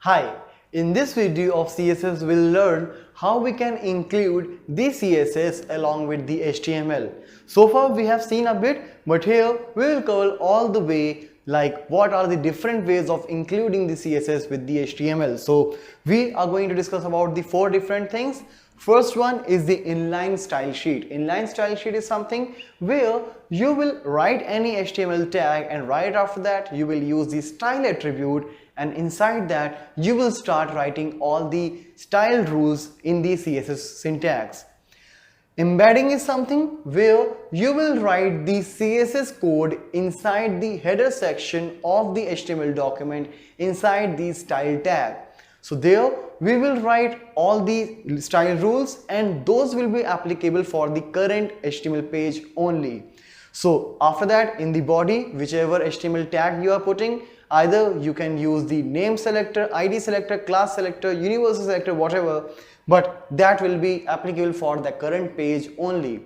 Hi, in this video of CSS we'll learn how we can include the CSS along with the HTML. So far we have seen a bit, but here we will cover all the way like what are the different ways of including the CSS with the HTML. So we are going to discuss about the 4 different things. First one is the inline style sheet. Inline style sheet is something where you will write any HTML tag and right after that you will use the style attribute, and inside that you will start writing all the style rules in the CSS syntax. Embedding is something where you will write the CSS code inside the header section of the HTML document inside the style tag. So there we will write all the style rules and those will be applicable for the current HTML page only. So after that, in the body, whichever HTML tag you are putting, either you can use the name selector, ID selector, class selector, universal selector, whatever, but that will be applicable for the current page only.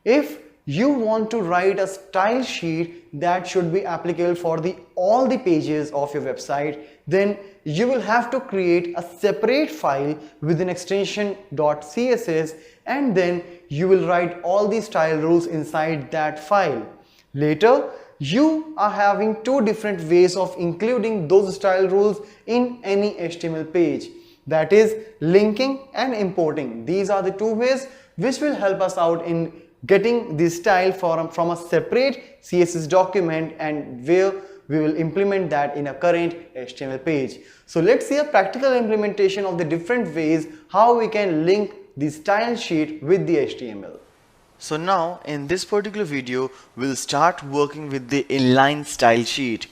If you want to write a style sheet that should be applicable for all the pages of your website, then you will have to create a separate file with an extension .css, and then you will write all the style rules inside that file. Later, you are having 2 different ways of including those style rules in any HTML page. That is linking and importing. These are the 2 ways which will help us out in getting the style from a separate CSS document and where we will implement that in a current HTML page. So let's see a practical implementation of the different ways how we can link the style sheet with the HTML. So now in this particular video we'll start working with the inline style sheet.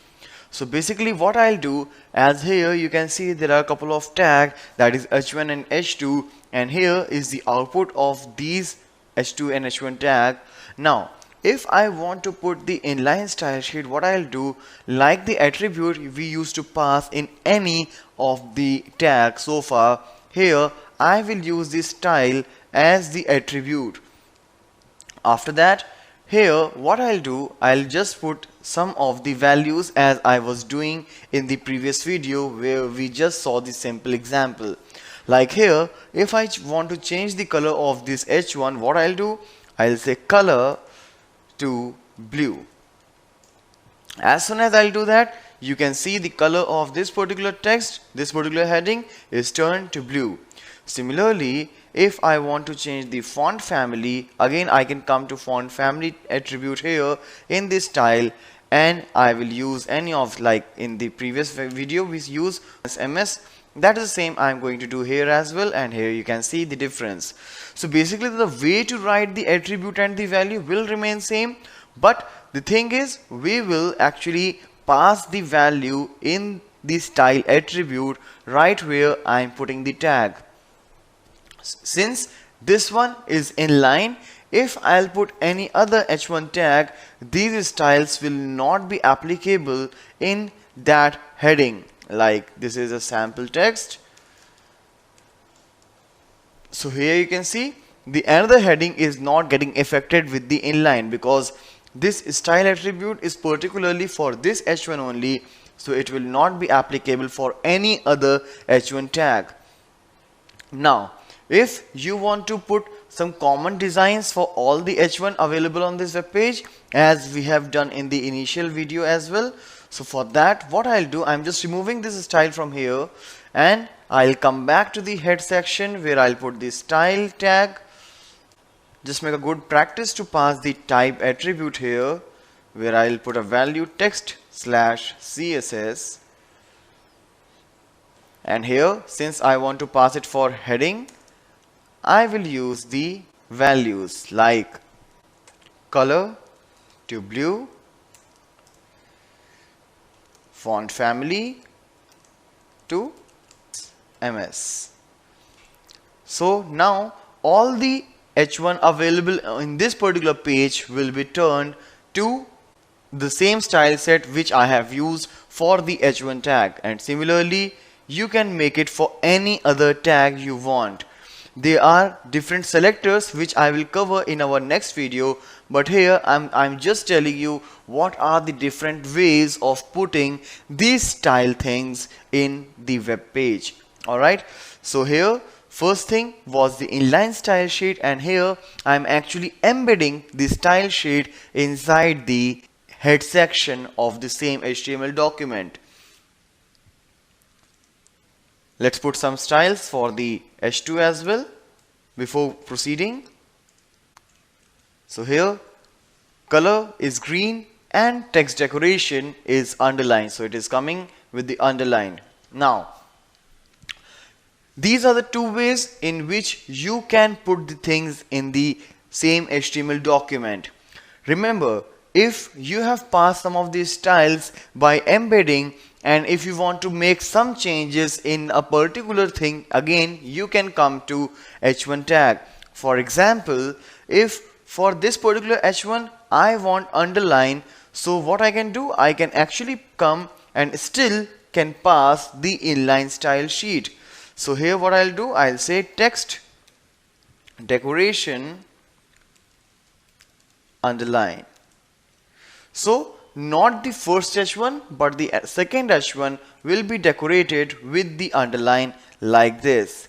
So basically what I'll do, as here you can see there are a couple of tags, that is h1 and h2, and here is the output of these h2 and h1 tag. Now if I want to put the inline style sheet, what I'll do, like the attribute we used to pass in any of the tags so far, here I will use the style as the attribute. After that, here what I'll do, I'll just put some of the values as I was doing in the previous video where we just saw the simple example. Like here, if I want to change the color of this h1, what I'll do, I'll say color to blue. As soon as I'll do that, you can see the color of this particular text, this particular heading is turned to blue. Similarly, if I want to change the font family, again I can come to font family attribute here in this style, and I will use any of, like in the previous video we use MS. That is the same I'm going to do here as well, and here you can see the difference. So basically the way to write the attribute and the value will remain same, but the thing is we will actually pass the value in the style attribute right where I'm putting the tag. Since this one is inline, if I'll put any other h1 tag, these styles will not be applicable in that heading. Like this is a sample text. So here you can see the another heading is not getting affected with the inline because this style attribute is particularly for this h1 only, so it will not be applicable for any other h1 tag. Now if you want to put some common designs for all the h1 available on this web page, as we have done in the initial video as well, so for that what I'll do, I'm just removing this style from here and I'll come back to the head section where I'll put the style tag. Just make a good practice to pass the type attribute here where I'll put a value text /CSS, and here since I want to pass it for heading, I will use the values like color to blue, font family to MS. So now all the h1 available in this particular page will be turned to the same style set which I have used for the h1 tag, and similarly you can make it for any other tag you want. there are different selectors which I will cover in our next video, but here I'm just telling you what are the different ways of putting these style things in the web page. Alright, so here first thing was the inline style sheet, and here I'm actually embedding the style sheet inside the head section of the same HTML document. Let's put some styles for the H2 as well before proceeding. So here color is green and text decoration is underlined, so it is coming with the underline. Now these are the two ways in which you can put the things in the same HTML document. Remember, if you have passed some of these styles by embedding, and if you want to make some changes in a particular thing, again you can come to H1 tag. For example, if for this particular H1 I want underline, so what I can do, I can actually come and still can pass the inline style sheet. So here what I'll do, I'll say text decoration underline. So not the first H1 but the second H1 will be decorated with the underline like this.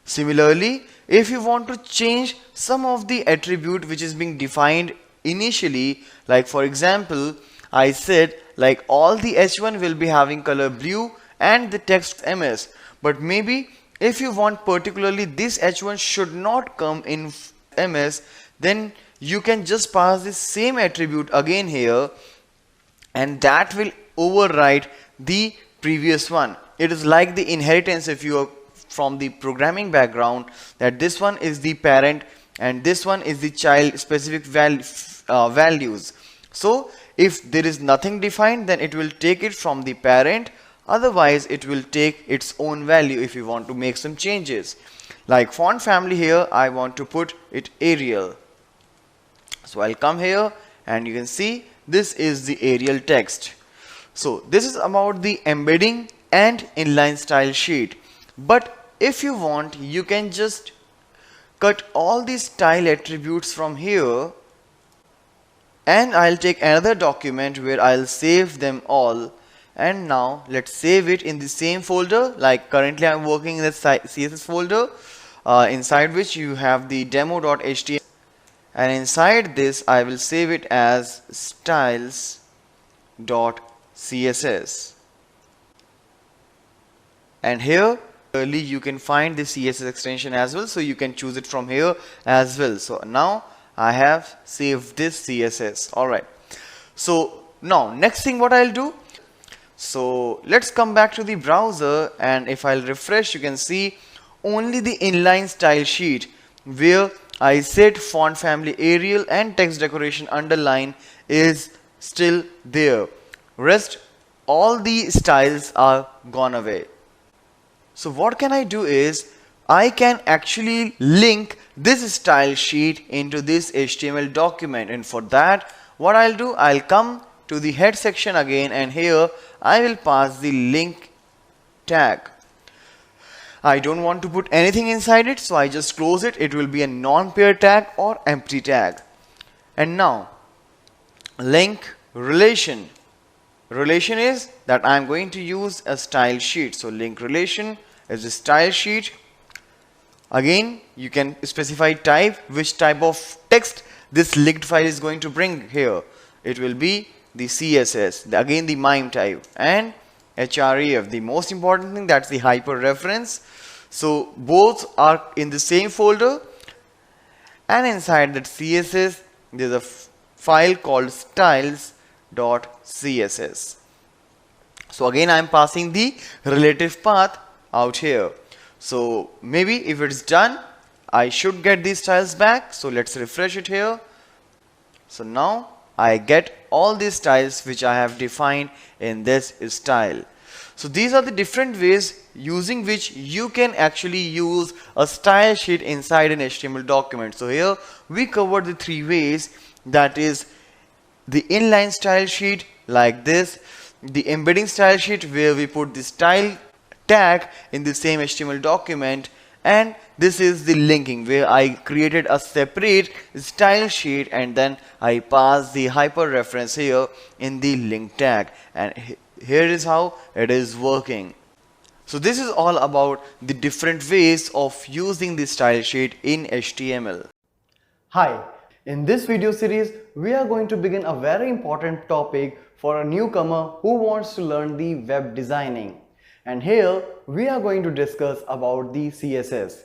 Similarly, if you want to change some of the attribute which is being defined initially, like for example, I said like all the H1 will be having color blue and the text MS, but maybe if you want particularly this H1 should not come in MS, then you can just pass the same attribute again here, and that will override the previous one. It is like the inheritance if you are from the programming background, that this one is the parent and this one is the child specific values. So if there is nothing defined, then it will take it from the parent, otherwise it will take its own value if you want to make some changes. Like font family, here I want to put it Arial. So I'll come here and you can see this is the Arial text. So this is about the embedding and inline style sheet. But if you want, you can just cut all these style attributes from here, and I'll take another document where I'll save them all. And now let's save it in the same folder. Like currently I'm working in the CSS folder, inside which you have the demo.html. And inside this I will save it as styles.css, and here early you can find the CSS extension as well, so you can choose it from here as well. So now I have saved this CSS. Alright, so now next thing what I'll do, so let's come back to the browser, and if I'll refresh, you can see only the inline style sheet where I said font family Arial and text decoration underline is still there. Rest all the styles are gone away. So what can I do is I can actually link this style sheet into this HTML document, and for that what I'll do, I'll come to the head section again, and here I will pass the link tag. I don't want to put anything inside it, so I just close it. It will be a non-pair tag or empty tag. And now link relation. Relation is that I'm going to use a style sheet. So link relation is a style sheet. Again, you can specify type, which type of text this linked file is going to bring here. It will be the CSS, again the MIME type, and href, the most important thing, that's the hyper reference. So both are in the same folder, and inside that CSS there's a file called styles.css. So again I'm passing the relative path out here. So maybe if it's done, I should get these styles back. So let's refresh it here. So now I get all these styles which I have defined in this style. So these are the different ways using which you can actually use a style sheet inside an HTML document. So here we covered the three ways, that is the inline style sheet like this, the embedding style sheet where we put the style tag in the same HTML document, And this is the linking where I created a separate style sheet and then I pass the hyper reference here in the link tag, and here is how it is working. So this is all about the different ways of using the style sheet in HTML. Hi, in this video series, we are going to begin a very important topic for a newcomer who wants to learn the web designing. And here we are going to discuss about the CSS.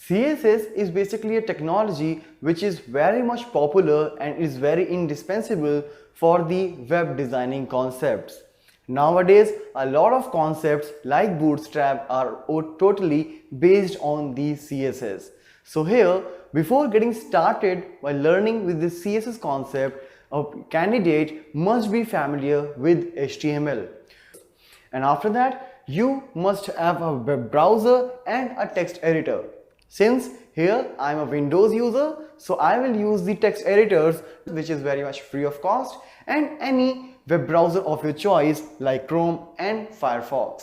CSS is basically a technology which is very much popular and is very indispensable for the web designing concepts. Nowadays, a lot of concepts like Bootstrap are totally based on the CSS. So here, before getting started while learning with the CSS concept, a candidate must be familiar with HTML. And after that, you must have a web browser and a text editor. Since here I am a Windows user, so I will use the text editors, which is very much free of cost, and any web browser of your choice like Chrome and Firefox.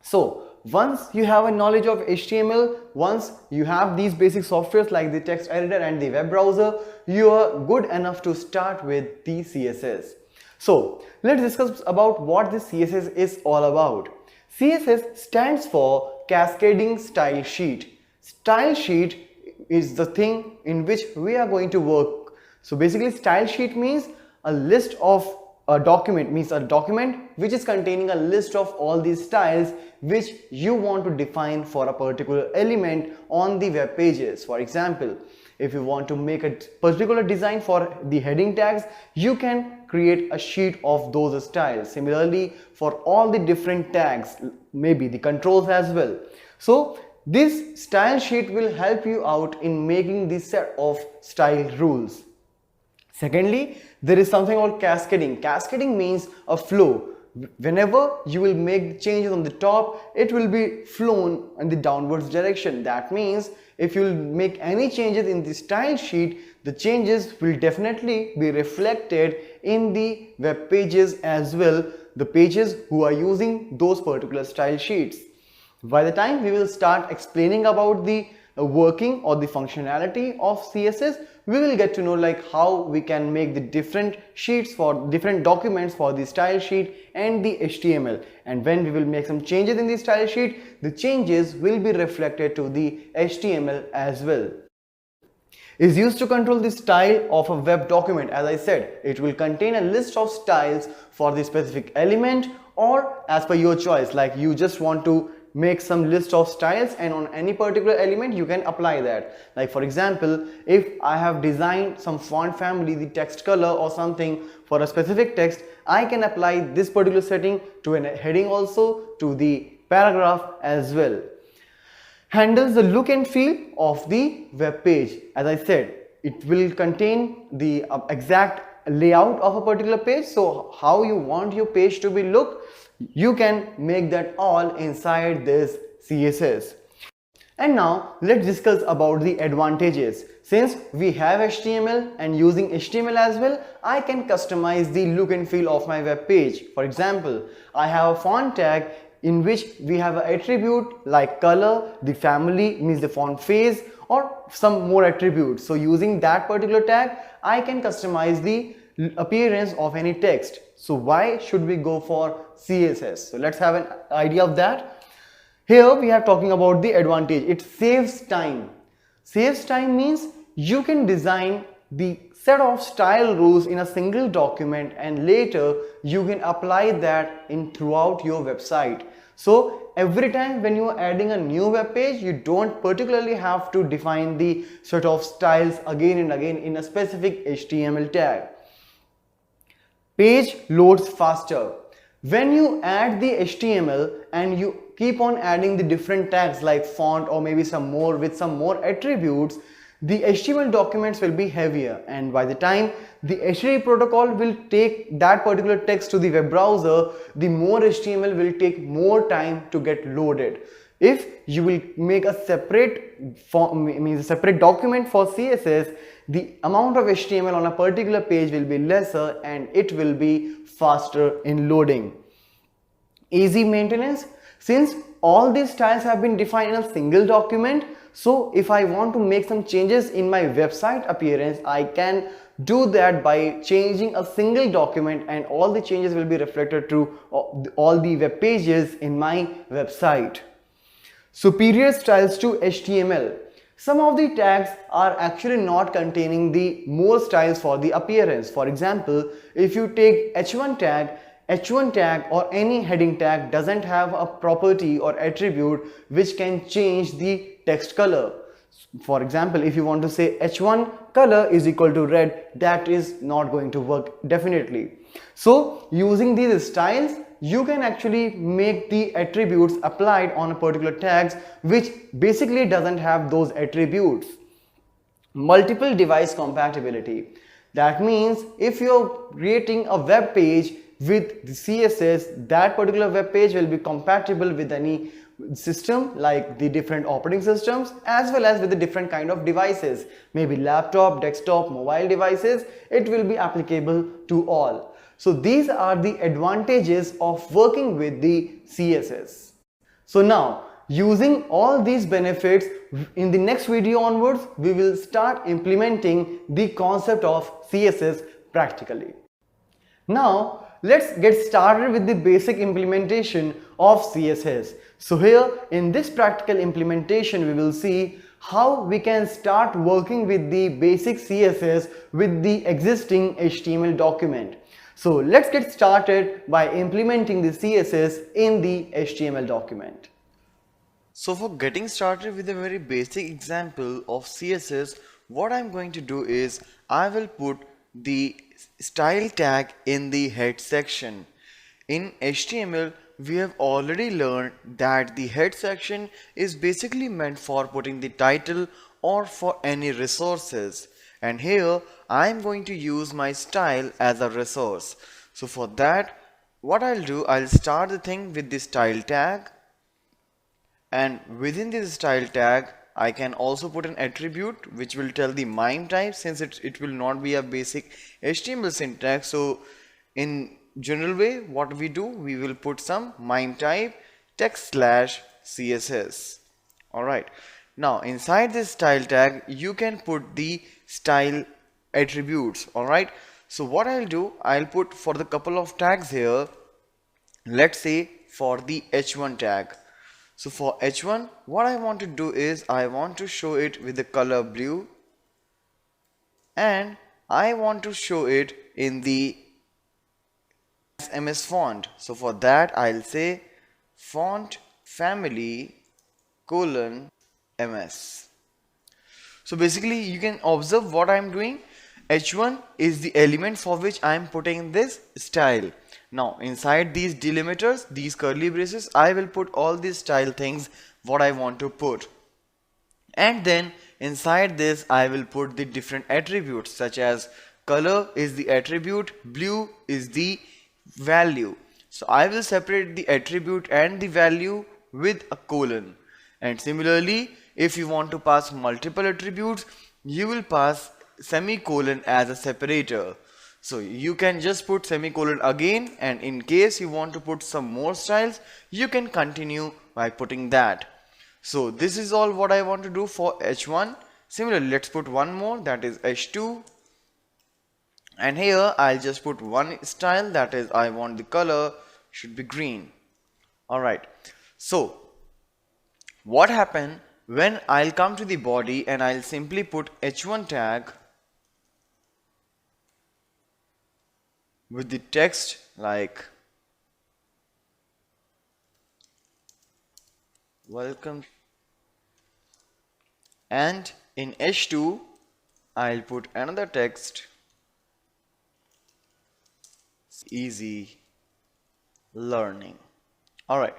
So once you have a knowledge of HTML, once you have these basic softwares like the text editor and the web browser, you are good enough to start with the CSS. So let's discuss about what this CSS is all about. CSS stands for Cascading Style Sheet. Style sheet is the thing in which we are going to work. So basically style sheet means a list of a document, means a document which is containing a list of all these styles which you want to define for a particular element on the web pages. For example, if you want to make a particular design for the heading tags, you can create a sheet of those styles. Similarly, for all the different tags, maybe the controls as well. So this style sheet will help you out in making this set of style rules. Secondly, there is something called cascading. Cascading means a flow. Whenever you will make changes on the top, it will be flown in the downwards direction. That means if you will make any changes in the style sheet, the changes will definitely be reflected in the web pages as well, the pages who are using those particular style sheets. By the time we will start explaining about the working or the functionality of CSS, we will get to know like how we can make the different sheets for different documents for the style sheet and the HTML. And when we will make some changes in the style sheet, the changes will be reflected to the HTML as well. Is used to control the style of a web document. As I said, it will contain a list of styles for the specific element, or as per your choice, like you just want to make some list of styles and on any particular element you can apply that. Like for example, if I have designed some font family, the text color or something for a specific text, I can apply this particular setting to a heading also, to the paragraph as well. Handles the look and feel of the web page. As I said, it will contain the exact layout of a particular page. So how you want your page to be look, you can make that all inside this CSS. And now let's discuss about the advantages. Since we have HTML and using HTML as well, I can customize the look and feel of my web page. For example, I have a font tag in which we have an attribute like color, the family means the font face, or some more attributes. So using that particular tag, I can customize the appearance of any text. So why should we go for CSS? So let's have an idea of that. Here we are talking about the advantage. It saves time. Saves time means you can design the set of style rules in a single document and later you can apply that in throughout your website. So every time when you are adding a new web page, you don't particularly have to define the set of styles again and again in a specific HTML tag. Page loads faster. When you add the HTML and you keep on adding the different tags like font or maybe some more with some more attributes, the HTML documents will be heavier, and by the time the HTTP protocol will take that particular text to the web browser, the more HTML will take more time to get loaded. If you will make a separate document for CSS, the amount of HTML on a particular page will be lesser and it will be faster in loading. Easy maintenance. Since all these styles have been defined in a single document, so if I want to make some changes in my website appearance, I can do that by changing a single document, and all the changes will be reflected to all the web pages in my website. Superior styles to HTML. Some of the tags are actually not containing the more styles for the appearance. For example, if you take H1 tag or any heading tag doesn't have a property or attribute which can change the text color. For example, if you want to say H1 color is equal to red, that is not going to work definitely. So using these styles, you can actually make the attributes applied on a particular tags which basically doesn't have those attributes. Multiple device compatibility. That means if you're creating a web page with the CSS, that particular web page will be compatible with any system like the different operating systems as well as with the different kind of devices, maybe laptop, desktop, mobile devices. It will be applicable to all. So these are the advantages of working with the CSS. So now, using all these benefits, in the next video onwards, we will start implementing the concept of CSS practically. Now, let's get started with the basic implementation of CSS. So here in this practical implementation, we will see how we can start working with the basic CSS with the existing HTML document. So let's get started by implementing the CSS in the HTML document. So for getting started with a very basic example of CSS, what I'm going to do is I will put the style tag in the head section. In HTML, we have already learned that the head section is basically meant for putting the title or for any resources. And here I am going to use my style as a resource. So for that, what I'll do, I'll start the thing with the style tag, and within this style tag I can also put an attribute which will tell the MIME type, since it will not be a basic HTML syntax. So in general way, what we do, we will put some MIME type text/CSS. Alright, now inside this style tag you can put the style attributes. Alright, so what I'll do, I'll put for the couple of tags here, let's say for the H1 tag. So for H1, what I want to do is I want to show it with the color blue, and I want to show it in the MS font. So for that I'll say font family :MS. So basically you can observe what I'm doing. H1 is the element for which I'm putting this style. Now inside these delimiters, these curly braces, I will put all these style things what I want to put. And then inside this I will put the different attributes, such as color is the attribute, blue is the value. So I will separate the attribute and the value with a colon. And similarly, if you want to pass multiple attributes, you will pass semicolon as a separator. So you can just put semicolon again, and in case you want to put some more styles, you can continue by putting that. So this is all what I want to do for H1. Similarly, let's put one more, that is H2. And here I'll just put one style, that is I want the color should be green. Alright, so what happened when I'll come to the body and I'll simply put H1 tag with the text like welcome, and in H2 I'll put another text, easy learning. Alright,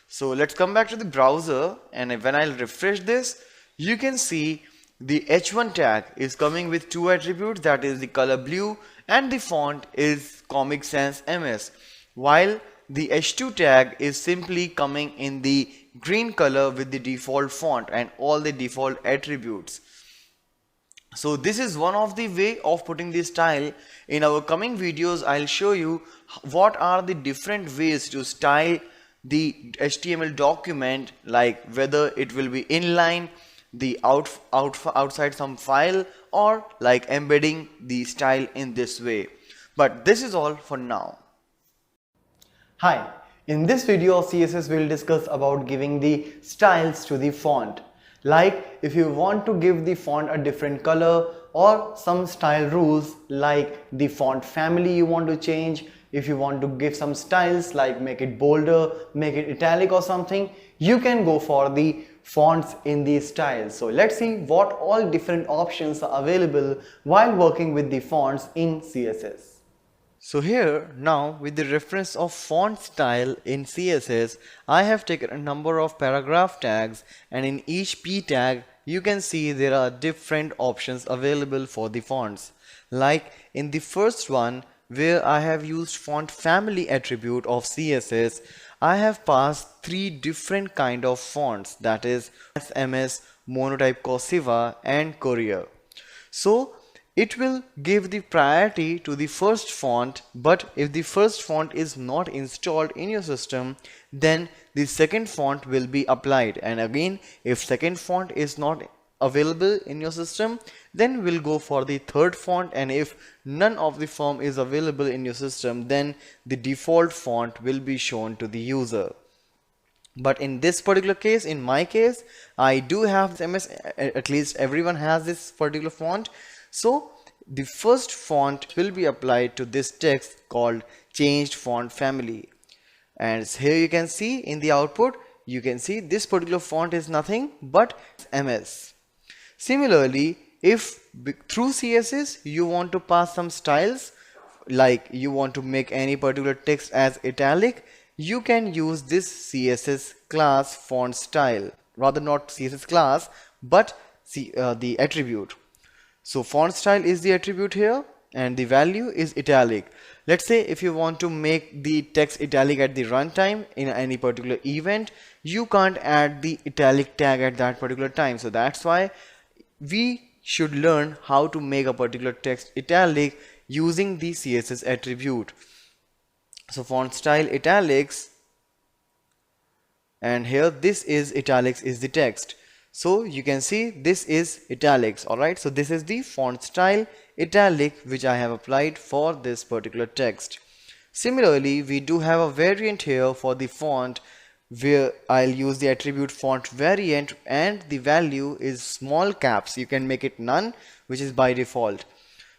so let's come back to the browser, and when I'll refresh this, you can see the H1 tag is coming with two attributes, that is the color blue and the font is Comic Sans MS, while the H2 tag is simply coming in the green color with the default font and all the default attributes. So this is one of the way of putting this style. In our coming videos, I'll show you what are the different ways to style the HTML document, like whether it will be inline, the outside some file, or like embedding the style in this way. But this is all for now. Hi, in this video of CSS we'll discuss about giving the styles to the font. Like if you want to give the font a different color or some style rules like the font family you want to change, if you want to give some styles like make it bolder, make it italic or something, you can go for the fonts in these styles. So let's see what all different options are available while working with the fonts in CSS. So here now, with the reference of font style in CSS, I have taken a number of paragraph tags, and in each P tag you can see there are different options available for the fonts. Like in the first one, where I have used font family attribute of CSS, I have passed three different kind of fonts, that is SMS, monotype cursiva and courier. So it will give the priority to the first font, but if the first font is not installed in your system, then the second font will be applied. And again, if second font is not available in your system, then we'll go for the third font, and if none of the form is available in your system, then the default font will be shown to the user. But in this particular case, in my case, I do have MS, at least everyone has this particular font. So the first font will be applied to this text called changed font family. And here you can see in the output, you can see this particular font is nothing but MS. Similarly, if through CSS you want to pass some styles, like you want to make any particular text as italic, you can use this CSS class font style, rather not CSS class but the attribute. So font style is the attribute here and the value is italic. Let's say if you want to make the text italic at the runtime in any particular event, you can't add the italic tag at that particular time. So that's why we should learn how to make a particular text italic using the CSS attribute. So font style italics, and here this is italics is the text. So you can see this is italics. Alright, so this is the font style italic which I have applied for this particular text. Similarly, we do have a variant here for the font where I'll use the attribute font variant, and the value is small caps. You can make it none, which is by default.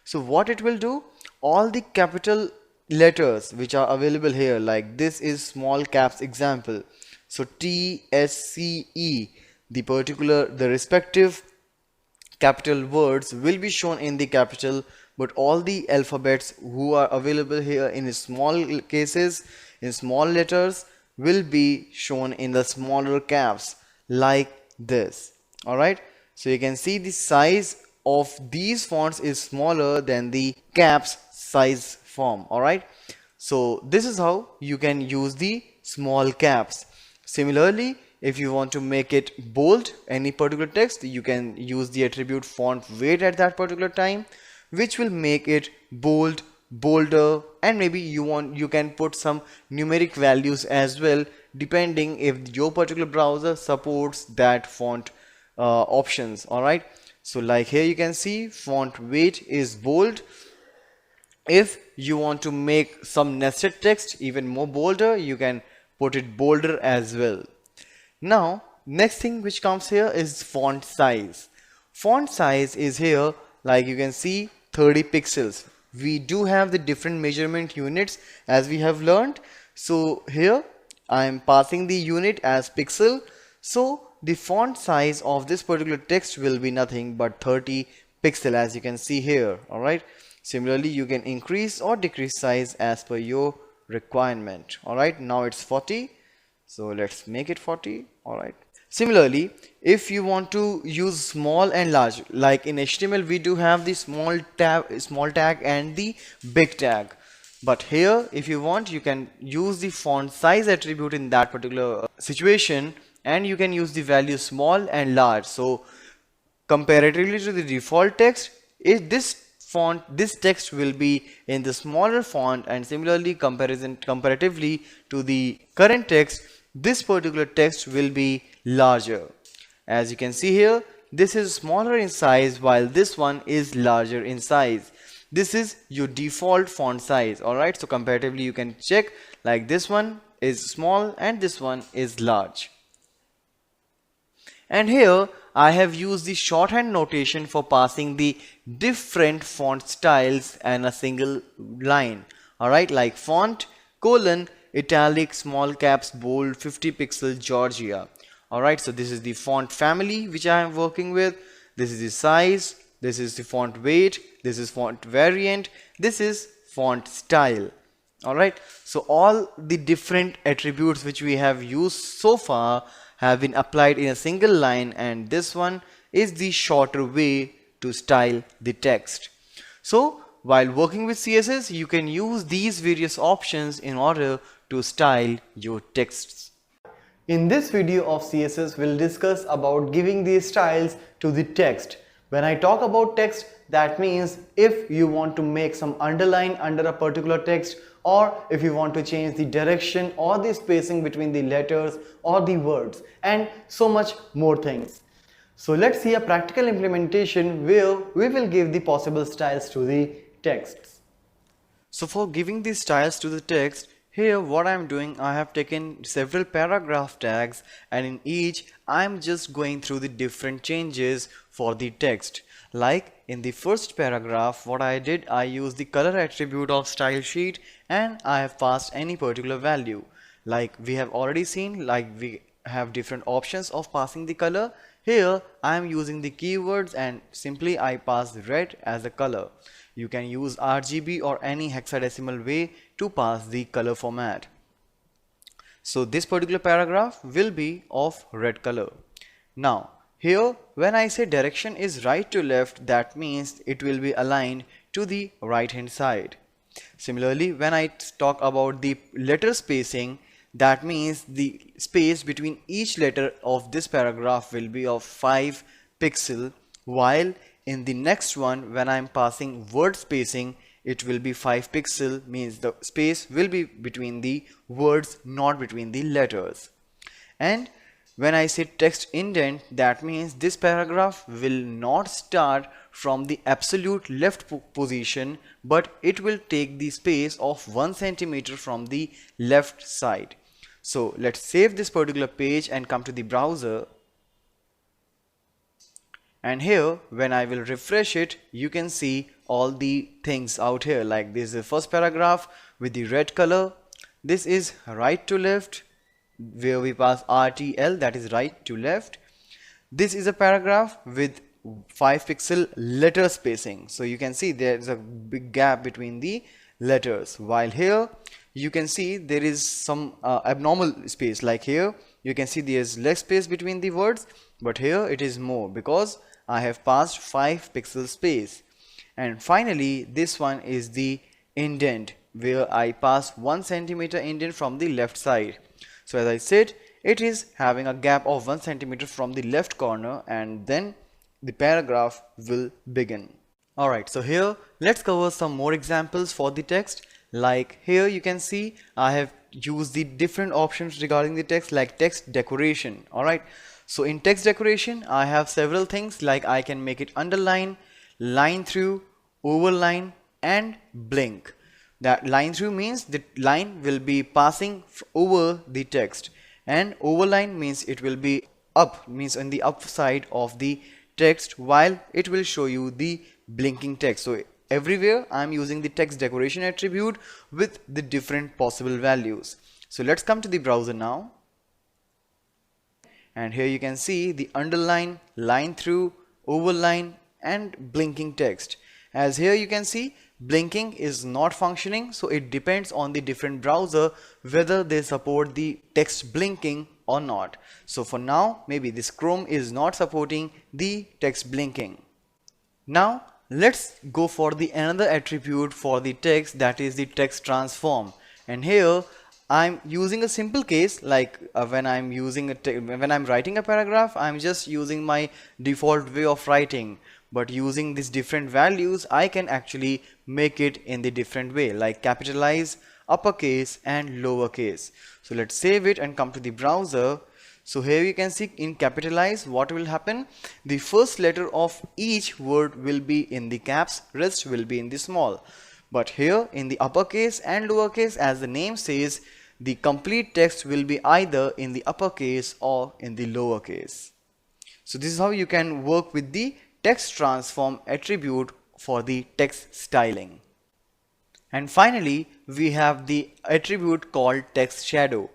So what it will do, all the capital letters which are available here, like this is small caps example. So TSCE, the respective capital words will be shown in the capital, but all the alphabets who are available here in small cases, in small letters, will be shown in the smaller caps like this. Alright, so you can see the size of these fonts is smaller than the caps size form. Alright, so this is how you can use the small caps. Similarly, if you want to make it bold, any particular text, you can use the attribute font weight at that particular time, which will make it bold, bolder, and maybe you can put some numeric values as well, depending if your particular browser supports that font options. Alright, so like here you can see font weight is bold. If you want to make some nested text even more bolder, you can put it bolder as well. Now next thing which comes here is font size. Font size is here, like you can see 30 pixels. We do have the different measurement units as we have learned. So here I am passing the unit as pixel. So the font size of this particular text will be nothing but 30 pixel, as you can see here. Alright, similarly you can increase or decrease size as per your requirement. Alright, now it's 40, so let's make it 40. Alright, similarly if you want to use small and large, like in HTML we do have the small tag and the big tag, but here if you want, you can use the font size attribute in that particular situation, and you can use the value small and large. So comparatively to the default text, if this text will be in the smaller font, and similarly comparatively to the current text, this particular text will be larger. As you can see here, this is smaller in size while this one is larger in size. This is your default font size. Alright, so comparatively you can check, like this one is small and this one is large. And here I have used the shorthand notation for passing the different font styles and a single line. Alright, like font, colon, italic, small caps, bold, 50 pixel, Georgia. Alright, so this is the font family which I am working with. This is the size, this is the font weight, this is font variant, this is font style. Alright, so all the different attributes which we have used so far have been applied in a single line, and this one is the shorter way to style the text. So while working with CSS, you can use these various options in order to style your texts. In this video of CSS, we'll discuss about giving these styles to the text. When I talk about text, that means if you want to make some underline under a particular text, or if you want to change the direction or the spacing between the letters or the words, and so much more things. So let's see a practical implementation where we will give the possible styles to the texts. So for giving these styles to the text, here what I am doing, I have taken several paragraph tags, and in each I am just going through the different changes for the text. Like in the first paragraph, what I did, I used the color attribute of style sheet and I have passed any particular value. Like we have already seen, like we have different options of passing the color. Here I am using the keywords and simply I pass red as a color. You can use RGB or any hexadecimal way to pass the color format. So this particular paragraph will be of red color. Now here when I say direction is right to left, that means it will be aligned to the right hand side. Similarly, when I talk about the letter spacing, that means the space between each letter of this paragraph will be of 5 pixel, while in the next one when I am passing word spacing, it will be 5 pixel, means the space will be between the words, not between the letters. And when I say text indent, that means this paragraph will not start from the absolute left position, but it will take the space of 1 centimeter from the left side. So let's save this particular page and come to the browser. And here when I will refresh it, you can see all the things out here. Like this is the first paragraph with the red color. This is right to left, where we pass RTL, that is right to left. This is a paragraph with 5 pixel letter spacing. So you can see there is a big gap between the letters, while here you can see there is some abnormal space. Like here you can see there is less space between the words, but here it is more because I have passed 5 pixel space. And finally this one is the indent, where I pass 1 centimeter indent from the left side. So as I said, it is having a gap of 1 centimeter from the left corner, and then the paragraph will begin. Alright, so here let's cover some more examples for the text. Like here you can see I have used the different options regarding the text, like text decoration. Alright, so in text decoration I have several things, like I can make it underline, line through, overline and blink. That line through means the line will be passing over the text, and overline means it will be up, means on the upside of the text, while it will show you the blinking text. So everywhere I am using the text decoration attribute with the different possible values. So let's come to the browser now, and here you can see the underline, line through, overline and blinking text. As here you can see blinking is not functioning, so it depends on the different browser whether they support the text blinking or not. So for now maybe this Chrome is not supporting the text blinking. Now let's go for the another attribute for the text, that is the text transform. And here I'm using a simple case, like when I'm writing a paragraph, I'm just using my default way of writing. But using these different values, I can actually make it in the different way, like capitalize, uppercase and lowercase. So let's save it and come to the browser. So here you can see in capitalize what will happen. The first letter of each word will be in the caps, rest will be in the small. But here in the uppercase and lowercase, as the name says, the complete text will be either in the uppercase or in the lowercase. So this is how you can work with the text transform attribute for the text styling. And finally, we have the attribute called text shadow,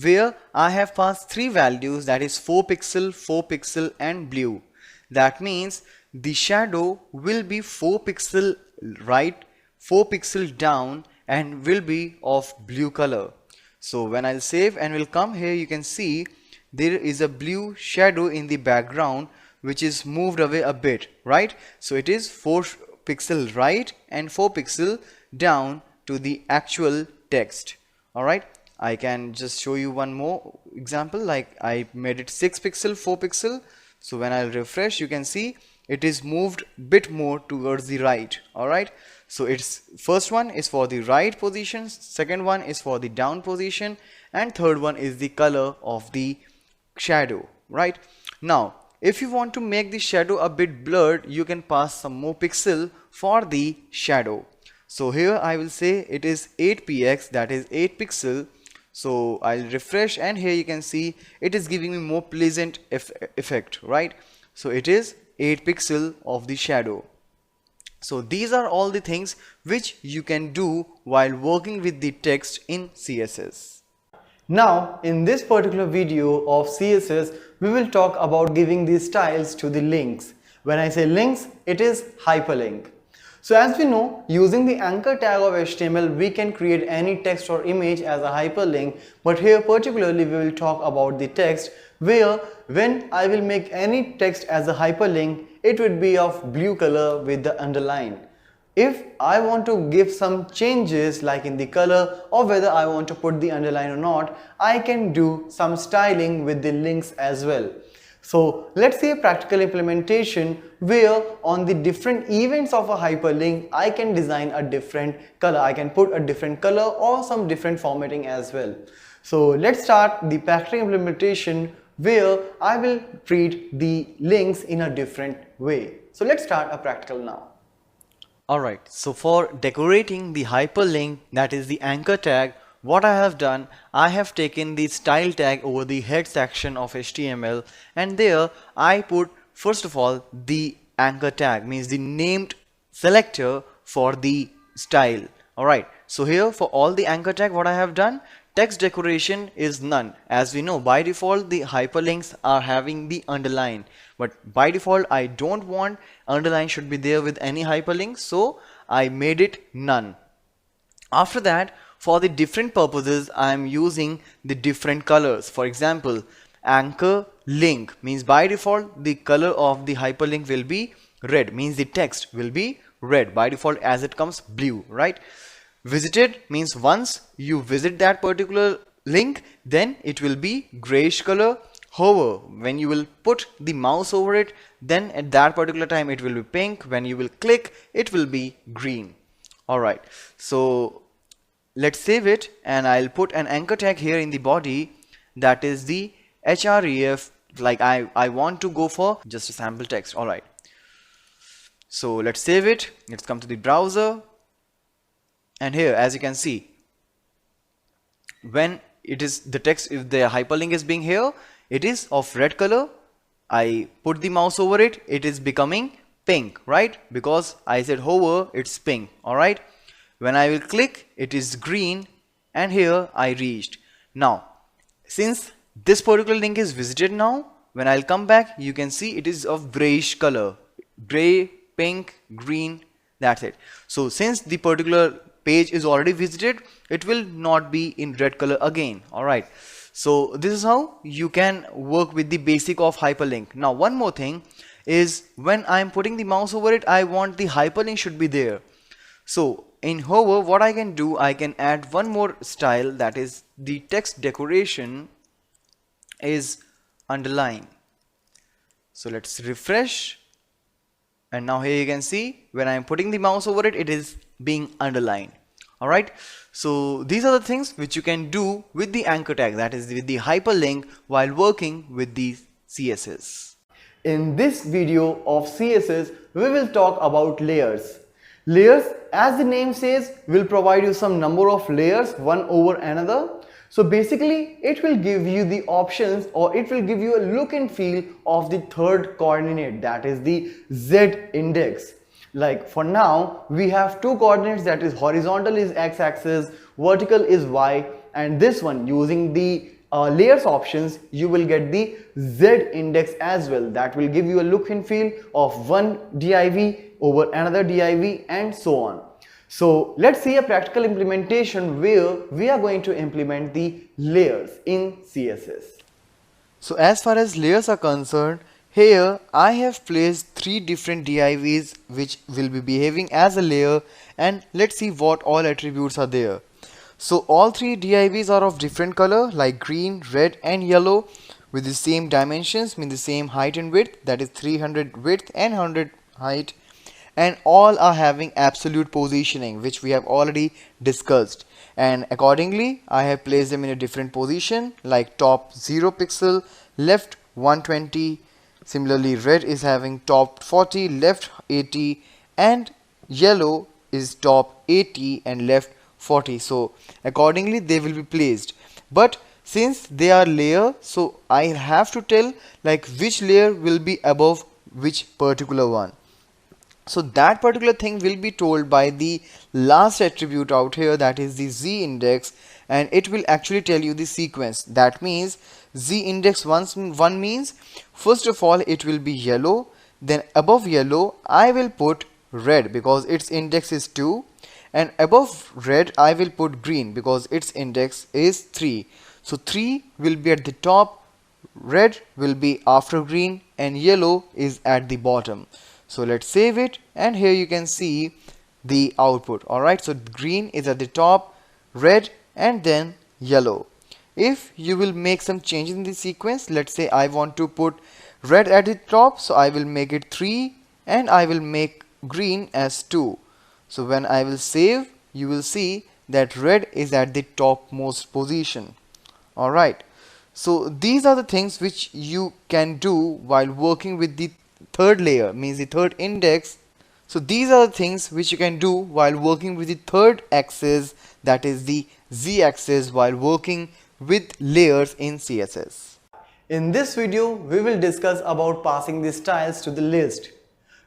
where I have passed three values, that is 4 pixel, 4 pixel and blue. That means the shadow will be 4 pixel right, 4 pixel down and will be of blue color. So when I'll save and will come here, you can see there is a blue shadow in the background which is moved away a bit, right? So it is 4 pixel right and 4 pixel down to the actual text. Alright, I can just show you one more example, like I made it 6 pixel, 4 pixel. So when I'll refresh, you can see it is moved bit more towards the right. Alright, so it's first one is for the right position, second one is for the down position, and third one is the color of the shadow, right? Now if you want to make the shadow a bit blurred, you can pass some more pixel for the shadow. So here I will say it is 8px, that is 8 pixel. So I'll refresh and here you can see it is giving me more pleasant effect, right? So it is 8 pixel of the shadow. So these are all the things which you can do while working with the text in CSS. Now in this particular video of CSS, we will talk about giving these styles to the links. When I say links, it is hyperlink. So as we know, using the anchor tag of HTML, we can create any text or image as a hyperlink, but here particularly we will talk about the text, where when I will make any text as a hyperlink, it would be of blue color with the underline. If I want to give some changes like in the color or whether I want to put the underline or not, I can do some styling with the links as well. So let's see a practical implementation where on the different events of a hyperlink, I can design a different color. I can put a different color or some different formatting as well. So let's start the practical implementation where I will treat the links in a different way. So let's start a practical now. Alright, so for decorating the hyperlink, that is the anchor tag, what I have done, I have taken the style tag over the head section of HTML, and there I put first of all the anchor tag, means the named selector for the style. Alright, so here for all the anchor tag, what I have done, text decoration is none. As we know, by default the hyperlinks are having the underline, but by default I don't want underline should be there with any hyperlink, so I made it none. After that, for the different purposes, I am using the different colors. For example, anchor link means by default the color of the hyperlink will be red, means the text will be red by default as it comes blue, right? Visited means once you visit that particular link, then it will be grayish color. However, when you will put the mouse over it, then at that particular time it will be pink. When you will click, it will be green. Alright, so let's save it and I'll put an anchor tag here in the body, that is the href, like I want to go for just a sample text. Alright, so let's save it. Let's come to the browser, and here as you can see, when it is the text, if the hyperlink is being here, it is of red color. I put the mouse over it, it is becoming pink, right? Because I said hover, it's pink. Alright, when I will click, it is green, and here I reached. Now since this particular link is visited, now when I'll come back, you can see it is of grayish color, gray, pink, green, that's it. So since the particular page is already visited, it will not be in red color again. Alright, so this is how you can work with the basic of hyperlink. Now one more thing is, when I'm putting the mouse over it, I want the hyperlink should be there. So in hover, what I can do, I can add one more style, that is the text decoration is underline. So let's refresh, and now here you can see when I am putting the mouse over it, it is being underlined. Alright, so these are the things which you can do with the anchor tag, that is with the hyperlink, while working with the CSS. In this video of CSS, we will talk about layers. Layers, as the name says, will provide you some number of layers one over another. So basically, it will give you the options, or it will give you a look and feel of the third coordinate, that is the Z index. Like for now, we have two coordinates, that is horizontal is x-axis, vertical is y, and this one using the layers options, you will get the Z index as well. That will give you a look and feel of one div over another div and so on. So let's see a practical implementation where we are going to implement the layers in CSS. So as far as layers are concerned, here I have placed three different divs which will be behaving as a layer, and let's see what all attributes are there. So all three divs are of different color like green, red and yellow, with the same dimensions, mean the same height and width, that is 300 width and 100 height, and all are having absolute positioning, which we have already discussed, and accordingly I have placed them in a different position, like top 0 pixel, left 120. Similarly, red is having top 40, left 80, and yellow is top 80 and left 40. So accordingly they will be placed, but since they are layer, so I have to tell like which layer will be above which particular one. So that particular thing will be told by the last attribute out here, that is the Z index, and it will actually tell you the sequence. That means Z index 1 means first of all it will be yellow, then above yellow I will put red because its index is 2, and above red I will put green because its index is 3. So 3 will be at the top, red will be after green, and yellow is at the bottom. So let's save it, and here you can see the output. Alright, so green is at the top, red and then yellow. If you will make some changes in the sequence, let's say I want to put red at the top, so I will make it 3 and I will make green as 2. So when I will save, you will see that red is at the topmost position. Alright, so these are the things which you can do while working with the third layer, means the third index. So these are the things which you can do while working with the third axis, that is the Z axis, while working with layers in CSS. In this video, we will discuss about passing the styles to the list.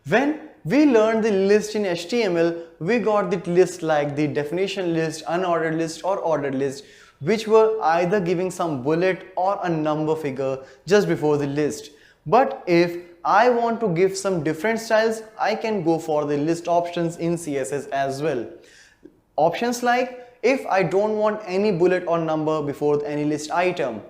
When we learned the list in HTML, we got the list like the definition list, unordered list or ordered list, which were either giving some bullet or a number figure just before the list. But if I want to give some different styles, I can go for the list options in CSS as well. Options like, if I don't want any bullet or number before any list item.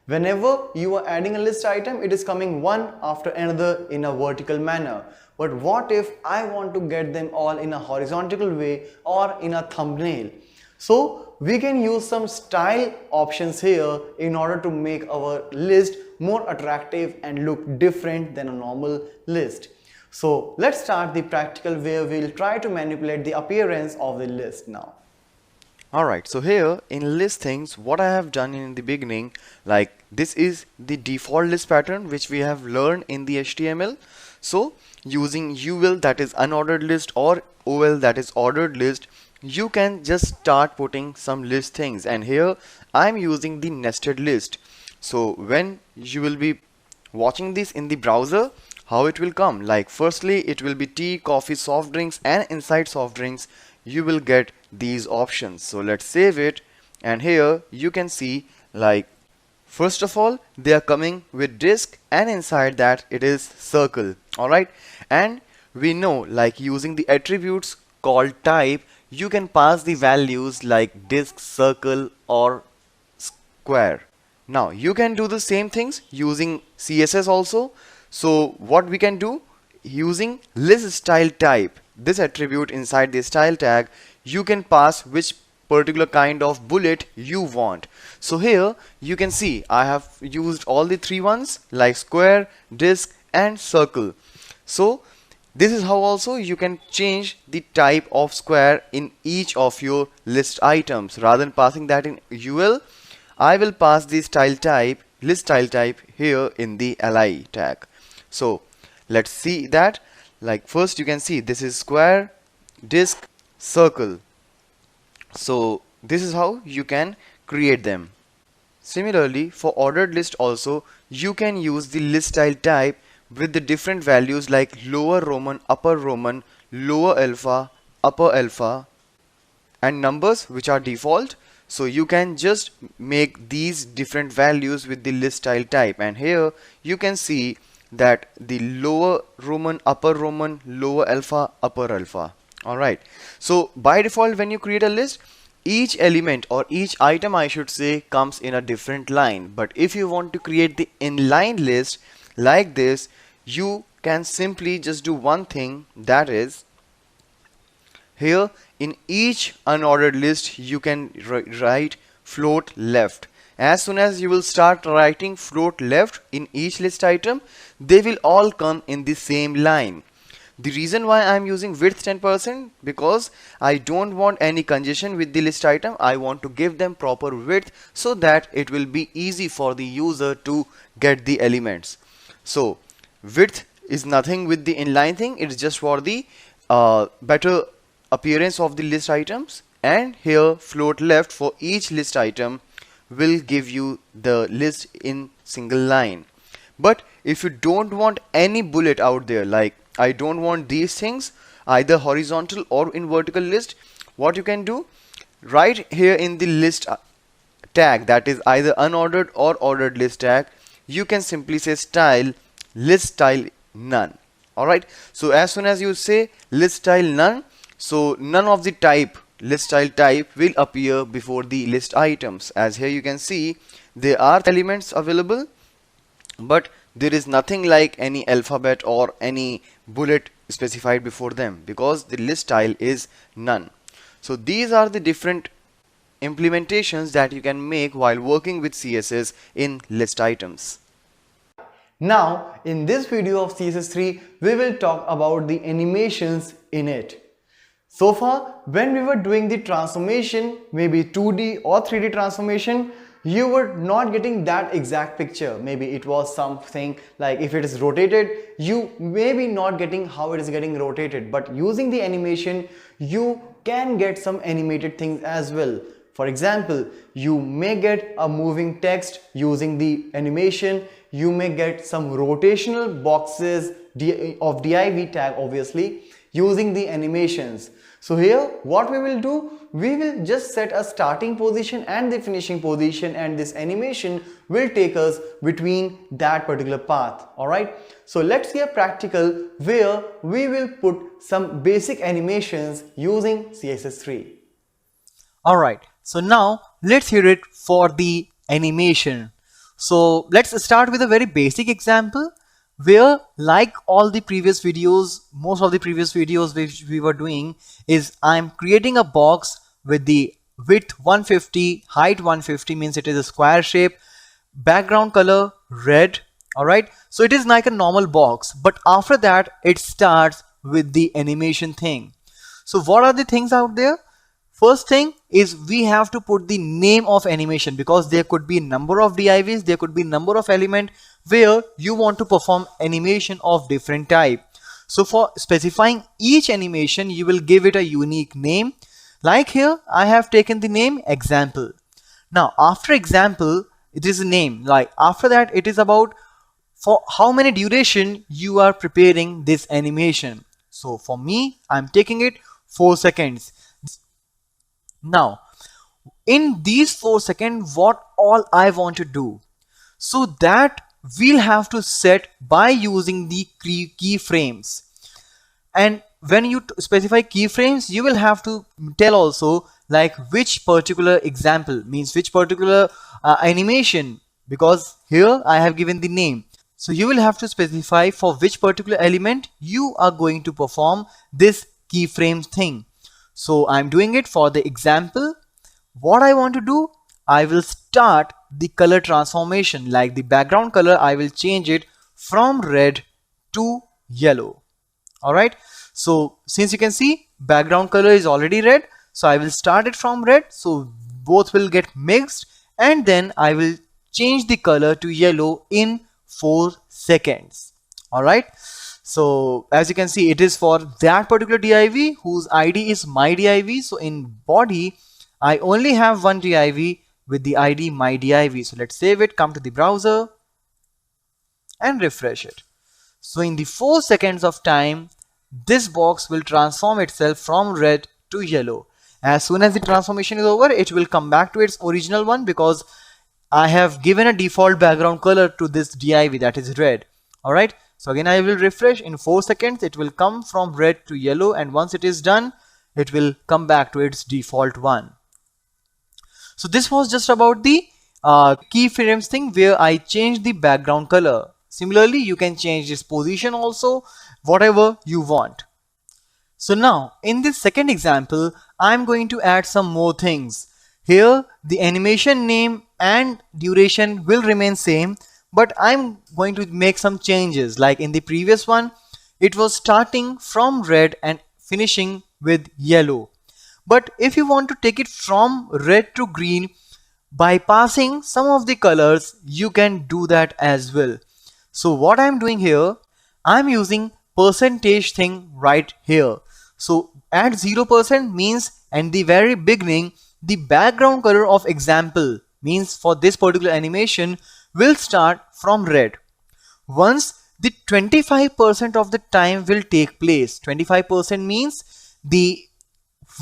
Whenever you are adding a list item, it is coming one after another in a vertical manner. But what if I want to get them all in a horizontal way or in a thumbnail? So we can use some style options here in order to make our list more attractive and look different than a normal list. So let's start the practical where we'll try to manipulate the appearance of the list now. Alright, so here in list things, what I have done in the beginning, like this is the default list pattern which we have learned in the HTML. So using UL, that is unordered list, or OL, that is ordered list, you can just start putting some list things, and here I'm using the nested list. So when you will be watching this in the browser, how it will come, like firstly it will be tea, coffee, soft drinks, and inside soft drinks you will get these options. So let's save it, and here you can see like first of all they are coming with disk, and inside that it is circle. Alright, and we know like using the attributes called type, you can pass the values like disk, circle or square. Now you can do the same things using CSS also. So what we can do, using list style type, this attribute inside the style tag, you can pass which particular kind of bullet you want. So here you can see I have used all the three ones like square, disk and circle. So This is how also you can change the type of square in each of your list items. Rather than passing that in UL, I will pass the style type, list style type here in the li tag. So let's see that. Like first you can see this is square, disc, circle. So this is how you can create them. Similarly, for ordered list also, you can use the list style type with the different values like lower Roman, upper Roman, lower alpha, upper alpha, and numbers which are default. So you can just make these different values with the list style type, and here you can see that the lower Roman, upper Roman, lower alpha, upper alpha. Alright, so by default when you create a list, each element or each item I should say comes in a different line. But if you want to create the inline list like this, you can simply just do one thing, that is here in each unordered list you can write float left. As soon as you will start writing float left in each list item, they will all come in the same line. The reason why I am using width 10% because I don't want any congestion with the list item. I want to give them proper width so that it will be easy for the user to get the elements. So width is nothing with the inline thing, it's just for the better appearance of the list items, and here float left for each list item will give you the list in single line. But if you don't want any bullet out there, like I don't want these things either horizontal or in vertical list, what you can do, right here in the list tag, that is either unordered or ordered list tag, you can simply say style list style none. Alright, so as soon as you say list style none, so none of the type list style type will appear before the list items. As here you can see there are elements available, but there is nothing like any alphabet or any bullet specified before them because the list style is none. So these are the different implementations that you can make while working with CSS in list items. Now, in this video of CSS3, we will talk about the animations in it. So far, when we were doing the transformation, maybe 2D or 3D transformation, you were not getting that exact picture. Maybe it was something like if it is rotated, you may be not getting how it is getting rotated. But using the animation, you can get some animated things as well. For example, you may get a moving text using the animation. You may get some rotational boxes of div tag obviously using the animations. So here what we will do, we will just set a starting position and the finishing position, and this animation will take us between that particular path. Alright, so let's get practical where we will put some basic animations using CSS3. Alright, so now let's hear it for the animation. So let's start with a very basic example where, like all the previous videos, most of the previous videos which we were doing is I'm creating a box with the width 150, height 150, means it is a square shape, background color red. Alright, so it is like a normal box, but after that it starts with the animation thing. So what are the things out there? First thing is we have to put the name of animation, because there could be number of divs, there could be number of element where you want to perform animation of different type. So for specifying each animation, you will give it a unique name. Like here, I have taken the name example. Now after example, it is a name. Like after that, it is about for how many duration you are preparing this animation. So for me, I'm taking it 4 seconds. Now in these 4 seconds, what all I want to do, so that we'll have to set by using the keyframes. And when you specify keyframes, you will have to tell also like which particular example, means which particular animation, because here I have given the name. So you will have to specify for which particular element you are going to perform this keyframe thing. So I'm doing it for the example. What I want to do, I will start the color transformation, like the background color I will change it from red to yellow. Alright, so since you can see background color is already red, so I will start it from red, so both will get mixed, and then I will change the color to yellow in 4 seconds. Alright, so as you can see, it is for that particular div whose id is my div. So in body I only have one div with the id my div. So let's save it, come to the browser and refresh it. So in the 4 seconds of time, this box will transform itself from red to yellow. As soon as the transformation is over, it will come back to its original one because I have given a default background color to this div, that is red. Alright, so again I will refresh. In 4 seconds it will come from red to yellow, and once it is done, it will come back to its default one. So this was just about the keyframes thing where I changed the background color. Similarly, you can change this position also, whatever you want. So now in this second example, I'm going to add some more things. Here the animation name and duration will remain same, but I'm going to make some changes. Like in the previous one, it was starting from red and finishing with yellow. But if you want to take it from red to green by passing some of the colors, you can do that as well. So what I'm doing here, I'm using percentage thing right here. So at 0% means at the very beginning, the background color of example means for this particular animation will start from red. Once the 25% of the time will take place, 25% means the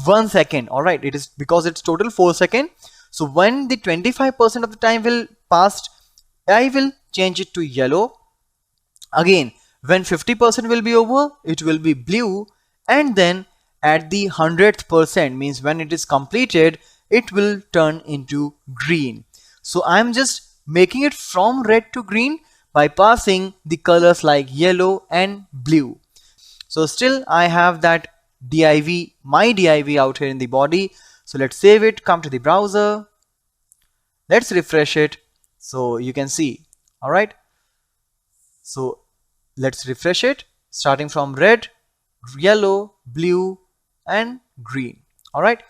1 second. Alright, it is because it's total 4 seconds. So when the 25% of the time will pass, I will change it to yellow. Again, when 50% will be over, it will be blue, and then at the 100th percent means when it is completed, it will turn into green. So I'm just making it from red to green by passing the colors like yellow and blue. So still I have that div, my div out here in the body. So let's save it, come to the browser, let's refresh it. So you can see, all right. So let's refresh it, starting from red, yellow, blue and green. All right.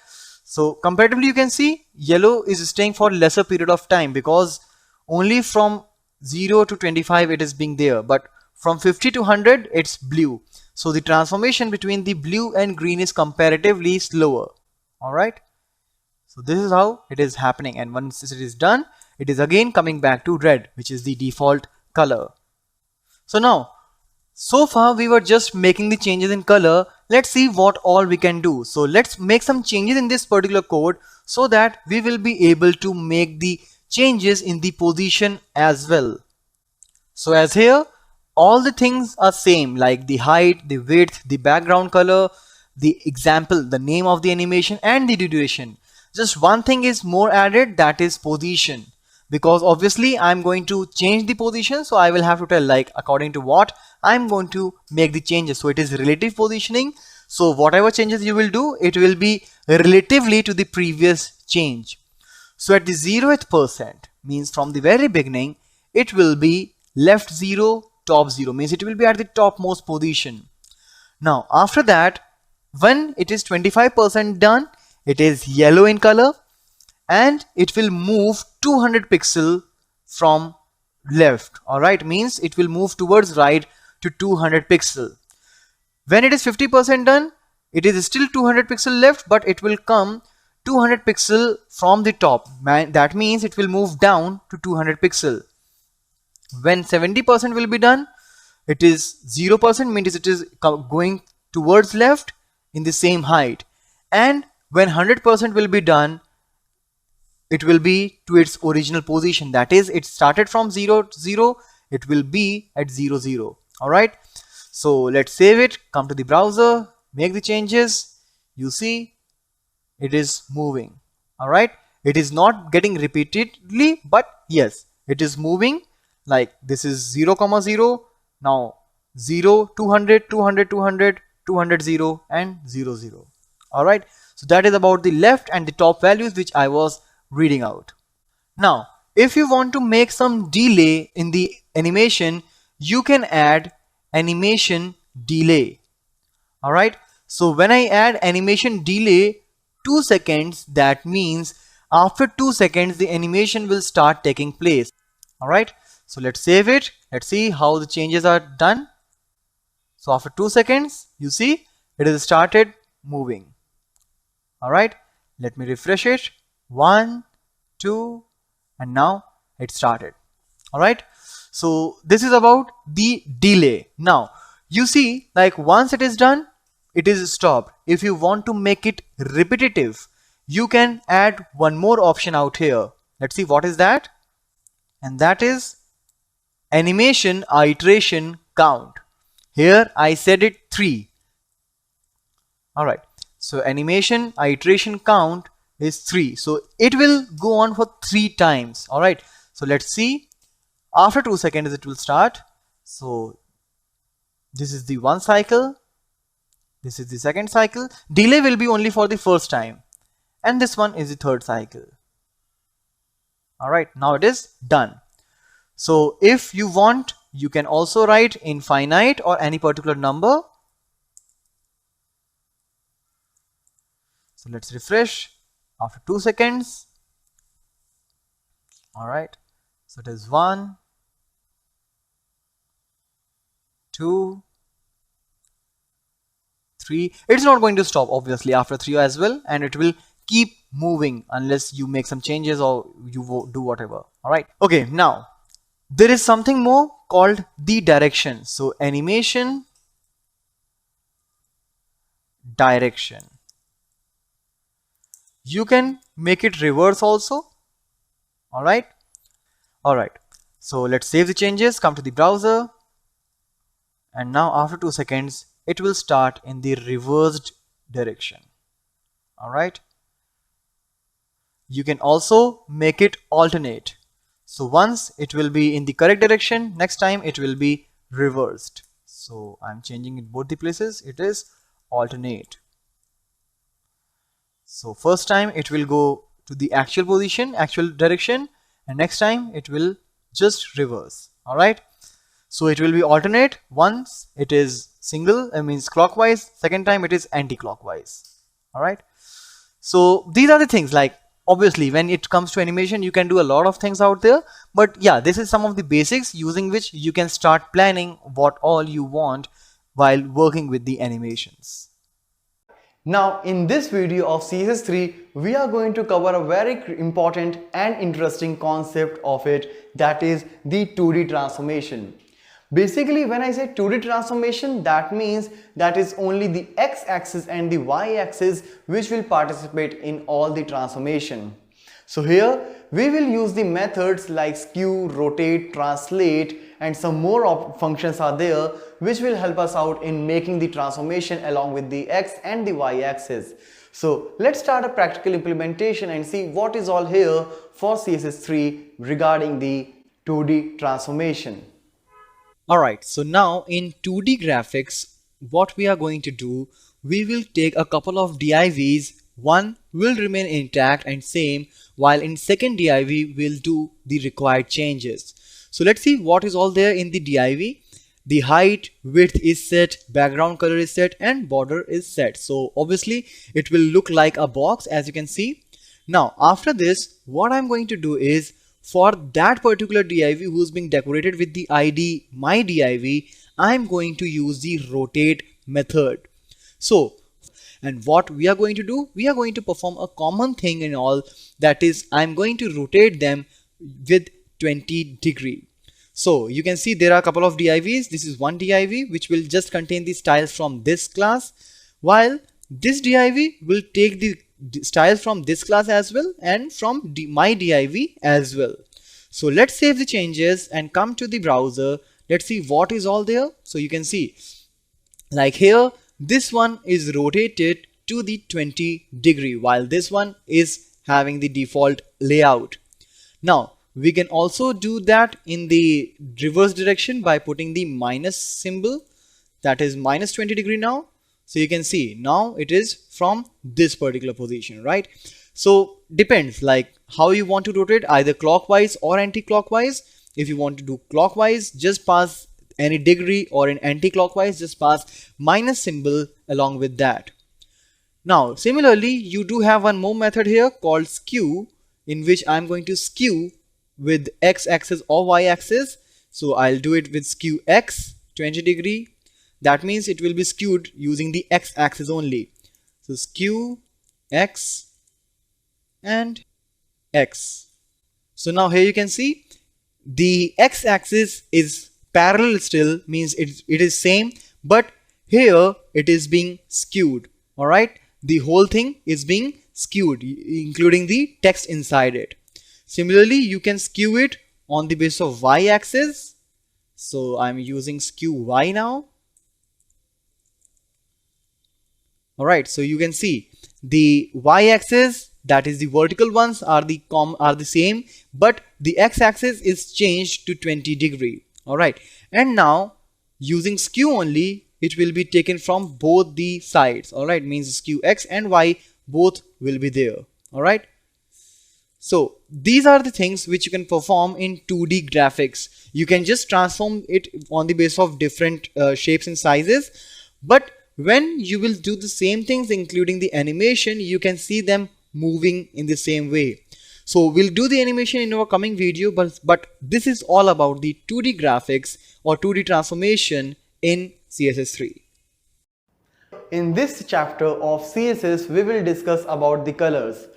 So comparatively, you can see yellow is staying for lesser period of time because only from 0 to 25 it is being there, but from 50 to 100 it's blue. So the transformation between the blue and green is comparatively slower. All right. So this is how it is happening, and once it is done, it is again coming back to red, which is the default color. So now, so far we were just making the changes in color. Let's see what all we can do. So let's make some changes in this particular code so that we will be able to make the changes in the position as well. So as here, all the things are same, like the height, the width, the background color, the example, the name of the animation and the duration. Just one thing is more added, that is position, because obviously I'm going to change the position, so I will have to tell like according to what I'm going to make the changes. So it is relative positioning. So whatever changes you will do, it will be relatively to the previous change. So at the 0th percent means from the very beginning, it will be left 0, top 0, means it will be at the topmost position. Now after that, when it is 25% done, it is yellow in color and it will move 200 pixel from left. All right, means it will move towards right to 200 pixel. When it is 50% done, it is still 200 pixel left, but it will come 200 pixel from the top. That means it will move down to 200 pixel. When 70% will be done, it is 0%, means it is going towards left in the same height. And when 100% will be done, it will be to its original position. That is, it started from 0, 0, it will be at 0, 0. All right. So let's save it, come to the browser, make the changes. You see, it is moving. All right. It is not getting repeatedly, but yes, it is moving. Like this is 0, 0, now 0, 200, 200, 200, 200, 0 and 0, 0. All right. So that is about the left and the top values which I was reading out. Now, if you want to make some delay in the animation, you can add animation delay. Alright, so when I add animation delay 2 seconds, that means after 2 seconds the animation will start taking place. Alright, so let's save it. Let's see how the changes are done. So after 2 seconds, you see it has started moving. Alright, let me refresh it. 1, 2, and now it started. Alright, so this is about the delay. Now you see, like once it is done, it is stopped. If you want to make it repetitive, you can add one more option out here. Let's see what is that, and that is animation iteration count. Here I said it 3. Alright, so animation iteration count is 3, so it will go on for 3 times. Alright, so let's see. After 2 seconds it will start. So this is the one cycle, this is the second cycle. Delay will be only for the first time, and this one is the third cycle. Alright, now it is done. So if you want, you can also write infinite or any particular number. So let's refresh after 2 seconds. Alright, so it is 1, 2, 3. It's not going to stop obviously after 3 as well, and it will keep moving unless you make some changes or you do whatever. Alright, okay, now there is something more called the direction. So animation direction, you can make it reverse also. Alright, so let's save the changes, come to the browser, and now after 2 seconds it will start in the reversed direction. Alright, you can also make it alternate. So once it will be in the correct direction, next time it will be reversed. So I'm changing it both the places, it is alternate. So first time it will go to the actual position, actual direction, and next time it will just reverse. Alright, so it will be alternate. Once it is single, means clockwise, second time it is anti-clockwise. Alright, so these are the things. Like obviously when it comes to animation you can do a lot of things out there, but yeah, this is some of the basics using which you can start planning what all you want while working with the animations. Now in this video of CSS3, we are going to cover a very important and interesting concept of it, that is the 2D transformation. Basically when I say 2D transformation, that means that is only the x-axis and the y-axis which will participate in all the transformation. So here we will use the methods like skew, rotate, translate, and some more functions are there which will help us out in making the transformation along with the x and the y axis. So let's start a practical implementation and see what is all here for CSS3 regarding the 2D transformation. Alright, so now in 2D graphics, what we are going to do, we will take a couple of divs. One will remain intact and same, while in second div we'll do the required changes. So let's see what is all there in the div. The height, width is set, background color is set, and border is set. So obviously it will look like a box, as you can see. Now after this, what I'm going to do is, for that particular div who's being decorated with the ID my div, I'm going to use the rotate method. So, and what we are going to do, we are going to perform a common thing in all, that is I'm going to rotate them with 20 degree. So you can see there are a couple of divs. This is one div which will just contain the styles from this class, while this div will take the styles from this class as well and from my div as well. So let's save the changes and come to the browser. Let's see what is all there. So you can see, like here, this one is rotated to the 20 degree, while this one is having the default layout. Now we can also do that in the reverse direction by putting the minus symbol, that is minus 20 degree now. So you can see now it is from this particular position, right? So depends like how you want to rotate, either clockwise or anti-clockwise. If you want to do clockwise, just pass any degree or in anti-clockwise, just pass minus symbol along with that. Now similarly, you do have one more method here called skew, in which I'm going to skew with x-axis or y-axis. So I'll do it with skew x 20 degree. That means it will be skewed using the x-axis only. So skew x and x. So now here you can see the x-axis is parallel still, means it is same, but here it is being skewed. Alright, the whole thing is being skewed, including the text inside it. Similarly, you can skew it on the basis of y-axis. So I'm using skew y now. Alright, so you can see the y-axis, that is the vertical ones, are the same, but the x-axis is changed to 20 degree. Alright, and now using skew only, it will be taken from both the sides. Alright, means skew x and y both will be there. Alright, so these are the things which you can perform in 2D graphics. You can just transform it on the basis of different shapes and sizes, but when you will do the same things including the animation, you can see them moving in the same way. So we'll do the animation in our coming video, but this is all about the 2D graphics or 2D transformation in CSS3. In this chapter of CSS, we will discuss about the colors.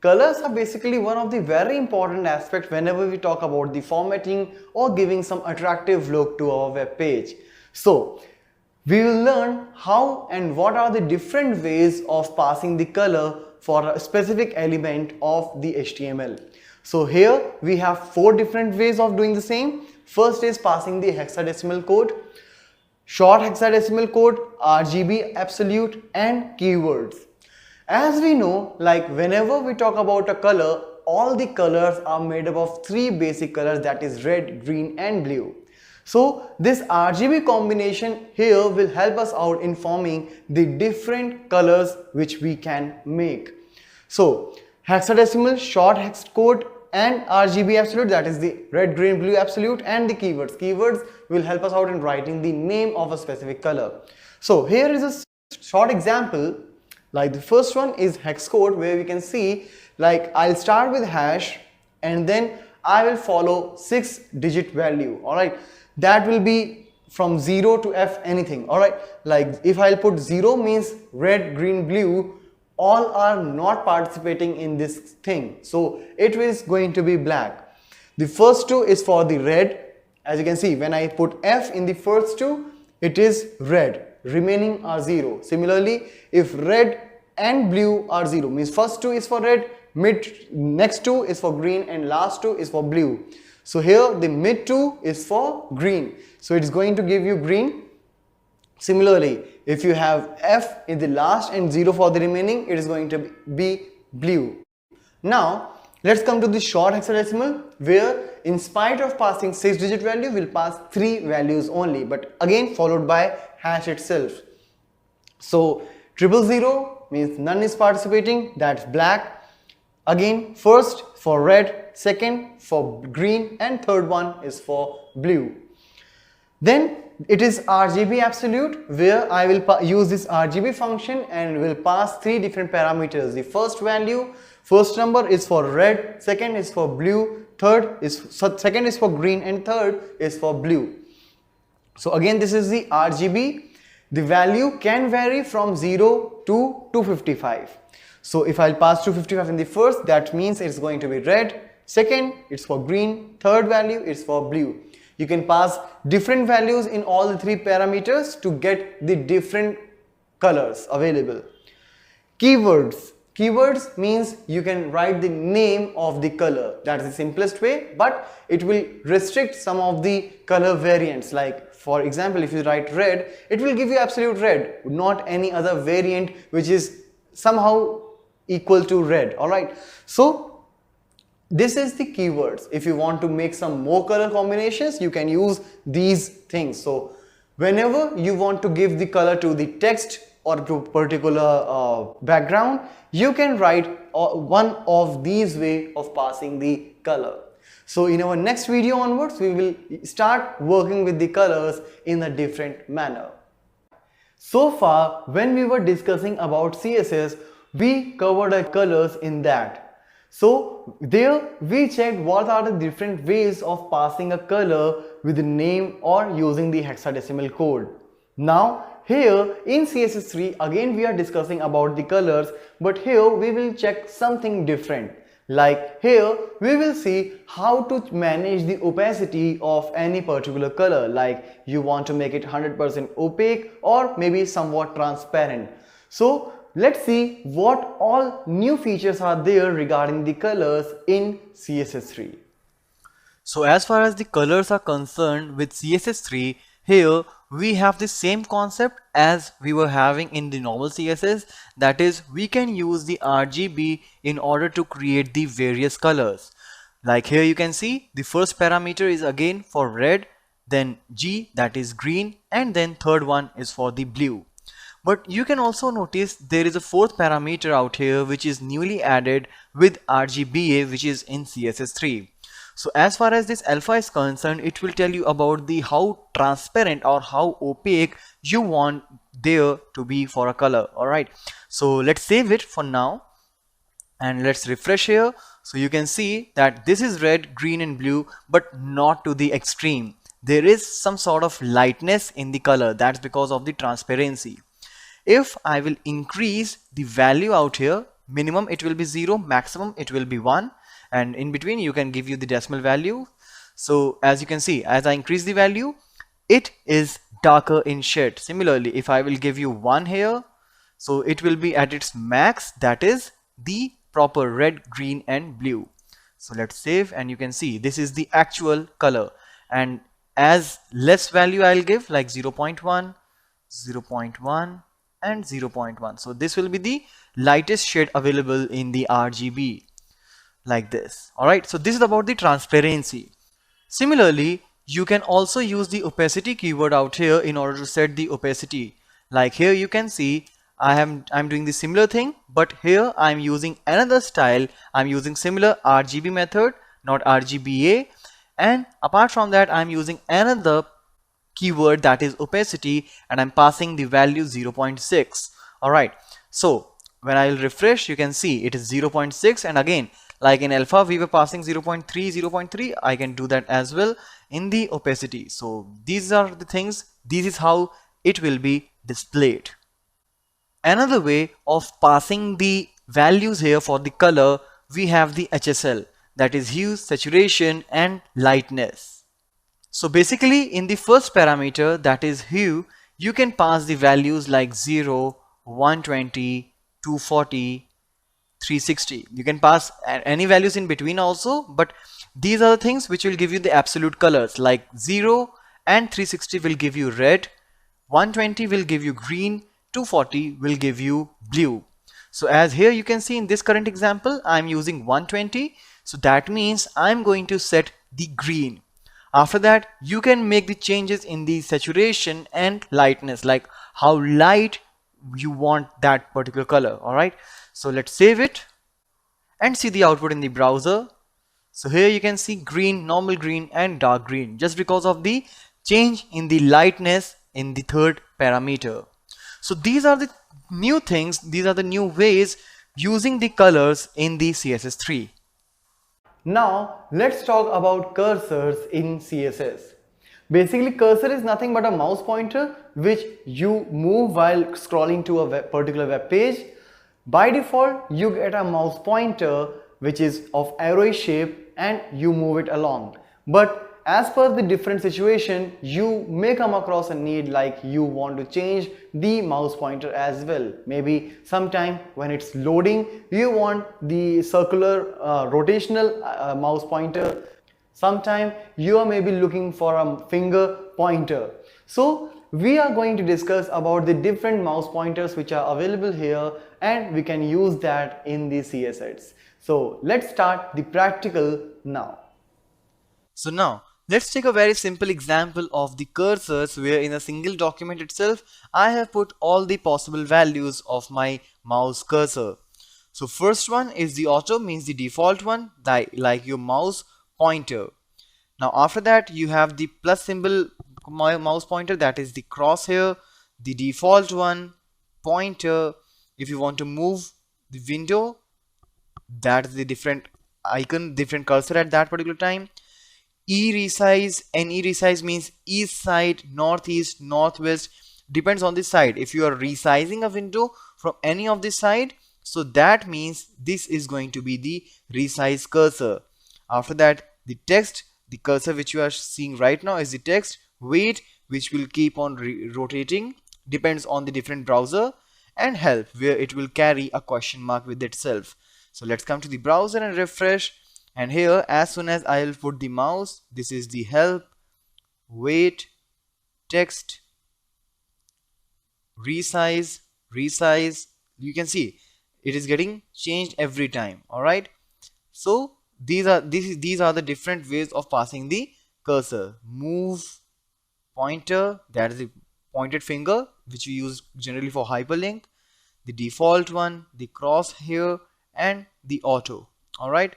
Colors are basically one of the very important aspects whenever we talk about the formatting or giving some attractive look to our web page. So we will learn how and what are the different ways of passing the color for a specific element of the HTML. So here we have 4 different ways of doing the same. First is passing the hexadecimal code, short hexadecimal code, RGB absolute, and keywords. As we know, like whenever we talk about a color, all the colors are made up of 3 basic colors, that is red, green and blue. So this RGB combination here will help us out in forming the different colors which we can make. So hexadecimal, short hex code and RGB absolute, that is the red, green, blue absolute, and the keywords. Keywords will help us out in writing the name of a specific color. So here is a short example. Like the first one is hex code, where we can see, like I'll start with hash and then I will follow 6-digit value. Alright, that will be from 0 to F anything. Alright, like if I'll put 0 means red, green, blue, all are not participating in this thing, so it is going to be black. The first 2 is for the red. As you can see, when I put F in the first 2, it is red, remaining are 0. Similarly, if red and blue are 0, means first 2 is for red, next 2 is for green, and last 2 is for blue. So here the mid 2 is for green, so it's going to give you green. Similarly, if you have F in the last and 0 for the remaining, it is going to be blue. Now let's come to the short hexadecimal, where in spite of passing 6-digit value, we'll pass 3 values only, but again followed by hash itself. So 000 means none is participating, that's black. Again, first for red, second for green, and third one is for blue. Then it is RGB absolute, where I will use this RGB function and will pass 3 different parameters. The first value, first number is for red, second is for blue, second is for green, and third is for blue. So again, this is the RGB. The value can vary from 0 to 255. So if I'll pass 255 in the first, that means it's going to be red, second it's for green, third value is for blue. You can pass different values in all the 3 parameters to get the different colors available. Keywords. Keywords means you can write the name of the color. That's the simplest way, but it will restrict some of the color variants. Like for example, if you write red, it will give you absolute red, not any other variant which is somehow equal to red. Alright, so this is the keywords. If you want to make some more color combinations, you can use these things. So whenever you want to give the color to the text or to particular background, you can write one of these way of passing the color. So in our next video onwards, we will start working with the colors in a different manner. So far, when we were discussing about CSS, we covered the colors in that. So there we checked what are the different ways of passing a color with a name or using the hexadecimal code. Now here in CSS3 again we are discussing about the colors, but here we will check something different. Like here we will see how to manage the opacity of any particular color, like you want to make it 100% opaque or maybe somewhat transparent. So let's see what all new features are there regarding the colors in CSS3. So as far as the colors are concerned with CSS3, here we have the same concept as we were having in the normal CSS, that is we can use the RGB in order to create the various colors. Like here you can see the first parameter is again for red, then G, that is green, and then third one is for the blue. But you can also notice there is a fourth parameter out here which is newly added with RGBA, which is in CSS3. So as far as this alpha is concerned, it will tell you about the how transparent or how opaque you want there to be for a color. Alright, so let's save it for now and let's refresh here. So you can see that this is red, green and blue, but not to the extreme. There is some sort of lightness in the color. That's because of the transparency. If I will increase the value out here, minimum it will be 0, maximum it will be 1, and in between you can give you the decimal value. So as you can see, as I increase the value, it is darker in shade. Similarly, if I will give you 1 here, so it will be at its max, that is the proper red, green and blue. So let's save, and you can see this is the actual color, and as less value I'll give, like 0.1, 0.1 and 0.1. so this will be the lightest shade available in the RGB, like this. Alright, so this is about the transparency. Similarly, you can also use the opacity keyword out here in order to set the opacity. Like here you can see I'm doing the similar thing, but here I'm using another style. I'm using similar RGB method, not RGBA, and apart from that I'm using another keyword, that is opacity, and I'm passing the value 0.6. Alright, so when I'll refresh, you can see it is 0.6, and again, like in alpha we were passing 0.3, 0.3, I can do that as well in the opacity. So these are the things, this is how it will be displayed. Another way of passing the values here for the color, we have the HSL, that is hue, saturation and lightness. So basically in the first parameter, that is hue, you can pass the values like 0, 120, 240, 360. You can pass any values in between also, but these are the things which will give you the absolute colors, like 0 and 360 will give you red, 120 will give you green, 240 will give you blue. So as here you can see in this current example, I'm using 120, so that means I'm going to set the green. After that, you can make the changes in the saturation and lightness, like how light you want that particular color. Alright, so let's save it and see the output in the browser. So here you can see green, normal green and dark green, just because of the change in the lightness in the third parameter. So these are the new things, these are the new ways using the colors in the CSS3. Now let's talk about cursors in CSS. Basically cursor is nothing but a mouse pointer which you move while scrolling to a particular web page. By default you get a mouse pointer which is of arrow shape and you move it along. But as per the different situation, you may come across a need like you want to change the mouse pointer as well. Maybe sometime when it's loading, you want the circular rotational mouse pointer. Sometime you are maybe looking for a finger pointer. So we are going to discuss about the different mouse pointers which are available here, and we can use that in the CSS. So let's start the practical now. So now let's take a very simple example of the cursors, where in a single document itself I have put all the possible values of my mouse cursor. So first one is the auto, means the default one, like your mouse pointer. Now after that you have the plus symbol mouse pointer, that is the crosshair, the default one, pointer. If you want to move the window, that is the different icon, different cursor at that particular time. E-resize, and E-resize means east side, northeast, northwest, depends on the side. If you are resizing a window from any of the side, so that means this is going to be the resize cursor. After that, the text, the cursor which you are seeing right now is the text. Weight, which will keep on rotating, depends on the different browser. And help, where it will carry a question mark with itself. So let's come to the browser and refresh. And here, as soon as I'll put the mouse, this is the help, weight, text, resize. You can see it is getting changed every time. All right. So these are the different ways of passing the cursor. Move, pointer, that is the pointed finger which we use generally for hyperlink, the default one, the crosshair, and the auto. All right.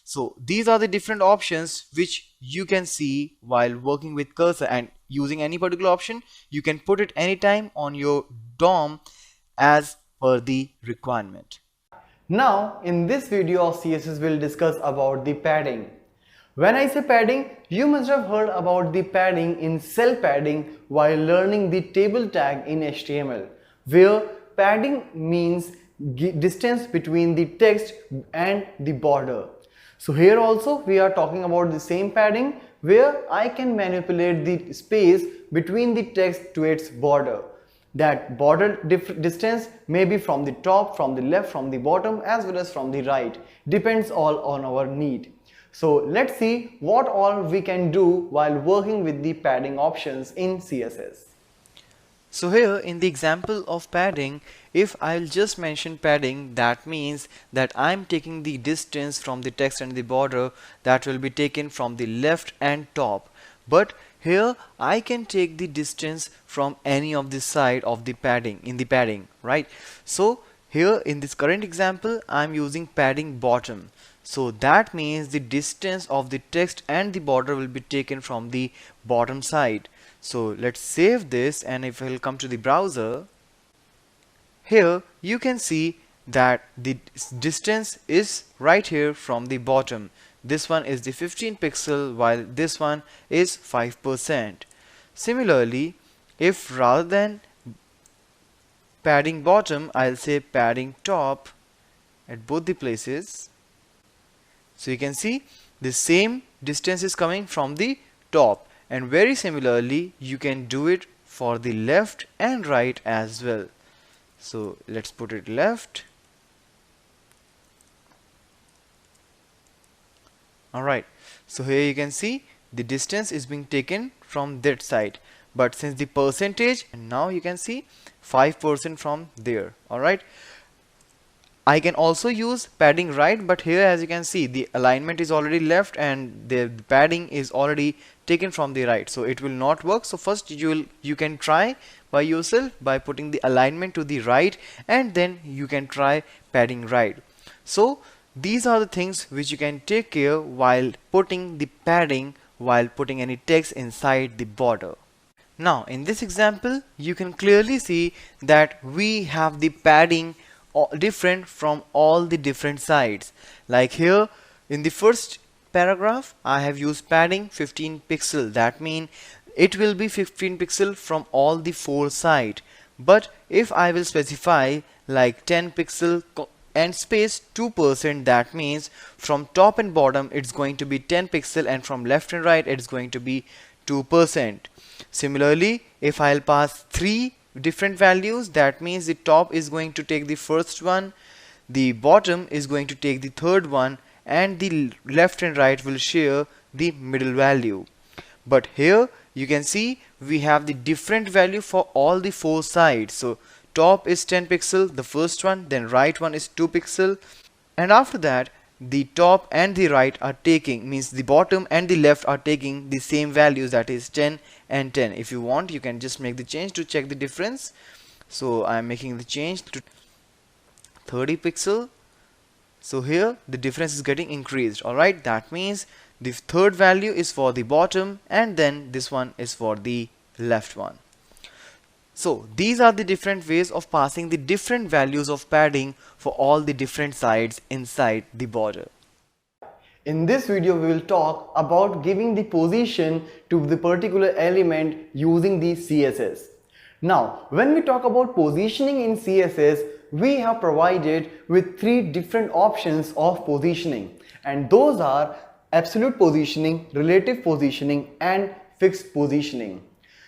So these are the different options which you can see while working with cursor, and using any particular option you can put it anytime on your DOM as per the requirement. Now in this video of CSS we'll discuss about the padding. When I say padding, you must have heard about the padding in cell padding while learning the table tag in HTML, where padding means distance between the text and the border. So here also we are talking about the same padding, where I can manipulate the space between the text to its border. That border distance may be from the top, from the left, from the bottom, as well as from the right. Depends all on our need. So let's see what all we can do while working with the padding options in CSS. So here in the example of padding, if I'll just mention padding, that means that I'm taking the distance from the text and the border that will be taken from the left and top. But here I can take the distance from any of the side of the padding, in the padding, right? So here in this current example, I'm using padding bottom. So that means the distance of the text and the border will be taken from the bottom side. So let's save this, and if I'll come to the browser, here you can see that the distance is right here from the bottom. This one is the 15 pixel while this one is 5%. Similarly, if rather than padding bottom, I'll say padding top at both the places. So you can see the same distance is coming from the top, and very similarly you can do it for the left and right as well. So let's put it left. Alright, so here you can see the distance is being taken from that side, but since the percentage, and now you can see 5% from there. Alright, I can also use padding right, but here as you can see the alignment is already left and the padding is already taken from the right, so it will not work. So first you can try by yourself by putting the alignment to the right, and then you can try padding right. So these are the things which you can take care while putting the padding, while putting any text inside the border. Now in this example you can clearly see that we have the padding different from all the different sides. Like here in the first paragraph I have used padding 15 pixel, that means it will be 15 pixel from all the four sides. But if I will specify like 10 pixel and space 2%, that means from top and bottom it's going to be 10 pixel, and from left and right it's going to be 2%. Similarly, if I'll pass 3 different values, that means the top is going to take the first one, the bottom is going to take the third one, and the left and right will share the middle value. But here you can see we have the different value for all the four sides. So top is 10 pixel, the first one, then right one is 2 pixel, and after that the top and the right are taking, means the bottom and the left are taking the same values, that is 10 and 10. If you want you can just make the change to check the difference. So I am making the change to 30 pixel. So here the difference is getting increased. Alright, that means the third value is for the bottom, and then this one is for the left one. So these are the different ways of passing the different values of padding for all the different sides inside the border. In this video, we will talk about giving the position to the particular element using the CSS. Now, when we talk about positioning in CSS, we have provided with three different options of positioning, and those are absolute positioning, relative positioning, and fixed positioning.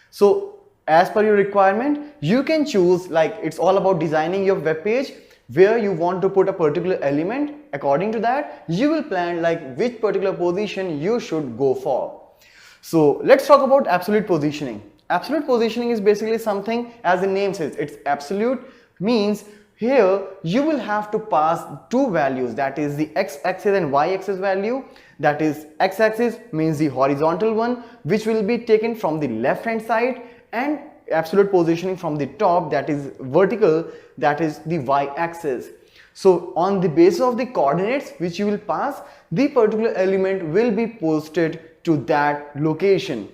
So as per your requirement, you can choose, like, it's all about designing your web page where you want to put a particular element. According to that, you will plan like which particular position you should go for. So let's talk about absolute positioning. Absolute positioning is basically something, as the name says, it's absolute, means here you will have to pass two values, that is the x-axis and y-axis value. That is, x-axis means the horizontal one, which will be taken from the left hand side, and absolute positioning from the top, that is vertical, that is the y-axis. So on the basis of the coordinates which you will pass, the particular element will be posted to that location.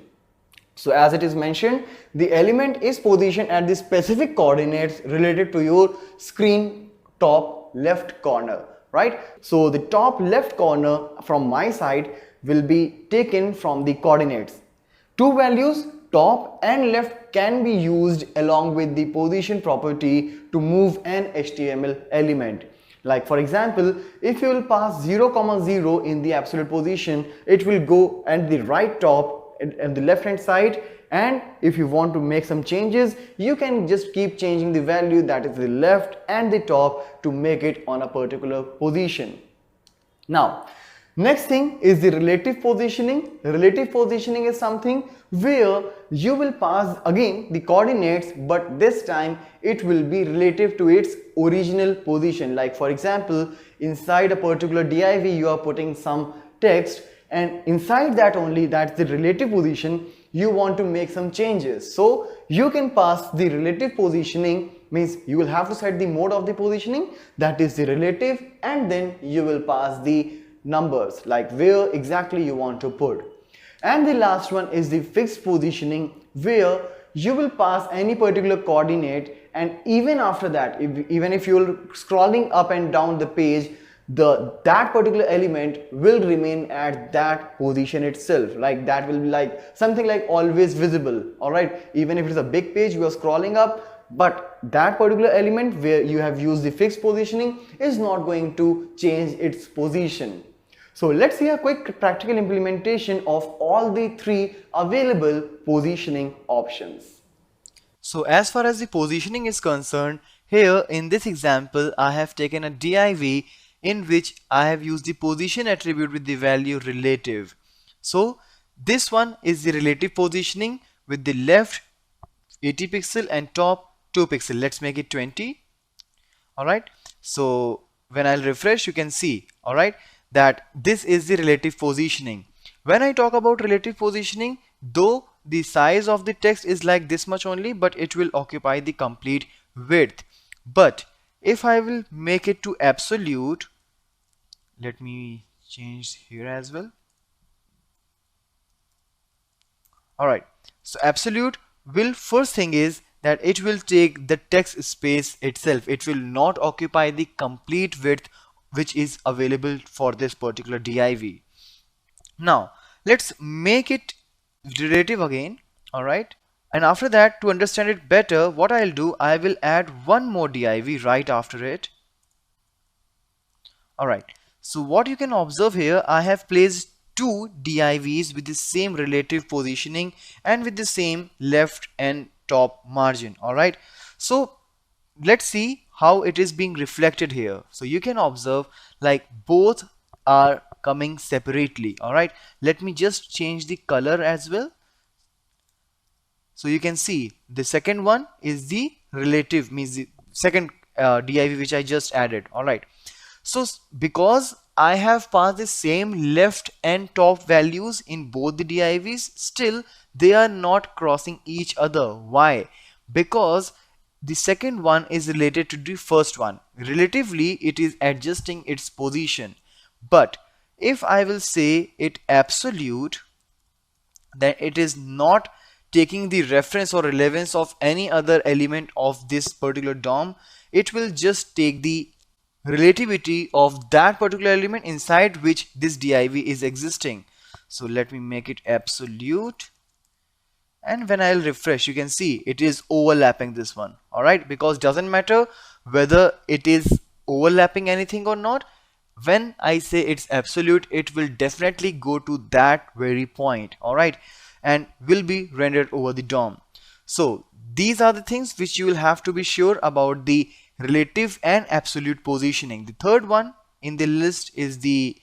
So as it is mentioned, the element is positioned at the specific coordinates related to your screen top left corner, right? So the top left corner from my side will be taken from the coordinates. Two values, top and left, can be used along with the position property to move an HTML element. Like for example, if you will pass 0, 0 in the absolute position, it will go at the right top and the left hand side, and if you want to make some changes, you can just keep changing the value, that is the left and the top, to make it on a particular position. Now, next thing is the relative positioning. Relative positioning is something where you will pass again the coordinates, but this time it will be relative to its original position. Like for example, inside a particular div you are putting some text, and inside that only, that's the relative position, you want to make some changes. So you can pass the relative positioning, means you will have to set the mode of the positioning, that is the relative, and then you will pass the numbers, like where exactly you want to put. And the last one is the fixed positioning, where you will pass any particular coordinate, and even after that, even if you're scrolling up and down the page, that particular element will remain at that position itself. Like that will be like something like always visible. All right, even if it's a big page you are scrolling up, but that particular element where you have used the fixed positioning is not going to change its position. So let's see a quick practical implementation of all the three available positioning options. So as far as the positioning is concerned, here in this example I have taken a div in which I have used the position attribute with the value relative. So this one is the relative positioning with the left 80 pixel and top 2 pixel. Let's make it 20. Alright, so when I'll refresh, you can see, alright, that this is the relative positioning. When I talk about relative positioning, though the size of the text is like this much only, but it will occupy the complete width. But if I will make it to absolute, let me change here as well. Alright, so absolute will, first thing is that it will take the text space itself. It will not occupy the complete width which is available for this particular div. Now let's make it relative again. Alright, and after that, to understand it better, what I'll do, I will add one more div right after it. Alright, so what you can observe here, I have placed two divs with the same relative positioning and with the same left and top margin. Alright, so let's see how it is being reflected here. So you can observe like both are coming separately. Alright, let me just change the color as well. So you can see the second one is the relative, means the second div which I just added. Alright, so because I have passed the same left and top values in both the divs, still they are not crossing each other. Why? Because the second one is related to the first one. Relatively, it is adjusting its position. But if I will say it absolute, then it is not taking the reference or relevance of any other element of this particular DOM. It will just take the relativity of that particular element inside which this div is existing. So let me make it absolute, and when I'll refresh, you can see it is overlapping this one. Alright, because doesn't matter whether it is overlapping anything or not, when I say it's absolute, it will definitely go to that very point. Alright, and will be rendered over the DOM. So these are the things which you will have to be sure about, the relative and absolute positioning. The third one in the list is the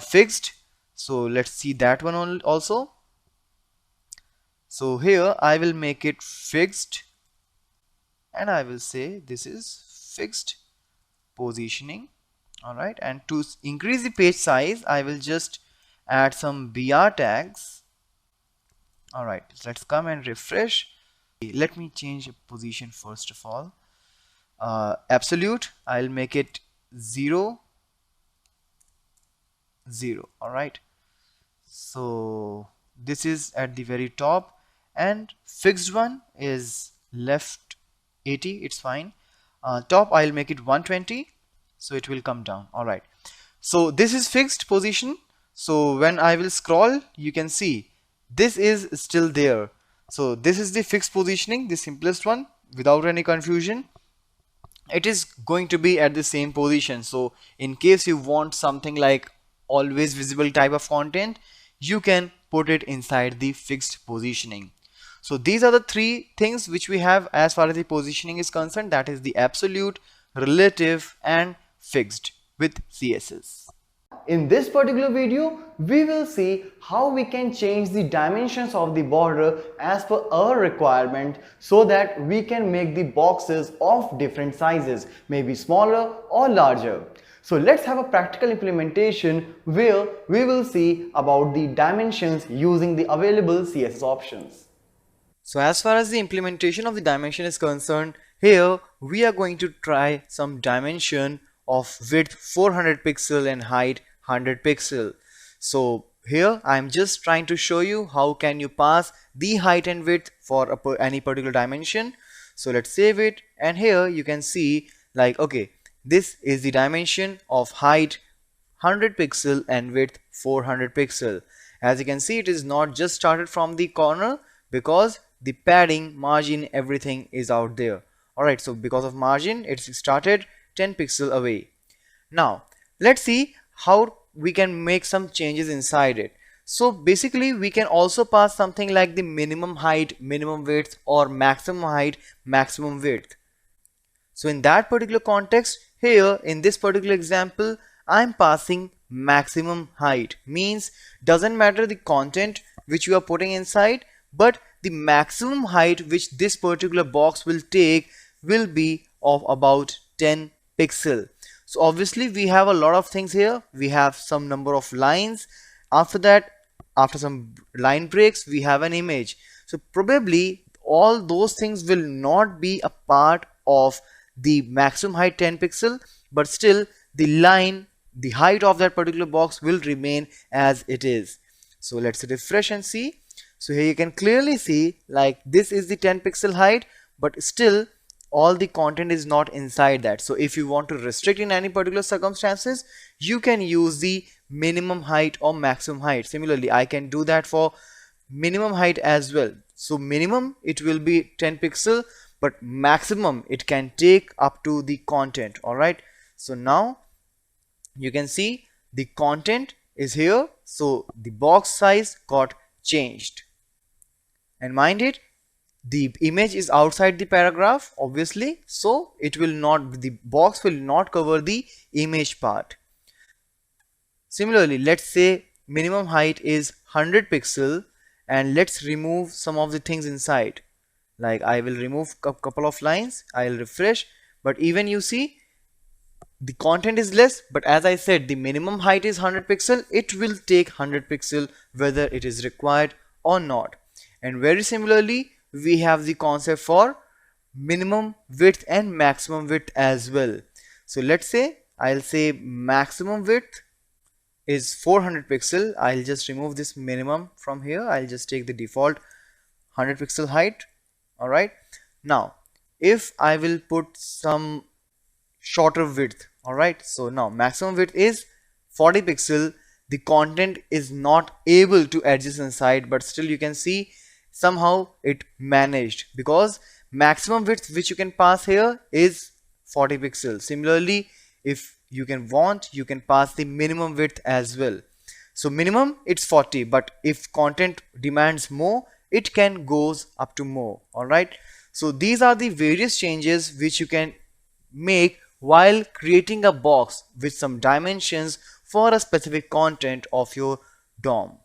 fixed. So let's see that one also. So here I will make it fixed, and I will say this is fixed positioning. Alright, and to increase the page size, I will just add some BR tags. Alright, let's come and refresh. Let me change the position first of all. Absolute, I'll make it 0, 0. Alright, so this is at the very top, and fixed one is left 80, it's fine. Top I'll make it 120, so it will come down. Alright, so this is fixed position. So when I will scroll, you can see this is still there. So this is the fixed positioning, the simplest one without any confusion. It is going to be at the same position. So in case you want something like always visible type of content, you can put it inside the fixed positioning. So these are the three things which we have as far as the positioning is concerned, that is the absolute, relative and fixed with CSS. In this particular video, we will see how we can change the dimensions of the border as per our requirement, so that we can make the boxes of different sizes, maybe smaller or larger. So let's have a practical implementation where we will see about the dimensions using the available CSS options. So as far as the implementation of the dimension is concerned, here we are going to try some dimension of width 400 pixel and height 100 pixel. So here I am just trying to show you how can you pass the height and width for any particular dimension. So let's save it, and here you can see like, okay, this is the dimension of height 100 pixel and width 400 pixel. As you can see, it is not just started from the corner, because the padding, margin, everything is out there. Alright, so because of margin, it's started 10 pixel away. Now let's see how we can make some changes inside it. So basically we can also pass something like the minimum height, minimum width, or maximum height, maximum width. So in that particular context, here in this particular example, I'm passing maximum height. Means doesn't matter the content which you are putting inside, but the maximum height which this particular box will take will be of about 10 pixel. So obviously we have a lot of things here. We have some number of lines. After that, after some line breaks, we have an image. So probably all those things will not be a part of the maximum height 10 pixel, but still the line, the height of that particular box will remain as it is. So let's refresh and see. So here you can clearly see like this is the 10 pixel height, but still all the content is not inside that. So if you want to restrict in any particular circumstances, you can use the minimum height or maximum height. Similarly, I can do that for minimum height as well. So minimum it will be 10 pixel, but maximum it can take up to the content. Alright, so now you can see the content is here, so the box size got changed. And mind it, the image is outside the paragraph obviously, so it will not, the box will not cover the image part. Similarly, let's say minimum height is 100 pixel, and let's remove some of the things inside. Like I will remove a couple of lines, I'll refresh, but even you see the content is less, but as I said, the minimum height is 100 pixel. It will take 100 pixel whether it is required or not. And very similarly, we have the concept for minimum width and maximum width as well. So let's say I'll say maximum width is 400 pixel. I'll just remove this minimum from here. I'll just take the default 100 pixel height. Alright, now if I will put some shorter width, alright, so now maximum width is 40 pixel. The content is not able to adjust inside, but still you can see somehow it managed, because maximum width which you can pass here is 40 pixels. Similarly, if you can pass the minimum width as well. So minimum it's 40, but if content demands more, it can goes up to more. Alright, so these are the various changes which you can make while creating a box with some dimensions for a specific content of your DOM.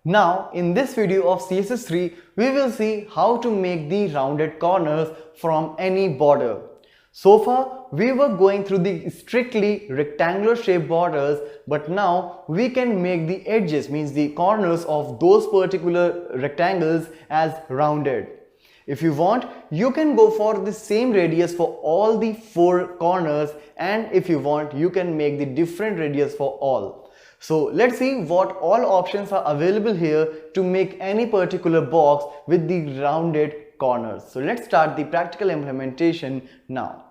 Now in this video of CSS3 we will see how to make the rounded corners from any border. So far we were going through the strictly rectangular shaped borders, but now we can make the edges, means the corners of those particular rectangles, as rounded. If you want, you can go for the same radius for all the 4 corners, and if you want, you can make the different radius for all. So let's see what all options are available here to make any particular box with the rounded corners. So let's start the practical implementation now.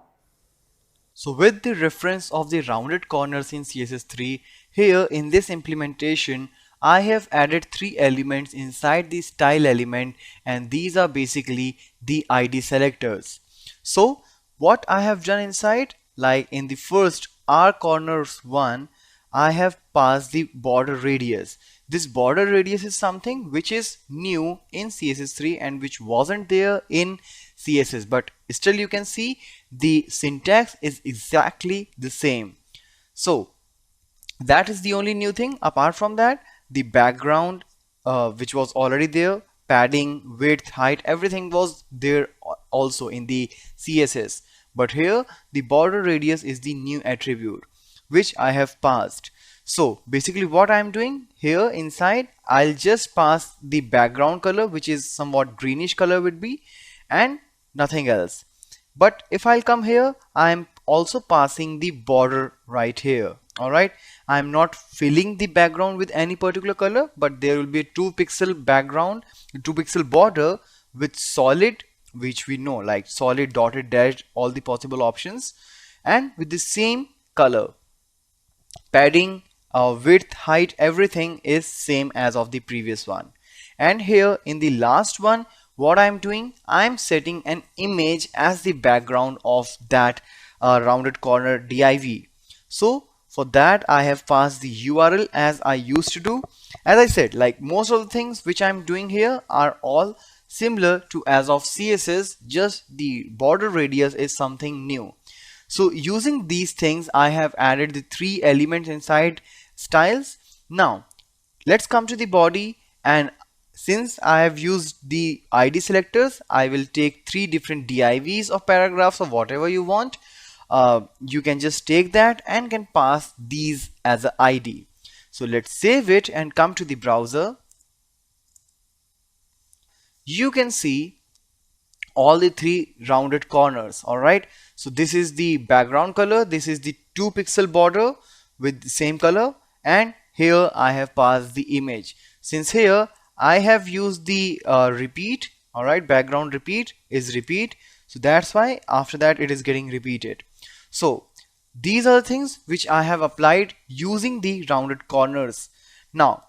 So with the reference of the rounded corners in CSS3, here in this implementation, I have added 3 elements inside the style element, and these are basically the ID selectors. So what I have done inside, like in the first R corners one, I have passed the border radius. This border radius is something which is new in CSS3 and which wasn't there in CSS, but still you can see the syntax is exactly the same. So that is the only new thing. Apart from that, the background which was already there, padding, width, height, everything was there also in the CSS, but here the border radius is the new attribute which I have passed. So basically what I am doing here inside, I'll just pass the background color, which is somewhat greenish color would be, and nothing else. But if I'll come here, I am also passing the border right here. Alright, I am not filling the background with any particular color, but there will be a 2 pixel background, 2 pixel border with solid, which we know like solid, dotted, dashed, all the possible options, and with the same color. Padding, width, height, everything is same as of the previous one. And here in the last one, what I'm doing, I'm setting an image as the background of that rounded corner div. So for that I have passed the URL as I used to do. As I said, like most of the things which I'm doing here are all similar to as of CSS, just the border radius is something new. So using these things, I have added the 3 elements inside styles. Now let's come to the body, and since I have used the ID selectors, I will take 3 different divs of paragraphs or whatever you want. You can just take that and can pass these as an ID. So let's save it and come to the browser. You can see all the 3 rounded corners. Alright, so this is the background color, this is the 2 pixel border with the same color, and here I have passed the image. Since here I have used the repeat, alright, background repeat is repeat, so that's why after that it is getting repeated. So these are the things which I have applied using the rounded corners. Now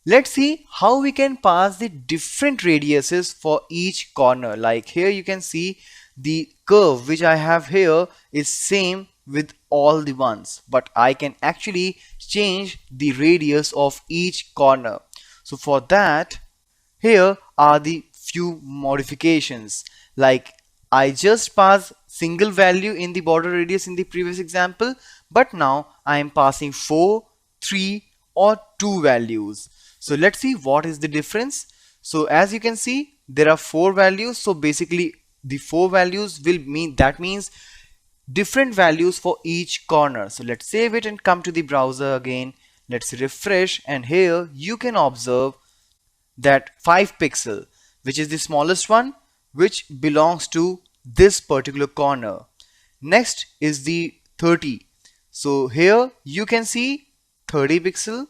let's see how we can pass the different radiuses for each corner. Like here you can see the curve which I have here is same with all the ones, but I can actually change the radius of each corner. So for that, here are the few modifications. Like I just passed single value in the border radius in the previous example, but now I am passing 4, 3 or 2 values. So let's see what is the difference. So as you can see, there are 4 values. So basically the 4 values will mean, that means different values for each corner. So let's save it and come to the browser again. Let's refresh, and here you can observe that 5 pixel, which is the smallest one, which belongs to this particular corner. Next is the 30. So here you can see 30 pixel,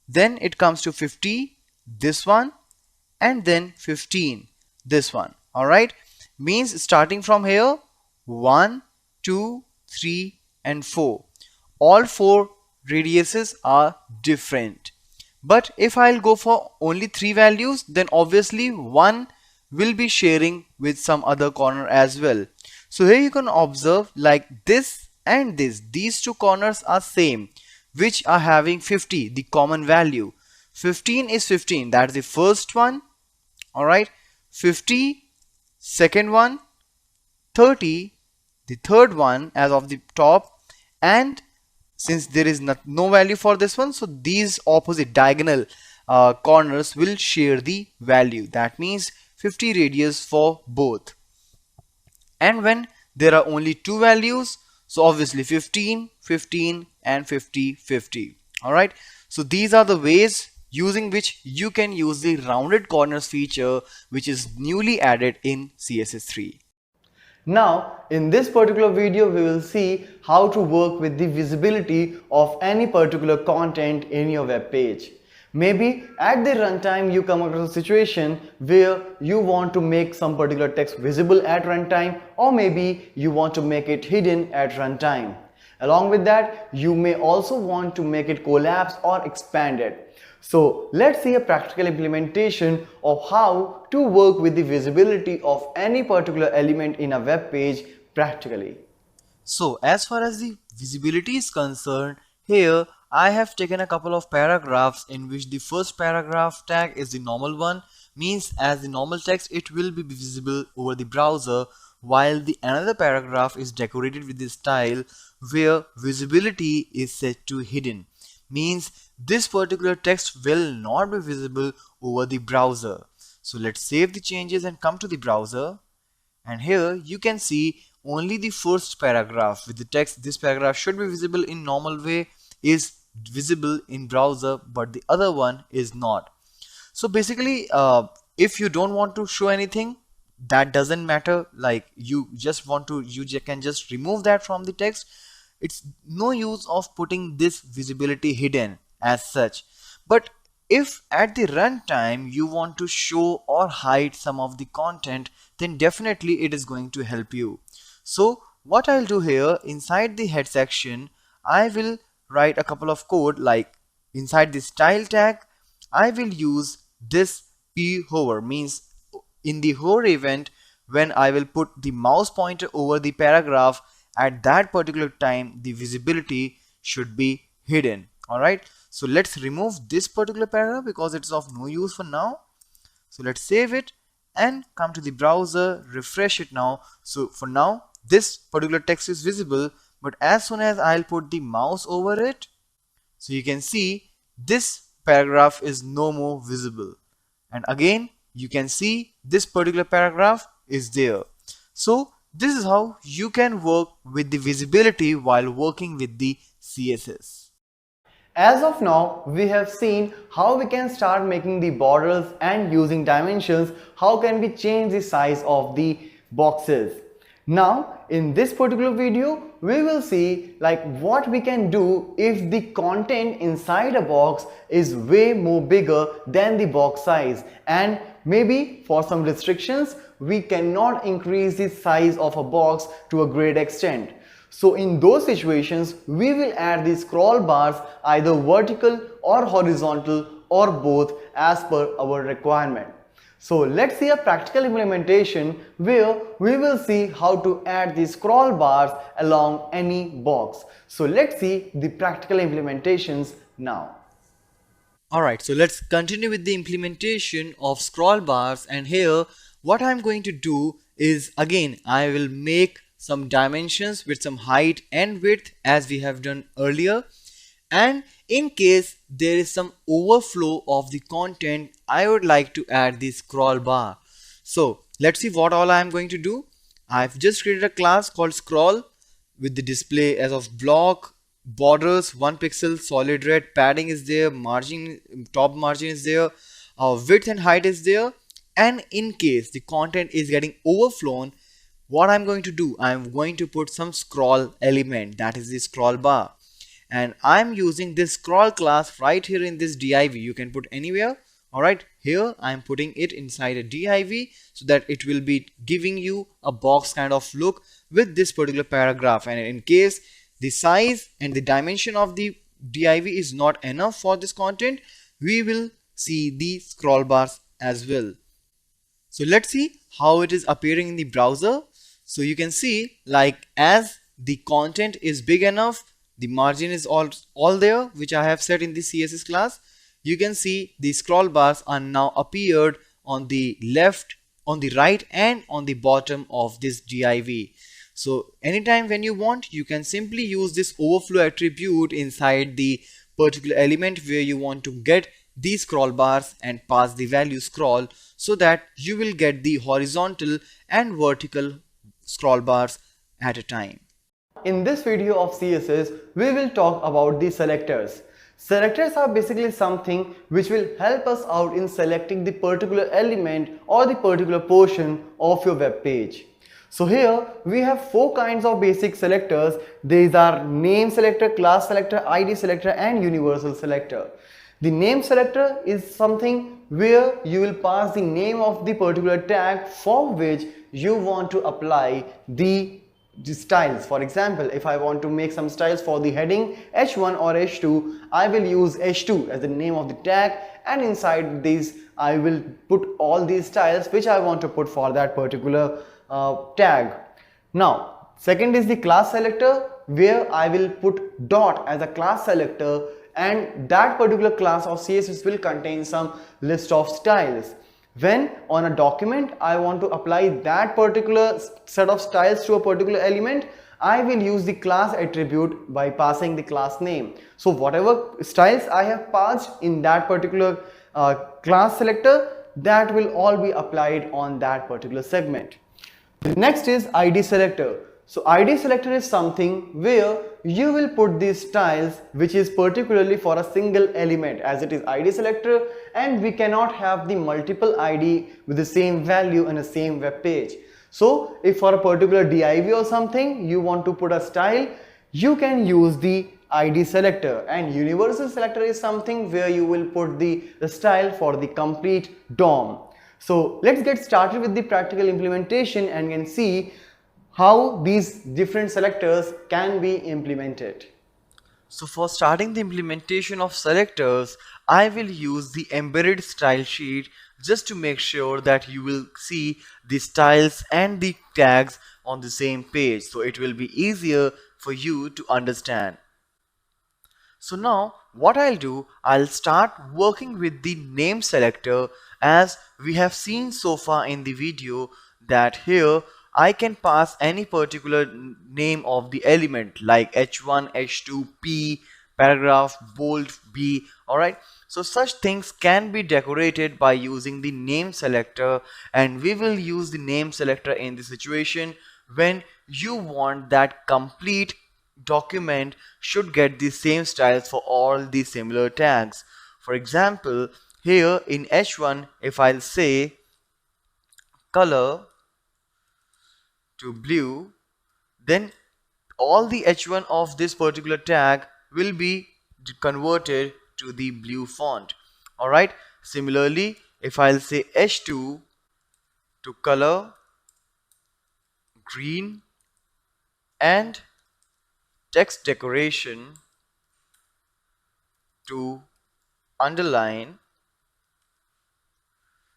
then it comes to 50, this one, and then 15, this one. Alright, means starting from here 1, 2, 3 and 4, all 4 radiuses are different. But if I'll go for only 3 values, then obviously one will be sharing with some other corner as well. So here you can observe like this and this, these two corners are same, which are having 50, the common value. 15 is 15, that's the first one. Alright, 50, second one, 30, the third one as of the top, and since there is no value for this one, so these opposite diagonal corners will share the value. That means 50 radius for both. And when there are only 2 values, so obviously 15, 15 and 50, 50. Alright, so these are the ways using which you can use the rounded corners feature, which is newly added in CSS3. Now, in this particular video, we will see how to work with the visibility of any particular content in your web page. Maybe at the runtime you come across a situation where you want to make some particular text visible at runtime, or maybe you want to make it hidden at runtime. Along with that, you may also want to make it collapse or expanded. So let's see a practical implementation of how to work with the visibility of any particular element in a web page practically. So as far as the visibility is concerned, here I have taken a couple of paragraphs in which the first paragraph tag is the normal one, means as the normal text it will be visible over the browser, while the another paragraph is decorated with the style where visibility is set to hidden, means this particular text will not be visible over the browser. So let's save the changes and come to the browser, and here you can see only the first paragraph with the text this paragraph should be visible in normal way is visible in browser, but the other one is not. So basically if you don't want to show anything, that doesn't matter, like you can just remove that from the text. It's no use of putting this visibility hidden as such. But if at the runtime you want to show or hide some of the content, then definitely it is going to help you. So what I'll do here, inside the head section I will write a couple of code, like inside the style tag I will use this p-hover, means in the hover event when I will put the mouse pointer over the paragraph, at that particular time the visibility should be hidden. Alright, so let's remove this particular paragraph because it's of no use for now. So let's save it and come to the browser, refresh it now. So for now this particular text is visible, but as soon as I'll put the mouse over it, so you can see this paragraph is no more visible, and again you can see this particular paragraph is there. So this is how you can work with the visibility while working with the CSS. As of now, we have seen how we can start making the borders, and using dimensions, how can we change the size of the boxes. Now in this particular video we will see like what we can do if the content inside a box is way more bigger than the box size, and maybe for some restrictions we cannot increase the size of a box to a great extent. So in those situations we will add the scroll bars either vertical or horizontal or both as per our requirement. So let's see a practical implementation where we will see how to add the scroll bars along any box. So let's see the practical implementations now. Alright, so let's continue with the implementation of scroll bars, and here what I'm going to do is, again I will make some dimensions with some height and width as we have done earlier, and in case there is some overflow of the content I would like to add the scroll bar. So let's see what all I am going to do. I've just created a class called scroll with the display as of block, borders 1 pixel, solid red, padding is there, margin, top margin is there, width and height is there, and in case the content is getting overflown, what I'm going to do, I'm going to put some scroll element, that is the scroll bar. and I'm using this scroll class right here in this div. You can put anywhere. Alright, here I'm putting it inside a div so that it will be giving you a box kind of look with this particular paragraph, and in case the size and the dimension of the div is not enough for this content, we will see the scroll bars as well. So let's see how it is appearing in the browser. So you can see, like, as the content is big enough, the margin is all there, which I have set in the CSS class. You can see the scroll bars are now appeared on the left, on the right, and on the bottom of this div. So anytime when you want, you can simply use this overflow attribute inside the particular element where you want to get these scroll bars and pass the value scroll, so that you will get the horizontal and vertical scroll bars at a time. In this video of CSS, we will talk about the selectors. Selectors are basically something which will help us out in selecting the particular element or the particular portion of your web page. So here we have 4 kinds of basic selectors. These are name selector, class selector, ID selector, and universal selector. The name selector is something where you will pass the name of the particular tag for which you want to apply the styles. For example, if I want to make some styles for the heading h1 or h2, I will use h2 as the name of the tag, and inside these I will put all these styles which I want to put for that particular tag. Now, second is the class selector, where I will put dot as a class selector, and that particular class of CSS will contain some list of styles. When on a document I want to apply that particular set of styles to a particular element, I will use the class attribute by passing the class name. So whatever styles I have passed in that particular class selector, that will all be applied on that particular segment. The next is ID selector. So ID selector is something where you will put these styles which is particularly for a single element, as it is ID selector and we cannot have the multiple ID with the same value in the same web page. So if for a particular div or something you want to put a style, you can use the ID selector, and universal selector is something where you will put the style for the complete DOM. So let's get started with the practical implementation and can see how these different selectors can be implemented. So for starting the implementation of selectors, I will use the embedded style sheet just to make sure that you will see the styles and the tags on the same page, so it will be easier for you to understand. So now what I'll do, I'll start working with the name selector, as we have seen so far in the video that here I can pass any particular name of the element like h1, h2, p, paragraph, bold, b. Alright, so such things can be decorated by using the name selector, and we will use the name selector in the situation when you want that complete document should get the same styles for all the similar tags. For example, here in h1, if I'll say color to blue, then all the h1 of this particular tag will be converted to the blue font. Alright, similarly, if I'll say h2 to color green and text decoration to underline,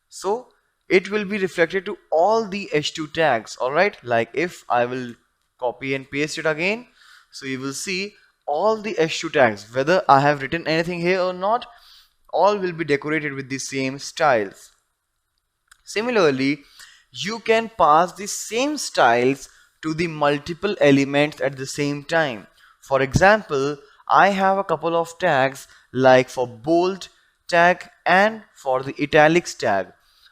so it will be reflected to all the h2 tags. Alright, like if I will copy and paste it again, so you will see all the h2 tags, whether I have written anything here or not, all will be decorated with the same styles. Similarly, you can pass the same styles to the multiple elements at the same time. For example, I have a couple of tags like for bold tag and for the italics tag.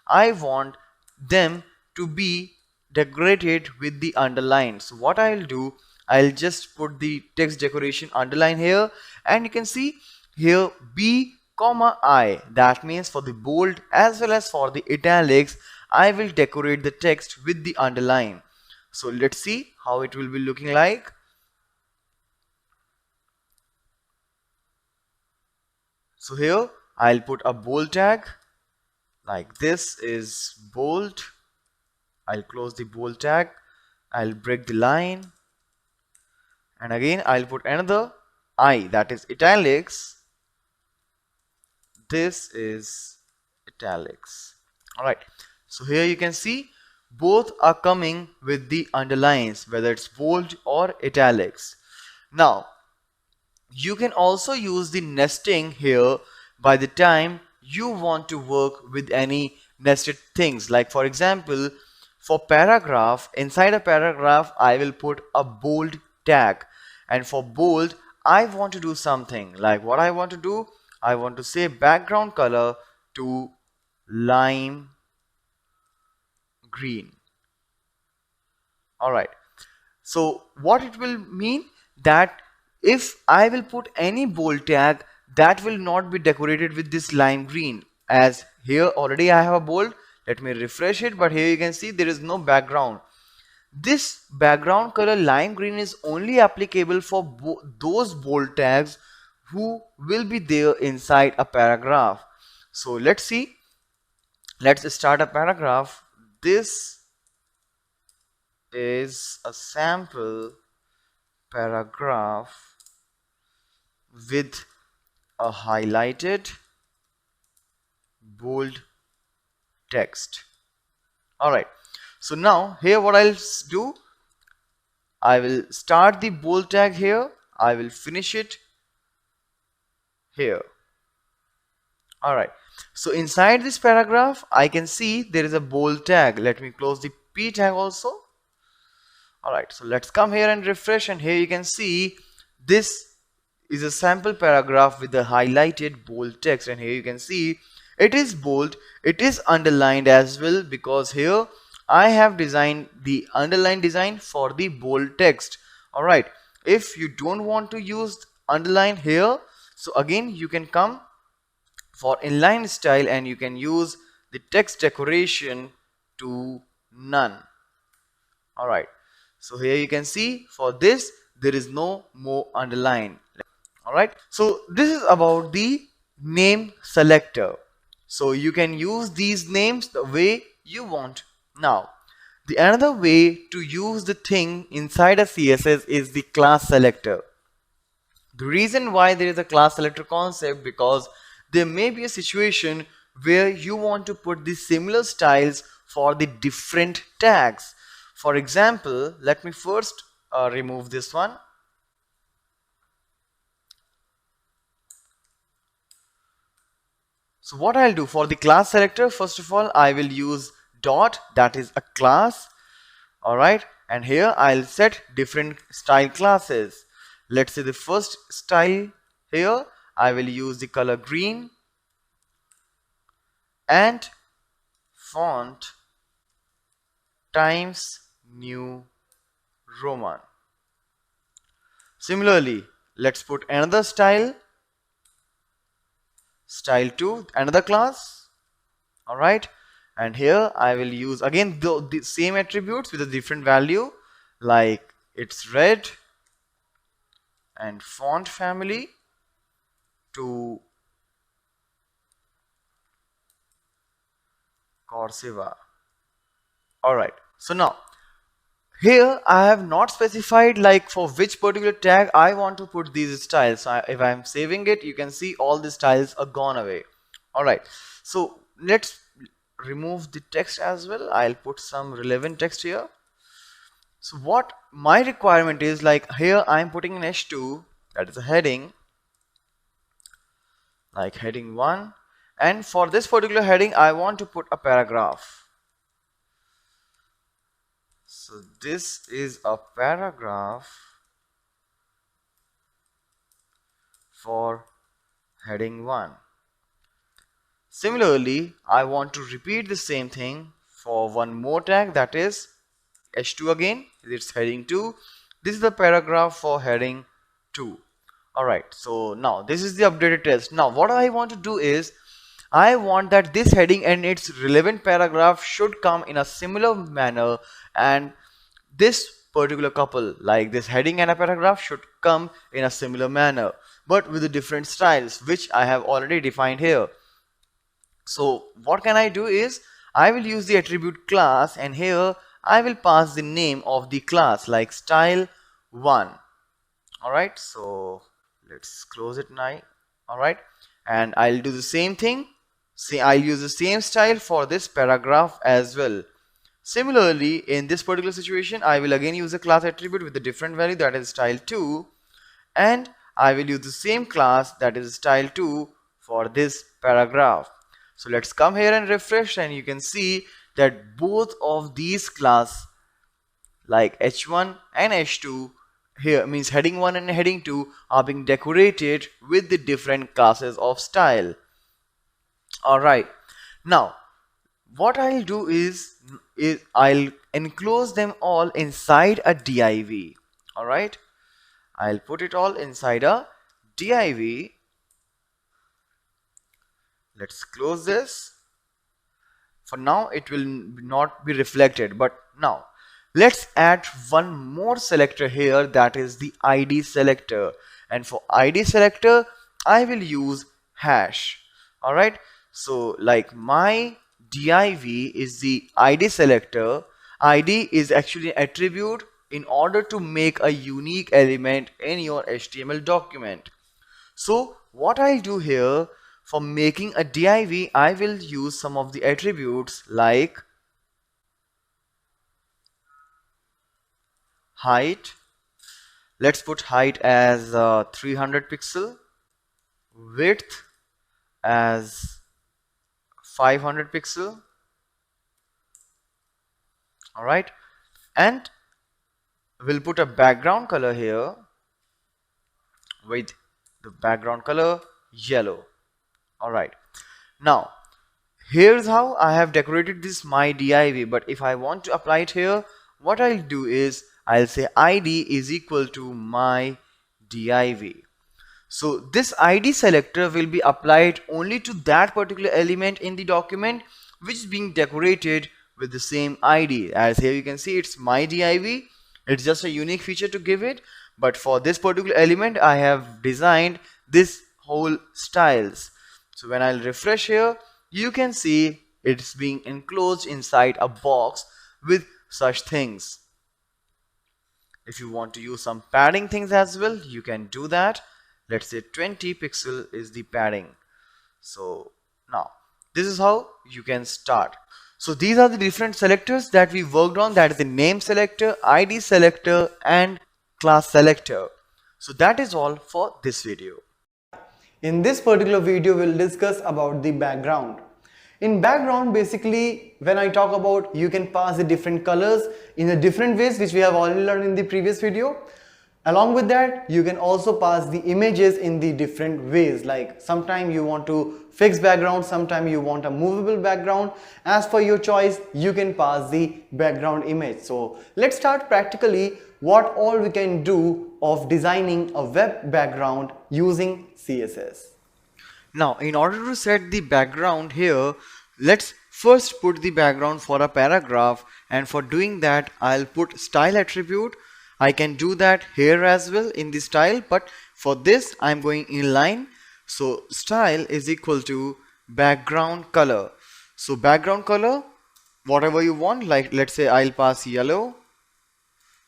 I want them to be decorated with the underline. So what I'll do, I'll just put the text decoration underline here, and you can see here b comma I, that means for the bold as well as for the italics I will decorate the text with the underline. So let's see how it will be looking like. So here I'll put a bold tag, like this is bold. I'll close the bold tag, I'll break the line, and again I'll put another I, that is italics. This is italics. Alright, so here you can see both are coming with the underlines, whether it's bold or italics. Now you can also use the nesting here by the time you want to work with any nested things. Like for example, for paragraph, inside a paragraph I will put a bold tag, and for bold I want to do something like what I want to do. I want to say background color to lime green. Alright, so what it will mean, that if I will put any bold tag, that will not be decorated with this lime green, as here already I have a bold. Let me refresh it, but here you can see there is no background. This background color lime green is only applicable for those bold tags who will be there inside a paragraph. So let's see, let's start a paragraph. This is a sample paragraph with a highlighted bold text. Alright, so now here what I'll do, I will start the bold tag here, I will finish it here. Alright, so inside this paragraph I can see there is a bold tag. Let me close the P tag also. Alright, so let's come here and refresh, and here you can see this is a sample paragraph with the highlighted bold text, and here you can see it is bold, it is underlined as well, because here I have designed the underline design for the bold text. Alright, if you don't want to use underline here, so again you can come for inline style and you can use the text decoration to none. Alright, so here you can see for this there is no more underline. Alright, so this is about the name selector. So you can use these names the way you want. Now the another way to use the thing inside a CSS is the class selector. The reason why there is a class selector concept, because there may be a situation where you want to put the similar styles for the different tags. For example, let me first remove this one. So what I'll do for the class selector, first of all I will use dot, that is a class. Alright, and here I'll set different style classes. Let's say the first style here I will use the color green and font Times New Roman. Similarly, let's put another style 2, another class. Alright, and here I will use again the same attributes with a different value, like it's red and font family to Corsiva. Alright, so now here I have not specified like for which particular tag I want to put these styles. So if I am saving it, you can see all the styles are gone away. Alright, so let's remove the text as well. I'll put some relevant text here. So what my requirement is, like here I'm putting an h2, that is a heading, like heading 1, and for this particular heading I want to put a paragraph. So this is a paragraph for heading 1. Similarly, I want to repeat the same thing for one more tag, that is h2 again, it's heading 2. This is the paragraph for heading 2. Alright, so now this is the updated text. Now what I want to do is, I want that this heading and its relevant paragraph should come in a similar manner, and this particular couple, like this heading and a paragraph, should come in a similar manner. but with the different styles which I have already defined here. So what can I do is I will use the attribute class, and here I will pass the name of the class like style1. Alright, so let's close it now. Alright, and I'll do the same thing. See, I'll use the same style for this paragraph as well. Similarly, in this particular situation, I will again use a class attribute with a different value, that is style2, and I will use the same class, that is style2, for this paragraph. So let's come here and refresh, and you can see that both of these class like h1 and h2 here, means heading 1 and heading 2, are being decorated with the different classes of style. Alright, now what I'll do is I'll enclose them all inside a div. Alright, I'll put it all inside a div. Let's close this. For now it will not be reflected, but now let's add one more selector here, that is the ID selector, and for ID selector I will use hash. Alright, so like my div is the ID selector. ID is actually an attribute in order to make a unique element in your HTML document. So what I'll do here, for making a div, I will use some of the attributes like height. Let's put height as 300 pixel, width as 500 pixel. Alright, and we'll put a background color here with the background color yellow. Alright, now here's how I have decorated this my div, but if I want to apply it here, what I'll do is I'll say ID is equal to my div. So this ID selector will be applied only to that particular element in the document which is being decorated with the same ID. As here you can see, it's my div. It's just a unique feature to give it, but for this particular element I have designed this whole styles. So when I'll refresh here, you can see it's being enclosed inside a box with such things. If you want to use some padding things as well, you can do that. Let's say 20 pixel is the padding. So now this is how you can start. So these are the different selectors that we worked on, that is the name selector, ID selector, and class selector. So that is all for this video. In this particular video, we'll discuss about the background. In background, basically, when I talk about, you can pass the different colors in the different ways, which we have already learned in the previous video. Along with that, you can also pass the images in the different ways, like sometimes you want to fix background, sometimes you want a movable background. As for your choice, you can pass the background image. So let's start practically what all we can do of designing a web background using CSS. Now in order to set the background here, let's first put the background for a paragraph, and for doing that I'll put style attribute. I can do that here as well in the style, but for this I'm going inline. So style is equal to background color. So background color, whatever you want, like let's say I'll pass yellow.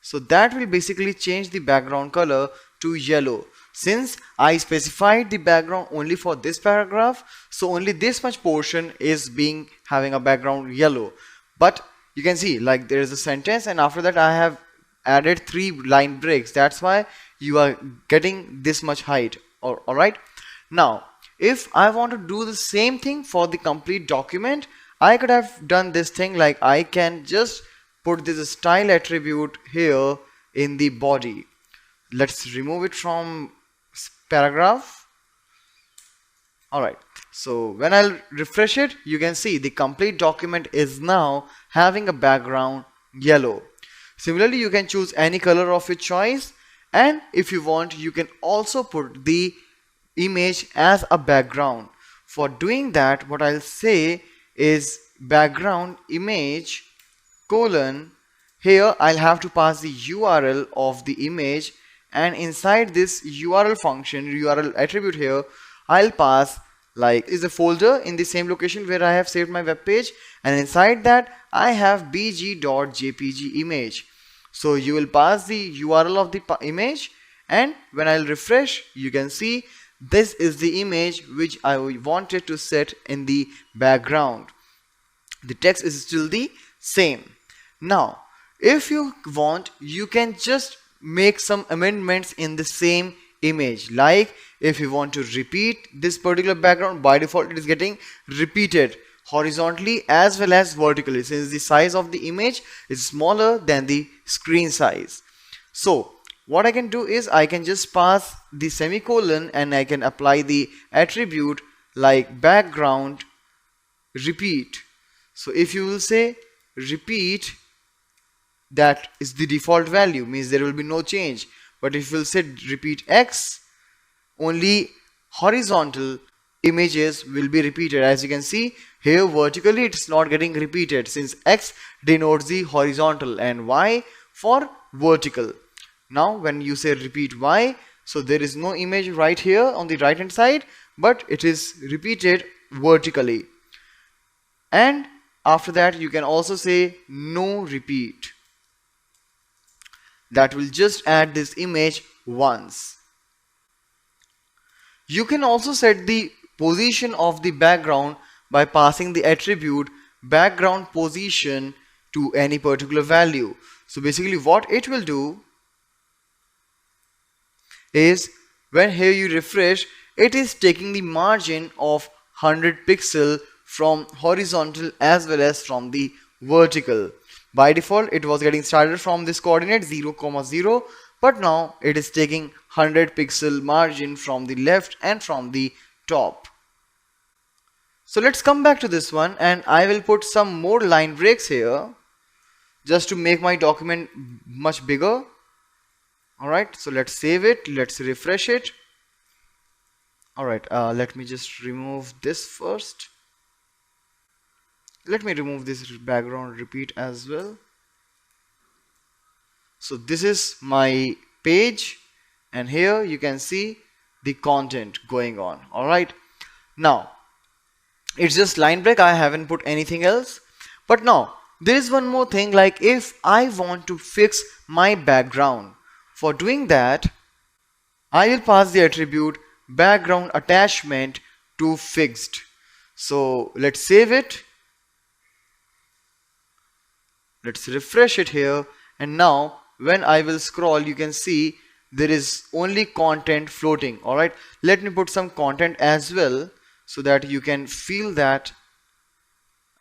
So that will basically change the background color to yellow. Since I specified the background only for this paragraph, so only this much portion is being having a background yellow. But you can see like there is a sentence, and after that I have added 3 line breaks. That's why you are getting this much height. Alright, now if I want to do the same thing for the complete document, I could have done this thing, like I can just put this style attribute here in the body. Let's remove it from paragraph. Alright, so when I'll refresh it, you can see the complete document is now having a background yellow. Similarly, you can choose any color of your choice, and if you want, you can also put the image as a background. For doing that, what I'll say is background image colon. Here I'll have to pass the URL of the image, and inside this URL function, URL attribute here, I'll pass like is a folder in the same location where I have saved my web page, and inside that I have bg.jpg image. So you will pass the URL of the image, and when I'll refresh, you can see this is the image which I wanted to set in the background. The text is still the same. Now if you want, you can just make some amendments in the same image. Like if you want to repeat this particular background, by default it is getting repeated horizontally as well as vertically, since the size of the image is smaller than the screen size. So what I can do is I can just pass the semicolon and I can apply the attribute like background repeat. So if you will say repeat, that is the default value, means there will be no change. But if you will say repeat X, only horizontal images will be repeated. As you can see here, vertically it's not getting repeated, since X denotes the horizontal and Y for vertical. Now when you say repeat Y, so there is no image right here on the right hand side, but it is repeated vertically. And after that you can also say no repeat. That will just add this image once. You can also set the position of the background by passing the attribute background position to any particular value. So basically what it will do is, when here you refresh, it is taking the margin of 100 pixel from horizontal as well as from the vertical. By default it was getting started from this coordinate 0, 0, but now it is taking 100 pixel margin from the left and from the top. So let's come back to this one, and I will put some more line breaks here just to make my document much bigger. Alright, so let's save it, let's refresh it. Alright, let me just remove this first. Let me remove this background repeat as well. So this is my page, and here you can see the content going on. Alright, now it's just line break, I haven't put anything else. But now there is one more thing, like if I want to fix my background, for doing that I will pass the attribute background attachment to fixed. So let's save it. Let's refresh it here, and now when I will scroll, you can see there is only content floating. Alright, let me put some content as well so that you can feel that.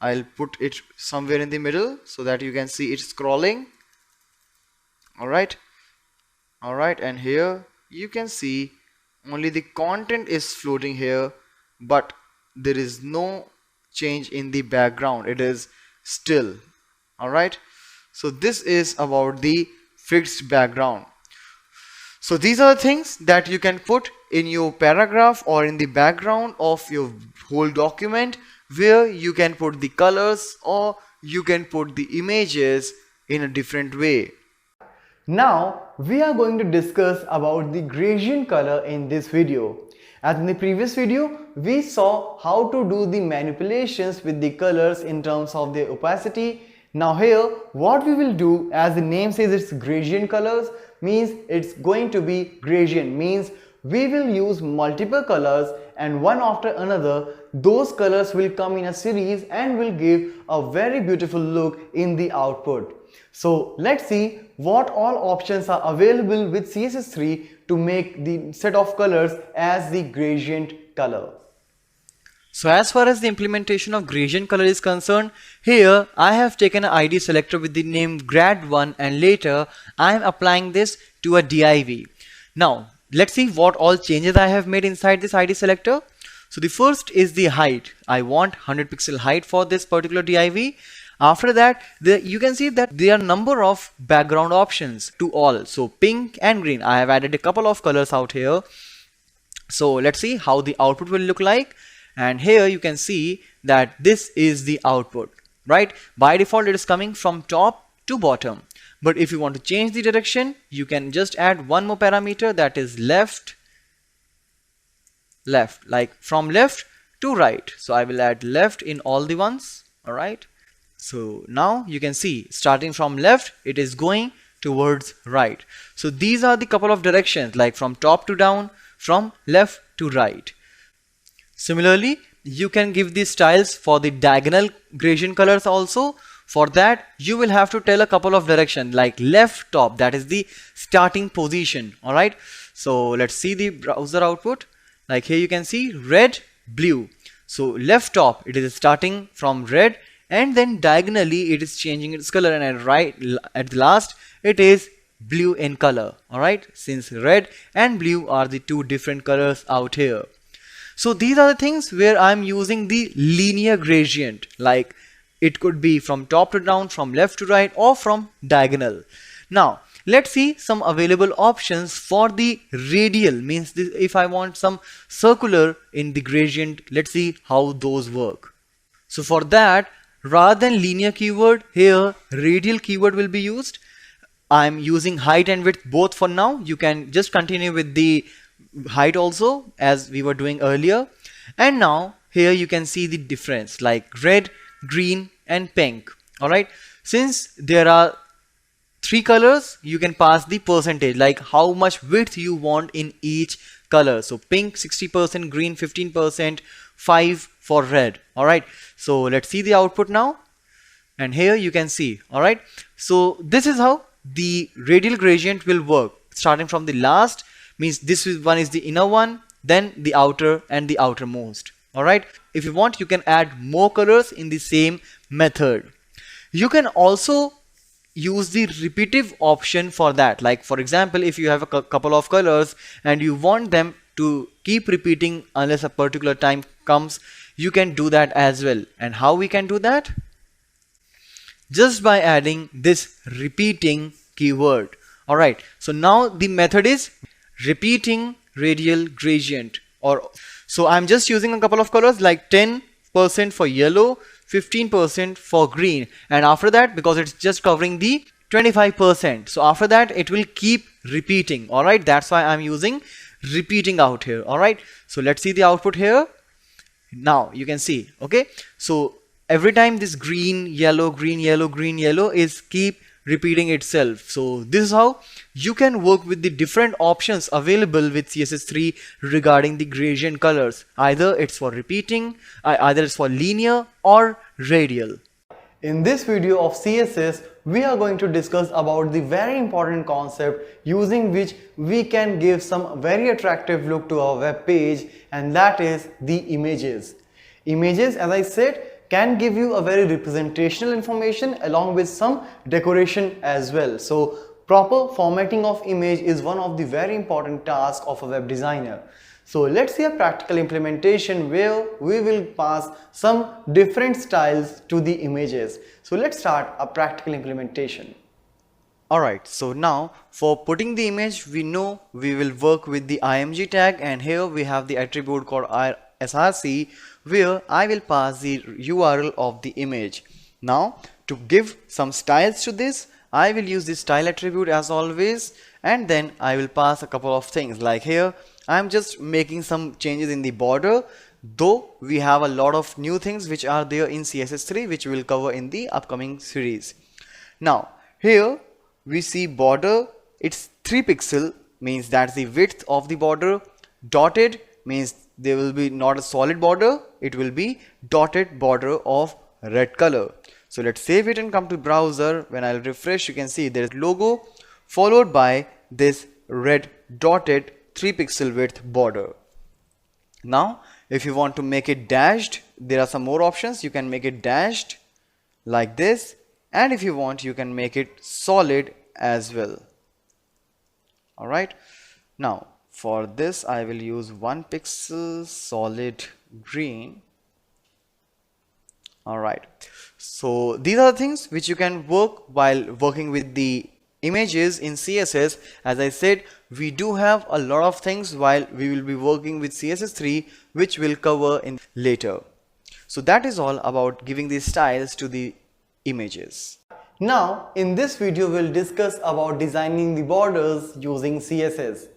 I'll put it somewhere in the middle so that you can see it scrolling. Alright, and here you can see only the content is floating here, but there is no change in the background, it is still. Alright, so this is about the fixed background. So these are the things that you can put in your paragraph or in the background of your whole document, where you can put the colors or you can put the images in a different way. Now we are going to discuss about the gradient color in this video. As in the previous video, we saw how to do the manipulations with the colors in terms of the opacity. Now here what we will do, as the name says it's gradient colors, means it's going to be gradient, means we will use multiple colors and one after another those colors will come in a series and will give a very beautiful look in the output. So let's see what all options are available with CSS3 to make the set of colors as the gradient color. So as far as the implementation of gradient color is concerned, here I have taken an ID selector with the name grad1, and later I am applying this to a div. Now let's see what all changes I have made inside this ID selector. So the first is the height. I want 100 pixel height for this particular div. After that, you can see that there are number of background options to all. So pink and green, I have added a couple of colors out here. So let's see how the output will look like. And here you can see that this is the output, right? By default it is coming from top to bottom. But if you want to change the direction, you can just add one more parameter, that is left, like from left to right. So I will add left in all the ones. All right. So now you can see starting from left, it is going towards right. So these are the couple of directions, like from top to down, from left to right. Similarly, you can give these styles for the diagonal gradient colors also. For that, you will have to tell a couple of directions, like left top, that is the starting position. All right. So let's see the browser output. Like here you can see red, blue. So left top, it is starting from red, and then diagonally it is changing its color, and at the last it is blue in color. All right, since red and blue are the two different colors out here. So these are the things where I'm using the linear gradient, like it could be from top to down, from left to right, or from diagonal. Now let's see some available options for the radial, means this, if I want some circular in the gradient, let's see how those work. So for that, rather than linear keyword, here radial keyword will be used. I'm using height and width both for now. You can just continue with the height also, as we were doing earlier. And now here you can see the difference, like red, green and pink. All right, since there are three colors, you can pass the percentage, like how much width you want in each color. So pink 60%, green 15%, 5 for red. All right, so let's see the output now. And here you can see. All right, so this is how the radial gradient will work. Starting from the last, means this one is the inner one, then the outer and the outermost. All right, if you want, you can add more colors in the same method. You can also use the repetitive option for that. Like for example, if you have a couple of colors and you want them to keep repeating unless a particular time comes, you can do that as well. And how we can do that? Just by adding this repeating keyword. All right, so now the method is repeating radial gradient. Or so I'm just using a couple of colors, like 10% for yellow, 15% for green, and after that, because it's just covering the 25%, so after that it will keep repeating. All right, that's why I'm using repeating out here. All right, so let's see the output here. Now you can see, okay, so every time this green, yellow, green, yellow, green, yellow is keep repeating itself. So this is how you can work with the different options available with CSS3 regarding the gradient colors. Either it's for repeating, either it's for linear or radial. In this video of CSS, we are going to discuss about the very important concept using which we can give some very attractive look to our web page, and that is the images. Images, as I said, can give you a very representational information along with some decoration as well. So proper formatting of image is one of the very important tasks of a web designer. So let's see a practical implementation where we will pass some different styles to the images. So let's start a practical implementation. Alright, so now for putting the image, we know we will work with the img tag, and here we have the attribute called src, where I will pass the URL of the image. Now to give some styles to this, I will use the style attribute as always, and then I will pass a couple of things. Like here I'm just making some changes in the border, though we have a lot of new things which are there in CSS3 which we will cover in the upcoming series. Now here we see border, it's 3 pixel, means that's the width of the border. Dotted means there will be not a solid border, it will be dotted border of red color. So let's save it and come to browser. When I'll refresh, you can see there is logo followed by this red dotted 3 pixel width border. Now if you want to make it dashed, there are some more options. You can make it dashed like this, and if you want, you can make it solid as well. Alright, now for this I will use 1 pixel solid green. Alright, so these are the things which you can work while working with the images in CSS. As I said, we do have a lot of things while we will be working with CSS3 which we'll cover in later. So that is all about giving these styles to the images. Now, in this video, we'll discuss about designing the borders using CSS.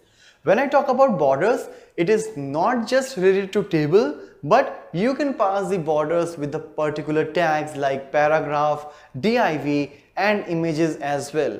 When I talk about borders, it is not just related to table, but you can pass the borders with the particular tags like paragraph, div, and images as well.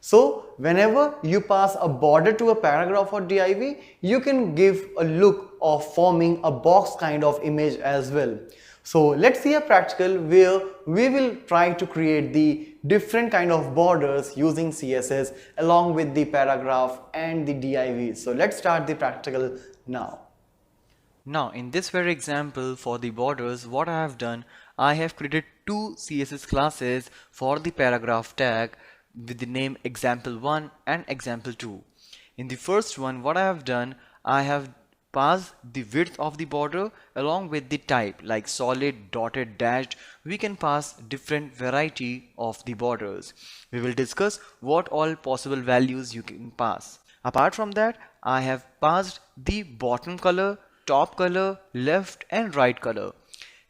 So, whenever you pass a border to a paragraph or div, you can give a look of forming a box kind of image as well. So let's see a practical where we will try to create the different kind of borders using CSS along with the paragraph and the div. So let's start the practical now. Now in this very example for the borders, what I have done, I have created two CSS classes for the paragraph tag with the name example1 and example2. In the first one, what I have done, I have passed the width of the border along with the type like solid, dotted, dashed. We can pass different variety of the borders. We will discuss what all possible values you can pass. Apart from that, I have passed the bottom color, top color, left and right color,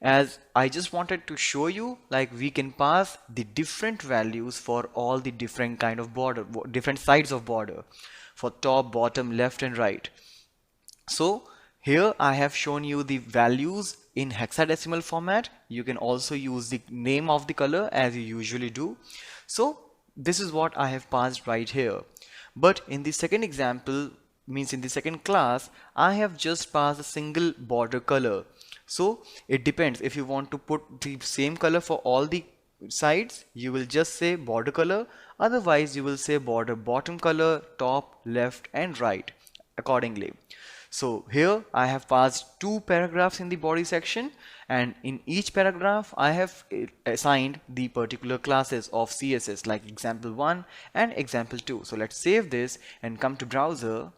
as I just wanted to show you like we can pass the different values for all the different kind of border, different sides of border for top, bottom, left and right. So here I have shown you the values in hexadecimal format. You can also use the name of the color as you usually do. So this is what I have passed right here. But in the second example, means in the second class, I have just passed a single border color. So it depends. If you want to put the same color for all the sides, you will just say border color. Otherwise, you will say border bottom color, top, left and right accordingly. So here I have passed two paragraphs in the body section, and in each paragraph I have assigned the particular classes of CSS like example1 and example2. So let's save this and come to browser,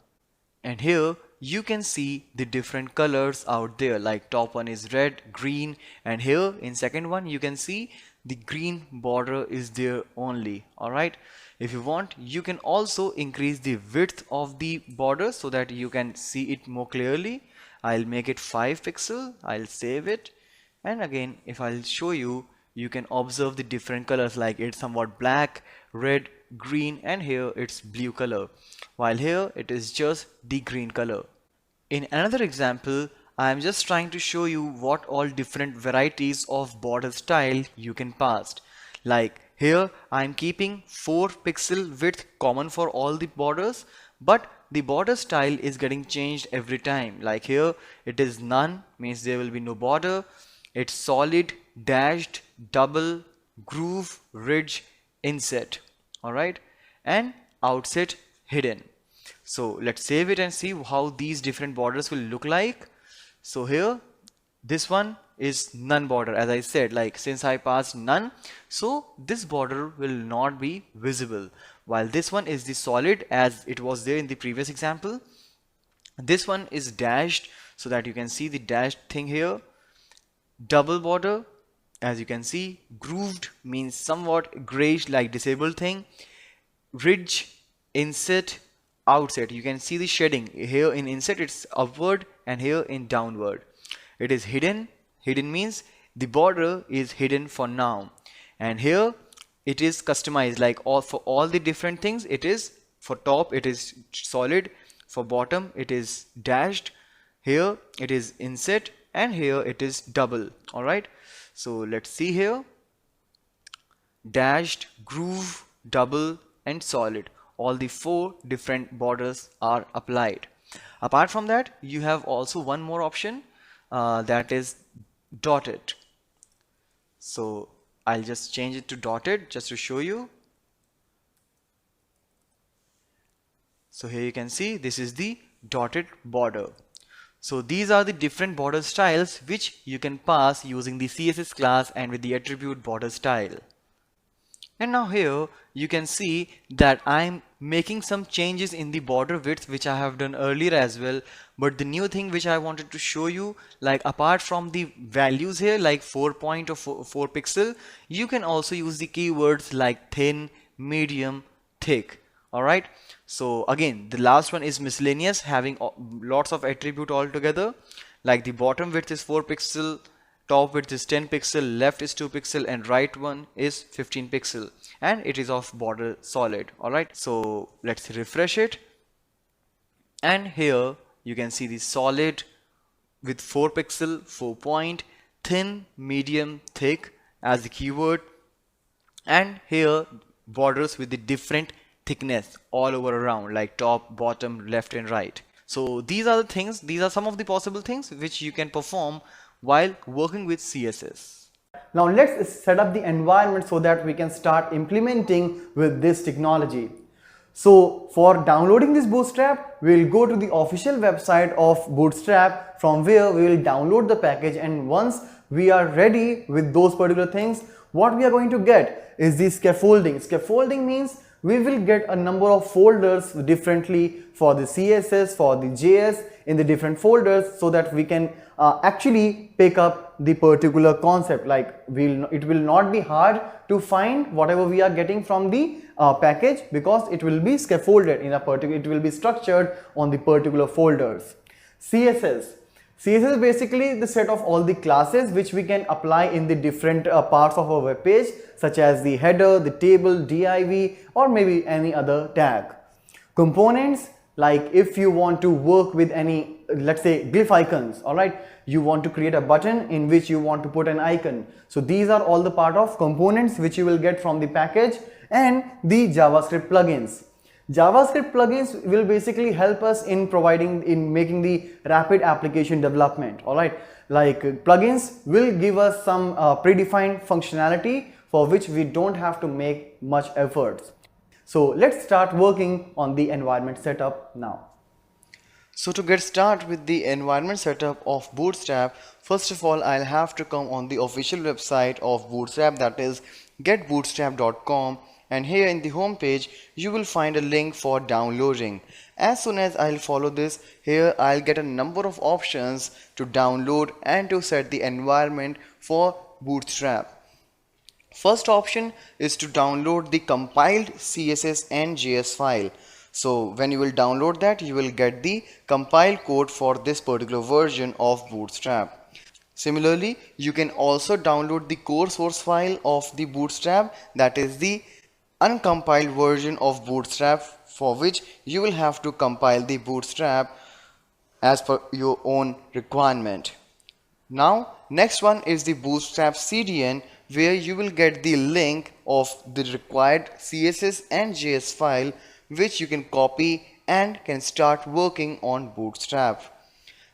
and here you can see the different colors out there, like top one is red, green, and here in second one you can see the green border is there only. Alright, if you want, you can also increase the width of the border so that you can see it more clearly. I'll make it 5 pixel, I'll save it, and again if I'll show you, you can observe the different colors, like it's somewhat black, red, green, and here it's blue color, while here it is just the green color. In another example, I am just trying to show you what all different varieties of border style you can pass. Like here I am keeping 4 pixel width common for all the borders, but the border style is getting changed every time. Like here it is none, means there will be no border. It's solid, dashed, double, groove, ridge, inset. Alright, and outset hidden. So let's save it and see how these different borders will look like. So here this one is none border, as I said, like since I passed none, so this border will not be visible, while this one is the solid as it was there in the previous example. This one is dashed so that you can see the dashed thing here. Double border, as you can see. Grooved means somewhat grayish like disabled thing. Ridge, inset, outset, you can see the shading here. In inset it's upward and here in downward. It is hidden. Hidden means the border is hidden for now, and here it is customized, like for all the different things. It is for top it is solid, for bottom it is dashed, here it is inset, and here it is double. Alright, so let's see here. Dashed, groove, double and solid, all the 4 different borders are applied. Apart from that, you have also one more option, that is dotted. So I'll just change it to dotted just to show you. So here you can see this is the dotted border. So these are the different border styles which you can pass using the CSS class and with the attribute border style. And now here you can see that I'm making some changes in the border width which I have done earlier as well. But the new thing which I wanted to show you, like apart from the values here like 4 point or 4 pixel, you can also use the keywords like thin, medium, thick. Alright, so again the last one is miscellaneous, having lots of attribute altogether. Like the bottom width is 4 pixel, top width is 10 pixel, left is 2 pixel, and right one is 15 pixel. and it is of border solid. Alright, so let's refresh it, and here you can see the solid with 4 pixel, 4 point, thin, medium, thick as the keyword, and here borders with the different thickness all over around, like top, bottom, left and right. So these are the things, these are some of the possible things which you can perform while working with CSS. Now let's set up the environment so that we can start implementing with this technology. So for downloading this Bootstrap, we will go to the official website of Bootstrap, from where we will download the package, and once we are ready with those particular things, what we are going to get is the scaffolding. Scaffolding means we will get a number of folders differently for the CSS, for the JS in the different folders, so that we can actually pick up the particular concept. Like it will not be hard to find whatever we are getting from the package, because it will be scaffolded in a particular, it will be structured on the particular folders. CSS is basically the set of all the classes which we can apply in the different parts of our web page, such as the header, the table, div, or maybe any other tag. Components, like if you want to work with any, let's say, glyph icons, alright, you want to create a button in which you want to put an icon. So these are all the part of components which you will get from the package. And the JavaScript plugins. JavaScript plugins will basically help us in making the rapid application development. Alright, like plugins will give us some predefined functionality for which we don't have to make much efforts. So let's start working on the environment setup now. So to get started with the environment setup of Bootstrap, first of all I'll have to come on the official website of Bootstrap, that is getbootstrap.com. And here in the home page you will find a link for downloading. As soon as I'll follow this, here I'll get a number of options to download and to set the environment for Bootstrap. First option is to download the compiled CSS and JS file. So when you will download that, you will get the compiled code for this particular version of Bootstrap. Similarly, you can also download the core source file of the Bootstrap, that is the uncompiled version of Bootstrap, for which you will have to compile the Bootstrap as per your own requirement. Now next one is the Bootstrap CDN, where you will get the link of the required CSS and JS file, which you can copy and can start working on Bootstrap.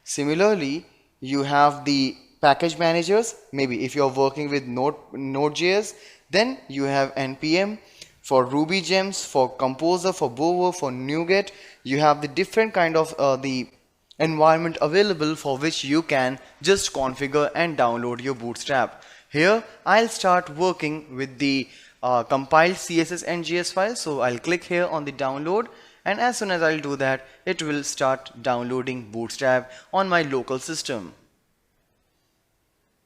Similarly, you have the package managers. Maybe if you are working with Node.js, then you have npm. For Ruby gems, for Composer, for Bower, for NuGet, you have the different kind of the environment available for which you can just configure and download your Bootstrap. Here I'll start working with the compiled CSS and JS file. So I'll click here on the download, and as soon as I'll do that, it will start downloading Bootstrap on my local system.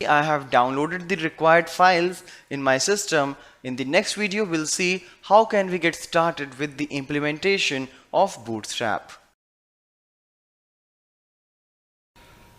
I have downloaded the required files in my system. In the next video, we'll see how can we get started with the implementation of Bootstrap.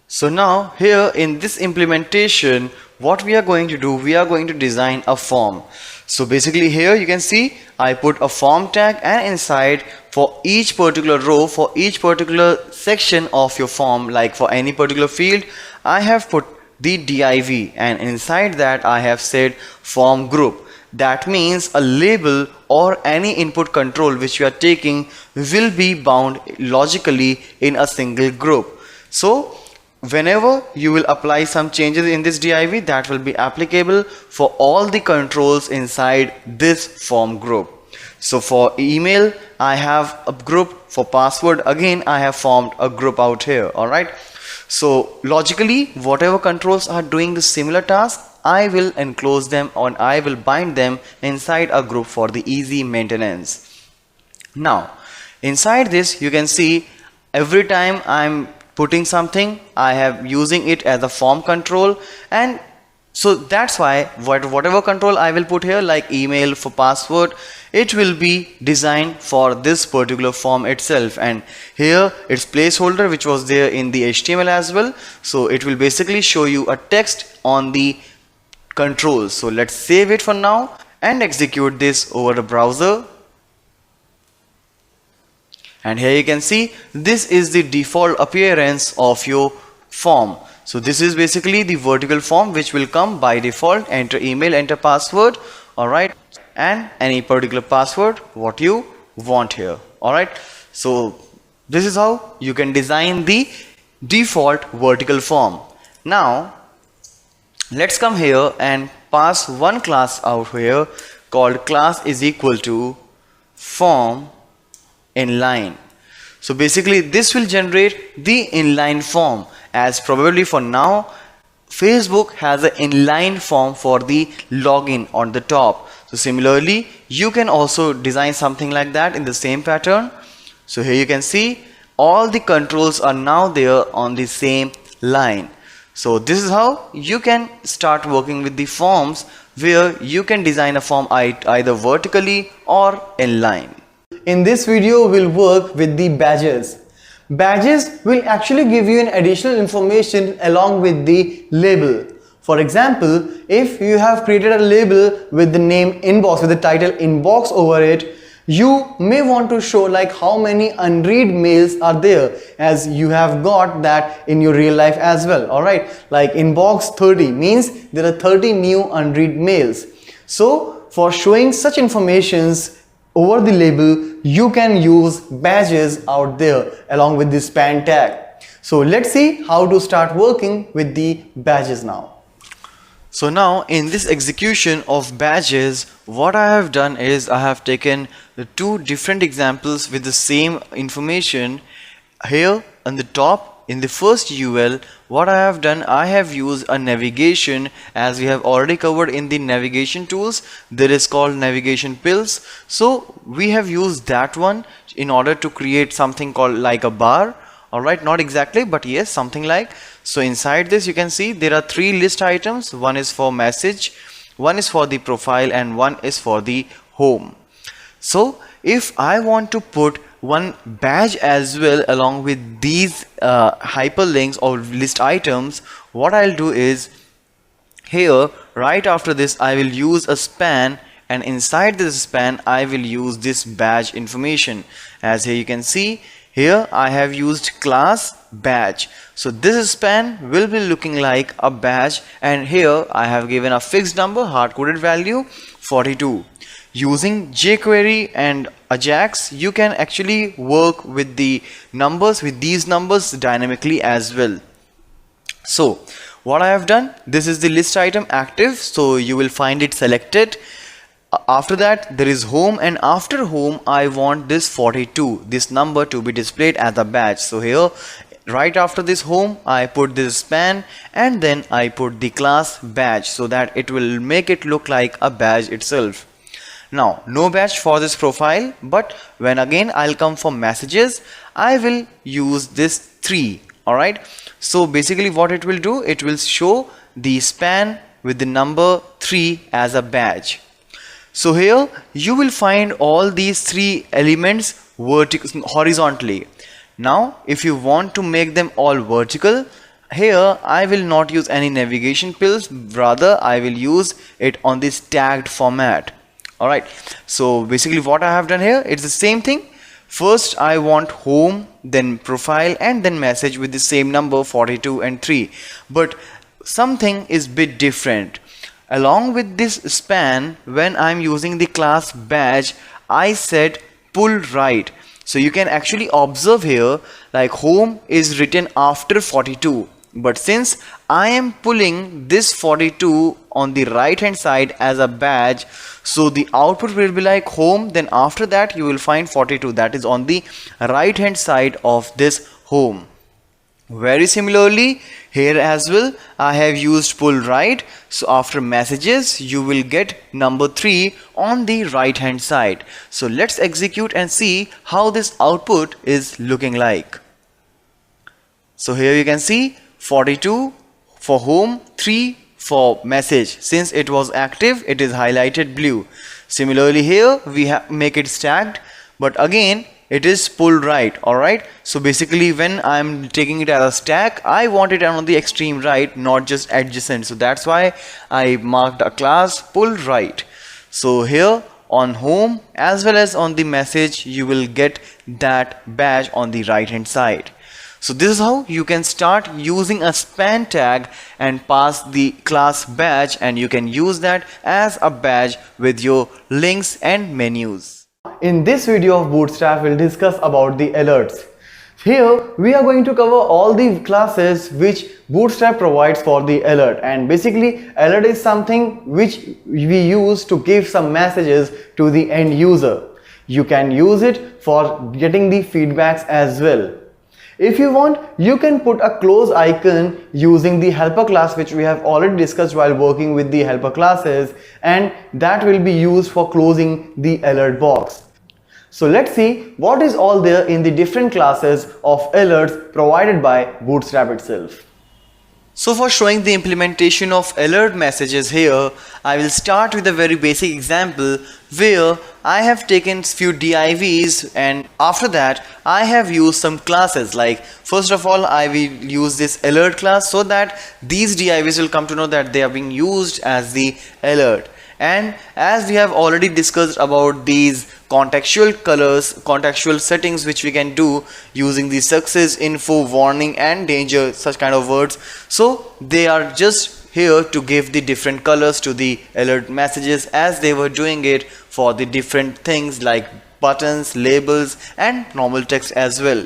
So now here in this implementation, what we are going to do, we are going to design a form. So basically here you can see I put a form tag, and inside for each particular row, for each particular section of your form, like for any particular field, I have put the div, and inside that I have said form group. That means a label or any input control which you are taking will be bound logically in a single group. So whenever you will apply some changes in this div, that will be applicable for all the controls inside this form group. So for email I have a group, for password again I have formed a group out here. Alright, so logically whatever controls are doing the similar task, I will enclose them or I will bind them inside a group for the easy maintenance. Now inside this you can see every time I'm putting something, I have using it as a form control, and so that's why whatever control I will put here, like email, for password, it will be designed for this particular form itself. And here it's placeholder which was there in the HTML as well, so it will basically show you a text on the controls. So let's save it for now, and execute this over the browser. And here you can see this is the default appearance of your form. So this is basically the vertical form which will come by default. Enter email, enter password, alright, and any particular password what you want here. Alright, so this is how you can design the default vertical form. Now let's come here and pass one class out here called class is equal to form inline. So basically this will generate the inline form, as probably for now Facebook has an inline form for the login on the top. So similarly you can also design something like that in the same pattern. So here you can see all the controls are now there on the same line. So this is how you can start working with the forms, where you can design a form either vertically or inline. In this video, we'll work with the badges. Badges will actually give you an additional information along with the label. For example, if you have created a label with the name inbox, with the title inbox over it, you may want to show like how many unread mails are there, as you have got that in your real life as well. Alright, like inbox 30 means there are 30 new unread mails. So for showing such informations over the label, you can use badges out there along with the span tag. So let's see how to start working with the badges now. So now in this execution of badges, what I have done is I have taken the two different examples with the same information. Here on the top in the first UL, what I have done, I have used a navigation, as we have already covered in the navigation tools. There is called navigation pills. So we have used that one in order to create something called like a bar. Alright, not exactly, but yes, something like. So inside this you can see there are three list items. One is for message, one is for the profile, and one is for the home. So if I want to put one badge as well along with these hyperlinks or list items, what I'll do is here right after this I will use a span, and inside this span I will use this badge information. As here you can see, here I have used class badge. So this span will be looking like a badge, and here I have given a fixed number, hard-coded value 42. Using jQuery and Ajax, you can actually work with the numbers, with these numbers dynamically as well. So what I have done, this is the list item active, so you will find it selected. After that there is home, and after home I want this 42, this number, to be displayed as a badge. So here right after this home I put this span, and then I put the class badge so that it will make it look like a badge itself. Now no badge for this profile, but when again I'll come for messages, I will use this 3. Alright, so basically what it will do, it will show the span with the number 3 as a badge. So here you will find all these 3 elements horizontally. Now if you want to make them all vertical, here I will not use any navigation pills, rather I will use it on this tagged format. Alright, so basically what I have done here, it's the same thing. First I want home, then profile, and then message with the same number 42 and 3. But something is bit different. Along with this span, when I'm using the class badge, I said pull right. So you can actually observe here like home is written after 42. But since I am pulling this 42 on the right hand side as a badge, so the output will be like home, then after that you will find 42, that is on the right hand side of this home. Very similarly here as well I have used pull right, so after messages you will get number 3 on the right hand side. So let's execute and see how this output is looking like. So here you can see 42 for home, 3 for message. Since it was active, it is highlighted blue. Similarly here we make it stacked, but again it is pulled right. Alright, so basically when I'm taking it as a stack, I want it on the extreme right, not just adjacent. So that's why I marked a class pull right. So here on home as well as on the message, you will get that badge on the right hand side. So this is how you can start using a span tag and pass the class badge, and you can use that as a badge with your links and menus. In this video of Bootstrap, we'll discuss about the alerts. Here we are going to cover all the classes which Bootstrap provides for the alert, and basically alert is something which we use to give some messages to the end user. You can use it for getting the feedbacks as well. If you want, you can put a close icon using the helper class which we have already discussed while working with the helper classes, and that will be used for closing the alert box. So let's see what is all there in the different classes of alerts provided by Bootstrap itself. So for showing the implementation of alert messages here, I will start with a very basic example where I have taken few divs, and after that I have used some classes. Like first of all, I will use this alert class so that these divs will come to know that they are being used as the alert. And as we have already discussed about these contextual colors, contextual settings which we can do using the success, info, warning and danger, such kind of words. So they are just here to give the different colors to the alert messages as they were doing it for the different things like buttons, labels and normal text as well.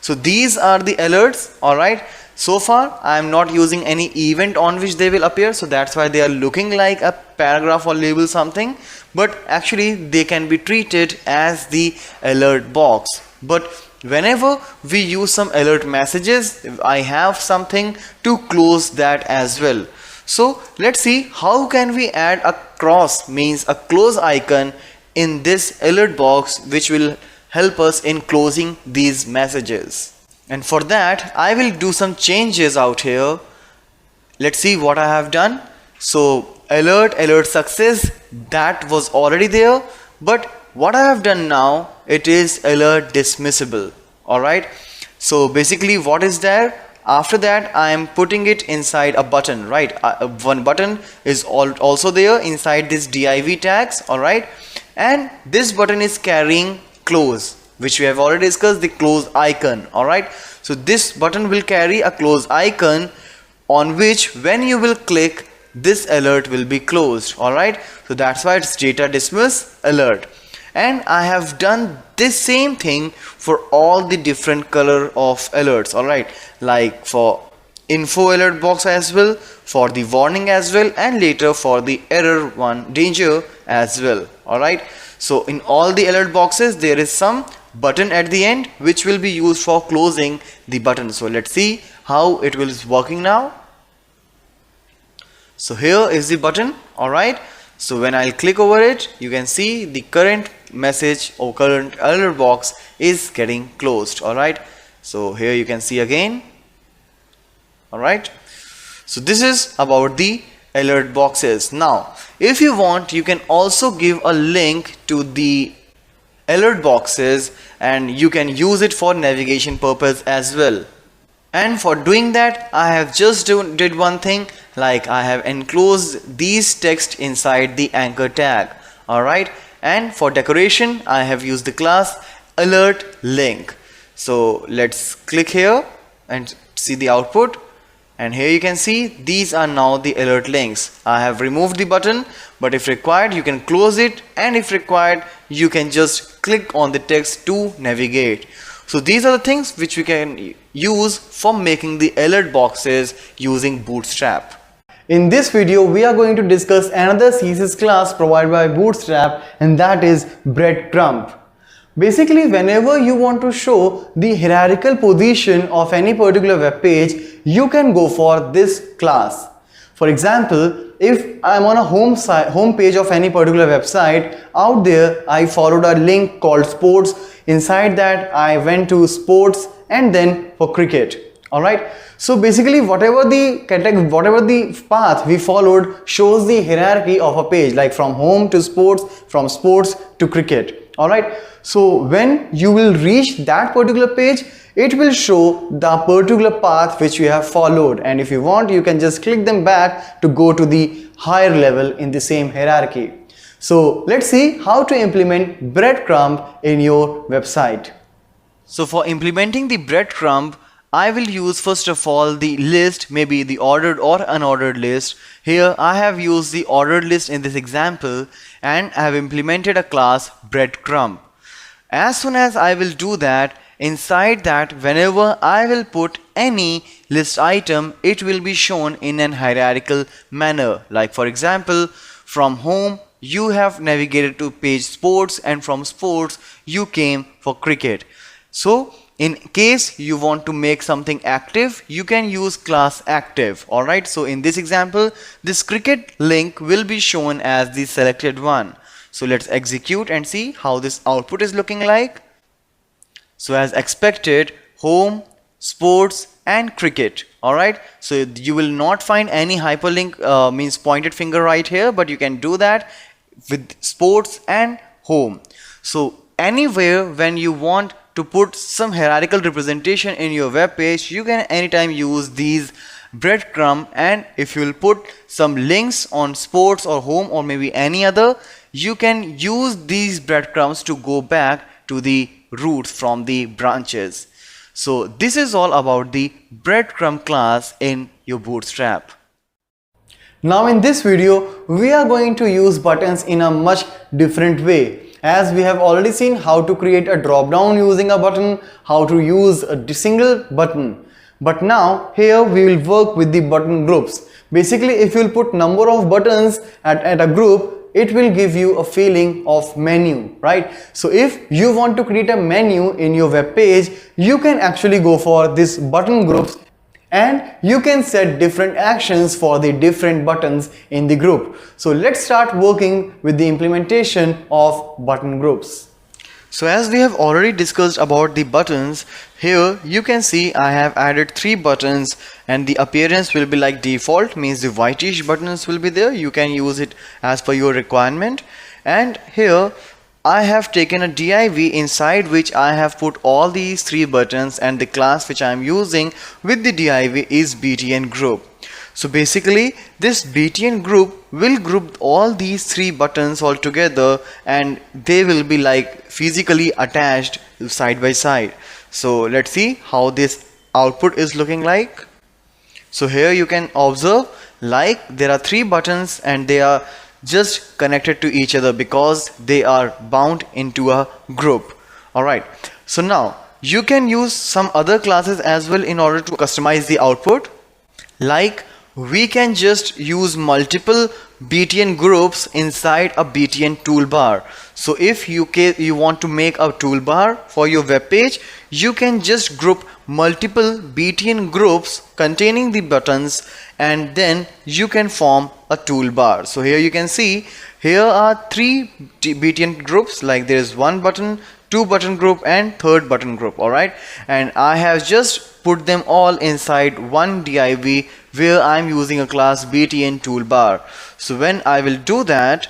So these are the alerts, alright. So far I am not using any event on which they will appear, so that's why they are looking like a paragraph or label something, but actually they can be treated as the alert box. But whenever we use some alert messages, I have something to close that as well. So let's see how can we add a cross, means a close icon in this alert box which will help us in closing these messages. And for that I will do some changes out here. Let's see what I have done. So alert success, that was already there, but what I have done now, it is alert dismissible. Alright, so basically what is there? After that I am putting it inside a button, right? One button is also there inside this div tags, alright, and this button is carrying close, which we have already discussed, the close icon. Alright, so this button will carry a close icon on which when you will click, this alert will be closed. Alright, so that's why it's data dismiss alert. And I have done this same thing for all the different color of alerts. Alright, like for info alert box as well, for the warning as well, and later for the error one, danger as well. Alright, so in all the alert boxes there is some button at the end which will be used for closing the button. So let's see how it will is working now. So here is the button. Alright, so when I'll click over it, you can see the current message or current alert box is getting closed. Alright, so here you can see again. Alright, so this is about the alert boxes. Now if you want, you can also give a link to the alert boxes and you can use it for navigation purpose as well. And for doing that I have just did one thing, like I have enclosed these text inside the anchor tag. Alright, and for decoration I have used the class alert link. So let's click here and see the output, and here you can see these are now the alert links. I have removed the button, but if required you can close it, and if required you can just click on the text to navigate. So these are the things which we can use for making the alert boxes using Bootstrap. In this video we are going to discuss another CSS class provided by Bootstrap, and that is breadcrumb. Basically, whenever you want to show the hierarchical position of any particular web page, you can go for this class. For example, if I am on a home page of any particular website, out there I followed a link called sports. Inside that I went to sports and then for cricket. Alright, so basically whatever the path we followed shows the hierarchy of a page, like from home to sports, from sports to cricket. Alright, so when you will reach that particular page, it will show the particular path which you have followed, and if you want you can just click them back to go to the higher level in the same hierarchy. So let's see how to implement breadcrumb in your website. So for implementing the breadcrumb, I will use first of all the list, maybe the ordered or unordered list. Here I have used the ordered list in this example and I have implemented a class breadcrumb. As soon as I will do that, inside that whenever I will put any list item, it will be shown in an hierarchical manner. Like for example, from home you have navigated to page sports and from sports you came for cricket. So in case you want to make something active, you can use class active. Alright, so in this example, this cricket link will be shown as the selected one. So let's execute and see how this output is looking like. So as expected, home, sports and cricket. Alright, so you will not find any hyperlink means pointed finger right here, but you can do that with sports and home. So anywhere when you want to put some hierarchical representation in your web page, you can anytime use these breadcrumb, and if you will put some links on sports or home or maybe any other, you can use these breadcrumbs to go back to the roots from the branches. So this is all about the breadcrumb class in your Bootstrap. Now in this video, we are going to use buttons in a much different way. As we have already seen how to create a drop down using a button, how to use a single button. But now here we will work with the button groups. Basically, if you will put number of buttons at a group, it will give you a feeling of menu, right? So if you want to create a menu in your web page, you can actually go for this button groups and you can set different actions for the different buttons in the group. So let's start working with the implementation of button groups. So as we have already discussed about the buttons, here you can see I have added 3 buttons and the appearance will be like default, means the whitish buttons will be there. You can use it as per your requirement. And here I have taken a div inside which I have put all these 3 buttons, and the class which I am using with the div is btn group. So basically this btn group will group all these 3 buttons all together and they will be like physically attached side by side. So let's see how this output is looking like. So here you can observe like there are 3 buttons and they are just connected to each other because they are bound into a group. Alright, so now you can use some other classes as well in order to customize the output. Like we can just use multiple btn groups inside a btn toolbar. So if you want to make a toolbar for your web page, you can just group multiple btn groups containing the buttons and then you can form a toolbar. So here you can see here are 3 btn groups, like there is 1 button, 2 button group and 3rd button group. Alright, and I have just put them all inside one div where I am using a class btn toolbar. So when I will do that,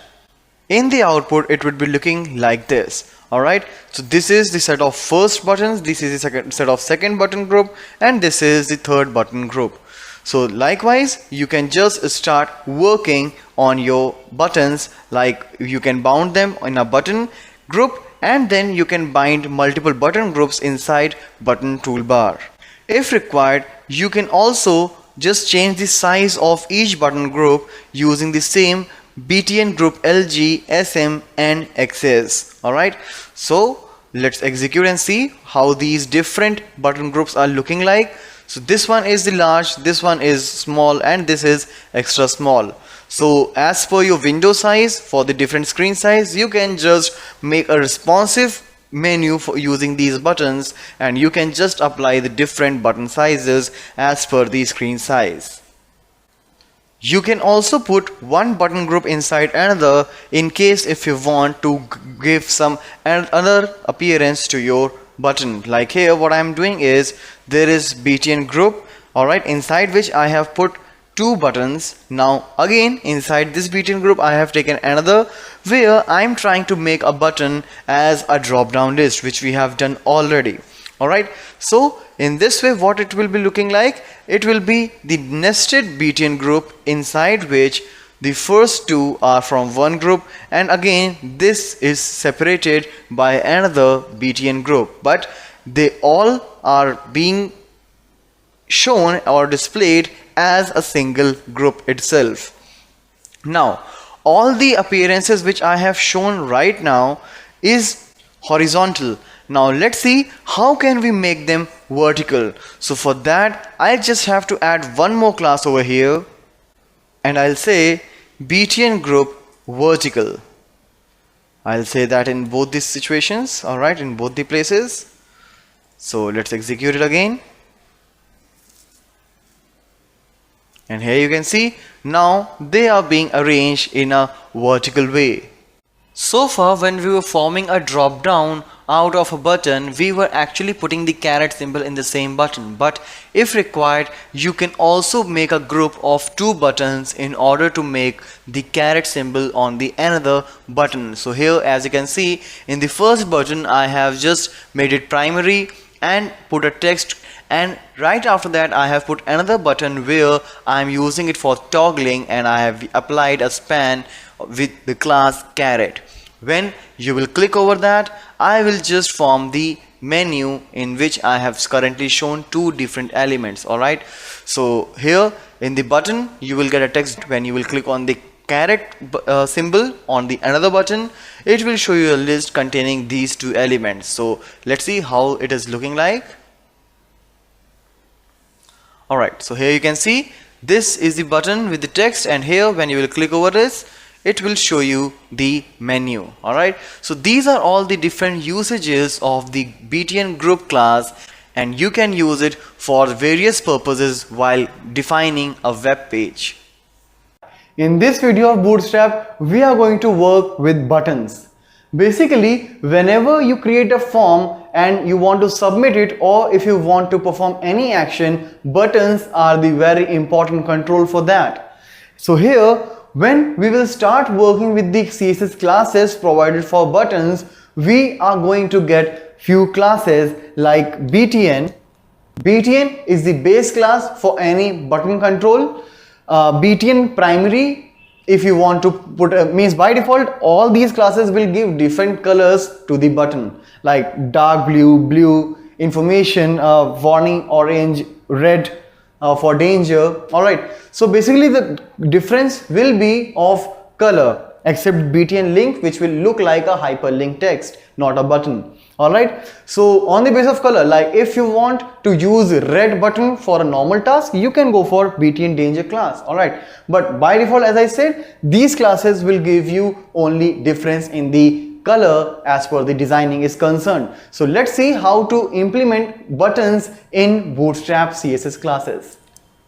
in the output it would be looking like this. Alright, so this is the set of first buttons, this is the set of second button group, and this is the 3rd button group. So likewise you can just start working on your buttons, like you can bound them in a button group and then you can bind multiple button groups inside button toolbar. If required, you can also just change the size of each button group using the same btn group lg, sm and xs. Alright, so let's execute and see how these different button groups are looking like. So this one is the large, this one is small and this is extra small. So as per your window size for the different screen size, you can just make a responsive menu for using these buttons and you can just apply the different button sizes as per the screen size. You can also put one button group inside another in case if you want to give some other appearance to your button. Like here what I am doing is there is btn group, alright, inside which I have put 2 buttons. Now again inside this btn group I have taken another where I am trying to make a button as a drop down list, which we have done already. Alright, so in this way what it will be looking like, it will be the nested btn group inside which The first two are from one group, and again this is separated by another BTN group, but they all are being shown or displayed as a single group itself. Now all the appearances which I have shown right now is horizontal. Now let's see how can we make them vertical. So for that I just have to add one more class over here, and I'll say BTN group vertical. I'll say that in both these situations, alright, in both the places. So let's execute it again. And here you can see now they are being arranged in a vertical way. So far when we were forming a drop down out of a button, we were actually putting the caret symbol in the same button, but if required you can also make a group of two buttons in order to make the caret symbol on the another button. So here as you can see, in the first button I have just made it primary and put a text, and right after that I have put another button where I am using it for toggling, and I have applied a span with the class caret. When you will click over that, I will just form the menu in which I have currently shown two different elements. Alright, so here in the button you will get a text. When you will click on the caret symbol on the another button, it will show you a list containing these two elements. So let's see how it is looking like. Alright, so here you can see this is the button with the text, and here when you will click over this, it will show you the menu. Alright, so these are all the different usages of the BTN group class, and you can use it for various purposes while defining a web page. In this video of Bootstrap, we are going to work with buttons. Basically, whenever you create a form and you want to submit it, or if you want to perform any action, buttons are the very important control for that. So here, when we will start working with the CSS classes provided for buttons, we are going to get few classes like BTN. BTN is the base class for any button control. BTN primary, if you want to put means by default all these classes will give different colors to the button, like dark blue, information, warning, orange, red for danger. Alright, so basically the difference will be of color, except BTN link, which will look like a hyperlink text, not a button. Alright, so on the basis of color, like if you want to use red button for a normal task, you can go for BTN danger class. Alright, but by default, as I said, these classes will give you only difference in the color as per the designing is concerned. So let's see how to implement buttons in Bootstrap CSS classes.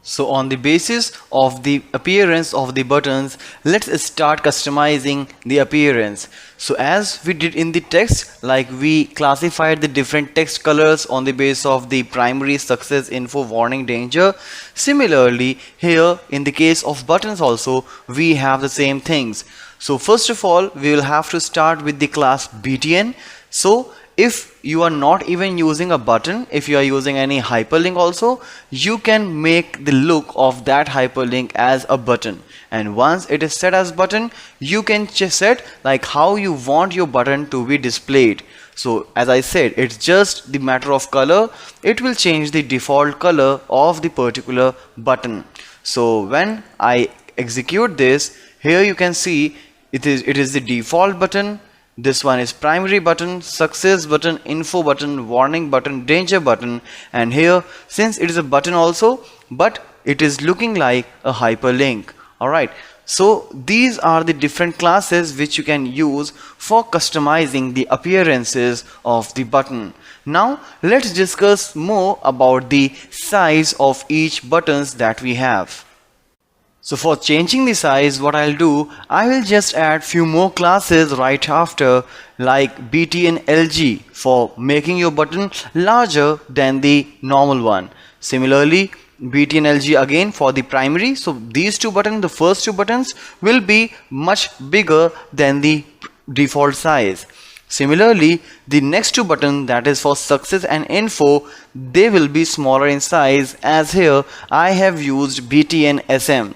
So on the basis of the appearance of the buttons, let's start customizing the appearance. So as we did in the text, like we classified the different text colors on the basis of the primary, success, info, warning, danger. Similarly, here in the case of buttons also, we have the same things. So first of all, we will have to start with the class BTN. So if you are not even using a button, if you are using any hyperlink also, you can make the look of that hyperlink as a button, and once it is set as button, you can just set like how you want your button to be displayed. So as I said, it's just the matter of color. It will change the default color of the particular button. So when I execute this, here you can see it is the default button. This one is primary button, success button, info button, warning button, danger button, and here since it is a button also, but it is looking like a hyperlink. Alright, so these are the different classes which you can use for customizing the appearances of the button. Now let's discuss more about the size of each buttons that we have. So for changing the size, what I'll do, I will just add few more classes right after, like BTN LG for making your button larger than the normal one. Similarly, BTN LG again for the primary. So these two buttons, the first two buttons will be much bigger than the default size. Similarly, the next two buttons, that is for success and info, they will be smaller in size, as here I have used BTN SM.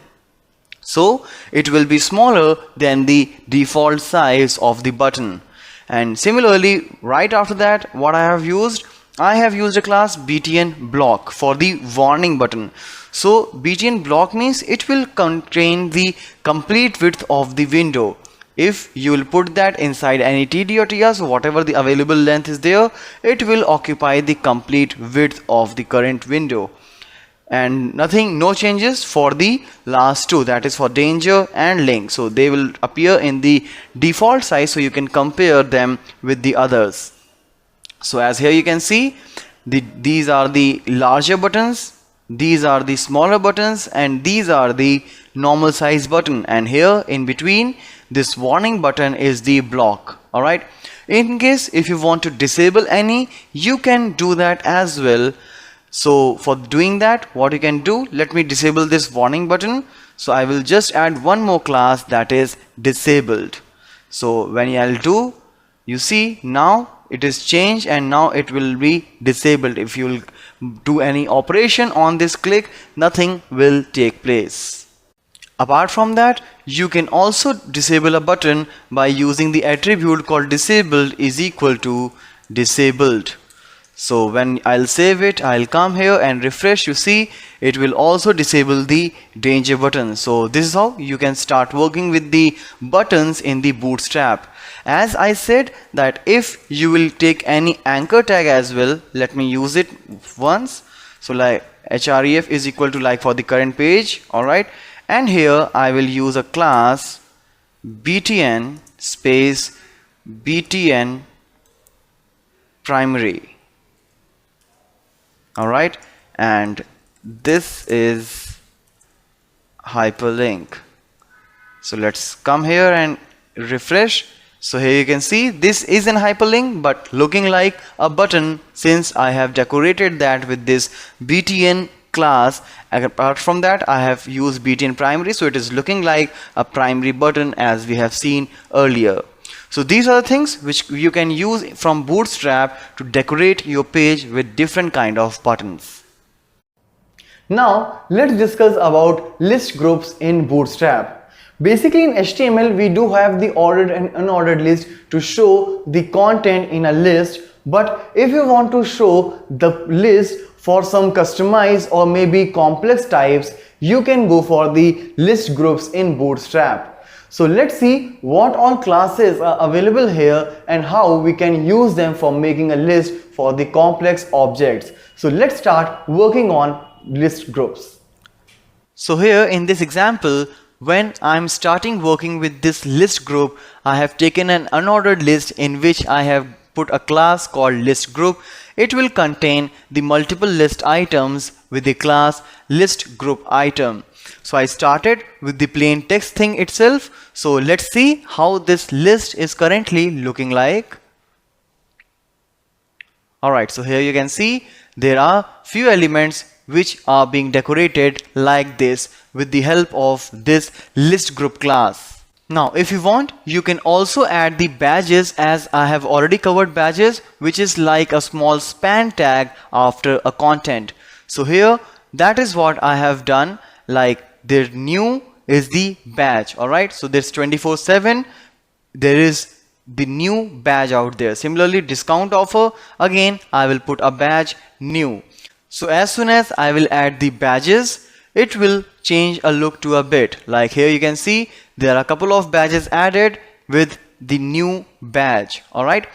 So it will be smaller than the default size of the button. And similarly, right after that, what I have used a class btn block for the warning button. So btn block means it will contain the complete width of the window. If you will put that inside any TD or TR, so whatever the available length is there, it will occupy the complete width of the current window. And no changes for the last two, that is for danger and link. So they will appear in the default size, so you can compare them with the others. So as here you can see, these are the larger buttons, these are the smaller buttons, and these are the normal size button, and here in between this warning button is the block. Alright, in case if you want to disable any, you can do that as well. So for doing that, what you can do, let me disable this warning button. So I will just add one more class, that is disabled. So when I'll do, you see now it is changed and now it will be disabled. If you will do any operation on this click, nothing will take place. Apart from that, you can also disable a button by using the attribute called disabled is equal to disabled. So when I'll save it, I'll come here and refresh, you see it will also disable the danger button. So this is how you can start working with the buttons in the Bootstrap. As I said that if you will take any anchor tag as well, let me use it once. So like href is equal to like for the current page, alright, and here I will use a class btn space btn primary. Alright, and this is hyperlink. So let's come here and refresh. So here you can see this is an hyperlink but looking like a button, since I have decorated that with this btn class. Apart from that, I have used btn primary, so it is looking like a primary button as we have seen earlier. So these are the things which you can use from Bootstrap to decorate your page with different kind of buttons. Now let's discuss about list groups in Bootstrap. Basically in HTML we do have the ordered and unordered list to show the content in a list, but if you want to show the list for some customized or maybe complex types, you can go for the list groups in Bootstrap. So let's see what all classes are available here and how we can use them for making a list for the complex objects. So let's start working on list groups. So here in this example, when I'm starting working with this list group, I have taken an unordered list in which I have put a class called list group. It will contain the multiple list items with the class list group item. So I started with the plain text thing itself. So let's see how this list is currently looking like. Alright, so here you can see there are few elements which are being decorated like this with the help of this list group class. Now if you want, you can also add the badges, as I have already covered badges, which is like a small span tag after a content. So here that is what I have done, like the new is the badge. Alright, so there's 24/7, there is the new badge out there. Similarly, discount offer, again I will put a badge new. So as soon as I will add the badges, it will change a look to a bit. Like here you can see there are a couple of badges added with the new badge. Alright,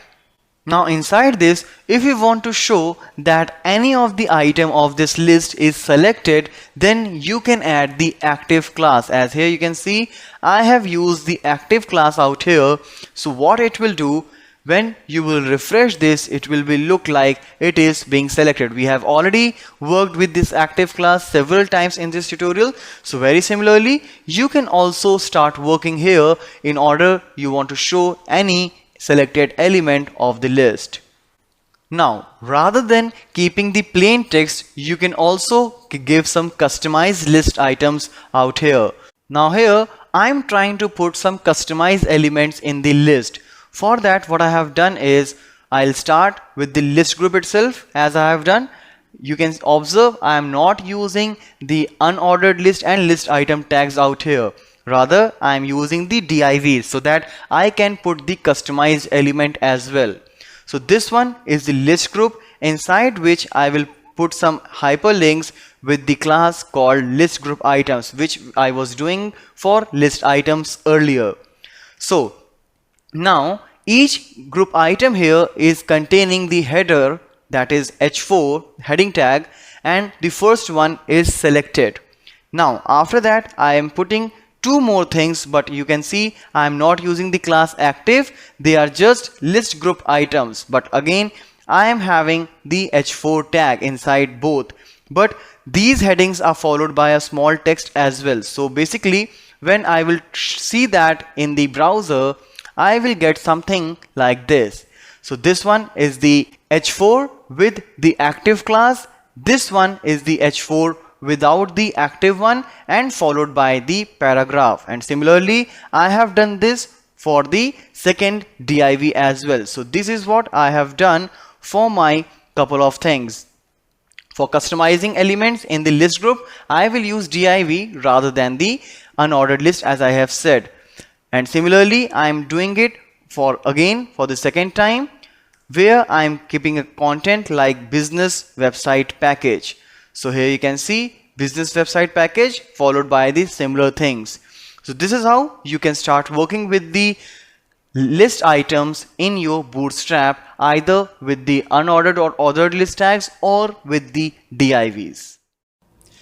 now inside this, if you want to show that any of the item of this list is selected, then you can add the active class. As here you can see I have used the active class out here. So what it will do, when you will refresh this, it will be look like it is being selected. We have already worked with this active class several times in this tutorial. So very similarly, you can also start working here in order you want to show any selected element of the list. Now rather than keeping the plain text, you can also give some customized list items out here. Now here I'm trying to put some customized elements in the list. For that, what I have done is I'll start with the list group itself, as I have done. you can observe I am not using the unordered list and list item tags out here. Rather, I am using the divs so that I can put the customized element as well. So this one is the list group, inside which I will put some hyperlinks with the class called list group items, which I was doing for list items earlier. So now each group item here is containing the header, that is h4 heading tag, and the first one is selected. Now after that I am putting two more things, but you can see I am not using the class active, they are just list group items, but again I am having the h4 tag inside both, but these headings are followed by a small text as well. So basically when I will see that in the browser, I will get something like this. So this one is the h4 with the active class, this one is the h4 without the active one, and followed by the paragraph. And similarly I have done this for the second div as well. So this is what I have done for my couple of things. For customizing elements in the list group, I will use div rather than the unordered list, as I have said. And similarly I am doing it for the second time, where I am keeping a content like business website package. So here you can see business website package followed by the similar things. So this is how you can start working with the list items in your Bootstrap, either with the unordered or ordered list tags or with the divs.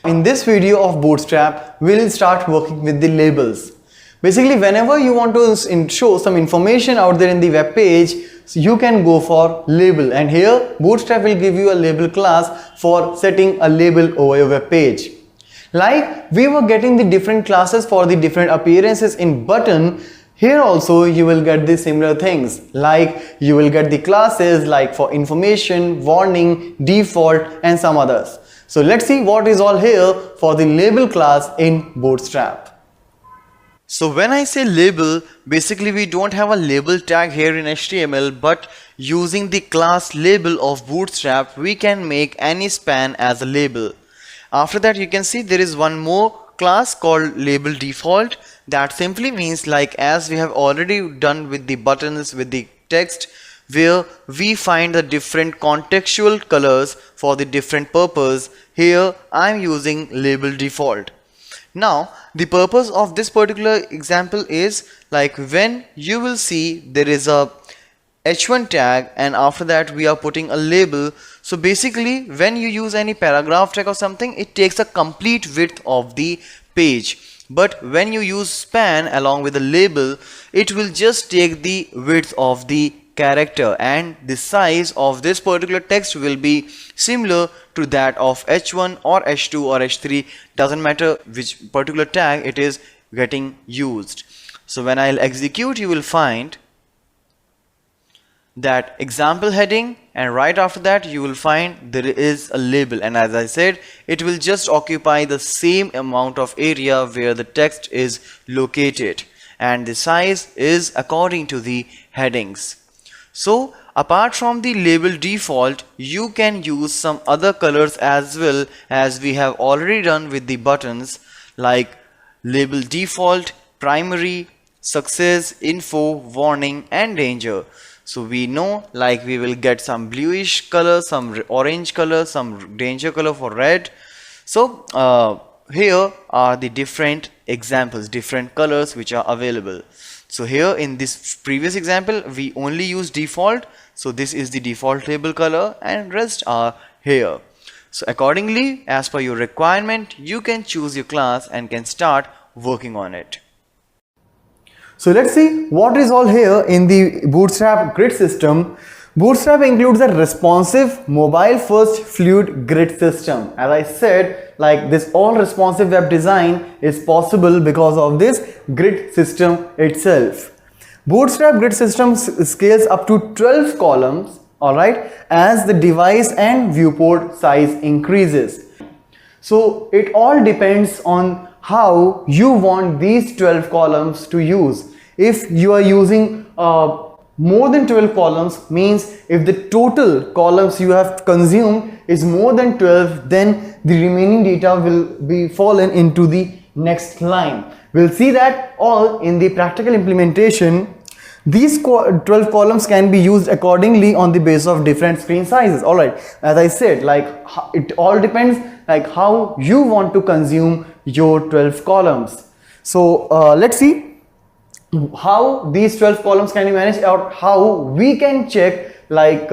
In this video of Bootstrap, we'll start working with the labels. Basically, whenever you want to show some information out there in the web page, so you can go for label, and here Bootstrap will give you a label class for setting a label over your web page. Like we were getting the different classes for the different appearances in button, here also you will get the similar things, like you will get the classes like for information, warning, default, and some others. So let's see what is all here for the label class in Bootstrap. So when I say label, basically we don't have a label tag here in HTML, but using the class label of Bootstrap, we can make any span as a label. After that you can see there is one more class called label default. That simply means, like as we have already done with the buttons, with the text, where we find the different contextual colors for the different purpose, here I am using label default. Now the purpose of this particular example is, like when you will see there is a h1 tag and after that we are putting a label. So basically when you use any paragraph tag or something, it takes a complete width of the page, but when you use span along with the label, it will just take the width of the character, and the size of this particular text will be similar to that of h1 or h2 or h3, doesn't matter which particular tag it is getting used. So when I'll execute, you will find that example heading, and right after that you will find there is a label, and as I said, it will just occupy the same amount of area where the text is located, and the size is according to the headings. So apart from the label default, you can use some other colors as well, as we have already done with the buttons, like label default, primary, success, info, warning, and danger. So we know, like we will get some bluish color, some orange color, some danger color for red. So here are the different examples, different colors which are available. So here in this previous example we only use default, so this is the default label color and rest are here. So accordingly, as per your requirement, you can choose your class and can start working on it. So let's see what is all here in the Bootstrap grid system. Bootstrap includes a responsive, mobile-first, fluid grid system. As I said, like this all responsive web design is possible because of this grid system itself. Bootstrap grid system scales up to 12 columns, alright, as the device and viewport size increases. So it all depends on how you want these 12 columns to use. If you are using More than 12 columns means if the total columns you have consumed is more than 12, then the remaining data will be fallen into the next line. We'll see that all in the practical implementation. These 12 columns can be used accordingly on the basis of different screen sizes. Alright, as I said, like it all depends like how you want to consume your 12 columns. So let's see how these 12 columns can be managed, or how we can check like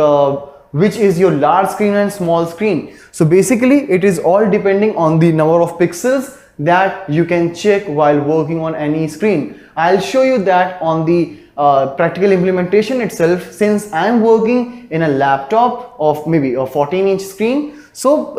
which is your large screen and small screen. So basically it is all depending on the number of pixels that you can check while working on any screen. I'll show you that on the practical implementation itself, since I'm working in a laptop of maybe a 14-inch screen. So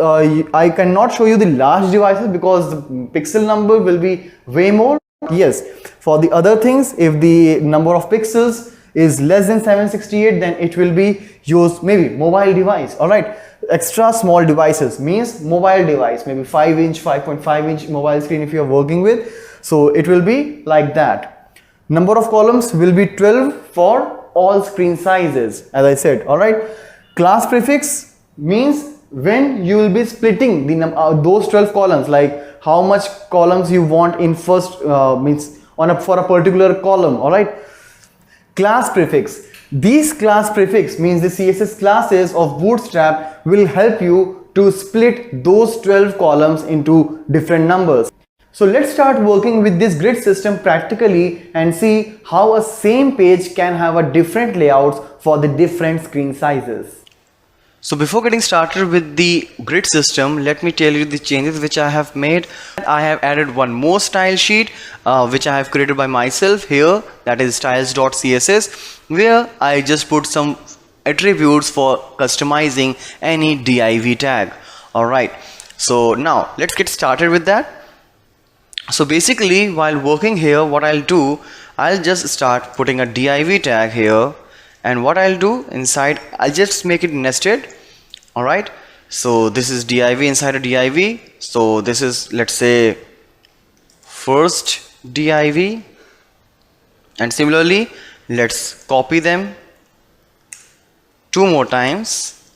I cannot show you the large devices because the pixel number will be way more. Yes, for the other things, if the number of pixels is less than 768, then it will be used maybe mobile device. All right, extra small devices means mobile device, maybe 5-inch, 5.5-inch mobile screen if you are working with. So it will be like that. Number of columns will be 12 for all screen sizes, as I said. All right, class prefix means when you will be splitting the those 12 columns, like how much columns you want in first means on for a particular column. All right, class prefix, these class prefix means the CSS classes of Bootstrap will help you to split those 12 columns into different numbers. So let's start working with this grid system practically and see how a same page can have a different layouts for the different screen sizes. So before getting started with the grid system, let me tell you the changes which I have made. I have added one more style sheet which I have created by myself here, that is styles.css, where I just put some attributes for customizing any div tag. Alright, so now let's get started with that. So basically while working here, what I'll do, I'll just start putting a div tag here. And what I'll do inside, I'll just make it nested. Alright, so this is div inside a div. So this is, let's say, first div, and similarly let's copy them 2 more times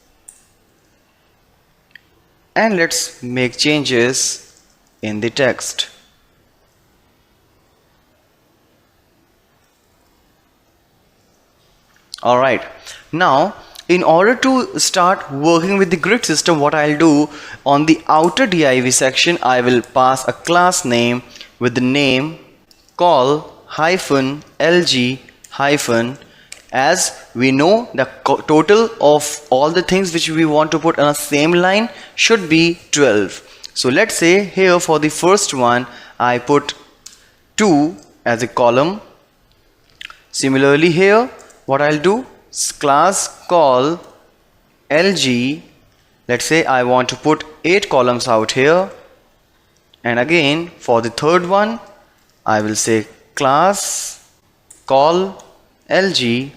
and let's make changes in the text. Alright, now in order to start working with the grid system, what I'll do, on the outer div section I will pass a class name with the name call -lg-, as we know the total of all the things which we want to put on a same line should be 12. So let's say here for the first one I put 2 as a column. Similarly here what I'll do, class call lg, let's say I want to put 8 columns out here, and again for the third one I will say class call lg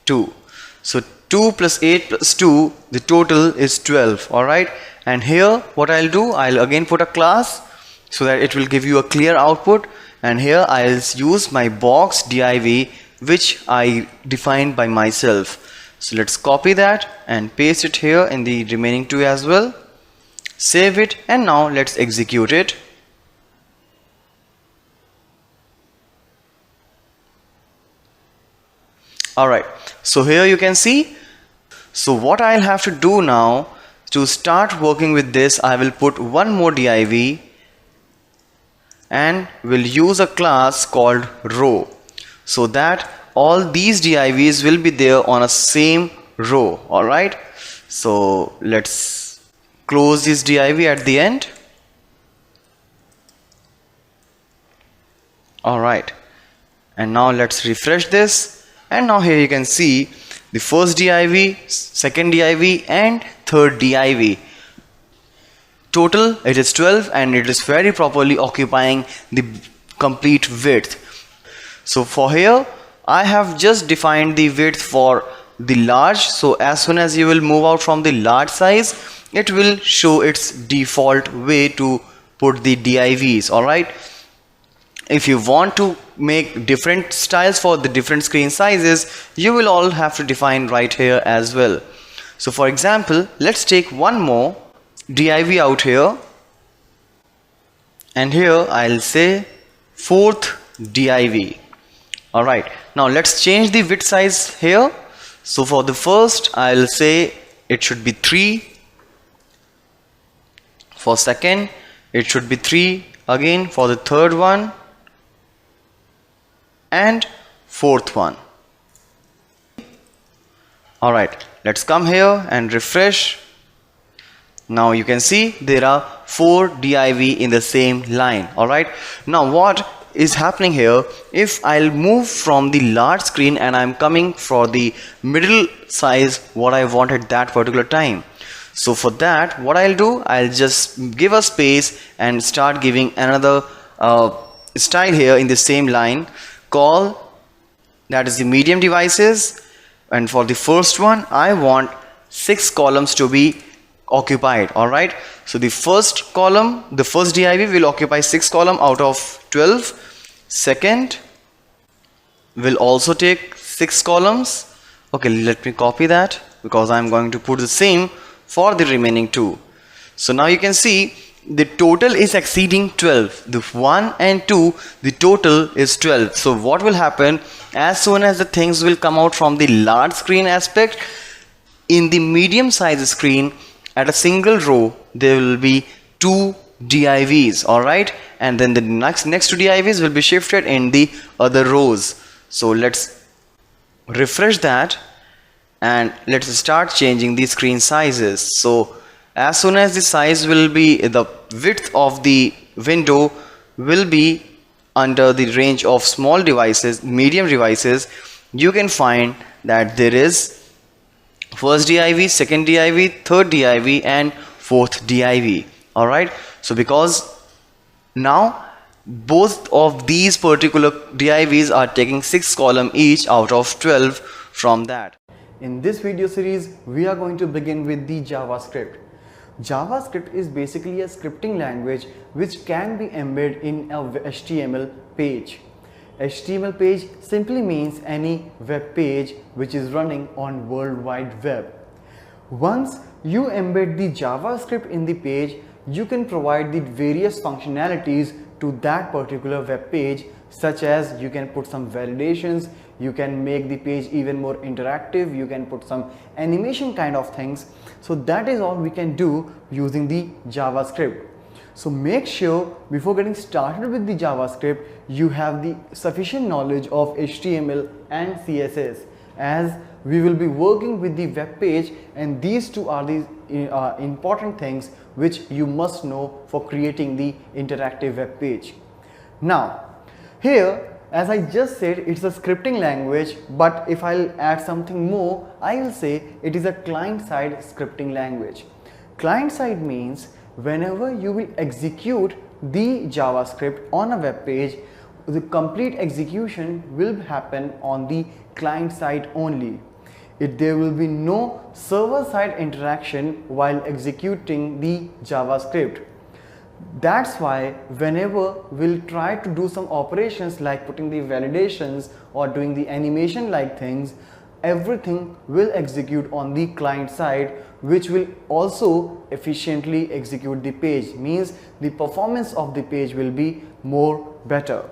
2. So 2 plus 8 plus 2, the total is 12. Alright, and here what I'll do, I'll again put a class so that it will give you a clear output, and here I'll use my box div which I defined by myself. So let's copy that and paste it here in the remaining 2 as well. Save it, and now let's execute it. Alright, so here you can see. So what I'll have to do now to start working with this, I will put one more div and will use a class called row, so that all these divs will be there on a same row. Alright, so let's close this div at the end. Alright, and now let's refresh this, and now here you can see the first div, second div and third div. Total it is 12, and it is very properly occupying the complete width. So for here I have just defined the width for the large, so as soon as you will move out from the large size, it will show its default way to put the divs. Alright, if you want to make different styles for the different screen sizes, you will all have to define right here as well. So for example, let's take one more div out here, and here I'll say fourth div. Alright, now let's change the width size here. So for the first, I'll say it should be 3. For second, it should be 3 again. For the third one and fourth one. Alright, let's come here and refresh. Now you can see there are 4 div in the same line. Alright, now what is happening here, if I'll move from the large screen and I'm coming for the middle size what I want at that particular time. So for that, what I'll do, I'll just give a space and start giving another style here in the same line, call that is the medium devices, and for the first one I want 6 columns to be occupied. Alright, so the first column, the first div will occupy 6 columns out of 12. Second will also take 6 columns. Okay, let me copy that because I'm going to put the same for the remaining 2. So now you can see the total is exceeding 12. The 1 and 2, the total is 12. So what will happen, as soon as the things will come out from the large screen aspect, in the medium size screen at a single row there will be 2 divs. Alright, and then the next 2 divs will be shifted in the other rows. So let's refresh that and let's start changing the screen sizes. So as soon as the size will be, the width of the window will be under the range of small devices, medium devices, you can find that there is first div, second div, third div and fourth div. Alright, so because now both of these particular divs are taking 6 columns each out of 12 from that. In this video series, we are going to begin with the JavaScript. JavaScript is basically a scripting language which can be embedded in a HTML page. HTML page simply means any web page which is running on World Wide Web. Once you embed the JavaScript in the page, you can provide the various functionalities to that particular web page, such as you can put some validations, you can make the page even more interactive, you can put some animation kind of things. So that is all we can do using the JavaScript. So make sure before getting started with the JavaScript, you have the sufficient knowledge of HTML and CSS, as we will be working with the web page, and these two are the important things which you must know for creating the interactive web page. Now here, as I just said, it's a scripting language, but if I'll add something more, I will say it is a client-side scripting language. Client-side means whenever you will execute the JavaScript on a web page, the complete execution will happen on the client side only. There will be no server-side interaction while executing the JavaScript. That's why whenever we'll try to do some operations like putting the validations or doing the animation like things, everything will execute on the client side, which will also efficiently execute the page, means the performance of the page will be more better.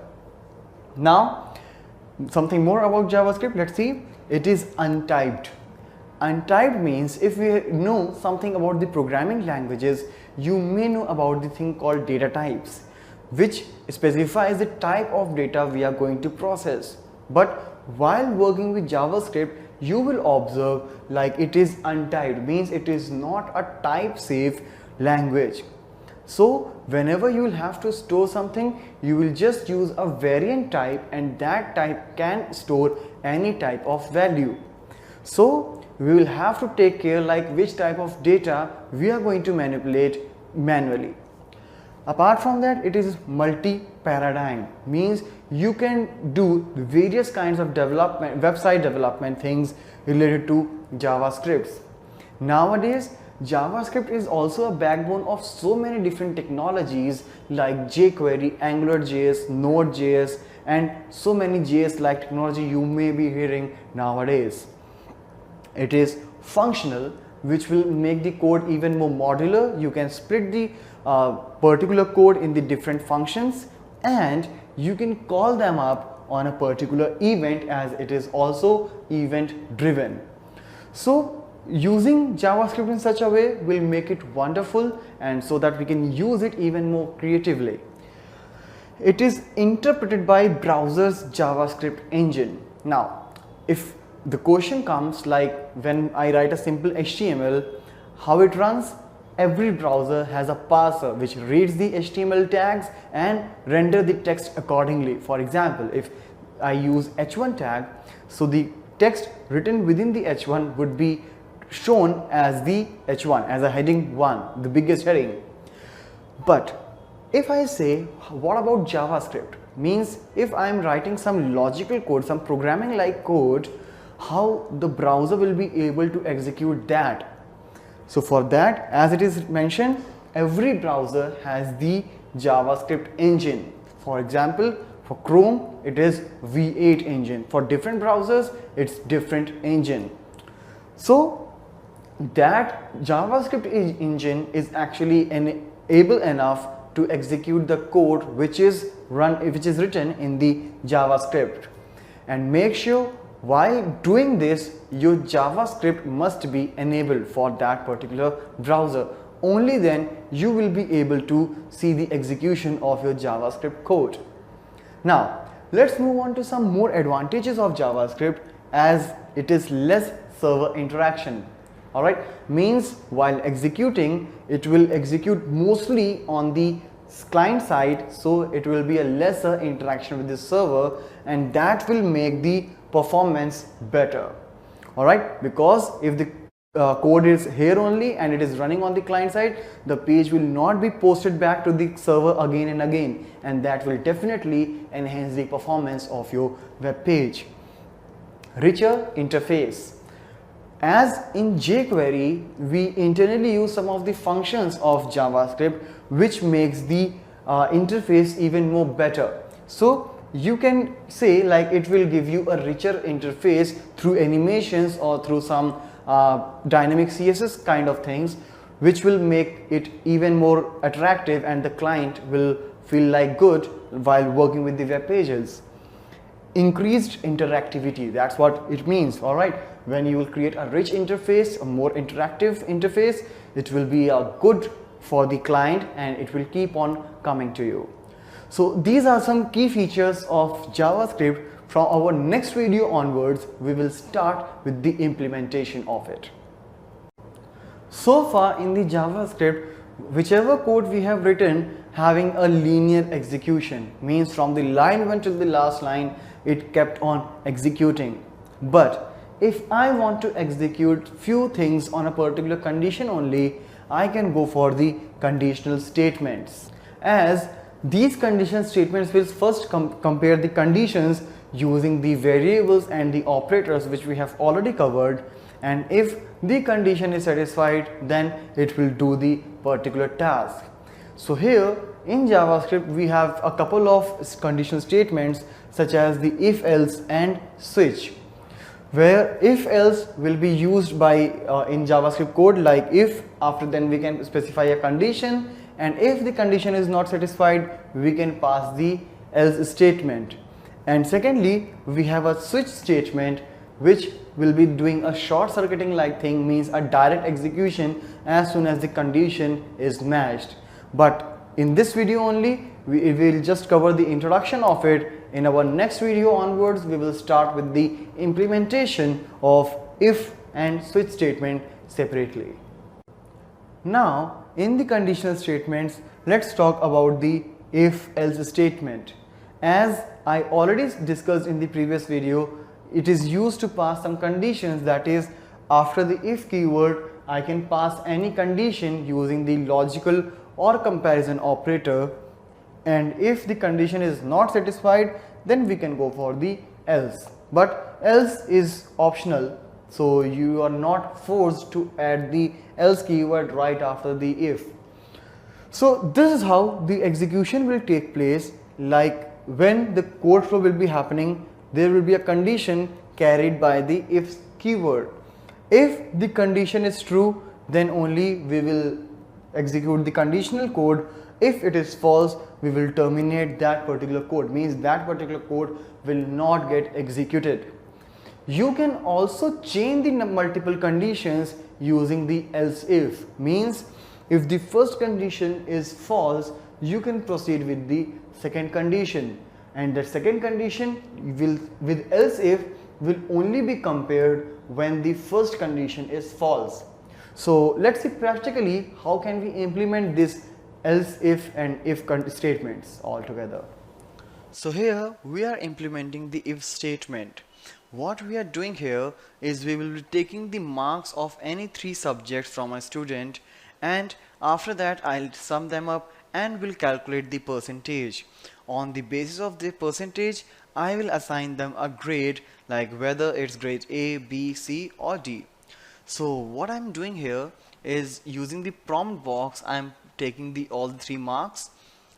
Now something more about JavaScript, let's see. It is untyped. Untyped means, if we know something about the programming languages, you may know about the thing called data types, which specifies the type of data we are going to process. But while working with JavaScript, you will observe like it is untyped, means it is not a type safe language. So whenever you will have to store something, you will just use a variant type, and that type can store any type of value. So we will have to take care like which type of data we are going to manipulate manually. Apart from that, it is multi-paradigm, means you can do various kinds of development, website development things related to JavaScripts. Nowadays JavaScript is also a backbone of so many different technologies like jQuery, AngularJS, Node.js, and so many JS like technology you may be hearing nowadays. It is functional, which will make the code even more modular. You can split the particular code in the different functions, and you can call them up on a particular event, as it is also event driven. So using JavaScript in such a way will make it wonderful, and so that we can use it even more creatively. It is interpreted by browser's JavaScript engine. Now, if the question comes like, when I write a simple HTML, how it runs? Every browser has a parser which reads the HTML tags and render the text accordingly. For example, if I use h1 tag, so the text written within the h1 would be shown as the h1, as a heading 1, the biggest heading. But if I say, what about JavaScript? Means if I am writing some logical code, some programming like code, how the browser will be able to execute that? So for that, as it is mentioned, every browser has the JavaScript engine. For example, for Chrome, it is V8 engine. For different browsers, it's different engine. So that JavaScript engine is actually able enough to execute the code which is written in the JavaScript. And make sure while doing this, your JavaScript must be enabled for that particular browser. Only then you will be able to see the execution of your JavaScript code. Now, let's move on to some more advantages of JavaScript, as it is less server interaction. Alright, means while executing, it will execute mostly on the client side, so it will be a lesser interaction with the server, and that will make the performance better. Alright, because if the code is here only and it is running on the client side, the page will not be posted back to the server again and again, and that will definitely enhance the performance of your web page. Richer interface. As in jQuery, we internally use some of the functions of JavaScript which makes the interface even more better. So you can say like it will give you a richer interface through animations or through some dynamic CSS kind of things, which will make it even more attractive, and the client will feel like good while working with the web pages. Increased interactivity, that's what it means. All right, when you will create a rich interface, a more interactive interface, it will be good for the client and it will keep on coming to you. So these are some key features of JavaScript. From our next video onwards, we will start with the implementation of it. So far in the JavaScript, whichever code we have written having a linear execution, means from the line 1 till the last line, it kept on executing. But if I want to execute few things on a particular condition only, I can go for the conditional statements, as these condition statements will first compare the conditions using the variables and the operators which we have already covered, and if the condition is satisfied, then it will do the particular task. So here in JavaScript we have a couple of conditional statements such as the if else and switch, where if else will be used by in JavaScript code, like if, after then we can specify a condition, and if the condition is not satisfied, we can pass the else statement. And secondly, we have a switch statement which will be doing a short circuiting like thing, means a direct execution as soon as the condition is matched. But in this video only, we will just cover the introduction of it. In our next video onwards, we will start with the implementation of if and switch statement separately. Now, in the conditional statements, let's talk about the if else statement. As I already discussed in the previous video, it is used to pass some conditions, that is, after the if keyword, I can pass any condition using the logical or comparison operator, and if the condition is not satisfied, then we can go for the else. But else is optional, So you are not forced to add the else keyword right after the if. So this is how the execution will take place. Like when the code flow will be happening, there will be a condition carried by the if keyword. If the condition is true, then only we will execute the conditional code. If it is false, we will terminate that particular code. Means that particular code will not get executed. You can also change the multiple conditions using the else if. Means if the first condition is false, you can proceed with the second condition, and the second condition will with else if will only be compared when the first condition is false. So let's see practically how can we implement this else if and if statements all together. So here we are implementing the if statement. What we are doing here is we will be taking the marks of any three subjects from a student, and after that I'll sum them up and will calculate the percentage. On the basis of the percentage, I will assign them a grade, like whether it's grade A, B, C or D. So what I'm doing here is using the prompt box, I'm taking the all the three marks.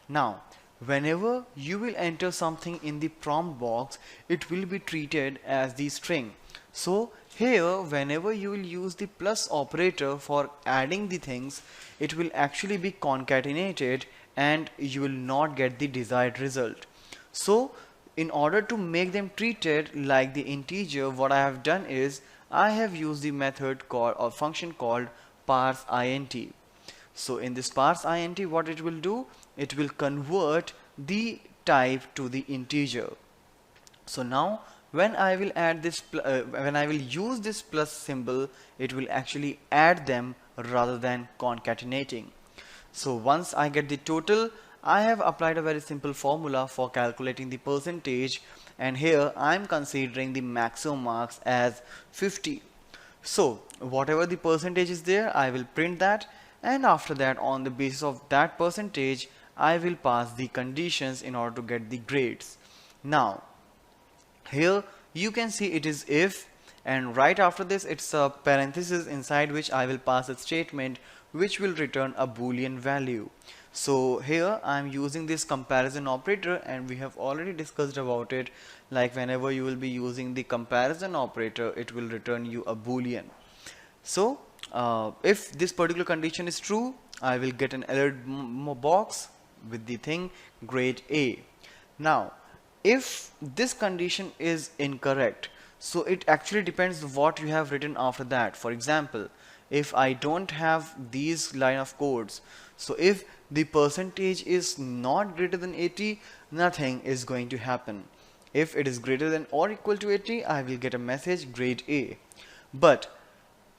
Now whenever you will enter something in the prompt box, it will be treated as the string. So here whenever you will use the plus operator for adding the things, it will actually be concatenated and you will not get the desired result. So in order to make them treated like the integer, what I have done is I have used the method called or function called parse int. So in this parse int, what it will do, it will convert the type to the integer. So now when I will add this when I will use this plus symbol, it will actually add them rather than concatenating. So once I get the total, I have applied a very simple formula for calculating the percentage, and here I am considering the maximum marks as 50. So whatever the percentage is there, I will print that, and after that on the basis of that percentage I will pass the conditions in order to get the grades. Now here you can see it is if, and right after this it's a parenthesis inside which I will pass a statement which will return a boolean value. So here I am using this comparison operator, and we have already discussed about it, like whenever you will be using the comparison operator, it will return you a boolean. So if this particular condition is true, I will get an alert box with the thing grade A. Now if this condition is incorrect, so it actually depends what you have written after that. For example, if I don't have these line of codes, so if the percentage is not greater than 80, nothing is going to happen. If it is greater than or equal to 80, I will get a message grade A. But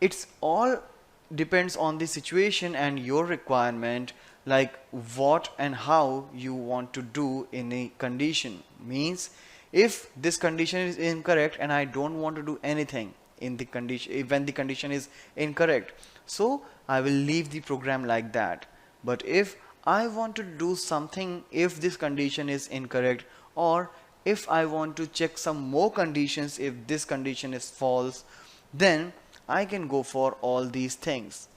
it's all depends on the situation and your requirement, like what and how you want to do in a condition. Means if this condition is incorrect and I don't want to do anything in the condition when the condition is incorrect, so I will leave the program like that. But if I want to do something if this condition is incorrect, or if I want to check some more conditions if this condition is false, then I can go for all these things.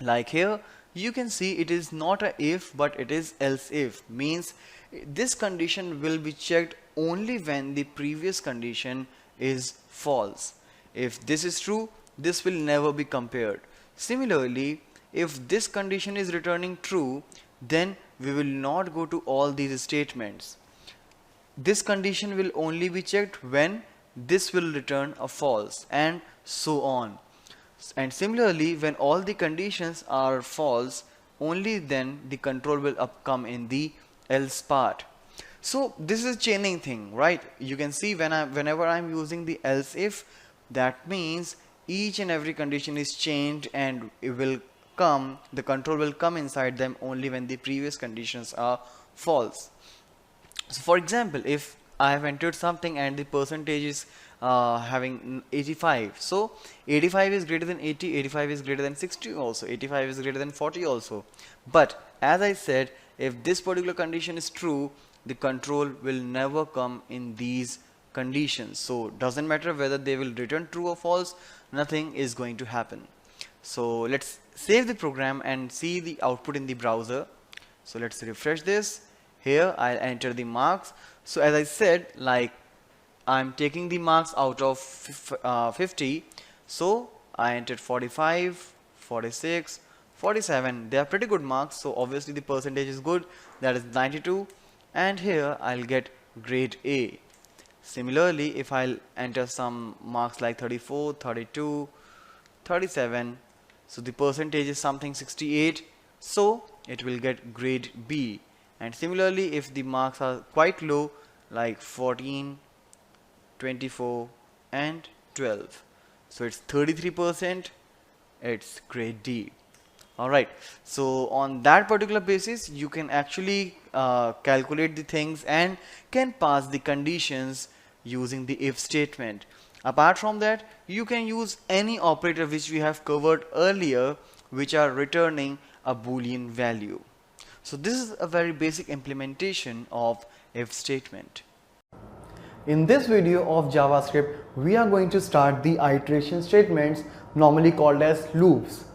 Like here you can see it is not a if but it is else if. Means this condition will be checked only when the previous condition is false. If this is true, this will never be compared. Similarly, if this condition is returning true, then we will not go to all these statements. This condition will only be checked when this will return a false, and so on. And similarly, when all the conditions are false, only then the control will come in the else part. So this is chaining thing, right? You can see whenever I'm using the else if, that means each and every condition is changed, and it will come, the control will come inside them only when the previous conditions are false. So for example, if I have entered something and the percentage is having 85, so 85 is greater than 80, 85 is greater than 60 also, 85 is greater than 40 also. But as I said, if this particular condition is true, the control will never come in these conditions. So doesn't matter whether they will return true or false, nothing is going to happen. So let's save the program and see the output in the browser. So let's refresh this. Here I'll enter the marks. So as I said, like I'm taking the marks out of 50. So I entered 45, 46, 47. They are pretty good marks. So obviously the percentage is good. That is 92. And here I'll get grade A. Similarly, if I'll enter some marks like 34, 32, 37, so the percentage is something 68, so it will get grade B. And similarly, if the marks are quite low like 14, 24 and 12, so it's 33%, it's grade D. Alright, so on that particular basis you can actually calculate the things and can pass the conditions using the if statement. Apart from that, you can use any operator which we have covered earlier, which are returning a boolean value. So this is a very basic implementation of if statement. In this video of JavaScript, we are going to start the iteration statements, normally called as loops.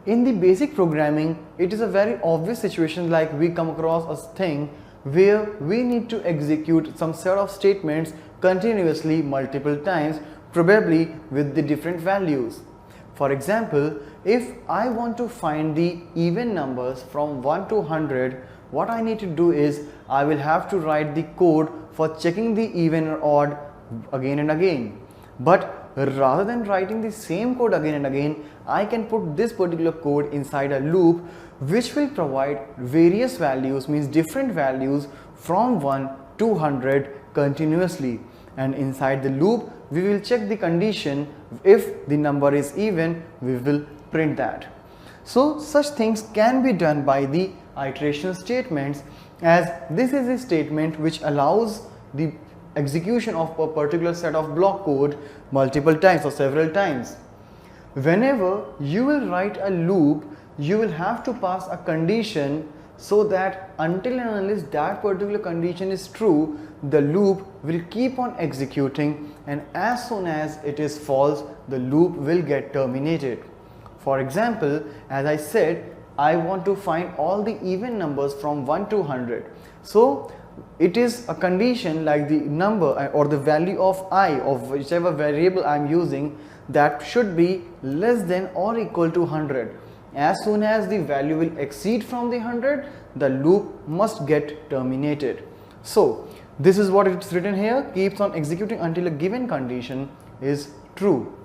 In the basic programming, it is a very obvious situation, like we come across a thing where we need to execute some set of statements continuously multiple times, probably with the different values. For example, if I want to find the even numbers from 1 to 100, what I need to do is I will have to write the code for checking the even or odd again and again. But rather than writing the same code again and again, I can put this particular code inside a loop which will provide various values, means different values from 1 to 100 continuously. And inside the loop, we will check the condition. If the number is even, we will print that. So such things can be done by the iteration statements, as this is a statement which allows the execution of a particular set of block code multiple times or several times. Whenever you will write a loop, you will have to pass a condition, so that until and unless that particular condition is true, the loop will keep on executing, and as soon as it is false, the loop will get terminated. For example, as I said, I want to find all the even numbers from 1 to 100. So it is a condition like the number or the value of I of whichever variable I am using, that should be less than or equal to 100. As soon as the value will exceed from the 100, the loop must get terminated. So this is what it's written here, keeps on executing until a given condition is true.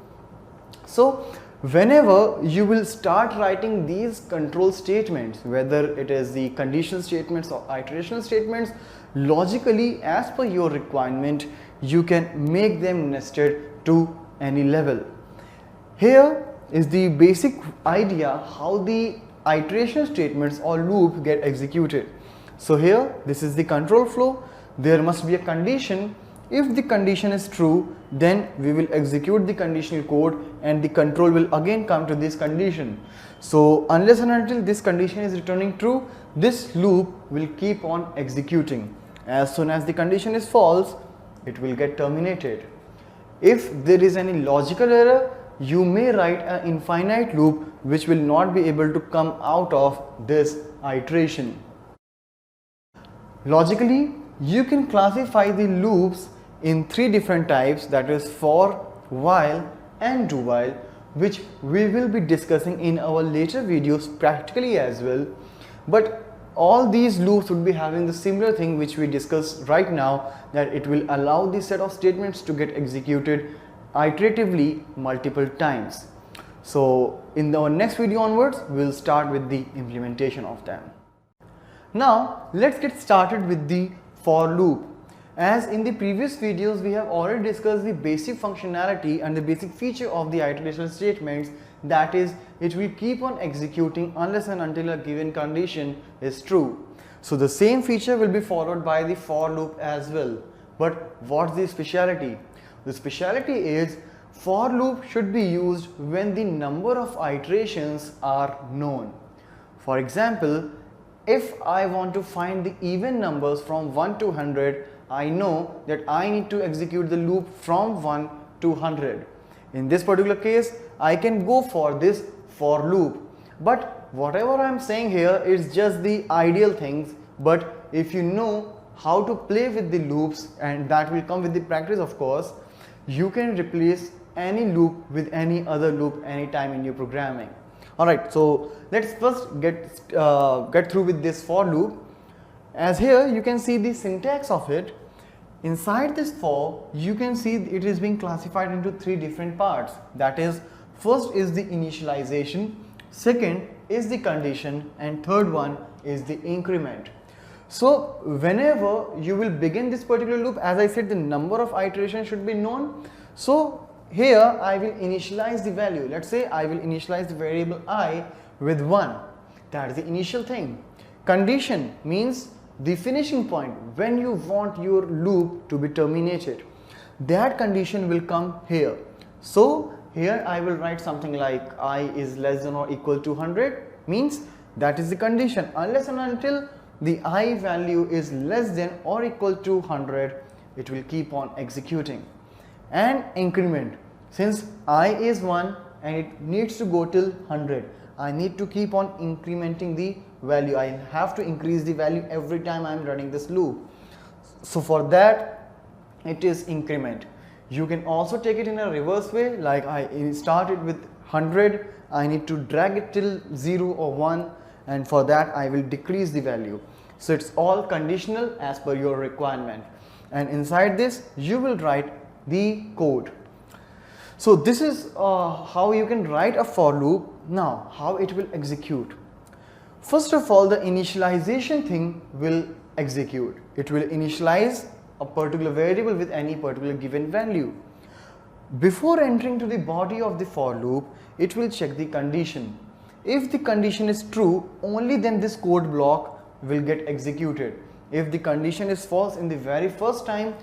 So whenever you will start writing these control statements, whether it is the condition statements or iteration statements, logically as per your requirement, you can make them nested to any level. Here is the basic idea how the iteration statements or loop get executed. So here, this is the control flow. There must be a condition. If the condition is true, then we will execute the conditional code and the control will again come to this condition. So unless and until this condition is returning true, this loop will keep on executing. As soon as the condition is false, it will get terminated. If there is any logical error, you may write an infinite loop which will not be able to come out of this iteration. Logically, you can classify the loops in three different types, that is for, while and do while, which we will be discussing in our later videos practically as well. But all these loops would be having the similar thing which we discussed right now, that it will allow the set of statements to get executed iteratively multiple times. So in our next video onwards, we'll start with the implementation of them. Now let's get started with the for loop. As in the previous videos, we have already discussed the basic functionality and the basic feature of the iteration statements, that is, it will keep on executing unless and until a given condition is true. So the same feature will be followed by the for loop as well. But what's the speciality? The speciality is for loop should be used when the number of iterations are known. For example, if I want to find the even numbers from 1 to 100, I know that I need to execute the loop from 1 to 100. In this particular case, I can go for this for loop. But whatever I am saying here is just the ideal things. But if you know how to play with the loops, and that will come with the practice of course, you can replace any loop with any other loop anytime in your programming. Alright, so let's first get through with this for loop. As here you can see the syntax of it. Inside this for, you can see it is being classified into three different parts. That is, first is the initialization, second is the condition, and third one is the increment. So whenever you will begin this particular loop, as I said, the number of iterations should be known. So here I will initialize the value. Let's say I will initialize the variable I with 1. That is the initial thing. Condition means the finishing point, when you want your loop to be terminated. That condition will come here. So here I will write something like I is less than or equal to 100, means that is the condition. Unless and until the I value is less than or equal to 100, it will keep on executing. And increment, since I is 1 and it needs to go till 100, I need to keep on incrementing the value. I have to increase the value every time I am running this loop. So for that, it is increment. You can also take it in a reverse way, like I started with 100, I need to drag it till 0 or 1, and for that I will decrease the value. So it's all conditional as per your requirement, and inside this you will write the code. So this is how you can write a for loop. Now how it will execute. First of all, the initialization thing will execute. It will initialize a particular variable with any particular given value. Before entering to the body of the for loop, it will check the condition. If the condition is true, only then this code block will get executed. If the condition is false in the very first time,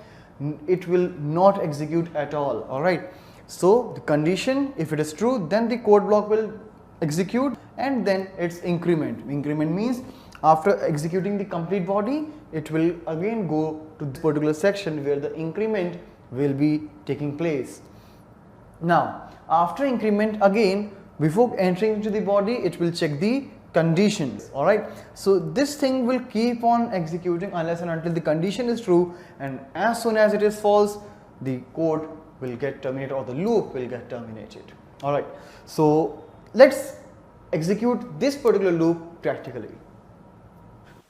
it will not execute at all. Alright, so the condition, if it is true, then the code block will execute, and then it's increment. Increment means after executing the complete body, it will again go to this particular section where the increment will be taking place. Now after increment, again before entering into the body, it will check the conditions. Alright, so this thing will keep on executing unless and until the condition is true, and as soon as it is false, the code will get terminated or the loop will get terminated. Alright, so let's execute this particular loop practically.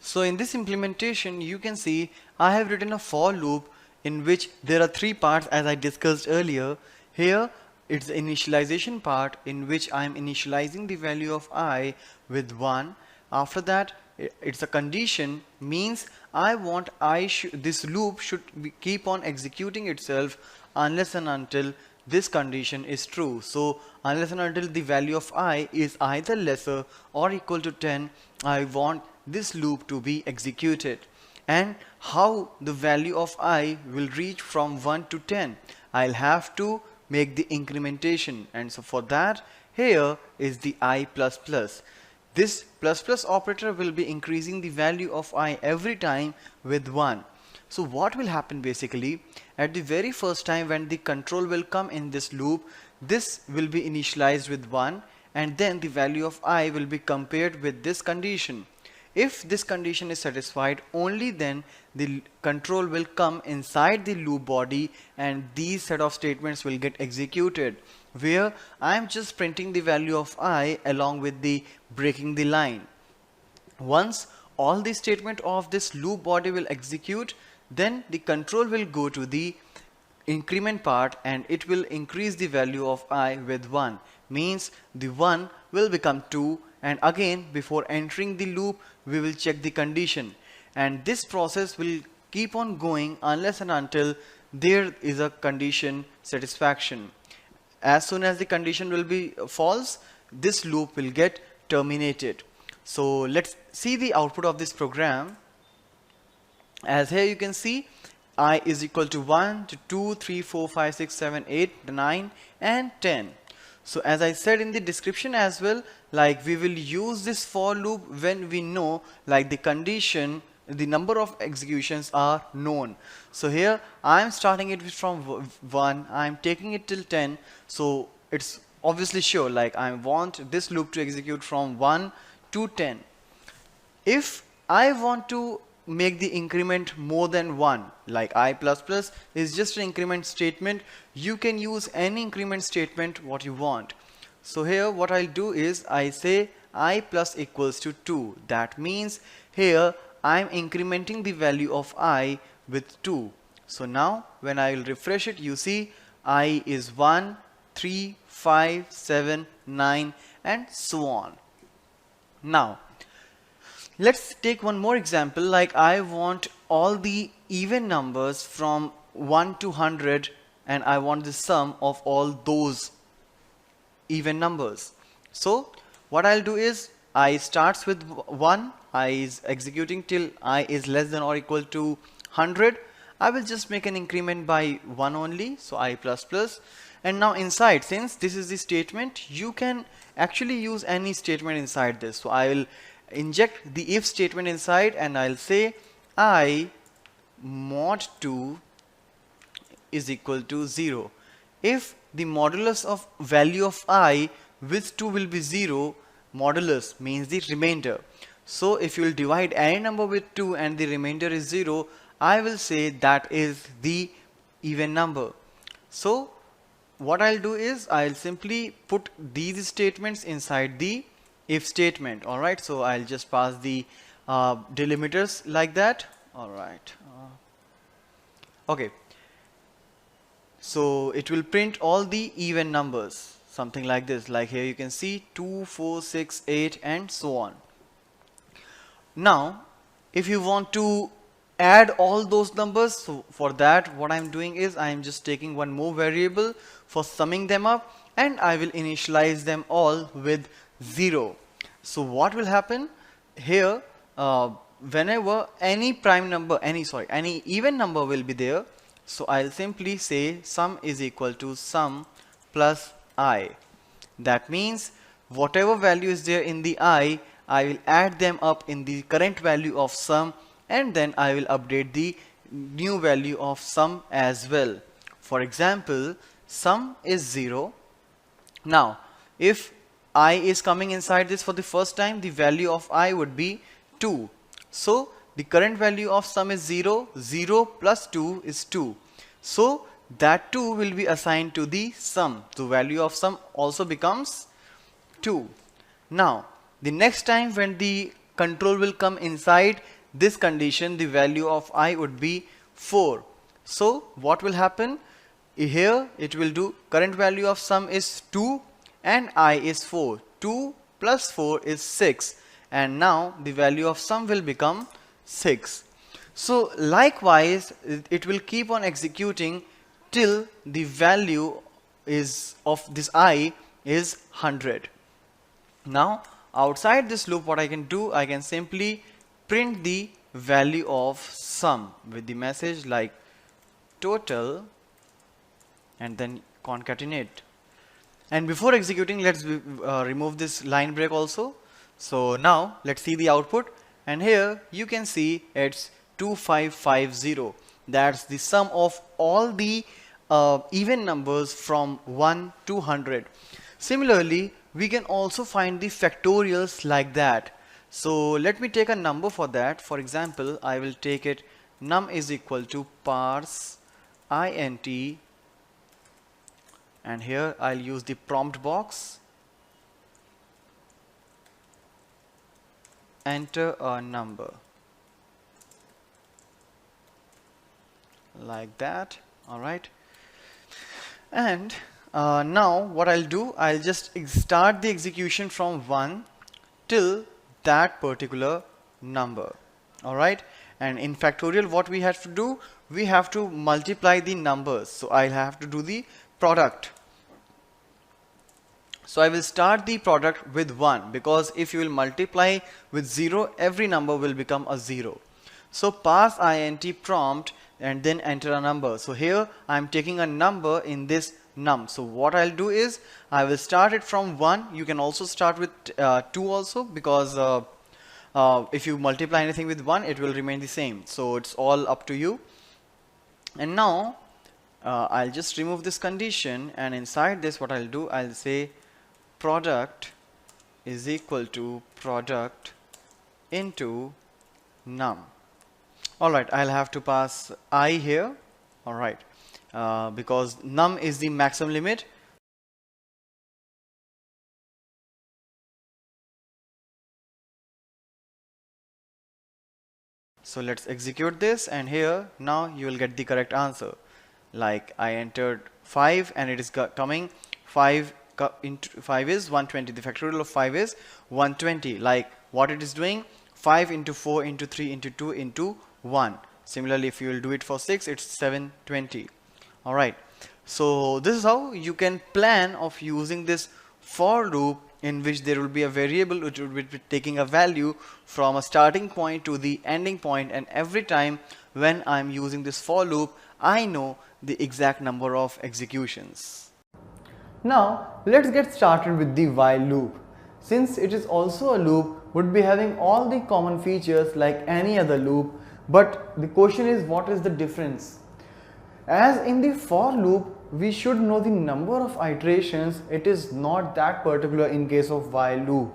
So in this implementation, you can see I have written a for loop in which there are three parts as I discussed earlier. Here it's the initialization part in which I am initializing the value of I with 1. After that, it's a condition, means I want this loop should keep on executing itself unless and until this condition is true. So unless and until the value of I is either lesser or equal to 10, I want this loop to be executed. And how the value of I will reach from 1 to 10, I'll have to make the incrementation, and so for that, here is the I++. This plus operator will be increasing the value of I every time with 1. So what will happen basically, at the very first time when the control will come in this loop, this will be initialized with 1, and then the value of I will be compared with this condition. If this condition is satisfied, only then the control will come inside the loop body and these set of statements will get executed, where I am just printing the value of I along with the breaking the line. Once all the statement of this loop body will execute, then the control will go to the increment part and it will increase the value of I with 1, means the 1 will become 2, and again before entering the loop we will check the condition, and this process will keep on going unless and until there is a condition satisfaction. As soon as the condition will be false, this loop will get terminated. So let's see the output of this program. As here you can see, I is equal to 1 to 2, 3, 4, 5, 6, 7, 8, 9 and 10. So as I said in the description as well, like we will use this for loop when we know like the condition the number of executions are known. So here I am starting it from 1, I am taking it till 10, so it's obviously sure, like I want this loop to execute from 1 to 10. If I want to make the increment more than 1, like I++ is just an increment statement, you can use any increment statement what you want. So here what I'll do is I say I plus equals to 2. That means here I'm incrementing the value of I with 2. So now when I will refresh it, you see I is 1, 3, 5, 7, 9 and so on. Now let's take one more example, like I want all the even numbers from 1 to 100 and I want the sum of all those even numbers. So what I'll do is I starts with 1, I is executing till I is less than or equal to 100. I will just make an increment by 1 only, so I++. And now inside, since this is the statement, you can actually use any statement inside this. So I will inject the if statement inside and I'll say I mod 2 is equal to 0. If the modulus of value of I with 2 will be 0, modulus means the remainder. So if you will divide any number with 2 and the remainder is 0, I will say that is the even number. So what I'll do is I'll simply put these statements inside the if statement. Alright, so I'll just pass the delimiters like that. Alright, okay, so it will print all the even numbers, something like this, like here you can see 2, 4, 6, 8 and so on. Now if you want to add all those numbers, so for that what I'm doing is I'm just taking one more variable for summing them up and I will initialize them all with 0. So what will happen here, whenever any prime number, any even number will be there, so I'll simply say sum is equal to sum plus I. That means whatever value is there in the I will add them up in the current value of sum and then I will update the new value of sum as well. For example, sum is 0. Now if I is coming inside this for the first time, the value of I would be 2. So the current value of sum is 0. 0 plus 2 is 2. So that 2 will be assigned to the sum. The value of sum also becomes 2. Now the next time when the control will come inside this condition, the value of I would be 4. So what will happen here, it will do current value of sum is 2 and I is 4. 2 plus 4 is 6 and now the value of sum will become 6. So likewise it will keep on executing till the value is of this I is 100. Now outside this loop what I can do, I can simply print the value of sum with the message like total and then concatenate. And before executing, let's remove this line break also. So now let's see the output and here you can see it's 2550. That's the sum of all the even numbers from 1 to 100. Similarly, we can also find the factorials like that. So let me take a number for that. For example, I will take it num is equal to parse int and here I'll use the prompt box, enter a number like that. Alright, and now what I'll do, I'll just start the execution from 1 till that particular number. Alright, and in factorial what we have to do, we have to multiply the numbers. So I'll have to do the product. So I will start the product with 1 because if you will multiply with 0, every number will become a 0. So parse int prompt and then enter a number. So here I am taking a number in this num. So what I'll do is I will start it from 1. You can also start with 2 also because if you multiply anything with 1, it will remain the same. So it's all up to you. And now I'll just remove this condition, and inside this what I'll do, I'll say product is equal to product into num. Alright, I'll have to pass I here. Alright, because num is the maximum limit. So let's execute this, and here now you will get the correct answer. Like I entered 5 and it is coming 5 into 5 is 120. The factorial of 5 is 120. Like what it is doing, 5 into 4 into 3 into 2 into 1. Similarly, if you will do it for 6, it's 720. Alright, so this is how you can plan of using this for loop, in which there will be a variable which will be taking a value from a starting point to the ending point, and every time when I'm using this for loop, I know the exact number of executions. Now let's get started with the while loop. Since it is also a loop, would be having all the common features like any other loop, but the question is, what is the difference? As in the for loop, we should know the number of iterations. It is not that particular in case of while loop.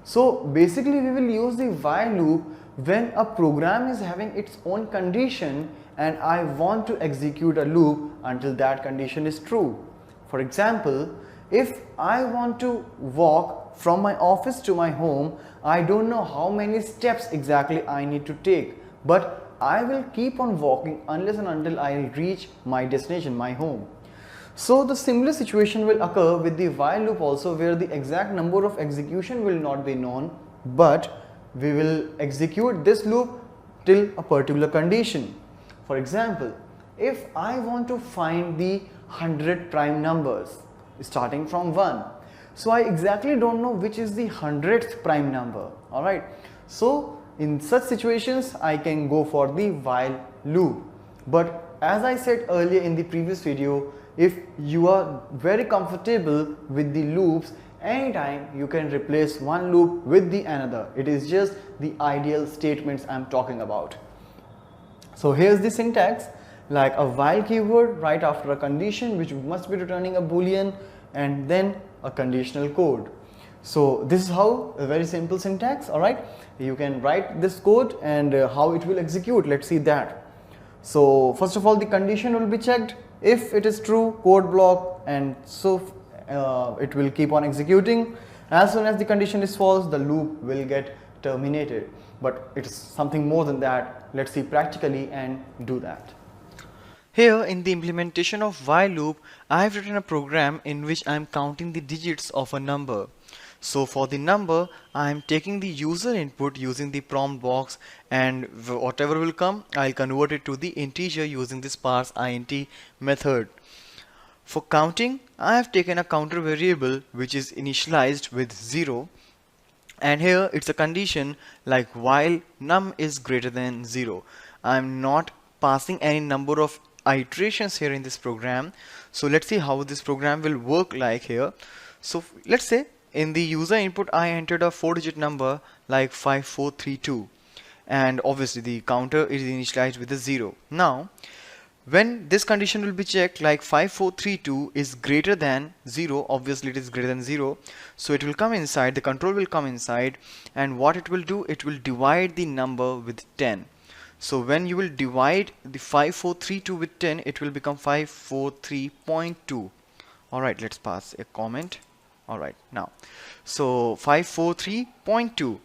So basically we will use the while loop when a program is having its own condition and I want to execute a loop until that condition is true. For example, if I want to walk from my office to my home, I don't know how many steps exactly I need to take, but I will keep on walking unless and until I reach my destination, my home. So the similar situation will occur with the while loop also, where the exact number of execution will not be known, but we will execute this loop till a particular condition. For example, if I want to find the 100 prime numbers starting from 1, so I exactly don't know which is the 100th prime number. Alright, so in such situations I can go for the while loop. But as I said earlier in the previous video, if you are very comfortable with the loops, anytime you can replace one loop with the another. It is just the ideal statements I'm talking about. So here's the syntax, like a while keyword right after a condition which must be returning a boolean, and then a conditional code. So this is how a very simple syntax. Alright, you can write this code, and how it will execute, let's see that. So first of all, the condition will be checked. If it is true, code block, and so it will keep on executing. As soon as the condition is false, the loop will get terminated. But it's something more than that. Let's see practically and do that. Here in the implementation of while loop, I have written a program in which I am counting the digits of a number. So for the number, I am taking the user input using the prompt box, and whatever will come, I'll convert it to the integer using this parse int method. For counting, I have taken a counter variable which is initialized with 0, and here it's a condition like while num is greater than 0. I'm not passing any number of iterations here in this program. So let's see how this program will work like here. So let's say in the user input I entered a 4-digit number like 5432, and obviously the counter is initialized with a 0. Now when this condition will be checked, like 5432 is greater than 0, obviously it is greater than 0, so it will come inside, the control will come inside, and what it will do, it will divide the number with 10. So when you will divide the 5432 with 10, it will become 543.2. Alright, let's pass a comment. Alright, now so 543.2,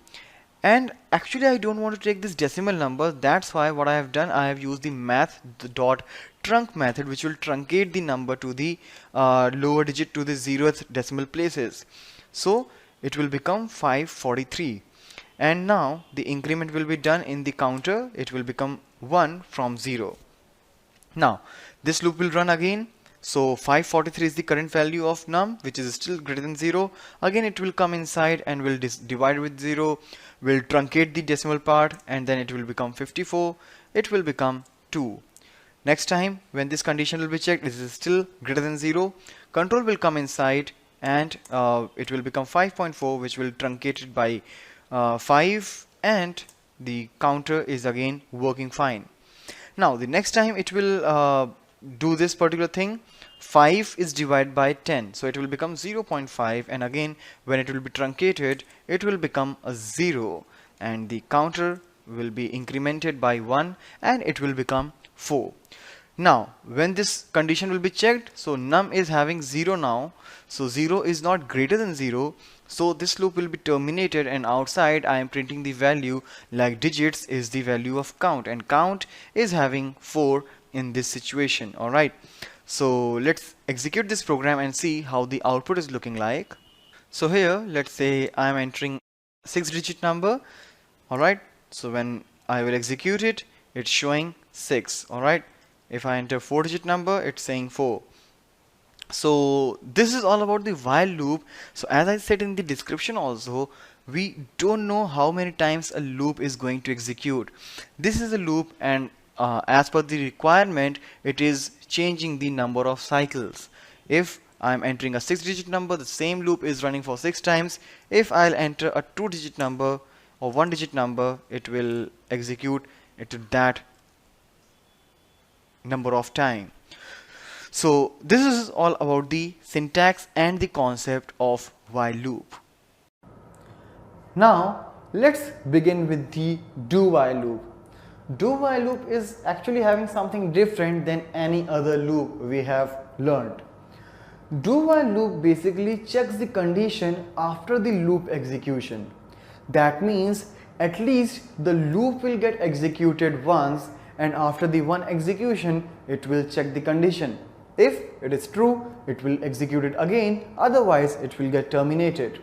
and actually I don't want to take this decimal number. That's why what I have done, I have used the math.trunc method, which will truncate the number to the lower digit to the 0th decimal places. So it will become 543, and now the increment will be done in the counter. It will become 1 from 0. Now this loop will run again. So 543 is the current value of num, which is still greater than 0. Again it will come inside and will divide with 0, will truncate the decimal part, and then it will become 54. It will become 2. Next time when this condition will be checked, this is still greater than 0, control will come inside, and it will become 5.4, which will truncate it by 5 and the counter is again working fine. Now the next time it will do this particular thing, 5 is divided by 10, so it will become 0.5, and again when it will be truncated it will become a 0, and the counter will be incremented by 1 and it will become 4. Now when this condition will be checked, so num is having 0 now, so 0 is not greater than 0, so this loop will be terminated, and outside I am printing the value like digits is the value of count, and count is having 4 in this situation. Alright, so let's execute this program and see how the output is looking like. So here let's say I am entering 6-digit number. Alright, so when I will execute it, it's showing 6. Alright, if I enter 4-digit number, it's saying 4. So this is all about the while loop. So as I said in the description also, we don't know how many times a loop is going to execute. This is a loop, and as per the requirement it is changing the number of cycles. If I'm entering a 6-digit number, the same loop is running for 6 times. If I'll enter a 2-digit number or 1-digit number, it will execute it to that number of time. So this is all about the syntax and the concept of while loop. Now let's begin with the do while loop. Do while loop is actually having something different than any other loop we have learned. Do while loop basically checks the condition after the loop execution. That means at least the loop will get executed once, and after the one execution it will check the condition. If it is true, it will execute it again, otherwise it will get terminated.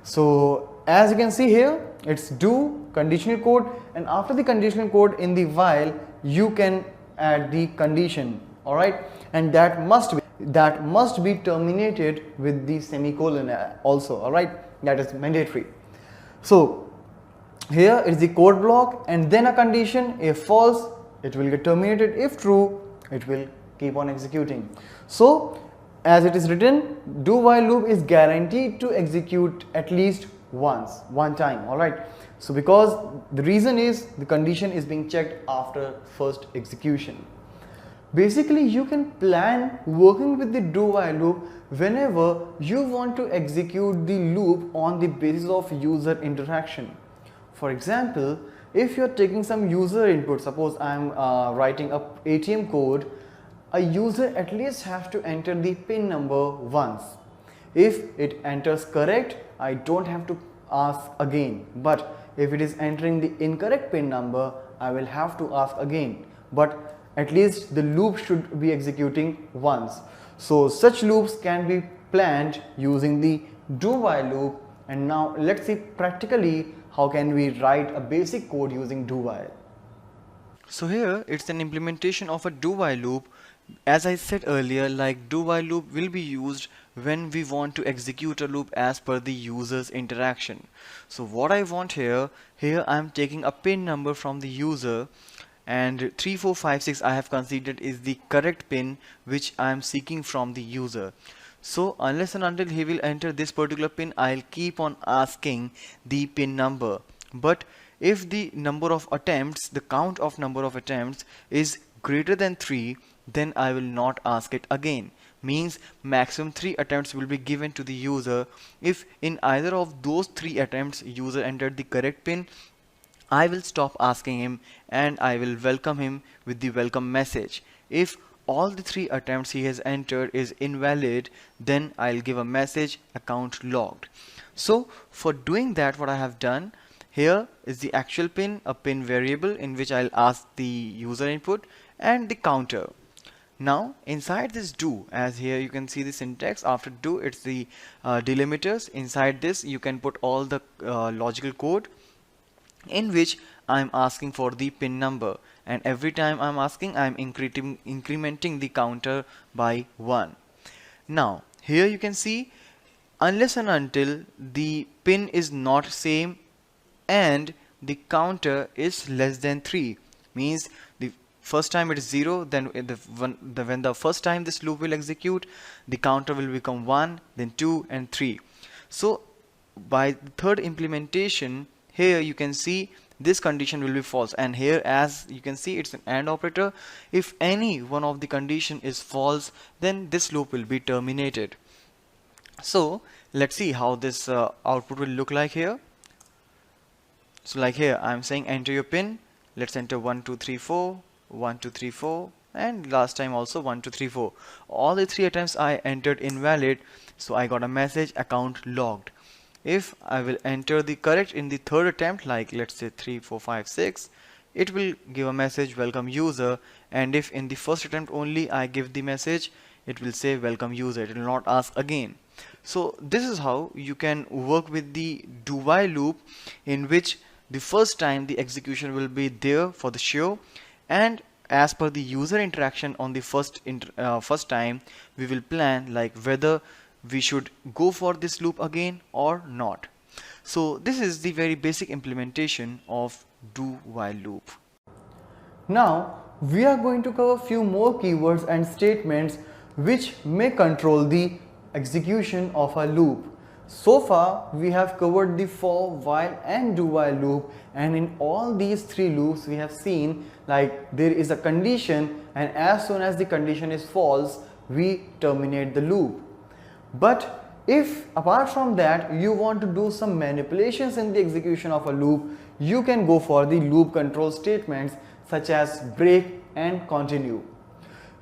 So as you can see here, it's do conditional code, and after the conditional code in the while you can add the condition. Alright, and that must be terminated with the semicolon also. Alright, that is mandatory. So here is the code block and then a condition. If false, it will get terminated. If true, it will keep on executing. So as it is written, do while loop is guaranteed to execute at least one time. Alright, so because the reason is the condition is being checked after first execution. Basically you can plan working with the do while loop whenever you want to execute the loop on the basis of user interaction. For example, if you're taking some user input, suppose I'm writing a ATM code, a user at least has to enter the PIN number once. If it enters correct, I don't have to ask again. But if it is entering the incorrect PIN number, I will have to ask again. But at least the loop should be executing once. So such loops can be planned using the do while loop. And now let's see practically how can we write a basic code using do while. So here it's an implementation of a do while loop. As I said earlier, like do while loop will be used when we want to execute a loop as per the user's interaction. So what I want here I'm taking a PIN number from the user, and 3456 I have considered is the correct PIN which I am seeking from the user. So unless and until he will enter this particular PIN, I'll keep on asking the PIN number. But if the number of attempts, the count of number of attempts is greater than 3, then I will not ask it again. Means maximum 3 attempts will be given to the user. If in either of those 3 attempts user entered the correct PIN, I will stop asking him and I will welcome him with the welcome message. If all the 3 attempts he has entered is invalid, then I'll give a message account logged. So for doing that, what I have done here is the actual PIN, a PIN variable in which I'll ask the user input, and the counter. Now inside this do, as here you can see the syntax, after do it's the delimiters. Inside this you can put all the logical code in which I'm asking for the PIN number, and every time I'm asking, I'm incrementing the counter by 1. Now here you can see, unless and until the PIN is not same and the counter is less than 3, means the first time it is 0, then when the first time this loop will execute, the counter will become 1, then 2 and 3. So by the third implementation, here you can see this condition will be false, and here as you can see it's an AND operator. If any one of the condition is false, then this loop will be terminated. So let's see how this output will look like here. So like here I'm saying enter your pin. Let's enter 1 2 3 4, 1 2 3 4, and last time also 1 2 3 4. All the 3 attempts I entered invalid, so I got a message account logged. If I will enter the correct in the third attempt, like let's say 3 4 5 6, it will give a message welcome user, and if in the first attempt only I give the message, it will say welcome user, it will not ask again. So this is how you can work with the do while loop, in which the first time the execution will be there for the show, and as per the user interaction on the first time, we will plan like whether we should go for this loop again or not. So this is the very basic implementation of do while loop. Now we are going to cover few more keywords and statements which may control the execution of a loop. So far we have covered the for, while and do while loop, and in all these three loops we have seen like there is a condition, and as soon as the condition is false we terminate the loop. But if apart from that you want to do some manipulations in the execution of a loop, you can go for the loop control statements such as break and continue.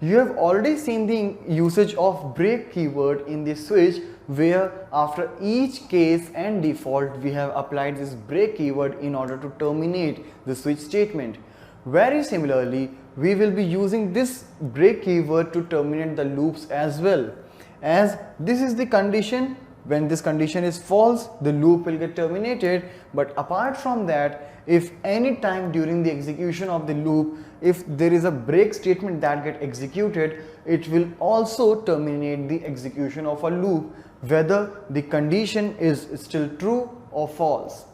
You have already seen the usage of break keyword in the switch, where after each case and default we have applied this break keyword in order to terminate the switch statement. Very similarly, we will be using this break keyword to terminate the loops as well, as this is the condition. When this condition is false, the loop will get terminated. But apart from that, if any time during the execution of the loop, if there is a break statement that get executed, it will also terminate the execution of a loop, whether the condition is still true or false.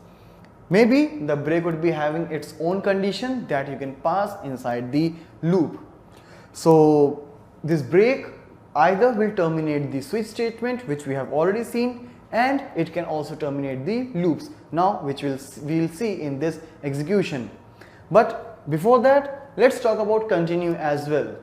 Maybe the break would be having its own condition that you can pass inside the loop. So this break either will terminate the switch statement, which we have already seen, and it can also terminate the loops now, which we'll see in this execution. But before that, let's talk about continue as well,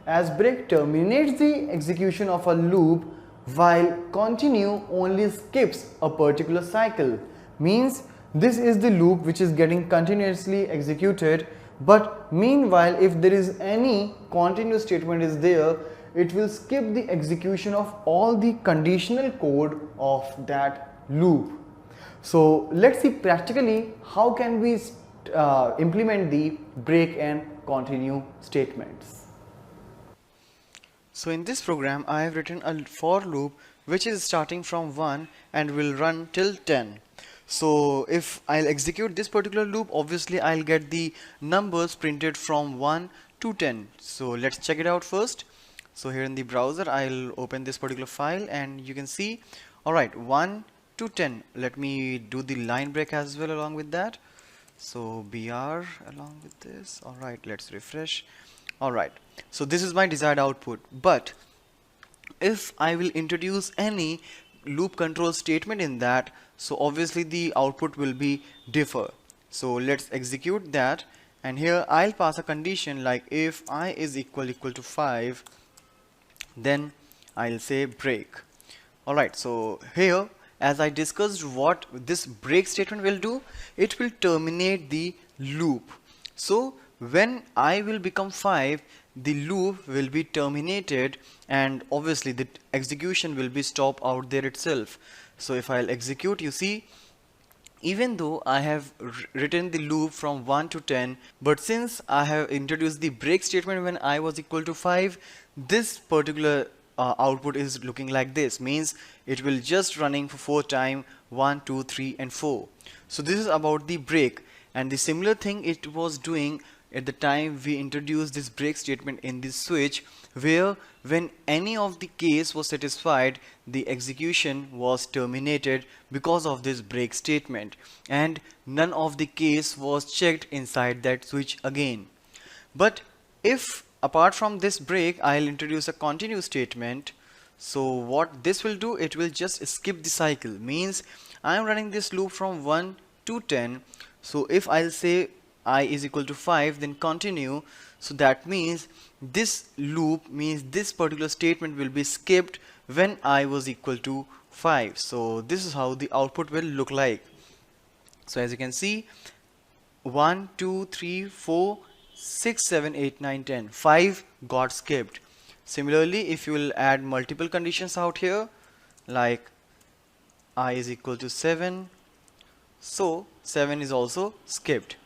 as break terminates the execution of a loop, while continue only skips a particular cycle. Means this is the loop which is getting continuously executed, but meanwhile if there is any continue statement is there, it will skip the execution of all the conditional code of that loop. So let's see practically how can we implement the break and continue statements. So in this program I have written a for loop which is starting from 1 and will run till 10. So if I'll execute this particular loop, obviously I'll get the numbers printed from 1 to 10. So let's check it out first. So here in the browser I'll open this particular file, and you can see, alright, 1 to 10. Let me do the line break as well along with that. So br along with this. Alright, let's refresh. Alright, so this is my desired output. But if I will introduce any loop control statement in that, so obviously the output will be differ. So let's execute that, and here I'll pass a condition like if I is equal to 5, then I'll say break. Alright, so here as I discussed what this break statement will do, it will terminate the loop. So when I will become 5, the loop will be terminated, and obviously the execution will be stopped out there itself. So if I'll execute, you see, even though I have written the loop from 1 to 10, but since I have introduced the break statement when I was equal to 5, this particular output is looking like this. Means it will just running for 4 times, 1 2 3 and 4. So this is about the break, and the similar thing it was doing at the time we introduced this break statement in this switch, where when any of the case was satisfied, the execution was terminated because of this break statement, and none of the case was checked inside that switch again. But if apart from this break I'll introduce a continue statement, so what this will do, it will just skip the cycle. Means I am running this loop from 1 to 10. So if I'll say I is equal to 5, then continue. So that means this loop means this particular statement will be skipped when I was equal to 5. So this is how the output will look like. So as you can see, 1, 2, 3, 4, 6, 7, 8, 9, 10. 5 got skipped. Similarly, if you will add multiple conditions out here, like I is equal to 7, so 7 is also skipped.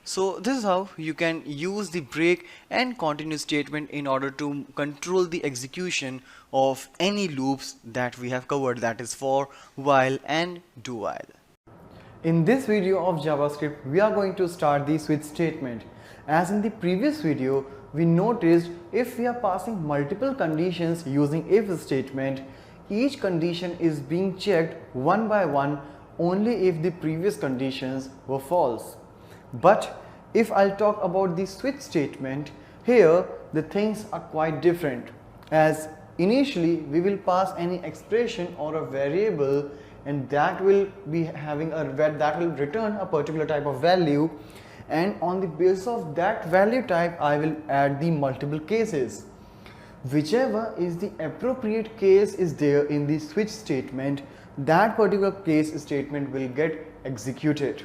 So this is how you can use the break and continue statement in order to control the execution of any loops that we have covered, that is for, while and do while. In this video of JavaScript, we are going to start the switch statement. As in the previous video, we noticed if we are passing multiple conditions using if statement, each condition is being checked one by one only if the previous conditions were false. But if I'll talk about the switch statement, here the things are quite different, as initially we will pass any expression or a variable, and that will be having that will return a particular type of value, and on the basis of that value type I will add the multiple cases. Whichever is the appropriate case is there in the switch statement, that particular case statement will get executed.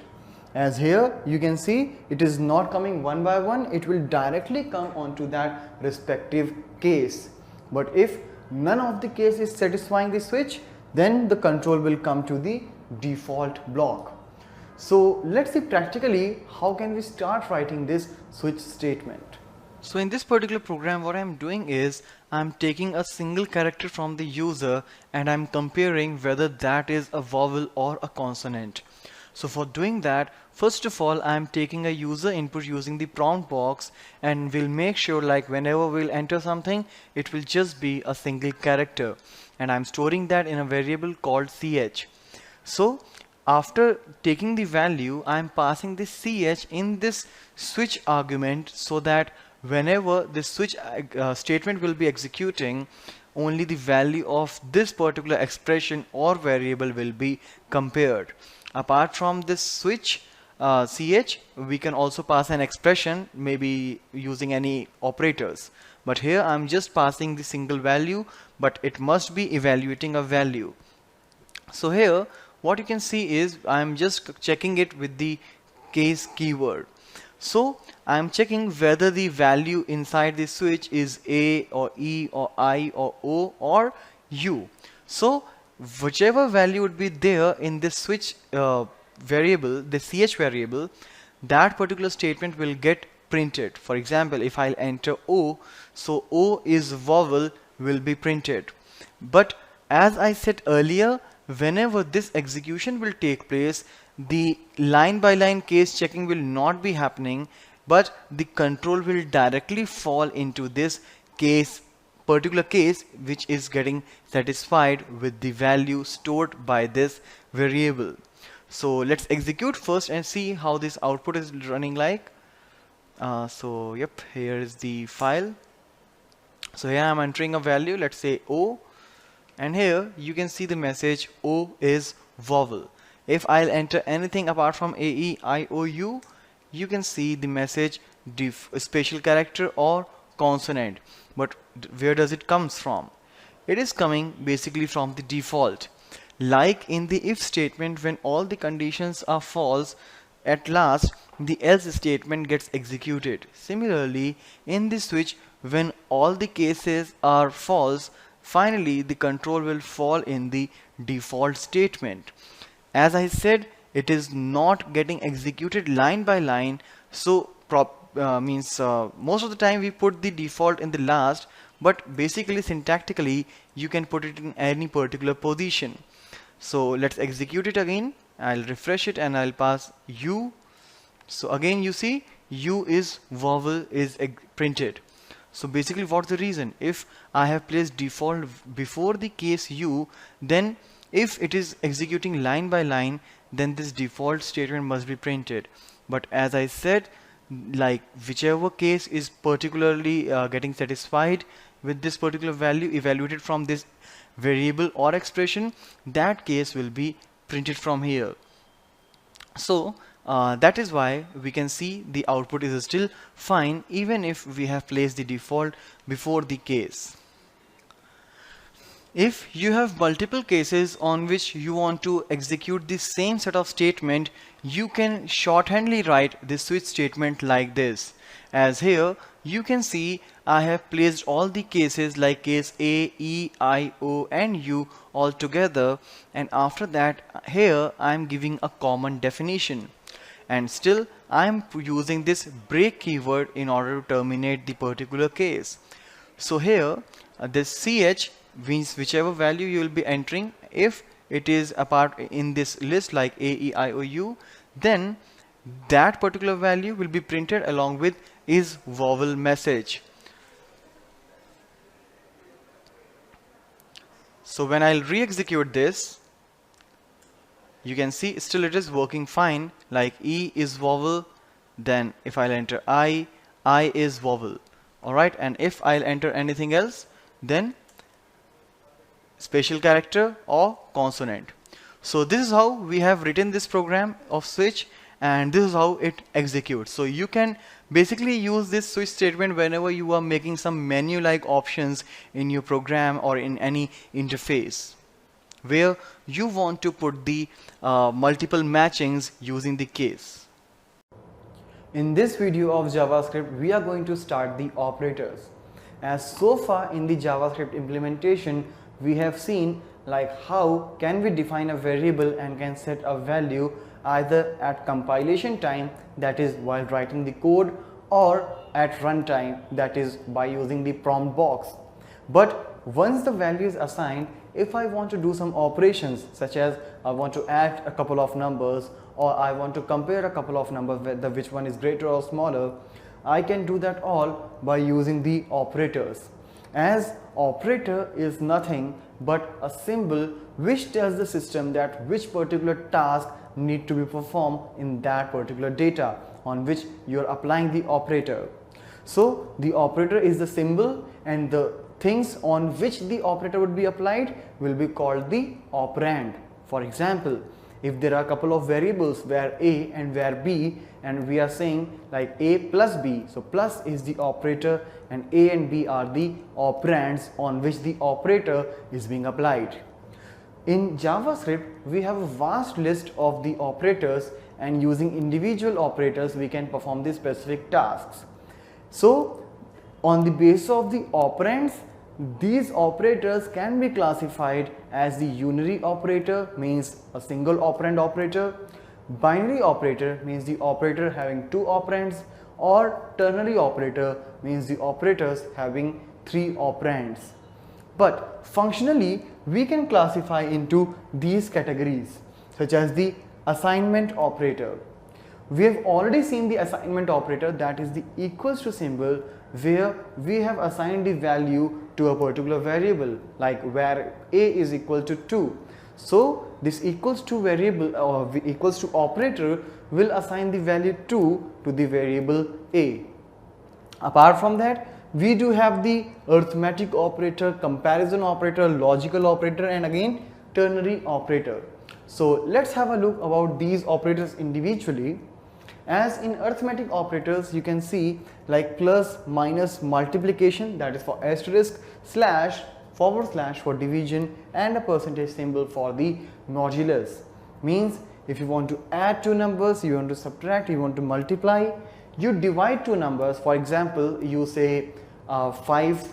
As here you can see, it is not coming one by one, it will directly come onto that respective case. But if none of the case is satisfying the switch, then the control will come to the default block. So let's see practically how can we start writing this switch statement. So in this particular program, what I'm doing is I'm taking a single character from the user and I'm comparing whether that is a vowel or a consonant. So for doing that, first of all, I'm taking a user input using the prompt box, and we'll make sure like whenever we'll enter something, it will just be a single character, and I'm storing that in a variable called ch. So after taking the value, I'm passing this ch in this switch argument, so that whenever this switch statement will be executing, only the value of this particular expression or variable will be compared. Apart from this switch ch, we can also pass an expression, maybe using any operators. But here I'm just passing the single value, but it must be evaluating a value. So here what you can see is I'm just checking it with the case keyword. So I'm checking whether the value inside the switch is A or E or I or O or U. So whichever value would be there in this switch variable, the ch variable, that particular statement will get printed. For example, if I'll enter O, so O is vowel will be printed. But as I said earlier, whenever this execution will take place, the line by line case checking will not be happening, but the control will directly fall into this particular case which is getting satisfied with the value stored by this variable. So let's execute first and see how this output is running like. So yep, here is the file. So here I'm entering a value, let's say O, and here you can see the message O is vowel. If I'll enter anything apart from A, E, I, O, U, you can see the message special character or consonant. But where does it comes from? It is coming basically from the default. Like in the if statement, when all the conditions are false, at last the else statement gets executed. Similarly, in the switch, when all the cases are false, finally the control will fall in the default statement. As I said, it is not getting executed line by line, so most of the time we put the default in the last, but basically syntactically you can put it in any particular position. So let's execute it again. I'll refresh it and I'll pass U. So again you see U is vowel is printed. So basically what's the reason? If I have placed default before the case U, then if it is executing line by line, then this default statement must be printed. But as I said, like whichever case is particularly getting satisfied with this particular value evaluated from this variable or expression, that case will be printed from here. So that is why we can see the output is still fine even if we have placed the default before the case. If you have multiple cases on which you want to execute the same set of statement, you can shorthandly write the switch statement like this. As here, you can see I have placed all the cases like case A, E, I, O and U all together, and after that here I am giving a common definition. And still I am using this break keyword in order to terminate the particular case. So here this ch means whichever value you will be entering. If it is a part in this list like A, E, I, O, U, then that particular value will be printed along with is vowel message. So when I'll re-execute this, you can see still it is working fine, like E is vowel, then if I'll enter I is vowel. Alright, and if I'll enter anything else, then special character or consonant. So this is how we have written this program of switch, and this is how it executes. So you can basically use this switch statement whenever you are making some menu like options in your program or in any interface where you want to put the multiple matchings using the case. In this video of JavaScript, we are going to start the operators. As so far in the JavaScript implementation, we have seen like how can we define a variable and can set a value either at compilation time, that is while writing the code, or at runtime, that is by using the prompt box. But once the value is assigned, if I want to do some operations such as I want to add a couple of numbers or I want to compare a couple of numbers whether which one is greater or smaller, I can do that all by using the operators. As operator is nothing but a symbol which tells the system that which particular task need to be performed in that particular data on which you are applying the operator. So the operator is the symbol, and the things on which the operator would be applied will be called the operand. For example, if there are a couple of variables where A and where B, and we are saying like A plus B, so plus is the operator and A and B are the operands on which the operator is being applied. In JavaScript, we have a vast list of the operators, and using individual operators we can perform the specific tasks. So on the basis of the operands, these operators can be classified as the unary operator, means a single operand operator, binary operator means the operator having two operands, or ternary operator means the operators having three operands. But functionally we can classify into these categories such as the assignment operator. We have already seen the assignment operator, that is the equals to symbol where we have assigned the value to a particular variable, like where A is equal to 2. So this equals to variable or equals to operator will assign the value 2 to the variable A. Apart from that, we do have the arithmetic operator, comparison operator, logical operator, and again ternary operator. So let's have a look about these operators individually. As in arithmetic operators, you can see like plus, minus, multiplication, that is for asterisk, slash, forward slash for division, and a percentage symbol for the modulus. Means if you want to add two numbers, you want to subtract, you want to multiply, you divide two numbers. For example, you say 5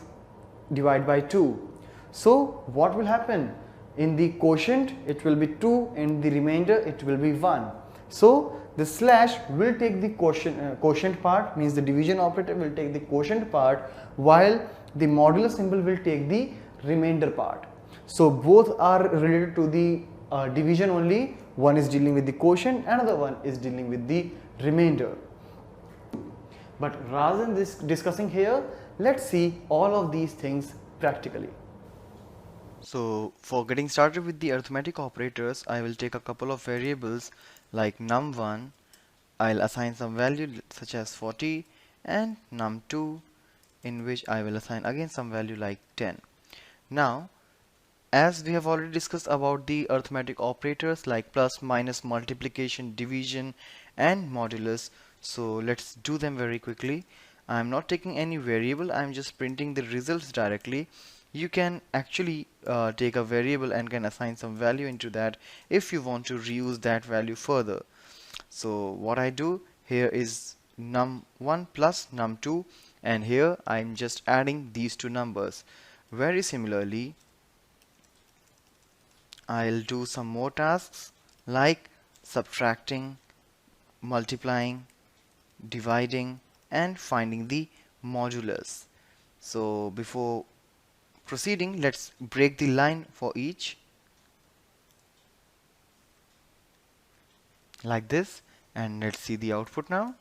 divided by 2. So what will happen? In the quotient it will be 2, in the remainder it will be 1. So the slash will take the quotient part, means the division operator will take the quotient part, while the modular symbol will take the remainder part. So both are related to the division only. One is dealing with the quotient, another one is dealing with the remainder. But rather than discussing here, let's see all of these things practically. So for getting started with the arithmetic operators, I will take a couple of variables like num1, I'll assign some value such as 40, and num2, in which I will assign again some value like 10. Now as we have already discussed about the arithmetic operators like plus, minus, multiplication, division and modulus, so let's do them very quickly. I'm not taking any variable, I'm just printing the results directly. You can actually take a variable and can assign some value into that if you want to reuse that value further. So what I do here is num1 plus num2, and here I'm just adding these two numbers. Very similarly, I'll do some more tasks like subtracting, multiplying, dividing and finding the modulus. So before proceeding, let's break the line for each like this, and let's see the output now.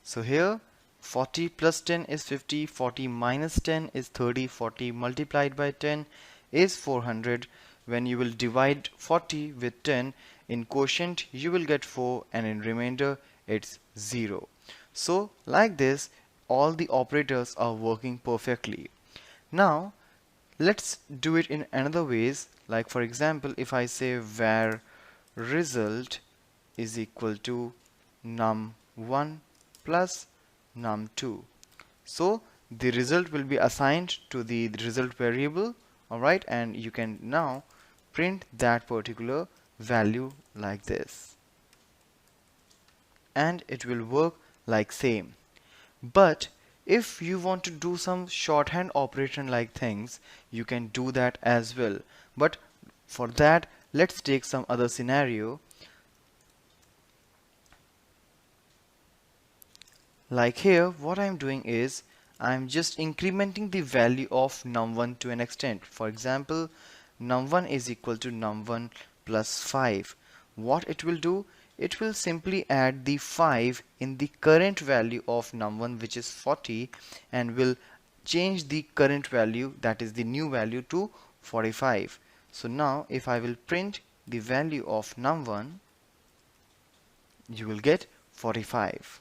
So here 40 plus 10 is 50, 40 minus 10 is 30, 40 multiplied by 10 is 400. When you will divide 40 with 10, in quotient you will get 4 and in remainder it's 0. So like this, all the operators are working perfectly. Now let's do it in another ways, like for example if I say var result is equal to num1 plus num2, so the result will be assigned to the result variable, alright, and you can now print that particular value like this and it will work like same. But if you want to do some shorthand operation like things, you can do that as well. But for that, let's take some other scenario. Like here, what I'm doing is I'm just incrementing the value of num1 to an extent. For example, num1 is equal to num1 plus 5. What it will do? It will simply add the 5 in the current value of num1, which is 40, and will change the current value, that is the new value, to 45. So now if I will print the value of num1, you will get 45.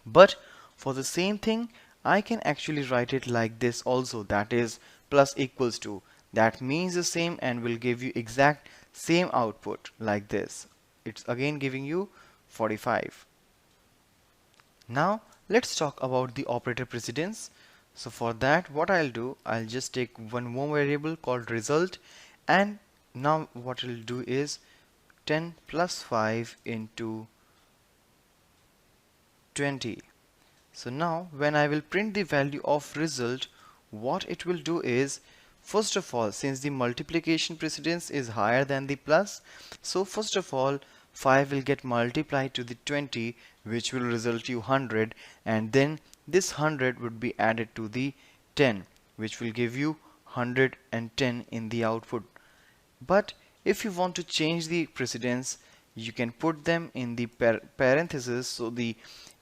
But for the same thing, I can actually write it like this also, that is plus equals to. That means the same and will give you exact same output like this. It's again giving you 45. Now let's talk about the operator precedence. So for that, what I'll do, I'll just take one more variable called result, and now what I'll do is 10 plus 5 into 20. So now when I will print the value of result, what it will do is, first of all, since the multiplication precedence is higher than the plus, so first of all 5 will get multiplied to the 20, which will result you 100, and then this 100 would be added to the 10, which will give you 110 in the output. But if you want to change the precedence, you can put them in the parentheses, so the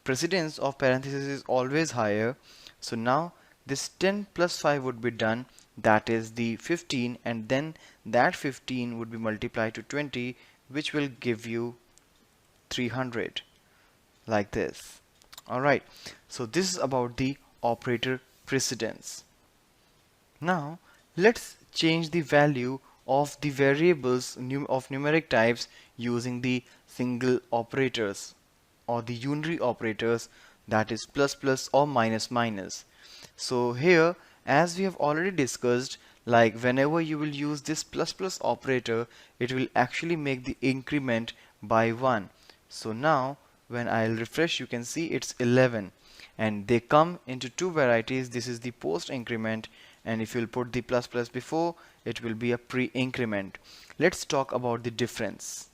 precedence of parentheses is always higher. So now this 10 plus 5 would be done, that is the 15, and then that 15 would be multiplied to 20, which will give you 300 like this. Alright, so this is about the operator precedence. Now let's change the value of the variables of numeric types using the single operators or the unary operators, that is plus plus or minus minus. So here, as we have already discussed, like whenever you will use this plus plus operator, it will actually make the increment by 1. So now when I'll refresh, you can see it's 11, and they come into two varieties. This is the post increment, and if you'll put the plus plus before, it will be a pre-increment. Let's talk about the difference.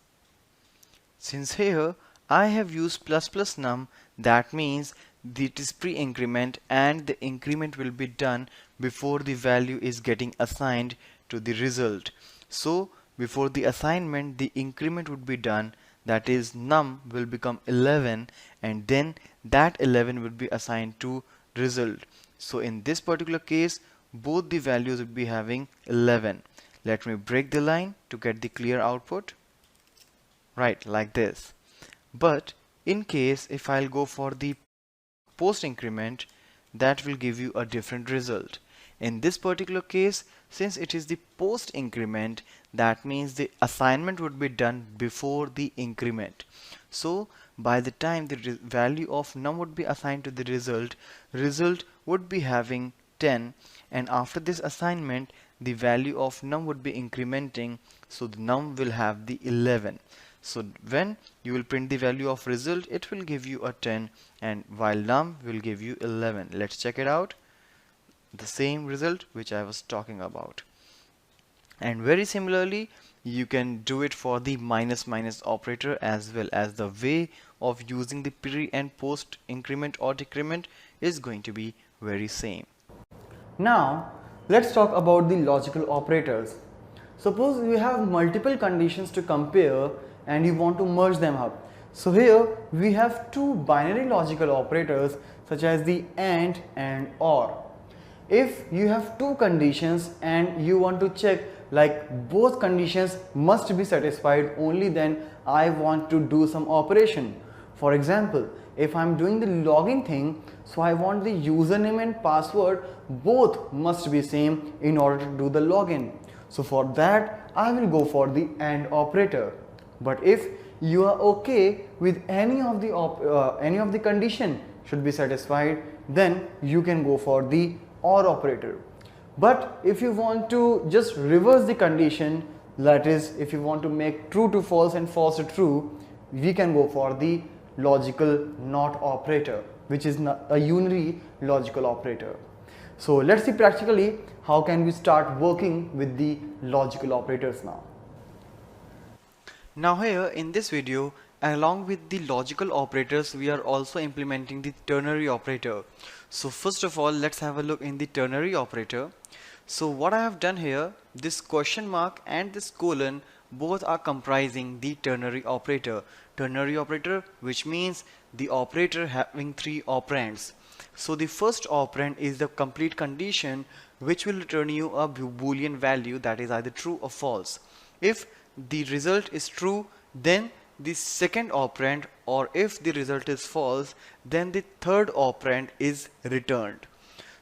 Since here I have used plus plus num, that means it is pre-increment and the increment will be done before the value is getting assigned to the result. So before the assignment, the increment would be done, that is num will become 11, and then that 11 would be assigned to result. So in this particular case, both the values would be having 11. Let me break the line to get the clear output. Right, like this. But in case if I'll go for the post increment, that will give you a different result. In this particular case, since it is the post increment, that means the assignment would be done before the increment. So by the time the value of num would be assigned to the result would be having 10, and after this assignment the value of num would be incrementing, so the num will have the 11. So when you will print the value of result, it will give you a 10, and while num will give you 11. Let's check it out. The same result which I was talking about. And very similarly, you can do it for the minus minus operator as well, as the way of using the pre and post increment or decrement is going to be very same. Now let's talk about the logical operators. Suppose you have multiple conditions to compare and you want to merge them up. So here we have two binary logical operators such as the and or. If you have two conditions and you want to check like both conditions must be satisfied, only then I want to do some operation. For example, if I'm doing the login thing, so I want the username and password both must be same in order to do the login. So for that I will go for the AND operator. But if you are okay with any of the condition should be satisfied, then you can go for the OR operator. But if you want to just reverse the condition, that is if you want to make true to false and false to true, we can go for the logical NOT operator, which is a unary logical operator. So let's see practically how can we start working with the logical operators now. Now here in this video, along with the logical operators, we are also implementing the ternary operator. So first of all, let's have a look in the ternary operator. So what I have done here, this question mark and this colon both are comprising the ternary operator. Ternary operator, which means the operator having three operands. So the first operand is the complete condition, which will return you a boolean value that is either true or false. If the result is true, then the second operand, or if the result is false, then the third operand is returned.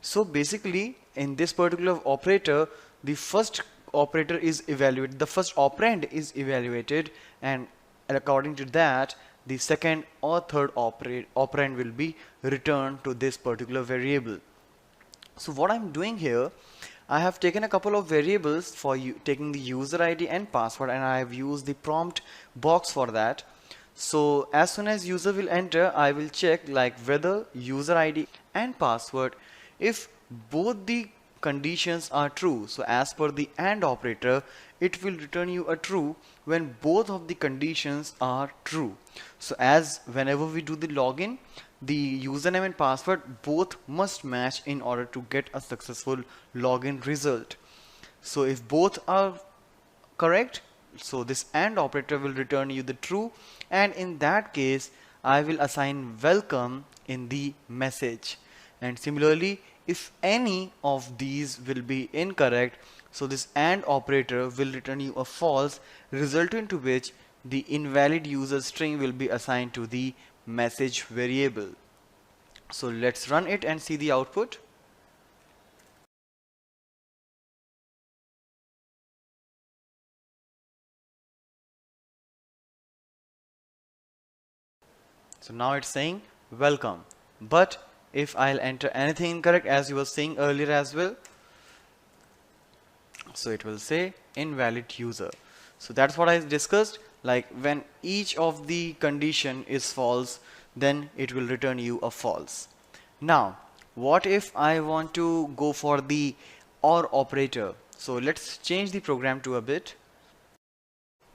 So basically in this particular operator, the first operator is evaluated, the first operand is evaluated, and according to that the second or third operand will be returned to this particular variable. So what I'm doing here, I have taken a couple of variables for you, taking the user ID and password, and I have used the prompt box for that. So as soon as user will enter, I will check like whether user ID and password, if both the conditions are true. So as per the AND operator, it will return you a true when both of the conditions are true. So as whenever we do the login, the username and password both must match in order to get a successful login result. So if both are correct, so this AND operator will return you the true, and in that case I will assign welcome in the message. And similarly, if any of these will be incorrect, so this AND operator will return you a false, resulting to which the invalid user string will be assigned to the message variable. So let's run it and see the output. So now it's saying welcome, but if I'll enter anything incorrect, as you were saying earlier as well, so it will say invalid user. So that's what I discussed, like when each of the condition is false, then it will return you a false. Now what if I want to go for the OR operator? So let's change the program to a bit.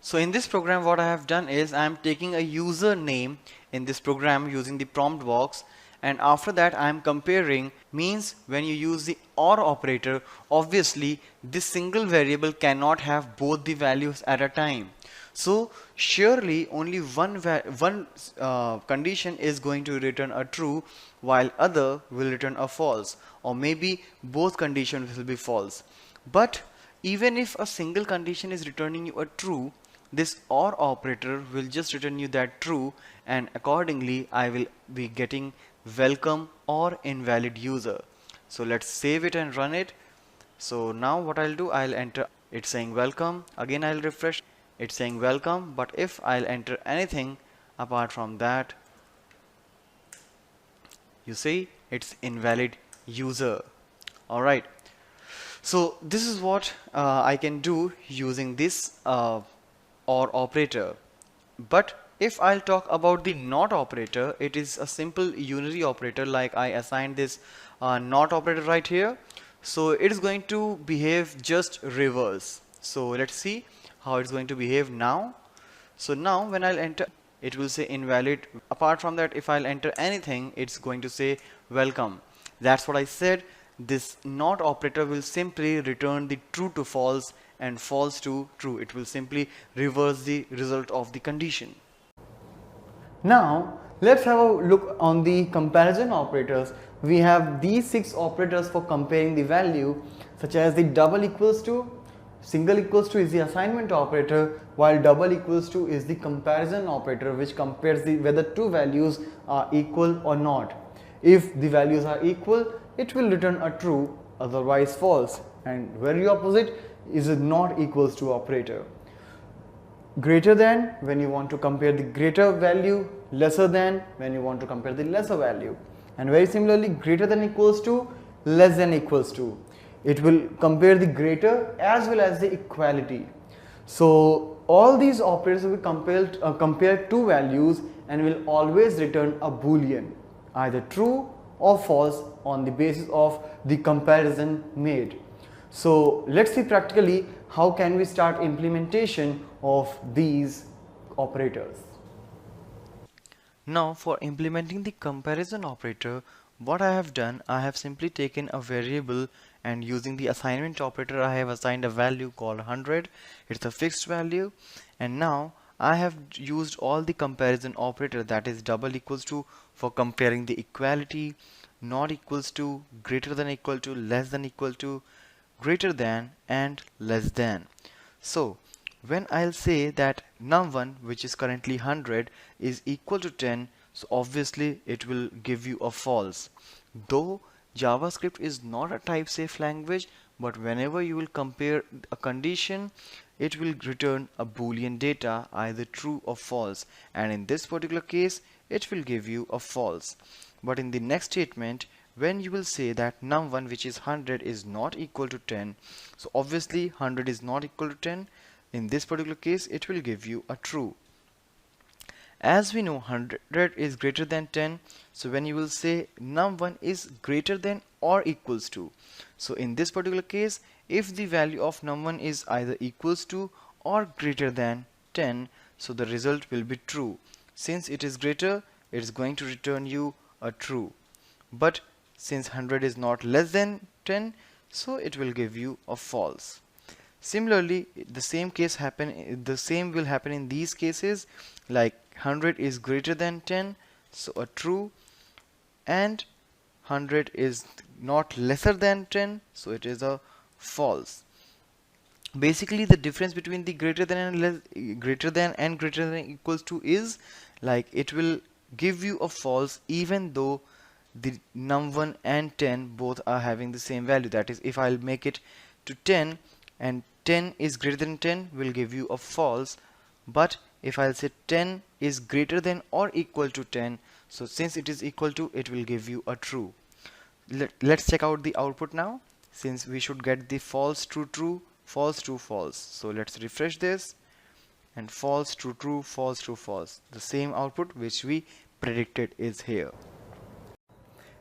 So in this program what I have done is I am taking a username in this program using the prompt box, and after that I am comparing, means when you use the OR operator, obviously this single variable cannot have both the values at a time. So surely only one condition is going to return a true while other will return a false, or maybe both conditions will be false. But even if a single condition is returning you a true, this OR operator will just return you that true, and accordingly I will be getting welcome or invalid user. So let's save it and run it. So now what I'll do, I'll enter, it's saying welcome. Again I'll refresh, it's saying welcome. But if I'll enter anything apart from that, you see it's invalid user. Alright, so this is what I can do using this or operator. But if I'll talk about the not operator, it is a simple unary operator. Like I assigned this not operator right here, so it is going to behave just reverse. So let's see how it's going to behave now. So now when I'll enter, it will say invalid. Apart from that, if I'll enter anything, it's going to say welcome. That's what I said. This not operator will simply return the true to false and false to true. It will simply reverse the result of the condition. Now let's have a look on the comparison operators. We have these 6 operators for comparing the value, such as the double equals to, single equals to is the assignment operator, while double equals to is the comparison operator, which compares the whether two values are equal or not. If the values are equal, it will return a true, otherwise false, and very opposite is a not equals to operator. Greater than when you want to compare the greater value, lesser than when you want to compare the lesser value, and very similarly greater than equals to, less than equals to. It will compare the greater as well as the equality. So all these operators will compare two values and will always return a boolean, either true or false, on the basis of the comparison made. So let's see practically how can we start implementation of these operators. Now for implementing the comparison operator, what I have done, I have simply taken a variable and using the assignment operator I have assigned a value called 100. It's a fixed value, and now I have used all the comparison operator, that is double equals to for comparing the equality, not equals to, greater than equal to, less than equal to, greater than, and less than. So when I'll say that num1, which is currently 100, is equal to 10, so obviously it will give you a false. Though JavaScript is not a type safe language, but whenever you will compare a condition, it will return a boolean data, either true or false, and in this particular case it will give you a false. But in the next statement, when you will say that num1, which is 100, is not equal to 10, so obviously 100 is not equal to 10. In this particular case, it will give you a true. As we know, 100 is greater than 10, so when you will say num1 is greater than or equals to, so in this particular case, if the value of num1 is either equals to or greater than 10, so the result will be true. Since it is greater, it is going to return you a true. But since 100 is not less than 10, so it will give you a false. Similarly, the same will happen in these cases, like 100 is greater than 10, so a true, and 100 is not lesser than 10, so it is a false. Basically, the difference between the greater than and greater than equals to is like it will give you a false even though the num1 and 10 both are having the same value. That is, if I'll make it to 10 and 10 is greater than 10, will give you a false. But if I'll say 10 is greater than or equal to 10, so since it is equal to, it will give you a true. Let's check out the output now, since we should get the false, true, true, false, true, false. So let's refresh this, and false, true, true, false, true, false. The same output which we predicted is here.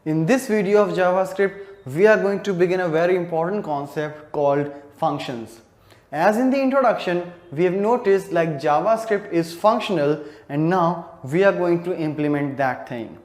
In this video of JavaScript, we are going to begin a very important concept called functions. As in the introduction, we have noticed like JavaScript is functional, and now we are going to implement that thing.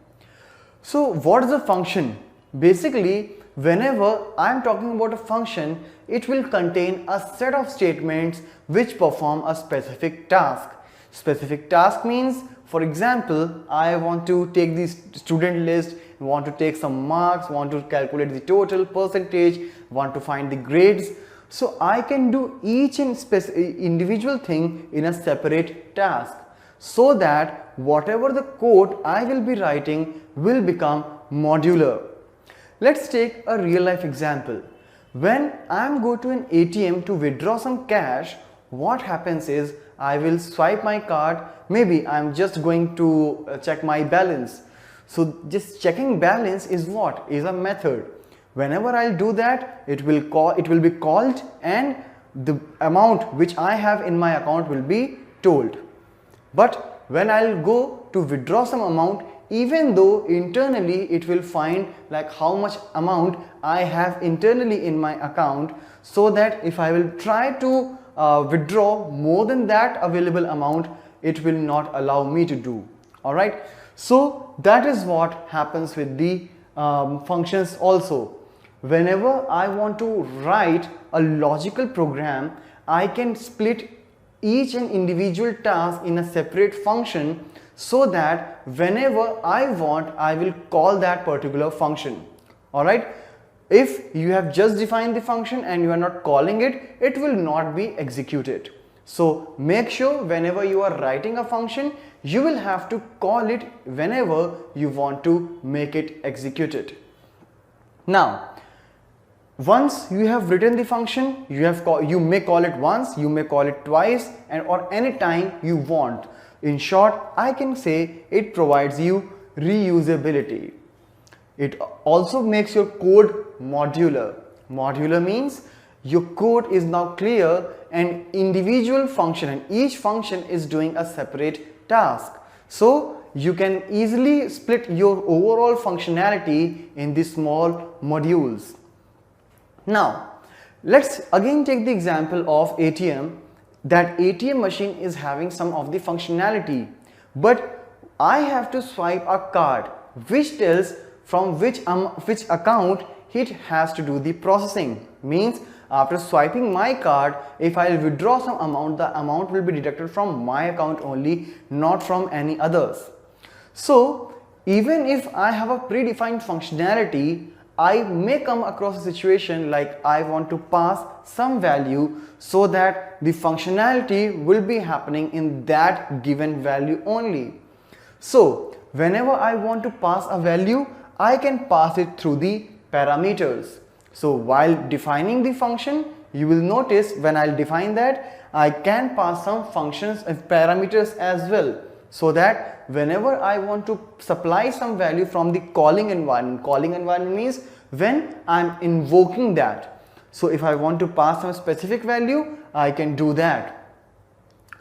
So what is a function? Basically, whenever I am talking about a function, it will contain a set of statements which perform a specific task. Specific task means, for example, I want to take the student list, want to take some marks, want to calculate the total percentage, want to find the grades. So I can do each individual thing in a separate task, so that whatever the code I will be writing will become modular. Let's take a real life example. When I'm go to an ATM to withdraw some cash, what happens is I will swipe my card. Maybe I'm just going to check my balance. So just checking balance is what? Is a method. Whenever I'll do that, it will be called, and the amount which I have in my account will be told. But when I'll go to withdraw some amount, even though internally it will find like how much amount I have internally in my account, so that if I will try to withdraw more than that available amount, it will not allow me to do. Alright, so that is what happens with the functions also. Whenever I want to write a logical program, I can split each and individual task in a separate function, so that whenever I want, I will call that particular function. Alright, if you have just defined the function and you are not calling it, it will not be executed. So make sure whenever you are writing a function, you will have to call it whenever you want to make it executed. Now, once you have written the function, you may call it once, you may call it twice, and or any time you want. In short, I can say it provides you reusability. It also makes your code modular. Modular means your code is now clear and individual function, and each function is doing a separate task. So you can easily split your overall functionality in the small modules. Now, let's again take the example of ATM. That ATM machine is having some of the functionality, but I have to swipe a card which tells from which account it has to do the processing. Means after swiping my card, if I withdraw some amount, the amount will be deducted from my account only, not from any others. So even if I have a predefined functionality, I may come across a situation like I want to pass some value, so that the functionality will be happening in that given value only. So whenever I want to pass a value, I can pass it through the parameters. So while defining the function, you will notice when I'll define that, I can pass some functions and parameters as well, so that whenever I want to supply some value from the calling environment means when I'm invoking that. So if I want to pass some specific value, I can do that.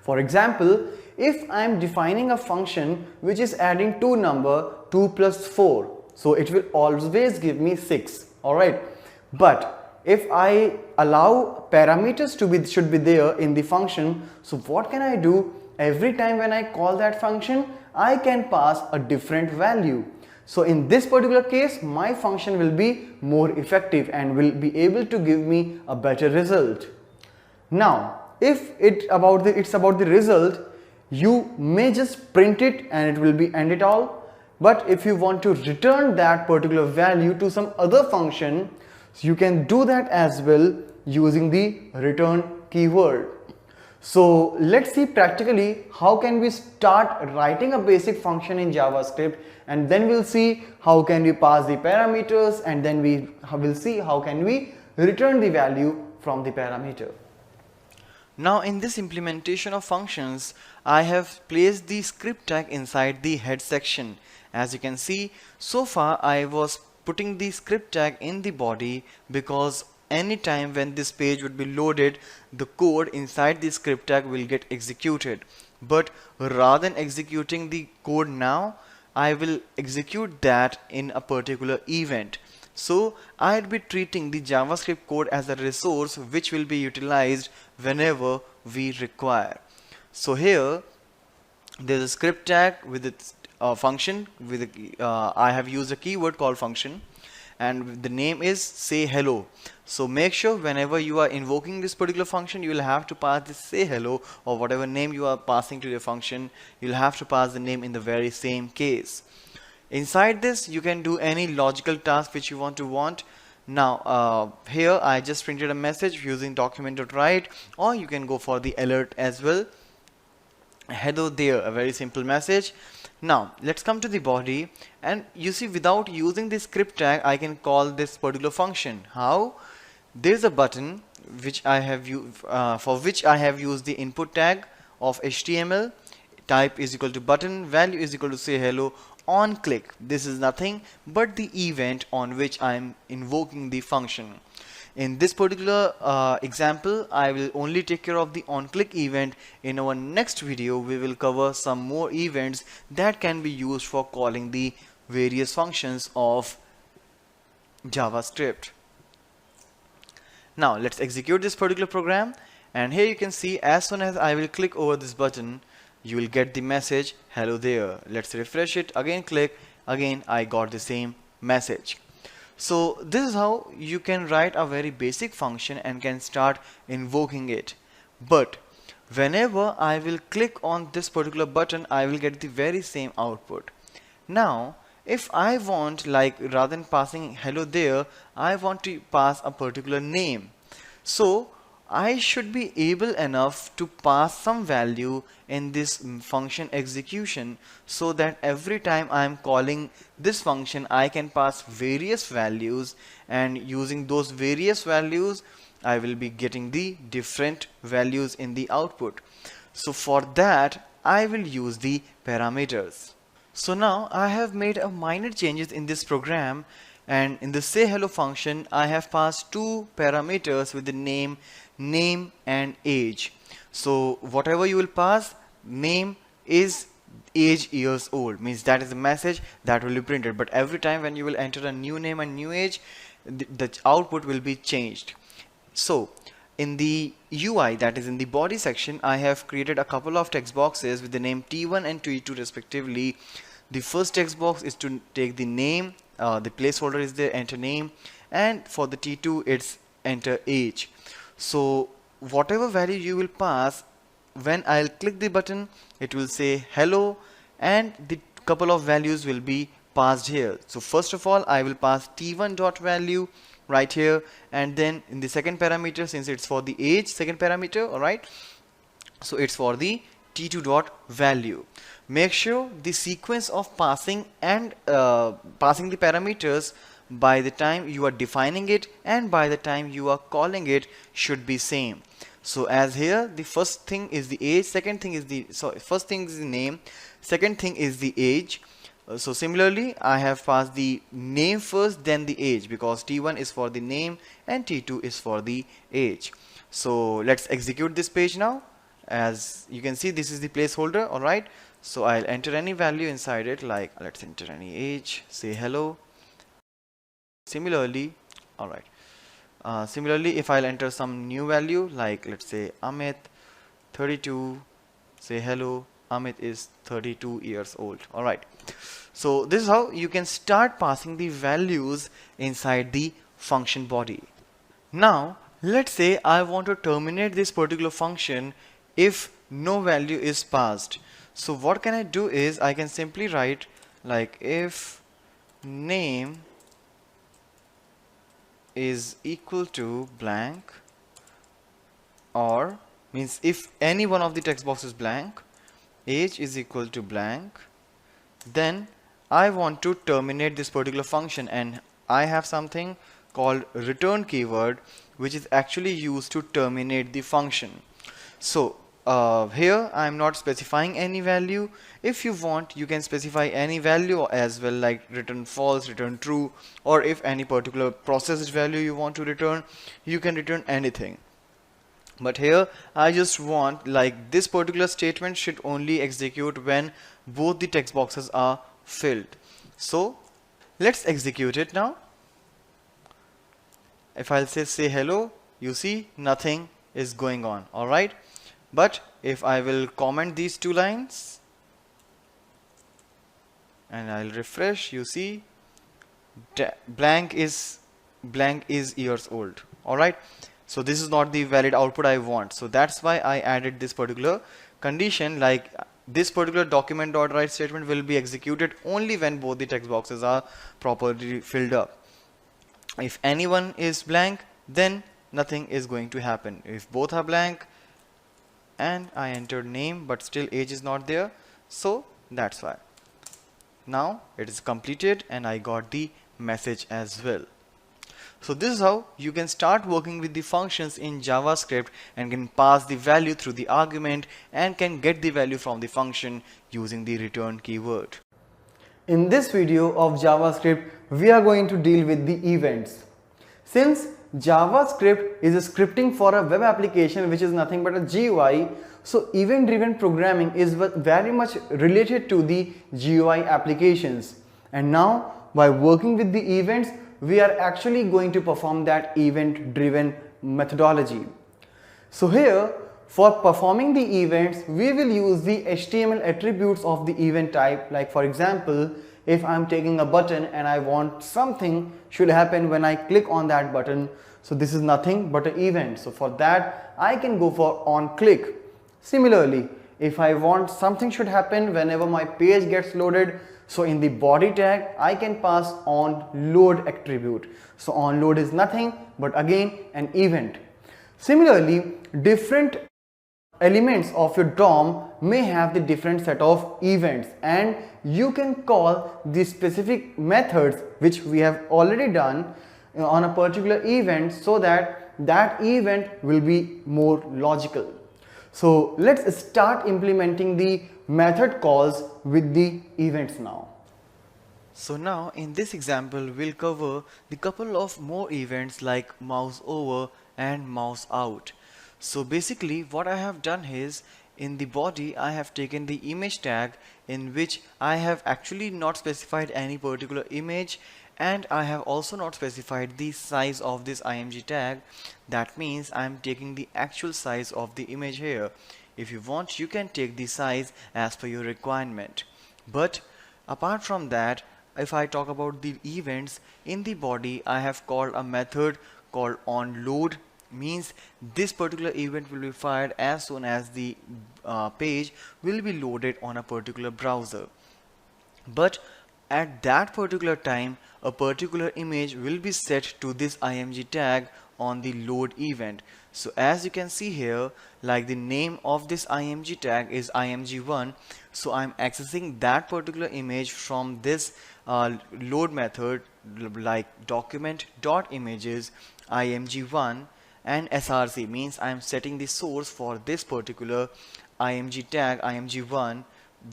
For example, if I'm defining a function which is adding two number 2 plus 4, so it will always give me 6. Alright, but if I allow parameters should be there in the function, so what can I do? Every time when I call that function, I can pass a different value. So in this particular case, my function will be more effective and will be able to give me a better result. Now, if it's about the result, you may just print it and it will be end it all. But if you want to return that particular value to some other function, so you can do that as well using the return keyword. So let's see practically how can we start writing a basic function in JavaScript, and then we'll see how can we pass the parameters, and then we will see how can we return the value from the parameter. Now in this implementation of functions, I have placed the script tag inside the head section. As you can see, so far I was putting the script tag in the body because anytime when this page would be loaded, the code inside the script tag will get executed. But rather than executing the code now, I will execute that in a particular event. So I'd be treating the JavaScript code as a resource which will be utilized whenever we require. So here there's a script tag with its function with I have used a keyword called function, and the name is say hello. So make sure whenever you are invoking this particular function, you will have to pass this say hello, or whatever name you are passing to the function, you'll have to pass the name in the very same case. Inside this you can do any logical task which you want. Now here I just printed a message using document.write, or you can go for the alert as well. Hello there, a very simple message. Now let's come to the body, and you see without using the script tag I can call this particular function. How? there's a button which I have for which I have used the input tag of HTML. Type is equal to button, value is equal to say hello. On click, this is nothing but the event on which I am invoking the function. In this particular example, I will only take care of the on click event. In our next video, we will cover some more events that can be used for calling the various functions of JavaScript. Now let's execute this particular program, and here you can see as soon as I will click over this button, you will get the message hello there. Let's refresh it, again click, again I got the same message. So this is how you can write a very basic function and can start invoking it. But whenever I will click on this particular button, I will get the very same output. Now if I want, like, rather than passing hello there, I want to pass a particular name. So I should be able enough to pass some value in this function execution, so that every time I am calling this function I can pass various values, and using those various values I will be getting the different values in the output. So for that I will use the parameters. So now I have made a minor changes in this program, and in the say hello function I have passed two parameters with the name and age. So whatever you will pass, name is age years old, means that is the message that will be printed. But every time when you will enter a new name and new age, the output will be changed. So in the UI, that is in the body section, I have created a couple of text boxes with the name T1 and T2 respectively. The first text box is to take the name, the placeholder is there, enter name, and for the T2 it's enter age. So whatever value you will pass, when I'll click the button it will say hello, and the couple of values will be passed here. So first of all I will pass T1 dot value right here, and then in the second parameter, since it's for the age, second parameter, alright, so it's for the T2 dot value. Make sure the sequence of passing and passing the parameters by the time you are defining it and by the time you are calling it should be same. So as here, the first thing is the age, second thing is the first thing is the name, second thing is the age. So similarly I have passed the name first, then the age, because T1 is for the name and T2 is for the age. So let's execute this page now. As you can see, this is the placeholder, alright. So I'll enter any value inside it, like let's enter any age, say hello. Similarly, alright, similarly if I'll enter some new value, like let's say Amit 32, say hello, Amit is 32 years old. Alright, so this is how you can start passing the values inside the function body. Now let's say I want to terminate this particular function if no value is passed. So what can I do is I can simply write like if name is equal to blank, or means if any one of the text box is blank, age is equal to blank, then I want to terminate this particular function, and I have something called return keyword which is actually used to terminate the function. So here I am not specifying any value. If you want, you can specify any value as well, like return false, return true, or if any particular processed value you want to return, you can return anything. But here I just want, like, this particular statement should only execute when both the text boxes are filled. So let's execute it now. If I'll say hello, you see nothing is going on. Alright, but if I will comment these two lines and I'll refresh, you see blank is years old. Alright, so this is not the valid output I want. So that's why I added this particular condition, like this particular document.write statement will be executed only when both the text boxes are properly filled up. If any one is blank, then nothing is going to happen. If both are blank and I entered name but still age is not there, so that's why. Now it is completed and I got the message as well. So this is how you can start working with the functions in JavaScript and can pass the value through the argument and can get the value from the function using the return keyword. In this video of JavaScript, we are going to deal with the events. Since JavaScript is a scripting for a web application which is nothing but a GUI, so event-driven programming is very much related to the GUI applications. And now, by working with the events, we are actually going to perform that event-driven methodology. So here, for performing the events, we will use the HTML attributes of the event type. Like for example, if I'm taking a button and I want something should happen when I click on that button, so this is nothing but an event. So for that, I can go for onClick. Similarly, if I want something should happen whenever my page gets loaded, so in the body tag, I can pass onLoad attribute. So onLoad is nothing but again an event. Similarly, different elements of your DOM may have the different set of events, and you can call the specific methods which we have already done on a particular event so that that event will be more logical. So let's start implementing the method calls with the events now. So now in this example we'll cover the couple of more events like mouse over and mouse out. So basically what I have done is, in the body I have taken the image tag in which I have actually not specified any particular image, and I have also not specified the size of this img tag. That means I am taking the actual size of the image here. If you want, you can take the size as per your requirement. But apart from that, if I talk about the events, in the body I have called a method called onLoad. Means this particular event will be fired as soon as the page will be loaded on a particular browser. But at that particular time, a particular image will be set to this img tag on the load event. So as you can see here, like the name of this img tag is img1, so I'm accessing that particular image from this load method, like document.images img1, and src means I am setting the source for this particular img tag img1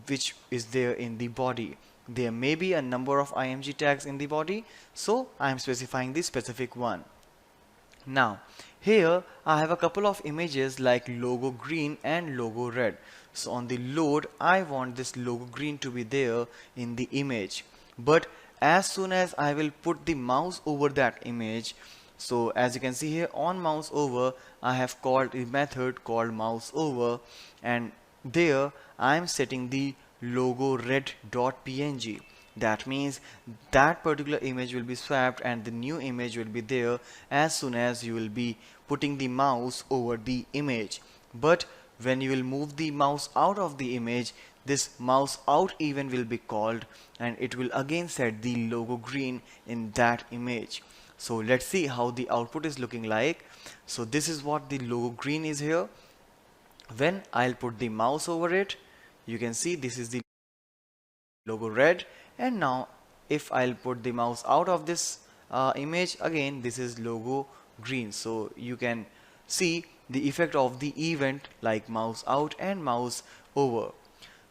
which is there in the body. There may be a number of img tags in the body, so I am specifying the specific one. Now here I have a couple of images like logo green and logo red. So on the load I want this logo green to be there in the image, but as soon as I will put the mouse over that image, so as you can see here on mouse over, I have called a method called mouse over, and there I am setting the logo red.png. That means that particular image will be swapped and the new image will be there as soon as you will be putting the mouse over the image. But when you will move the mouse out of the image, this mouse out event will be called and it will again set the logo green in that image. So let's see how the output is looking like. So this is what the logo green is here. When I'll put the mouse over it, you can see this is the logo red, and now if I'll put the mouse out of this image, again this is logo green. So you can see the effect of the event like mouse out and mouse over.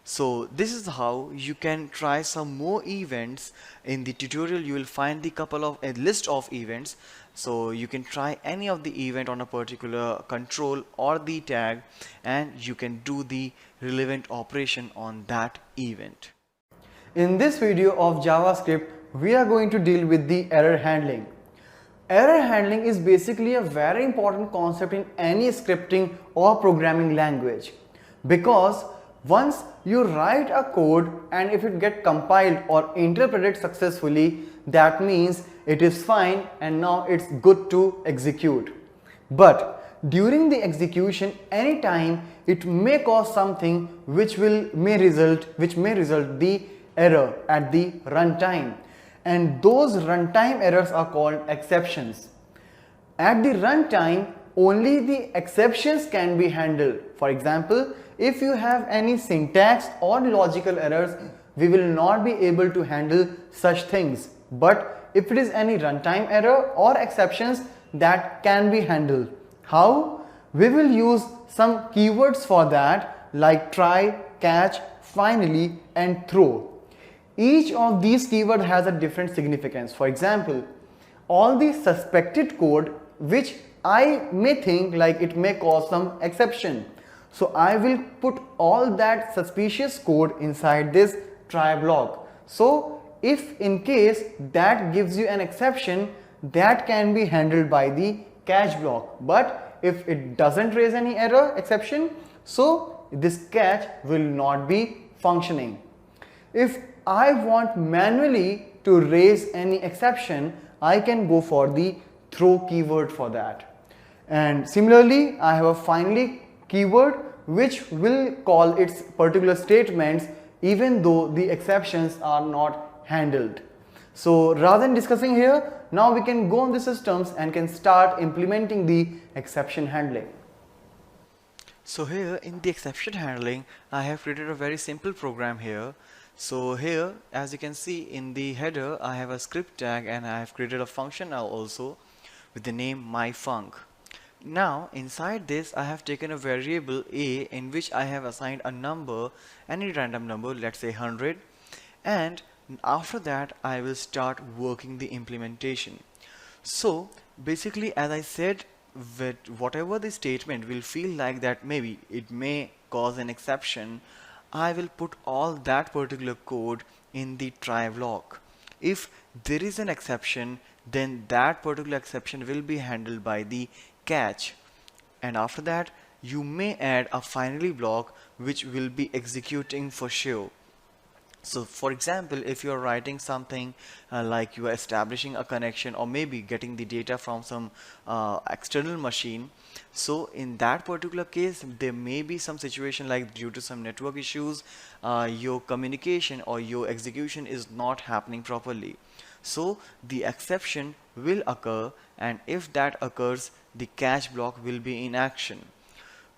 So this is how you can try some more events. In the tutorial you will find the couple of a list of events, so you can try any of the event on a particular control or the tag and you can do the relevant operation on that event. In this video of JavaScript, we are going to deal with the error handling. Error handling is basically a very important concept in any scripting or programming language, because once you write a code and if it gets compiled or interpreted successfully, that means it is fine and now it's good to execute. But during the execution, anytime it may cause something which may result the error at the runtime, and those runtime errors are called exceptions. At the runtime, only the exceptions can be handled. For example, if you have any syntax or logical errors, we will not be able to handle such things. But if it is any runtime error or exceptions that can be handled. How? We will use some keywords for that, like try, catch, finally, and throw. Each of these keywords has a different significance. For example, all the suspected code which I may think like it may cause some exception. So I will put all that suspicious code inside this try block. So if in case that gives you an exception, that can be handled by the catch block. But if it doesn't raise any error exception, so this catch will not be functioning. If I want manually to raise any exception, I can go for the throw keyword for that. And similarly, I have a finally keyword which will call its particular statements even though the exceptions are not handled. So rather than discussing here, now we can go on the systems and can start implementing the exception handling. So here in the exception handling, I have created a very simple program here. So here, as you can see in the header, I have a script tag and I have created a function now also with the name myfunc. Now inside this I have taken a variable a in which I have assigned a number, any random number, let's say 100, and after that I will start working the implementation. So basically, as I said, with whatever the statement will feel like that maybe it may cause an exception, I will put all that particular code in the try block. If there is an exception, then that particular exception will be handled by the catch, and after that you may add a finally block which will be executing for sure. So for example, if you are writing something like you are establishing a connection or maybe getting the data from some external machine, so in that particular case there may be some situation like due to some network issues your communication or your execution is not happening properly. So the exception will occur, and if that occurs, the catch block will be in action.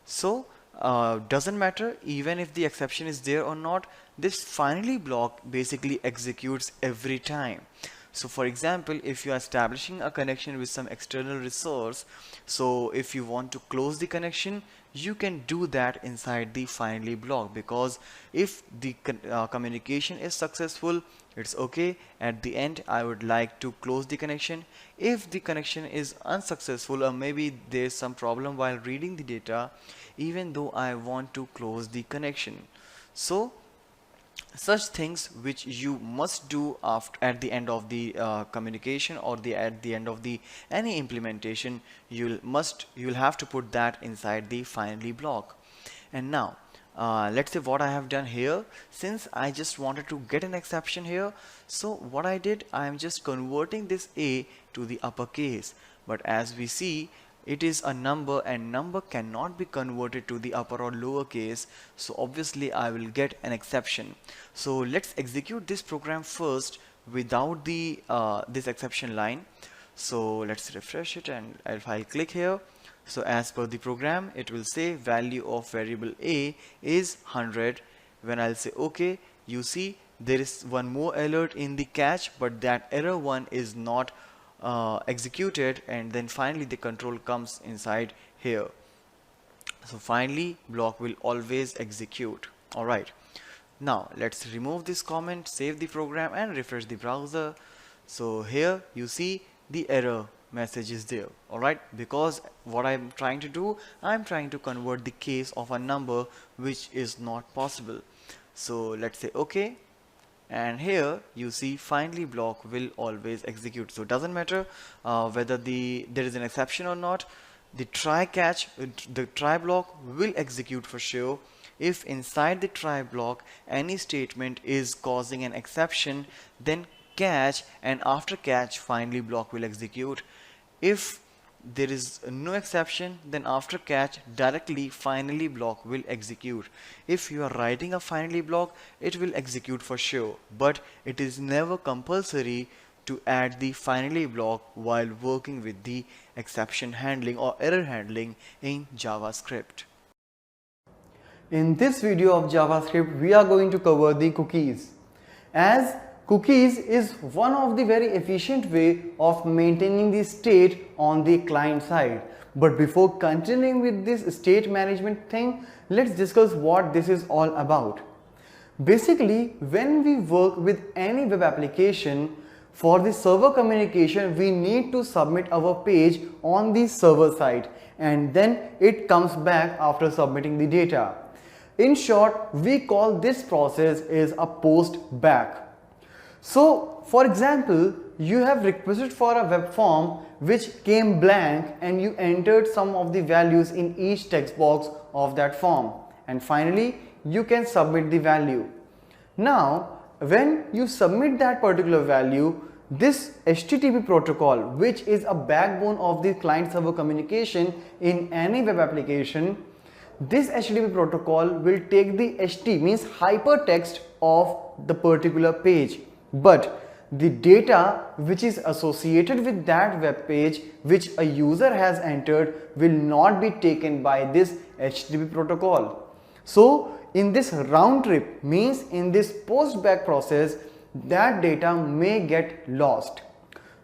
So doesn't matter even if the exception is there or not, this finally block basically executes every time. So for example, if you are establishing a connection with some external resource, so if you want to close the connection, you can do that inside the finally block, because if the communication is successful, it's okay. At the end I would like to close the connection. If the connection is unsuccessful or maybe there's some problem while reading the data, even though I want to close the connection. So such things which you must do after at the end of the communication or at the end of the any implementation, you'll have to put that inside the finally block. And now let's say what I have done here, since I just wanted to get an exception here, so what I did, I am just converting this a to the uppercase. But as we see, it is a number and number cannot be converted to the upper or lower case, so obviously I will get an exception. So let's execute this program first without the this exception line. So let's refresh it, and if I'll click here, so as per the program it will say value of variable a is 100. When I'll say okay, you see there is one more alert in the catch, but that error one is not executed, and then finally the control comes inside here. So finally block will always execute. Alright, now let's remove this comment, save the program and refresh the browser. So here you see the error message is there. Alright, because what I'm trying to do, I'm trying to convert the case of a number which is not possible. So let's say okay, and here you see finally block will always execute. So it doesn't matter whether there is an exception or not, the try block will execute for sure. If inside the try block any statement is causing an exception, then catch, and after catch finally block will execute. If there is no exception, then after catch directly finally block will execute. If you are writing a finally block, it will execute for sure, but it is never compulsory to add the finally block while working with the exception handling or error handling in JavaScript. In this video of JavaScript, we are going to cover the cookies. As Cookies is one of the very efficient way of maintaining the state on the client side. But before continuing with this state management thing, let's discuss what this is all about. Basically, when we work with any web application, for the server communication, we need to submit our page on the server side, and then it comes back after submitting the data. In short, we call this process is a post back. So, for example, you have requested for a web form which came blank and you entered some of the values in each text box of that form, and finally you can submit the value. Now, when you submit that particular value, this HTTP protocol, which is a backbone of the client server communication in any web application, this HTTP protocol will take the HT means hypertext of the particular page, but the data which is associated with that web page which a user has entered will not be taken by this HTTP protocol. So in this round trip, means in this post back process, that data may get lost.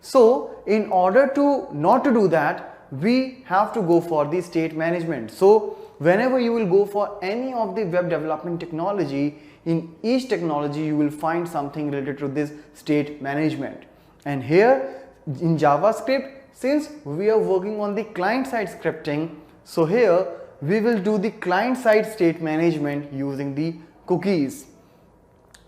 So in order to not to do that, we have to go for the state management. So whenever you will go for any of the web development technology, in each technology you will find something related to this state management. And here in JavaScript, since we are working on the client side scripting, so here we will do the client side state management using the cookies.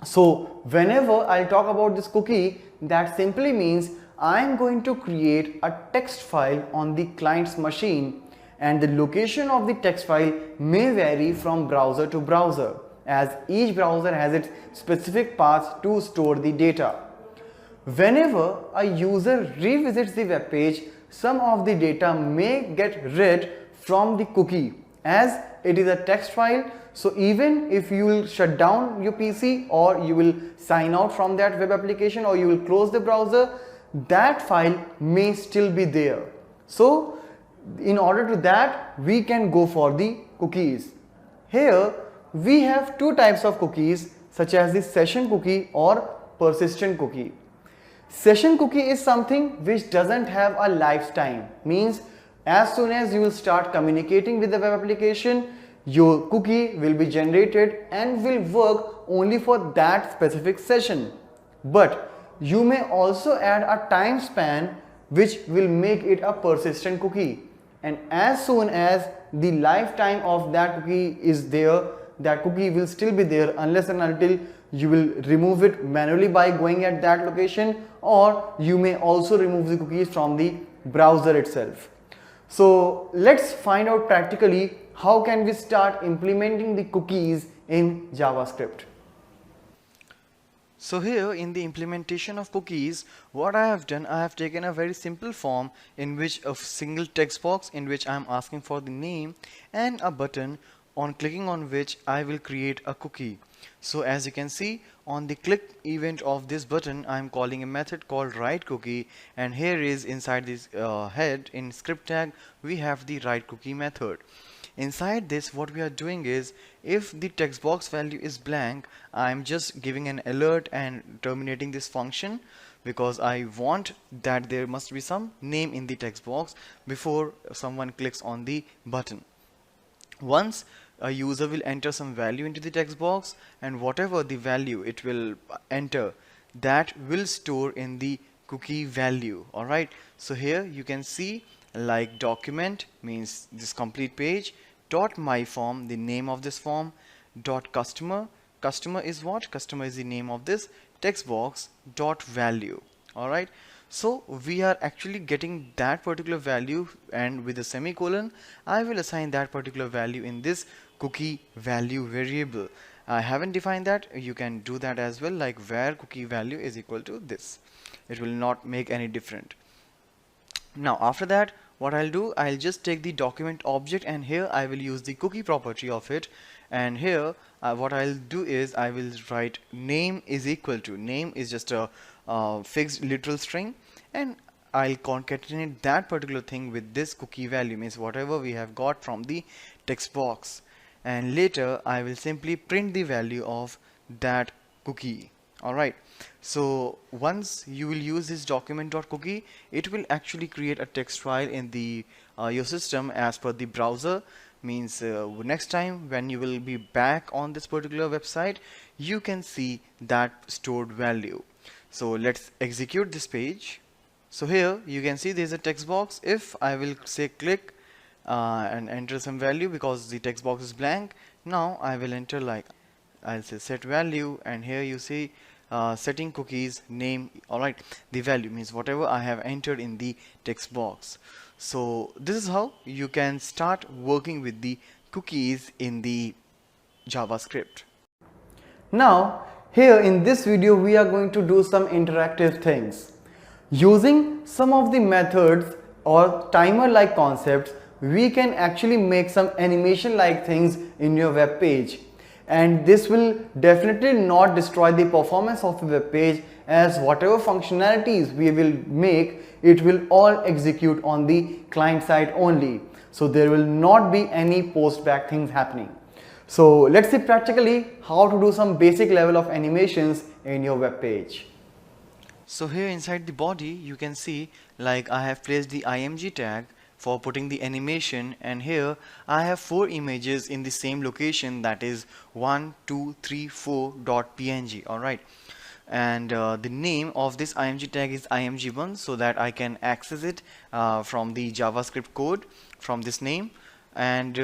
So whenever I'll talk about this cookie, that simply means I am going to create a text file on the client's machine, and the location of the text file may vary from browser to browser, as each browser has its specific path to store the data. Whenever a user revisits the web page, some of the data may get read from the cookie, as it is a text file. So even if you will shut down your PC, or you will sign out from that web application, or you will close the browser, that file may still be there. So in order to that, we can go for the cookies. Here we have two types of cookies, such as the session cookie or persistent cookie. Session cookie is something which doesn't have a lifetime, means as soon as you will start communicating with the web application, your cookie will be generated and will work only for that specific session. But you may also add a time span which will make it a persistent cookie, and as soon as the lifetime of that cookie is there, that cookie will still be there unless and until you will remove it manually by going at that location, or you may also remove the cookies from the browser itself. So let's find out practically how can we start implementing the cookies in JavaScript. So here in the implementation of cookies, what I have done, I have taken a very simple form in which a single text box in which I am asking for the name, and a button on clicking on which I will create a cookie. So as you can see, on the click event of this button, I am calling a method called writeCookie, and here is inside this head in script tag we have the writeCookie method. Inside this, what we are doing is, if the text box value is blank, I am just giving an alert and terminating this function, because I want that there must be some name in the text box before someone clicks on the button. Once a user will enter some value into the text box, and whatever the value it will enter, that will store in the cookie value. Alright, so here you can see, like document means this complete page, dot my form, the name of this form, dot customer, customer is what? Customer is the name of this text box, dot value. Alright, so we are actually getting that particular value, and with a semicolon I will assign that particular value in this cookie value variable. I haven't defined that, you can do that as well, like where cookie value is equal to this. It will not make any different. Now after that, what I'll do, I'll just take the document object, and here I will use the cookie property of it, and here what I'll do is I will write name is equal to, name is just a fixed literal string, and I'll concatenate that particular thing with this cookie value, means whatever we have got from the text box, and later I will simply print the value of that cookie. Alright, so once you will use this document.cookie, it will actually create a text file in the your system as per the browser. Means next time when you will be back on this particular website, you can see that stored value. So let's execute this page. So here you can see there's a text box. If I will say click and enter some value, because the text box is blank, now I will enter, like I'll say set value, and here you see setting cookies name. Alright, the value means whatever I have entered in the text box. So this is how you can start working with the cookies in the JavaScript. Now, here in this video we are going to do some interactive things. Using some of the methods or timer like concepts, we can actually make some animation like things in your web page. And this will definitely not destroy the performance of the web page, as whatever functionalities we will make, it will all execute on the client side only. So there will not be any post back things happening. So let's see practically how to do some basic level of animations in your web page. So here inside the body you can see, like I have placed the img tag for putting the animation, and here I have 4 images in the same location, that is 1 2 3 4.png. Alright, and the name of this img tag is img1, so that I can access it from the JavaScript code from this name. And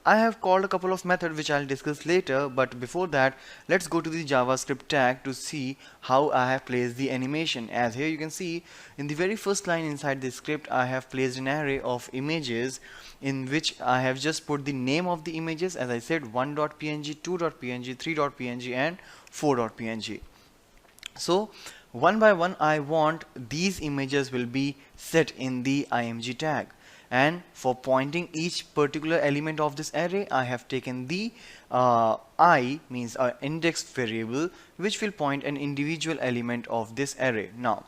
I have called a couple of methods which I'll discuss later, but before that let's go to the JavaScript tag to see how I have placed the animation. As here you can see in the very first line inside the script, I have placed an array of images in which I have just put the name of the images, as I said, 1.png, 2.png, 3.png and 4.png. So one by one I want these images will be set in the img tag. And for pointing each particular element of this array, I have taken the I means index variable, which will point an individual element of this array. Now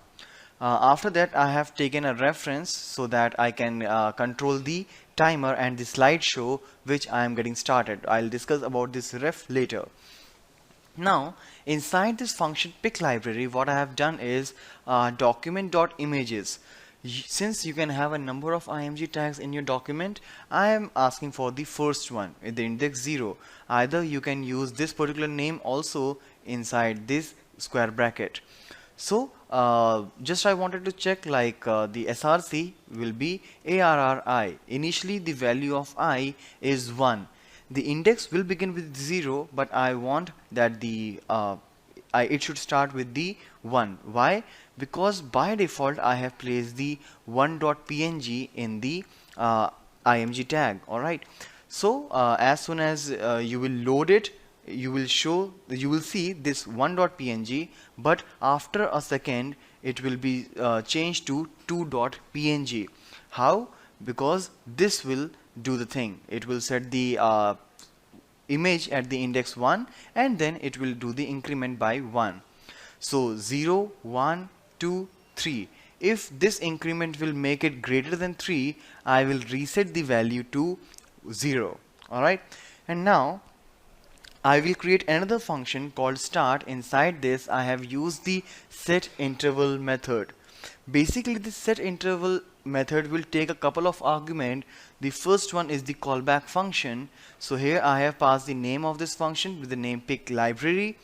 after that I have taken a reference so that I can control the timer and the slideshow which I am getting started. I'll discuss about this ref later. Now inside this function pick library, what I have done is document.images. Since you can have a number of img tags in your document, I am asking for the first one with the index 0. Either you can use this particular name also inside this square bracket. So just I wanted to check, like the src will be arri. Initially the value of I is 1. The index will begin with 0, but I want that the it should start with the 1. Why? Because by default I have placed the 1.png in the img tag. Alright, so as soon as you will load it, you will see this 1.png, but after a second it will be changed to 2.png. How? Because this will do the thing. It will set the image at the index 1, and then it will do the increment by 1. So 0 1 2 3. If this increment will make it greater than 3, I will reset the value to 0. Alright, and now I will create another function called start. Inside this I have used the set interval method. Basically this set interval method will take a couple of arguments. The first one is the callback function. So here I have passed the name of this function with the name pick library,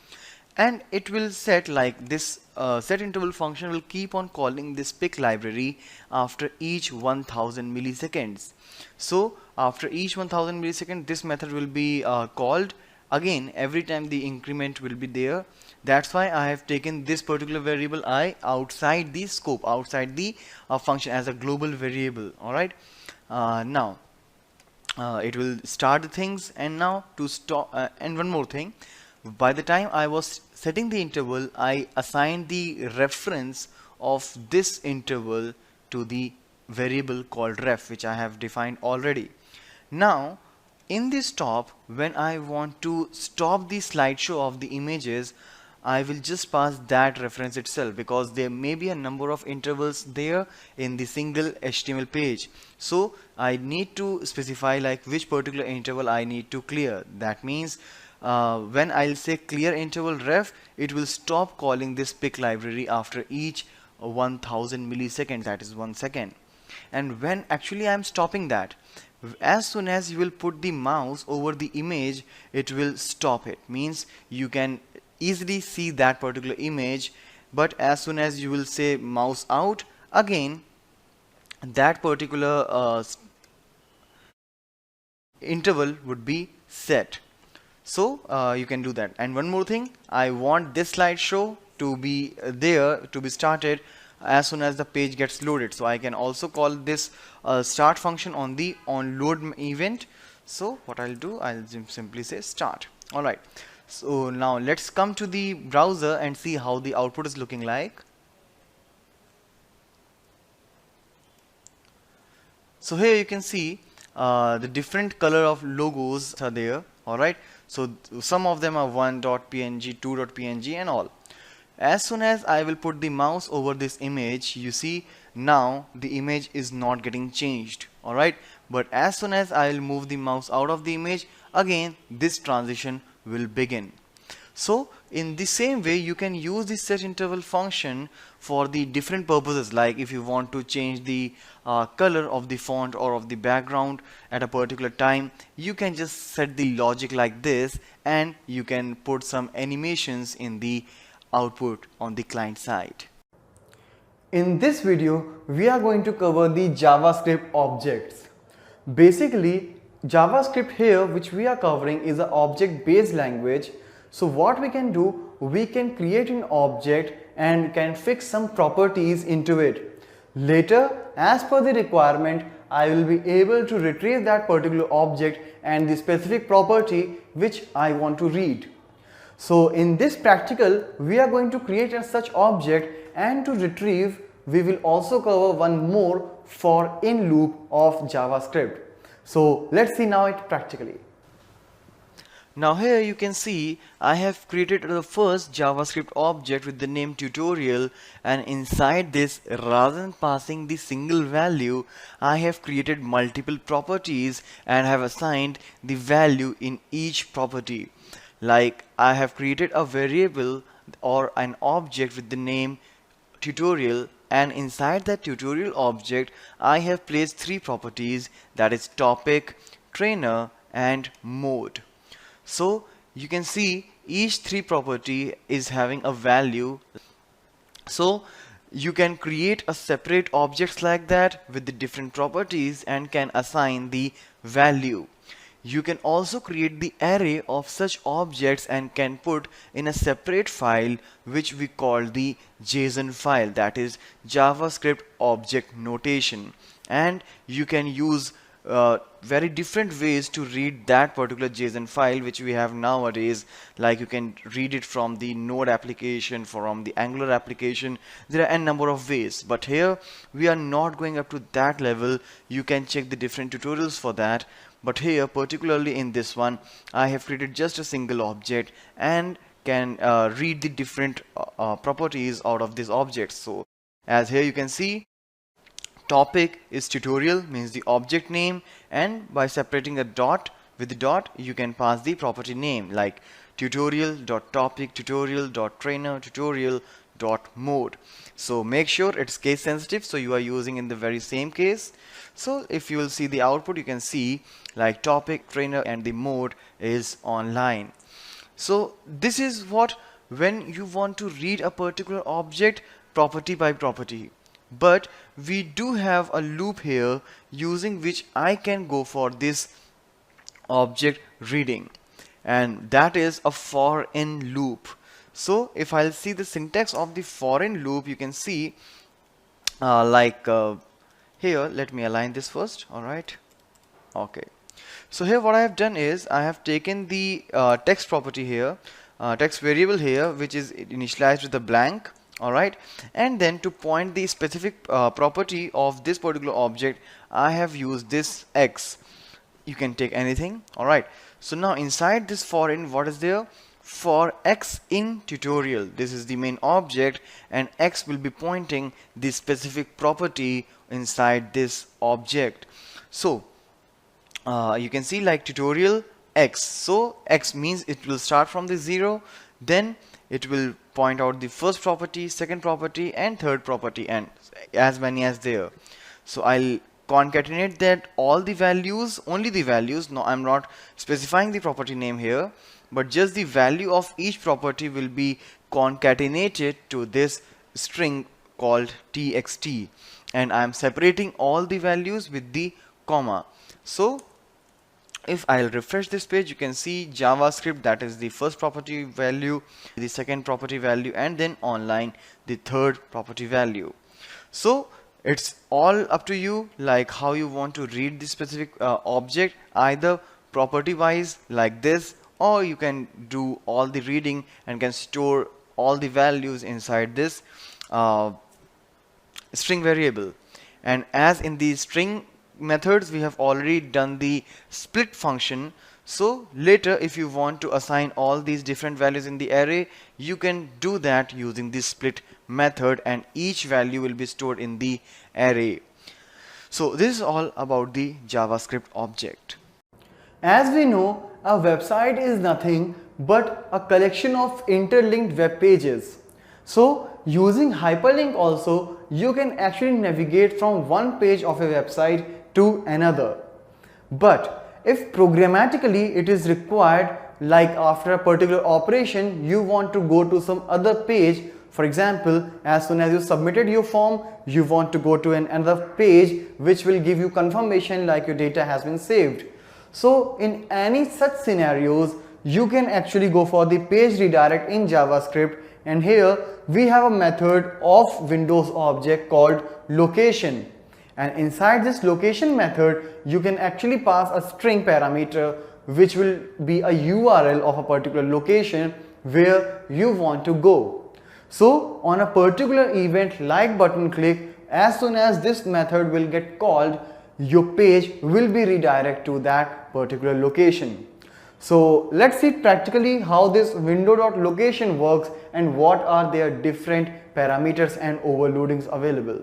and it will set like this set interval function will keep on calling this pick library after each 1000 milliseconds. So after each 1000 milliseconds this method will be called again every time the increment will be there. That's why I have taken this particular variable I outside the scope, outside the function as a global variable. Alright, now it will start the things, and now to stop and one more thing, by the time I was setting the interval, I assigned the reference of this interval to the variable called ref, which I have defined already. Now in this stop, when I want to stop the slideshow of the images, I will just pass that reference itself, because there may be a number of intervals there in the single HTML page. So I need to specify like which particular interval I need to clear. That means when I'll say clear interval ref, it will stop calling this pick library after each 1000 milliseconds, that is 1 second. And when actually I'm stopping that, as soon as you will put the mouse over the image, it will stop it. Means you can easily see that particular image, but as soon as you will say mouse out, again that particular interval would be set. So you can do that. And one more thing, I want this slideshow to be there, to be started as soon as the page gets loaded. So I can also call this start function on the onload event. So what I'll do, I'll simply say start. Alright, so now let's come to the browser and see how the output is looking like. So here you can see the different color of logos are there. Alright, so some of them are 1.png, 2.png and all. As soon as I will put the mouse over this image, you see now the image is not getting changed. Alright, but as soon as I will move the mouse out of the image, again this transition will begin. So in the same way, you can use the set interval function for the different purposes, like if you want to change the color of the font or of the background at a particular time, you can just set the logic like this and you can put some animations in the output on the client side. In this video, we are going to cover the JavaScript objects. Basically, JavaScript here, which we are covering, is an object-based language. So what we can do, we can create an object and can fix some properties into it. Later, as per the requirement, I will be able to retrieve that particular object and the specific property which I want to read. So in this practical, we are going to create a such object, and to retrieve, we will also cover one more for in loop of JavaScript. So let's see now it practically. Now here you can see I have created the first JavaScript object with the name tutorial, and inside this, rather than passing the single value, I have created multiple properties and have assigned the value in each property. Like I have created a variable or an object with the name tutorial, and inside that tutorial object I have placed three properties, that is topic, trainer and mode. So you can see each three property is having a value. So you can create a separate objects like that with the different properties and can assign the value. You can also create the array of such objects and can put in a separate file which we call the JSON file, that is JavaScript object notation. And you can use very different ways to read that particular JSON file which we have nowadays. Like you can read it from the Node application, from the Angular application. There are a number of ways, but here we are not going up to that level. You can check the different tutorials for that. But here, particularly in this one, I have created just a single object and can read the different properties out of this object. So as here you can see, topic is tutorial, means the object name, and by separating a dot with the dot, you can pass the property name like tutorial.topic, tutorial.trainer, tutorial.mode. So make sure it's case sensitive, so you are using in the very same case. So if you will see the output, you can see like topic, trainer and the mode is online. So this is what, when you want to read a particular object property by property. But we do have a loop here using which I can go for this object reading, and that is a for in loop. So if I'll see the syntax of the for in loop, you can see here, let me align this first. Alright, okay. So here what I have done is I have taken the text property here, text variable here, which is initialized with a blank. Alright, and then to point the specific property of this particular object, I have used this X. You can take anything. Alright, so now inside this for in, what is there? For X in tutorial, this is the main object, and X will be pointing the specific property inside this object. So you can see like tutorial X. So X means it will start from the 0, then it will point out the first property, second property, and third property, and as many as there. So I'll concatenate that all the values, only the values. No, I'm not specifying the property name here, but just the value of each property will be concatenated to this string called txt, and I'm separating all the values with the comma. So if I'll refresh this page, you can see JavaScript, that is the first property value, the second property value, and then online, the third property value. So it's all up to you, like how you want to read this specific object, either property wise like this, or you can do all the reading and can store all the values inside this string variable. And as in the string methods, we have already done the split function. So later, if you want to assign all these different values in the array, you can do that using this split method, and each value will be stored in the array. So this is all about the JavaScript object. As we know, a website is nothing but a collection of interlinked web pages. So using hyperlink also, you can actually navigate from one page of a website to another. But if programmatically it is required, like after a particular operation you want to go to some other page, for example, as soon as you submitted your form, you want to go to another page which will give you confirmation like your data has been saved. So in any such scenarios, you can actually go for the page redirect in JavaScript, and here we have a method of Windows object called location, and inside this location method you can actually pass a string parameter which will be a URL of a particular location where you want to go. So on a particular event like button click, as soon as this method will get called, your page will be redirected to that particular location. So let's see practically how this window.location works and what are their different parameters and overloadings available.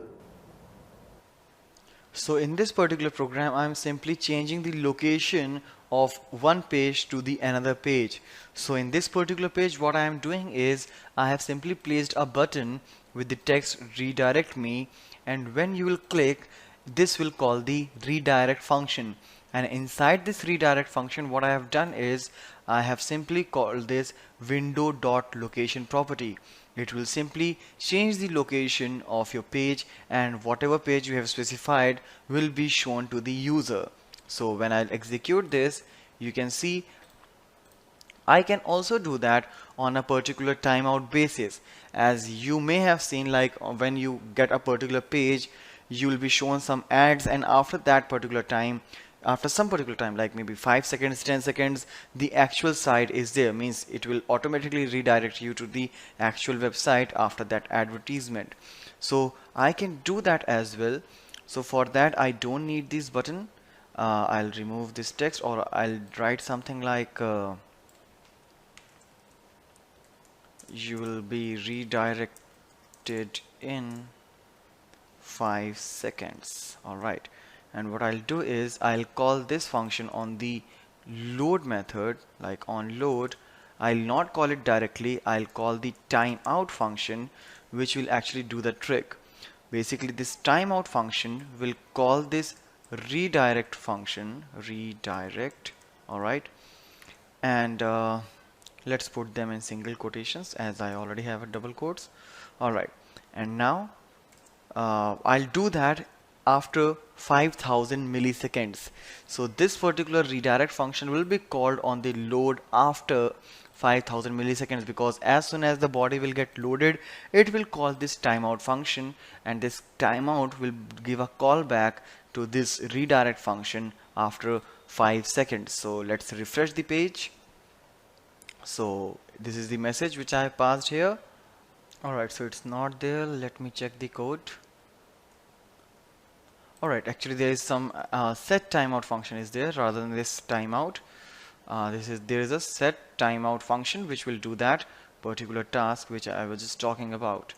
So in this particular program, I'm simply changing the location of one page to the another page. So in this particular page, what I am doing is I have simply placed a button with the text redirect me, and when you will click, this will call the redirect function. And inside this redirect function, what I have done is I have simply called this window.location property. It will simply change the location of your page, and whatever page you have specified will be shown to the user. So when I'll execute this, you can see I can also do that on a particular timeout basis. As you may have seen, like when you get a particular page, you will be shown some ads, and after that particular time, after some particular time, like maybe 5 seconds, 10 seconds, the actual site is there, means it will automatically redirect you to the actual website after that advertisement. So I can do that as well. So for that, I don't need this button. I'll remove this text, or I'll write something like you will be redirected in 5 seconds. Alright, and what I'll do is I'll call this function on the load method, like on load. I'll not call it directly, I'll call the timeout function, which will actually do the trick. Basically, this timeout function will call this redirect function, redirect. Alright, and let's put them in single quotations as I already have a double quotes. Alright, and now I'll do that after 5000 milliseconds. So this particular redirect function will be called on the load after 5000 milliseconds, because as soon as the body will get loaded, it will call this timeout function, and this timeout will give a callback to this redirect function after 5 seconds. So let's refresh the page. So this is the message which I have passed here. Alright, so it's not there. Let me check the code. Alright, actually there is some set timeout function is there rather than this timeout. There is a set timeout function which will do that particular task which I was just talking about.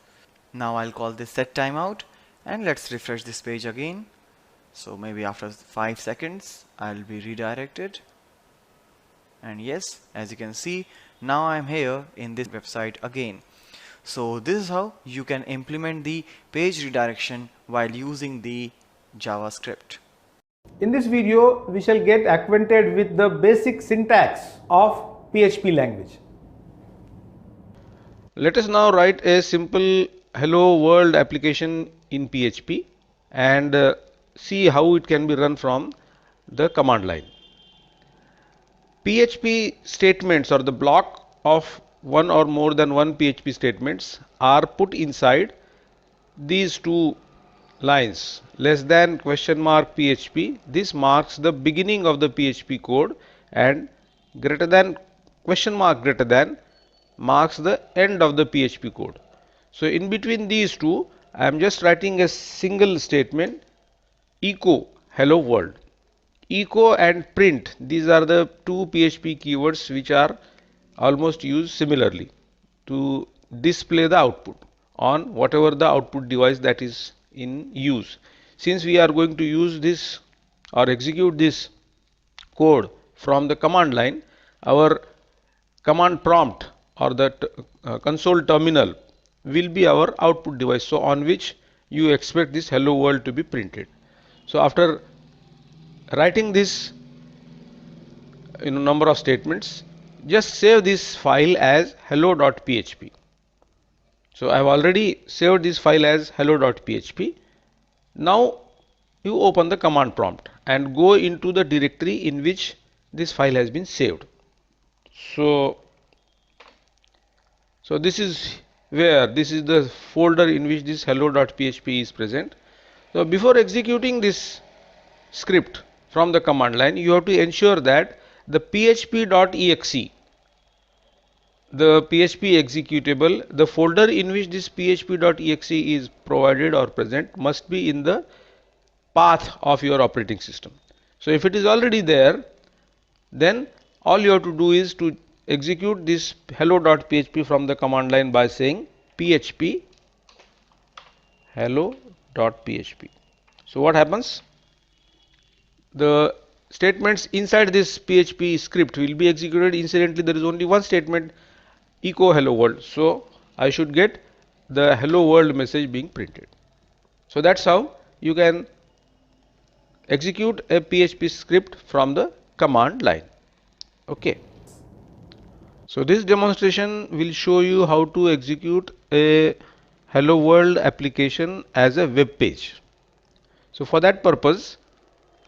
Now I'll call this set timeout, and let's refresh this page again. So maybe after 5 seconds I'll be redirected. And yes, as you can see, now I'm here in this website again. So this is how you can implement the page redirection while using the JavaScript. In this video, we shall get acquainted with the basic syntax of PHP language. Let us now write a simple hello world application in PHP and see how it can be run from the command line. PHP statements, or the block of one or more than one PHP statements, are put inside these two lines, less than question mark PHP. This marks the beginning of the PHP code, and greater than question mark greater than marks the end of the PHP code. So in between these two, I am just writing a single statement, echo hello world. Echo and print, these are the two PHP keywords which are almost used similarly to display the output on whatever the output device that is in use. Since we are going to use this or execute this code from the command line, our command prompt or the console terminal will be our output device, so on which you expect this hello world to be printed. So after writing this number of statements, just save this file as hello.php. So I have already saved this file as hello.php. Now you open the command prompt and go into the directory in which this file has been saved. So this is the folder in which this hello.php is present. So before executing this script from the command line, you have to ensure that the php.exe, the PHP executable, the folder in which this php.exe is provided or present, must be in the path of your operating system. So if it is already there, then all you have to do is to execute this hello.php from the command line by saying php hello.php. So what happens? The statements inside this PHP script will be executed. Incidentally, there is only one statement, echo hello world. So I should get the hello world message being printed. So that's how you can execute a PHP script from the command line. Okay. So this demonstration will show you how to execute a hello world application as a web page. So for that purpose,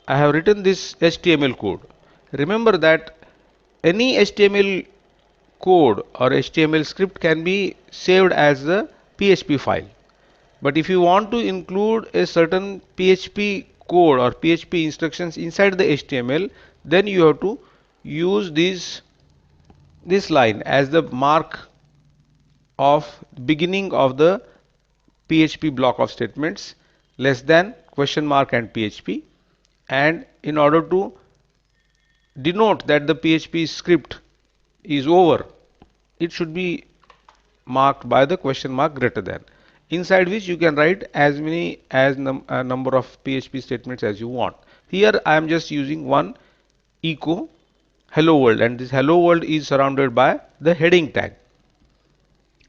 I have written this HTML code. Remember that any HTML code or HTML script can be saved as a PHP file. But if you want to include a certain PHP code or PHP instructions inside the HTML, then you have to use this line as the mark of beginning of the PHP block of statements, less than question mark and PHP. And in order to denote that the PHP script is over, it should be marked by the question mark greater than, inside which you can write as many as number of PHP statements as you want. Here I am just using one echo hello world, and this hello world is surrounded by the heading tag,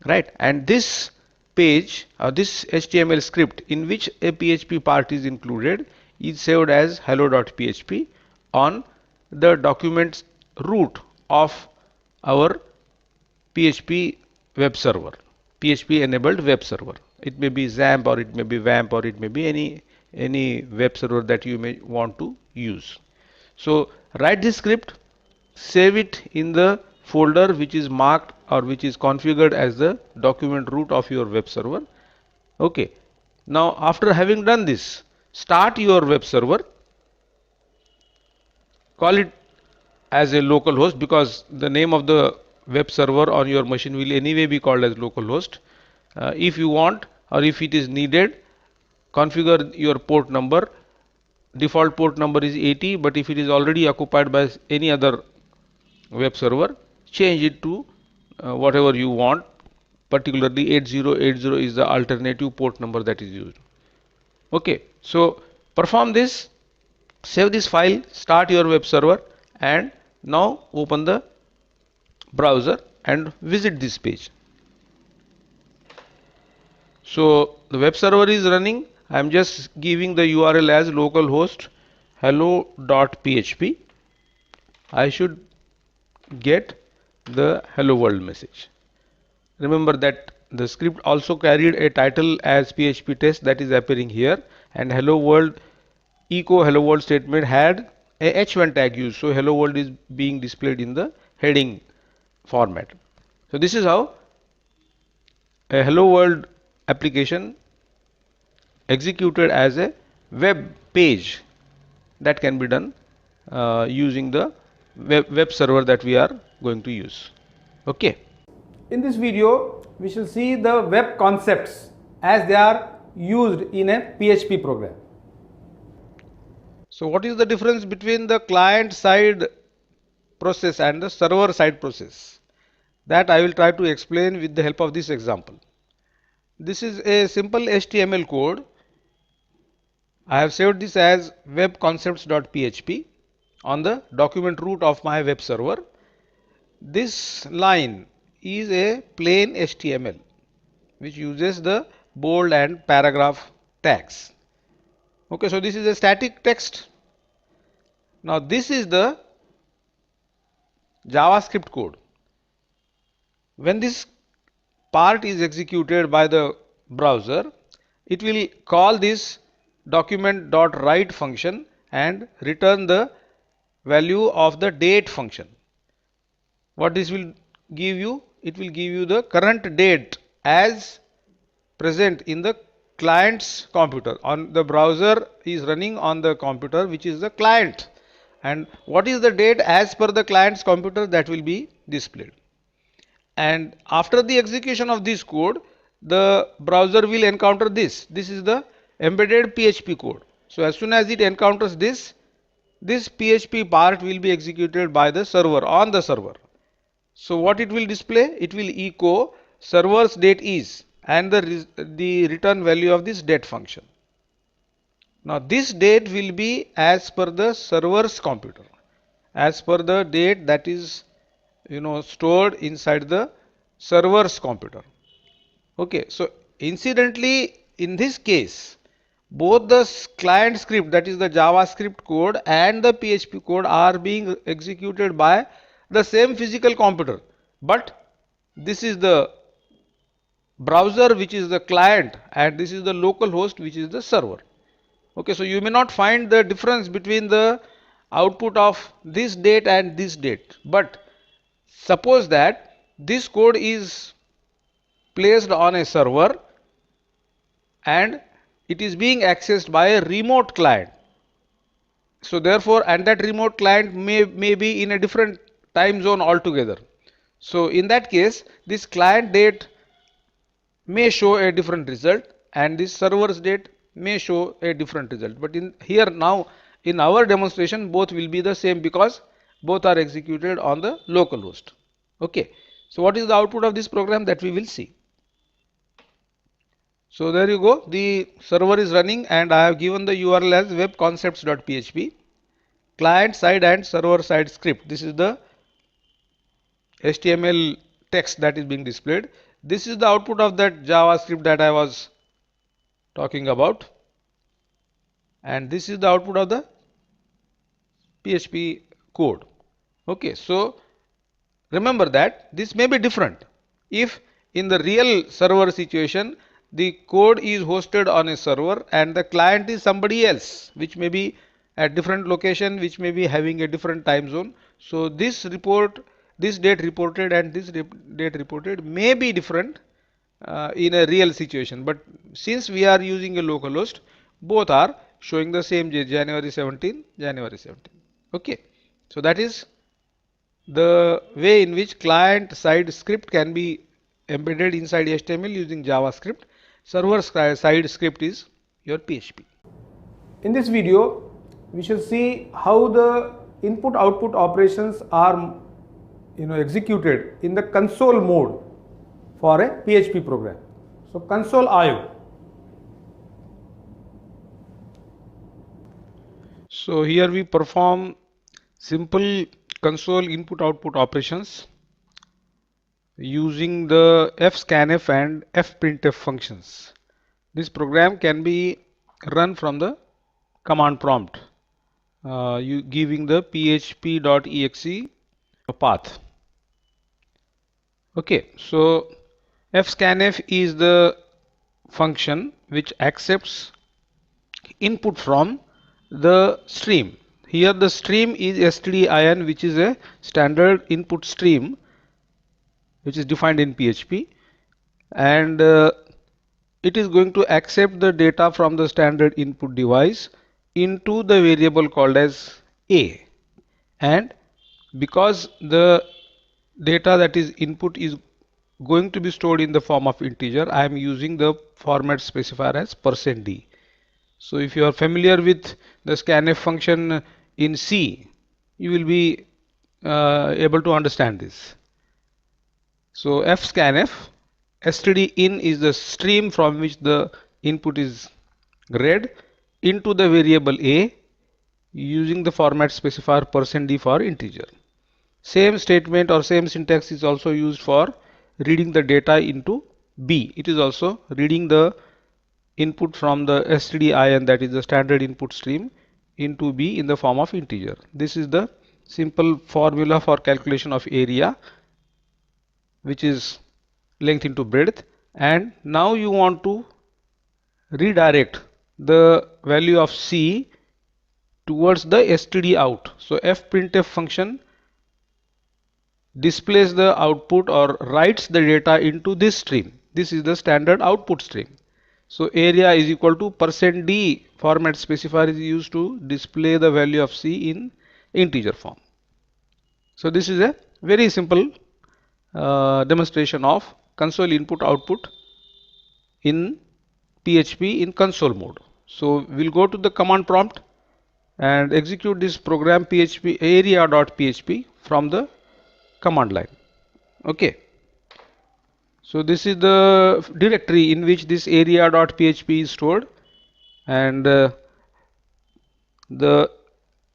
right? And this page or this HTML script in which a PHP part is included is saved as hello.php on the document's root of our PHP web server, PHP enabled web server. It may be XAMPP, or it may be WAMP, or it may be any web server that you may want to use. So write this script, save it in the folder which is marked or which is configured as the document root of your web server. Okay. Now after having done this, start your web server, call it as a local host, because the name of the web server on your machine will anyway be called as localhost. If you want, or if it is needed, configure your port number. Default port number is 80, but if it is already occupied by any other web server, change it to whatever you want. Particularly 8080 is the alternative port number that is used. Okay, so perform this, save this file, start your web server, and Now open the browser and visit this page. So the web server is running. I am just giving the URL as localhost hello.php. I should get the hello world message. Remember that the script also carried a title as PHP test that is appearing here, and hello world echo hello world statement had a h1 tag used. So hello world is being displayed in the heading format. So this is how a hello world application executed as a web page that can be done using the web server that we are going to use. Okay. In this video, we shall see the web concepts as they are used in a PHP program. So what is the difference between the client side process and the server side process? That I will try to explain with the help of this example. This is a simple HTML code. I have saved this as webconcepts.php on the document root of my web server. This line is a plain HTML which uses the bold and paragraph tags. Okay, so this is a static text. Now this is the JavaScript code. When this part is executed by the browser, it will call this document.write function and return the value of the date function. What this will give you? It will give you the current date as present in the client's computer. On the browser is running on the computer which is the client, and what is the date as per the client's computer, that will be displayed. And after the execution of this code, the browser will encounter this. This is the embedded PHP code. So as soon as it encounters this PHP part will be executed by the server on the server. So what it will display? It will echo server's date is and the return value of this date function. Now this date will be as per the server's computer, as per the date that is stored inside the server's computer. Okay, so incidentally in this case both the client script, that is the JavaScript code, and the PHP code are being executed by the same physical computer, but this is the browser which is the client and this is the local host which is the server. Okay, so you may not find the difference between the output of this date and this date, but suppose that this code is placed on a server and it is being accessed by a remote client. So therefore, and that remote client may be in a different time zone altogether. So in that case, this client date may show a different result and this server's date may show a different result. But in here now in our demonstration both will be the same because both are executed on the local host. Okay. So what is the output of this program, that we will see. So there you go, the server is running and I have given the URL as webconcepts.php, client side and server side script. This is the HTML text that is being displayed. This is the output of that JavaScript that I was talking about, and this is the output of the PHP code. Okay, so remember that this may be different. If in the real server situation the code is hosted on a server and the client is somebody else which may be at different location, which may be having a different time zone. So this date reported and this date reported may be different in a real situation, but since we are using a local host, both are showing the same January 17, January 17. Okay, so that is the way in which client side script can be embedded inside HTML using JavaScript. Server side script is your PHP. In this video, we shall see how the input output operations are executed in the console mode for a PHP program. So console IO. So here we perform simple console input output operations using the fscanf and fprintf functions. This program can be run from the command prompt, you giving the php.exe path. Okay, so fscanf is the function which accepts input from the stream. Here the stream is stdin, which is a standard input stream which is defined in PHP, and it is going to accept the data from the standard input device into the variable called as a, and because the data that is input is going to be stored in the form of integer, I am using the format specifier as %d. So if you are familiar with the scanf function in C, you will be able to understand this. So fscanf, stdin is the stream from which the input is read into the variable a using the format specifier %d for integer. Same statement or same syntax is also used for reading the data into b. It is also reading the input from the stdin, that is the standard input stream, into b in the form of integer. This is the simple formula for calculation of area, which is length into breadth, and now you want to redirect the value of c towards the std out. So fprintf function displays the output or writes the data into this stream. This is the standard output stream. So area is equal to %d format specifier is used to display the value of c in integer form. So this is a very simple demonstration of console input output in PHP in console mode. So we'll go to the command prompt and execute this program php area.php from the command line. Okay, so this is the directory in which this area.php is stored, and the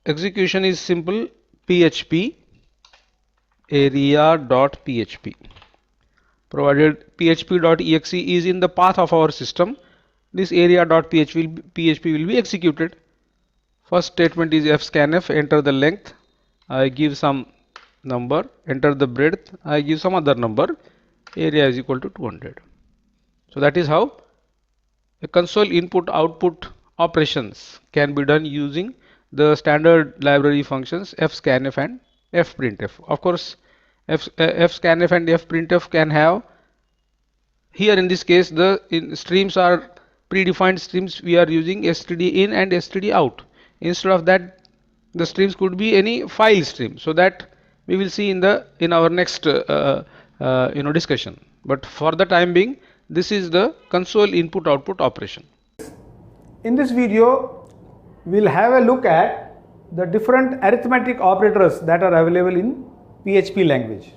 execution is simple: php area.php. Provided php.exe is in the path of our system, this area.php will be executed. First statement is fscanf, enter the length, I give some number, enter the breadth, I give some other number, area is equal to 200. So that is how a console input output operations can be done using the standard library functions fscanf and fprintf. Of course, fscanf and fprintf can have, here in this case the streams are predefined streams, we are using std in and std out. Instead of that, the streams could be any file stream, so that we will see in our next discussion. But for the time being, this is the console input output operation. In this video, we'll have a look at the different arithmetic operators that are available in PHP language.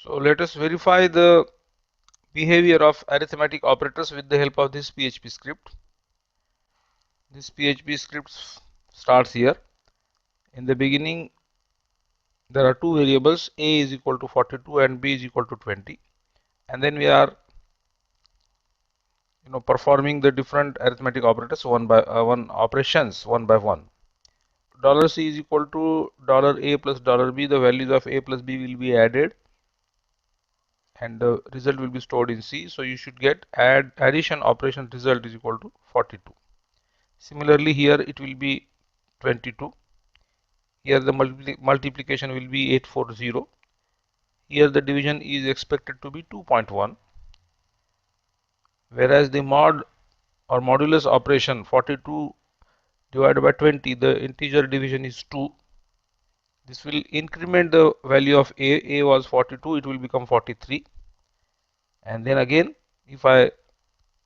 So let us verify the behavior of arithmetic operators with the help of this PHP script. This PHP script starts here. In the beginning, there are two variables, a is equal to 42 and b is equal to 20, and then we are performing the different arithmetic operators one by one $C is equal to $A plus $B. The values of a plus b will be added and the result will be stored in C. So you should get addition operation result is equal to 42. Similarly, here it will be 22. Here the multiplication will be 840. Here the division is expected to be 2.1. Whereas the mod or modulus operation 42 divided by 20, the integer division is 2. This will increment the value of a was 42, it will become 43, and then again if I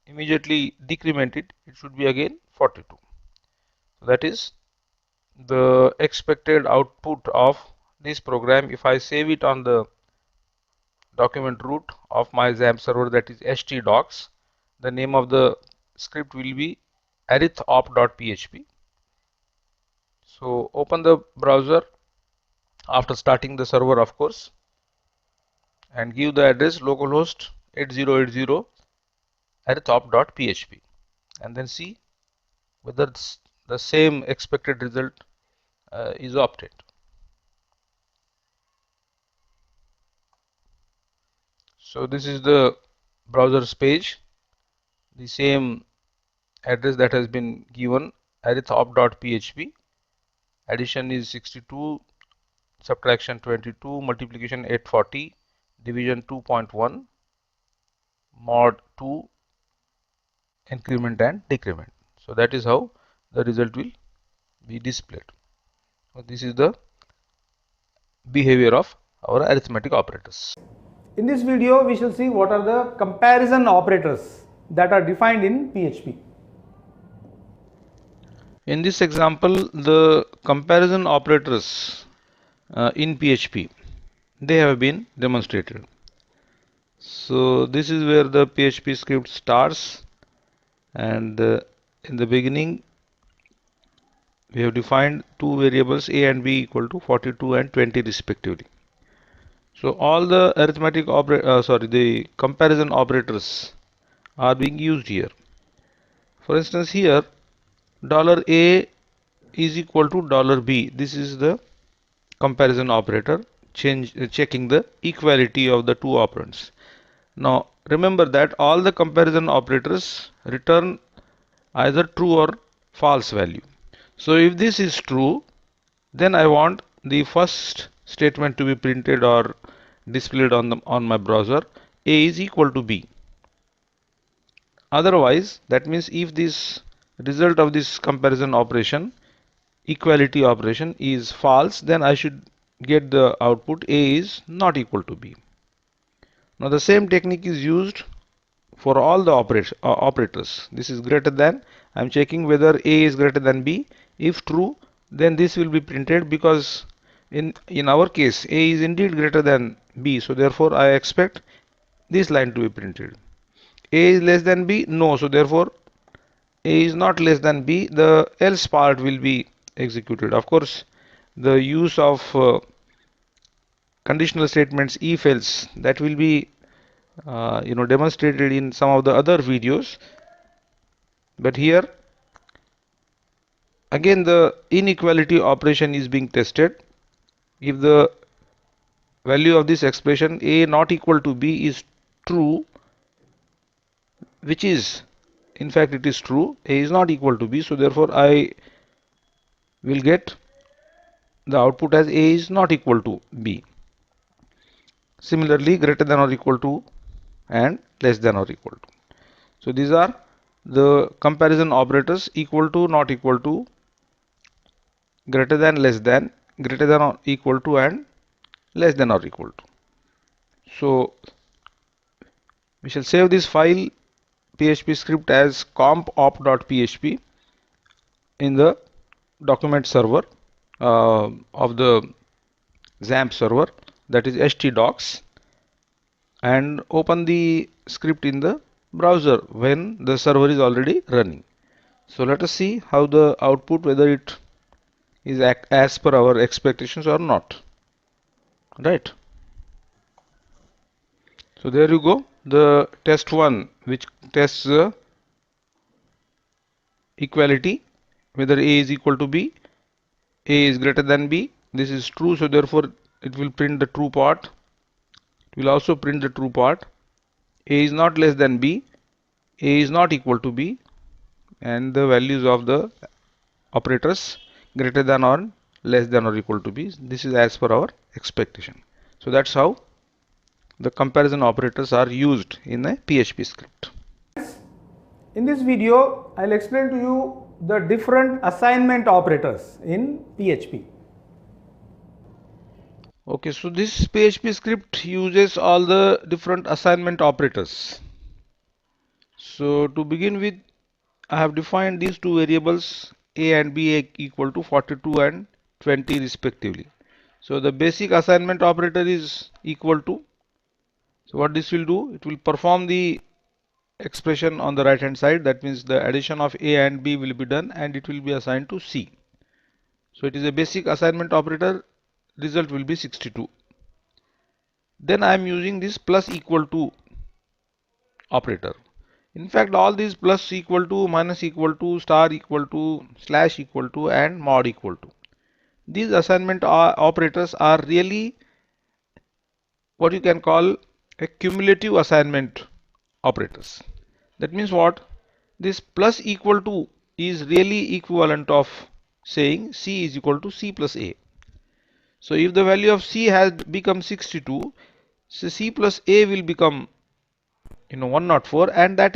immediately decrement it, it should be again 42. So that is the expected output of this program. If I save it on the document root of my XAMPP server, that is htdocs, the name of the script will be arithop.php, So open the browser after starting the server, of course, and give the address localhost 8080 at top.php, and then see whether the same expected result is obtained. So this is the browser's page, the same address that has been given at top.php. Addition is 62, subtraction 22, multiplication 840, division 2.1, mod 2, increment and decrement. So that is how the result will be displayed. So this is the behavior of our arithmetic operators. In this video, we shall see what are the comparison operators that are defined in PHP. In this example, the comparison operators in PHP, they have been demonstrated. So this is where the PHP script starts, and in the beginning we have defined two variables a and b equal to 42 and 20 respectively. So all the the comparison operators are being used here. For instance, here $a is equal to $b. This is the comparison operator checking the equality of the two operands. Now remember that all the comparison operators return either true or false value. So if this is true, then I want the first statement to be printed or displayed on my browser, a is equal to b. Otherwise, that means if this result of this comparison operation, equality operation, is false, then I should get the output a is not equal to b. Now the same technique is used for all the operators. This is greater than, I am checking whether a is greater than b. If true, then this will be printed, because in our case a is indeed greater than b, so therefore I expect this line to be printed. A is less than b, no, so therefore a is not less than b, the else part will be executed. Of course, the use of conditional statements, if else, that will be demonstrated in some of the other videos, but here again the inequality operation is being tested. If the value of this expression a not equal to b is true, which is in fact it is true, a is not equal to b, so therefore I will get the output as a is not equal to b. Similarly, greater than or equal to and less than or equal to. So these are the comparison operators: equal to, not equal to, greater than, less than, greater than or equal to, and less than or equal to. So we shall save this file PHP script as comp.op.php in the document server of the XAMPP server, that is htdocs, and open the script in the browser when the server is already running. So let us see how the output, whether it is as per our expectations or not, right? So there you go, the test 1, which tests the equality, whether a is equal to b, a is greater than b. This is true, so therefore it will print the true part. It will also print the true part. A is not less than b, a is not equal to b, and the values of the operators greater than or less than or equal to b. This is as per our expectation. So that's how the comparison operators are used in a PHP script. In this video, I'll explain to you the different assignment operators in PHP. Okay, so this PHP script uses all the different assignment operators. So to begin with, I have defined these two variables a and b equal to 42 and 20 respectively. So the basic assignment operator is equal to. So what this will do, it will perform the expression on the right hand side. That means the addition of a and b will be done and it will be assigned to c. So it is a basic assignment operator. Result will be 62. Then I am using this plus equal to operator. In fact, all these plus equal to, minus equal to, star equal to, slash equal to, and mod equal to. These assignment operators are really what you can call a cumulative assignment operators. That means what? This plus equal to is really equivalent of saying C is equal to C plus A. So if the value of C has become 62, so C plus A will become 104, and that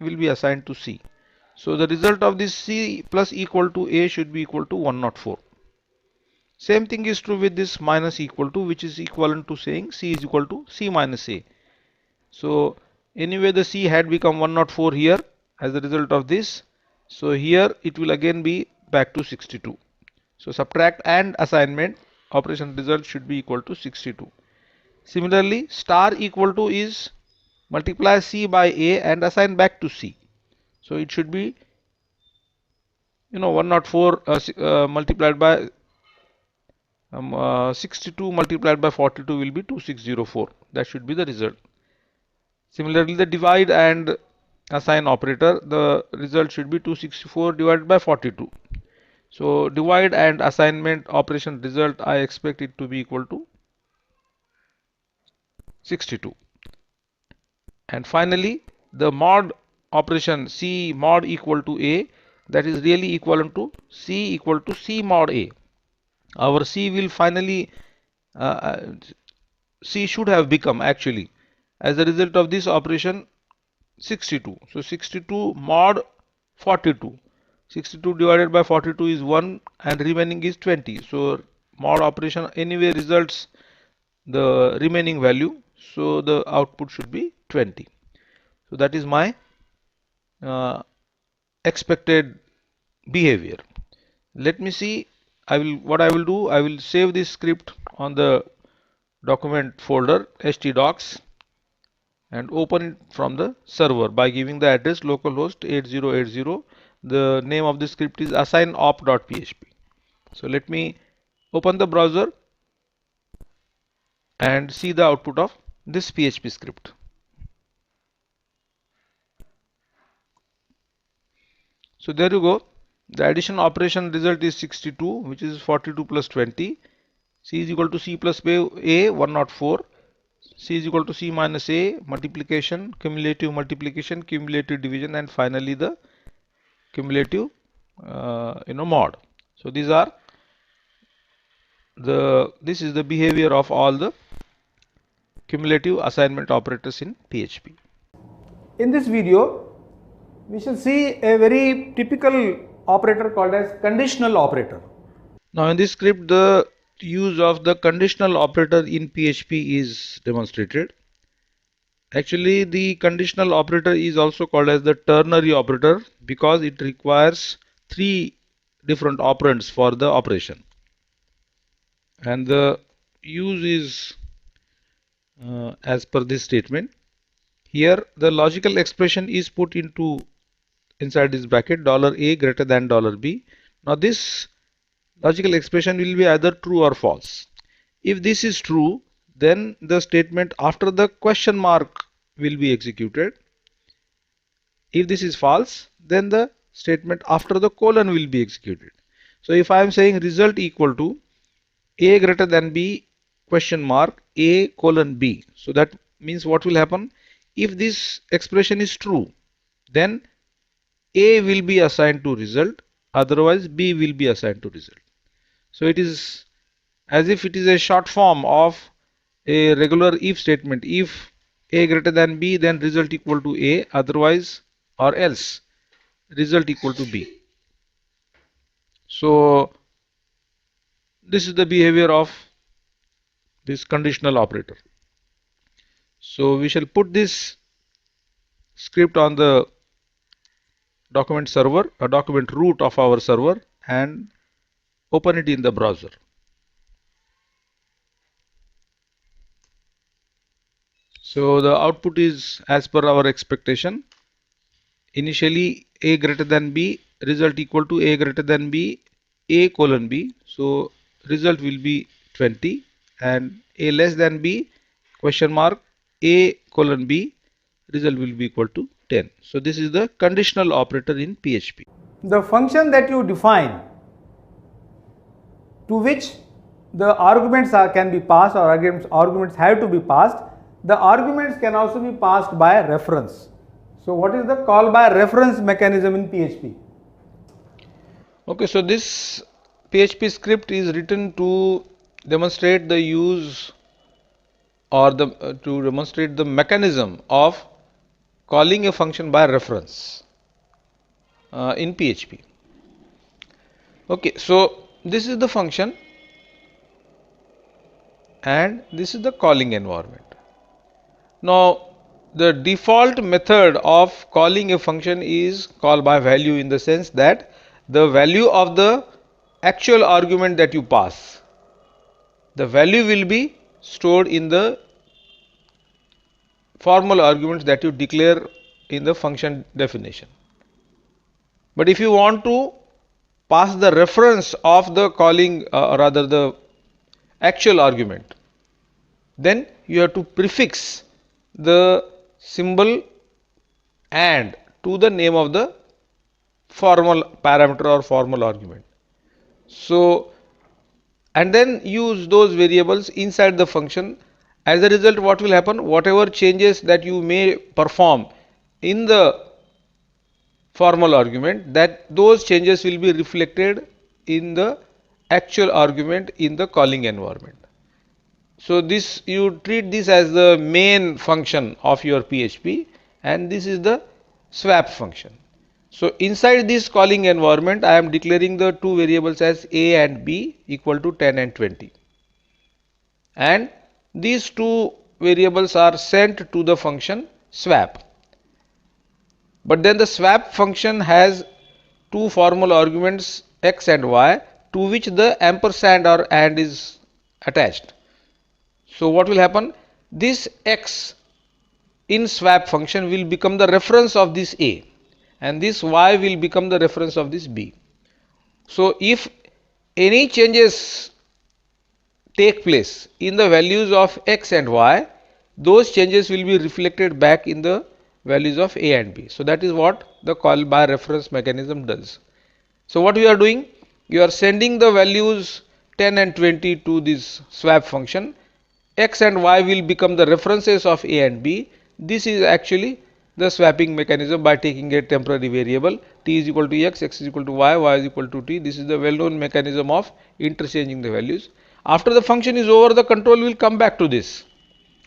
will be assigned to C. So the result of this C plus equal to A should be equal to 104. Same thing is true with this minus equal to, which is equivalent to saying C is equal to C minus A. So anyway, the C had become 104 here as a result of this. So here it will again be back to 62. So subtract and assignment operation result should be equal to 62. Similarly, star equal to is multiply C by A and assign back to C. So it should be 104 multiplied by 62 multiplied by 42 will be 2604. That should be the result. Similarly, the divide and assign operator, the result should be 264 divided by 42. So divide and assignment operation result, I expect it to be equal to 62. And finally, the mod operation C mod equal to A, that is really equivalent to C equal to C mod A. Our C will finally C should have become actually as a result of this operation 62. So 62 mod 42. 62 divided by 42 is 1 and remaining is 20. So mod operation anyway results the remaining value. So the output should be 20. So that is my expected behavior. Let me see. What I will do, I will save this script on the document folder htdocs and open it from the server by giving the address localhost 8080. The name of the script is assignop.php. So let me open the browser and see the output of this PHP script. So there you go. The addition operation result is 62, which is 42 plus 20. C is equal to C plus A 104. C is equal to C minus A, multiplication, cumulative multiplication, cumulative division, and finally the cumulative mod. So these are this is the behavior of all the cumulative assignment operators in PHP. In this video, we shall see a very typical operator called as conditional operator. Now in this script, the use of the conditional operator in PHP is demonstrated. Actually, the conditional operator is also called as the ternary operator because it requires 3 different operands for the operation. And the use is as per this statement. Here the logical expression is put inside this bracket $a greater than $b. Now this logical expression will be either true or false. If this is true, then the statement after the question mark will be executed. If this is false, then the statement after the colon will be executed. So if I am saying result equal to a greater than b question mark a colon b, so that means what will happen? If this expression is true, then a will be assigned to result, otherwise b will be assigned to result. So it is as if it is a short form of a regular if statement. If a greater than b, then result equal to a, otherwise or else result equal to b. So this is the behavior of this conditional operator. So we shall put this script on the document server, a document root of our server, and open it in the browser. So the output is as per our expectation. Initially a greater than b, result equal to a greater than b, a colon b, so result will be 20, and a less than b question mark a colon b, result will be equal to 10. So this is the conditional operator in PHP. The function that you define, to which the arguments can be passed, or arguments have to be passed, the arguments can also be passed by reference. So what is the call by reference mechanism in PHP? Okay, so this PHP script is written to demonstrate the use, or to demonstrate the mechanism of calling a function by reference in PHP. Okay, so this is the function and this is the calling environment. Now the default method of calling a function is call by value, in the sense that the value of the actual argument that you pass, the value will be stored in the formal arguments that you declare in the function definition. But if you want to pass the reference of the calling, rather the actual argument, then you have to prefix the symbol and to the name of the formal parameter or formal argument. So, and then use those variables inside the function. As a result, what will happen? Whatever changes that you may perform in the formal argument, that those changes will be reflected in the actual argument in the calling environment. So this, you treat this as the main function of your PHP, and this is the swap function. So inside this calling environment, I am declaring the two variables as a and b equal to 10 and 20, and these two variables are sent to the function swap. But then the swap function has two formal arguments x and y, to which the ampersand or and is attached. So what will happen? This x in swap function will become the reference of this a, and this y will become the reference of this b. So if any changes take place in the values of x and y, those changes will be reflected back in the values of a and b. So that is what the call by reference mechanism does. So what we are doing? You are sending the values 10 and 20 to this swap function. X and y will become the references of a and b. This is actually the swapping mechanism by taking a temporary variable, t is equal to x, x is equal to y, y is equal to t. This is the well known mechanism of interchanging the values. After the function is over, the control will come back to this,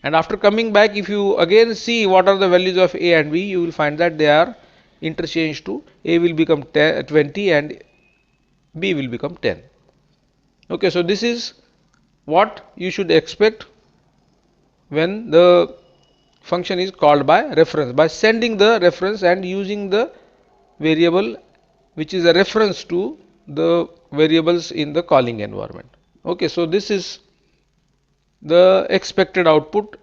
and after coming back, if you again see what are the values of a and b, you will find that they are interchanged to a will become 20 and b will become 10. Okay, so this is what you should expect when the function is called by reference, by sending the reference and using the variable which is a reference to the variables in the calling environment. Okay, so this is the expected output.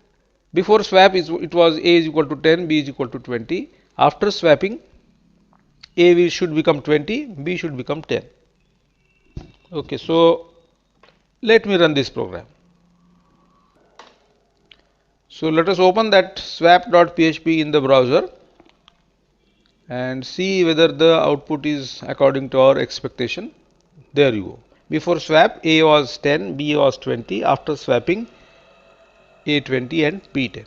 Before swap it was a is equal to 10, b is equal to 20. After swapping, a should become 20, b should become 10. Okay, so let me run this program. So let us open that swap.php in the browser and see whether the output is according to our expectation. There you go. Before swap, a was 10, b was 20. After swapping, a 20 and b 10.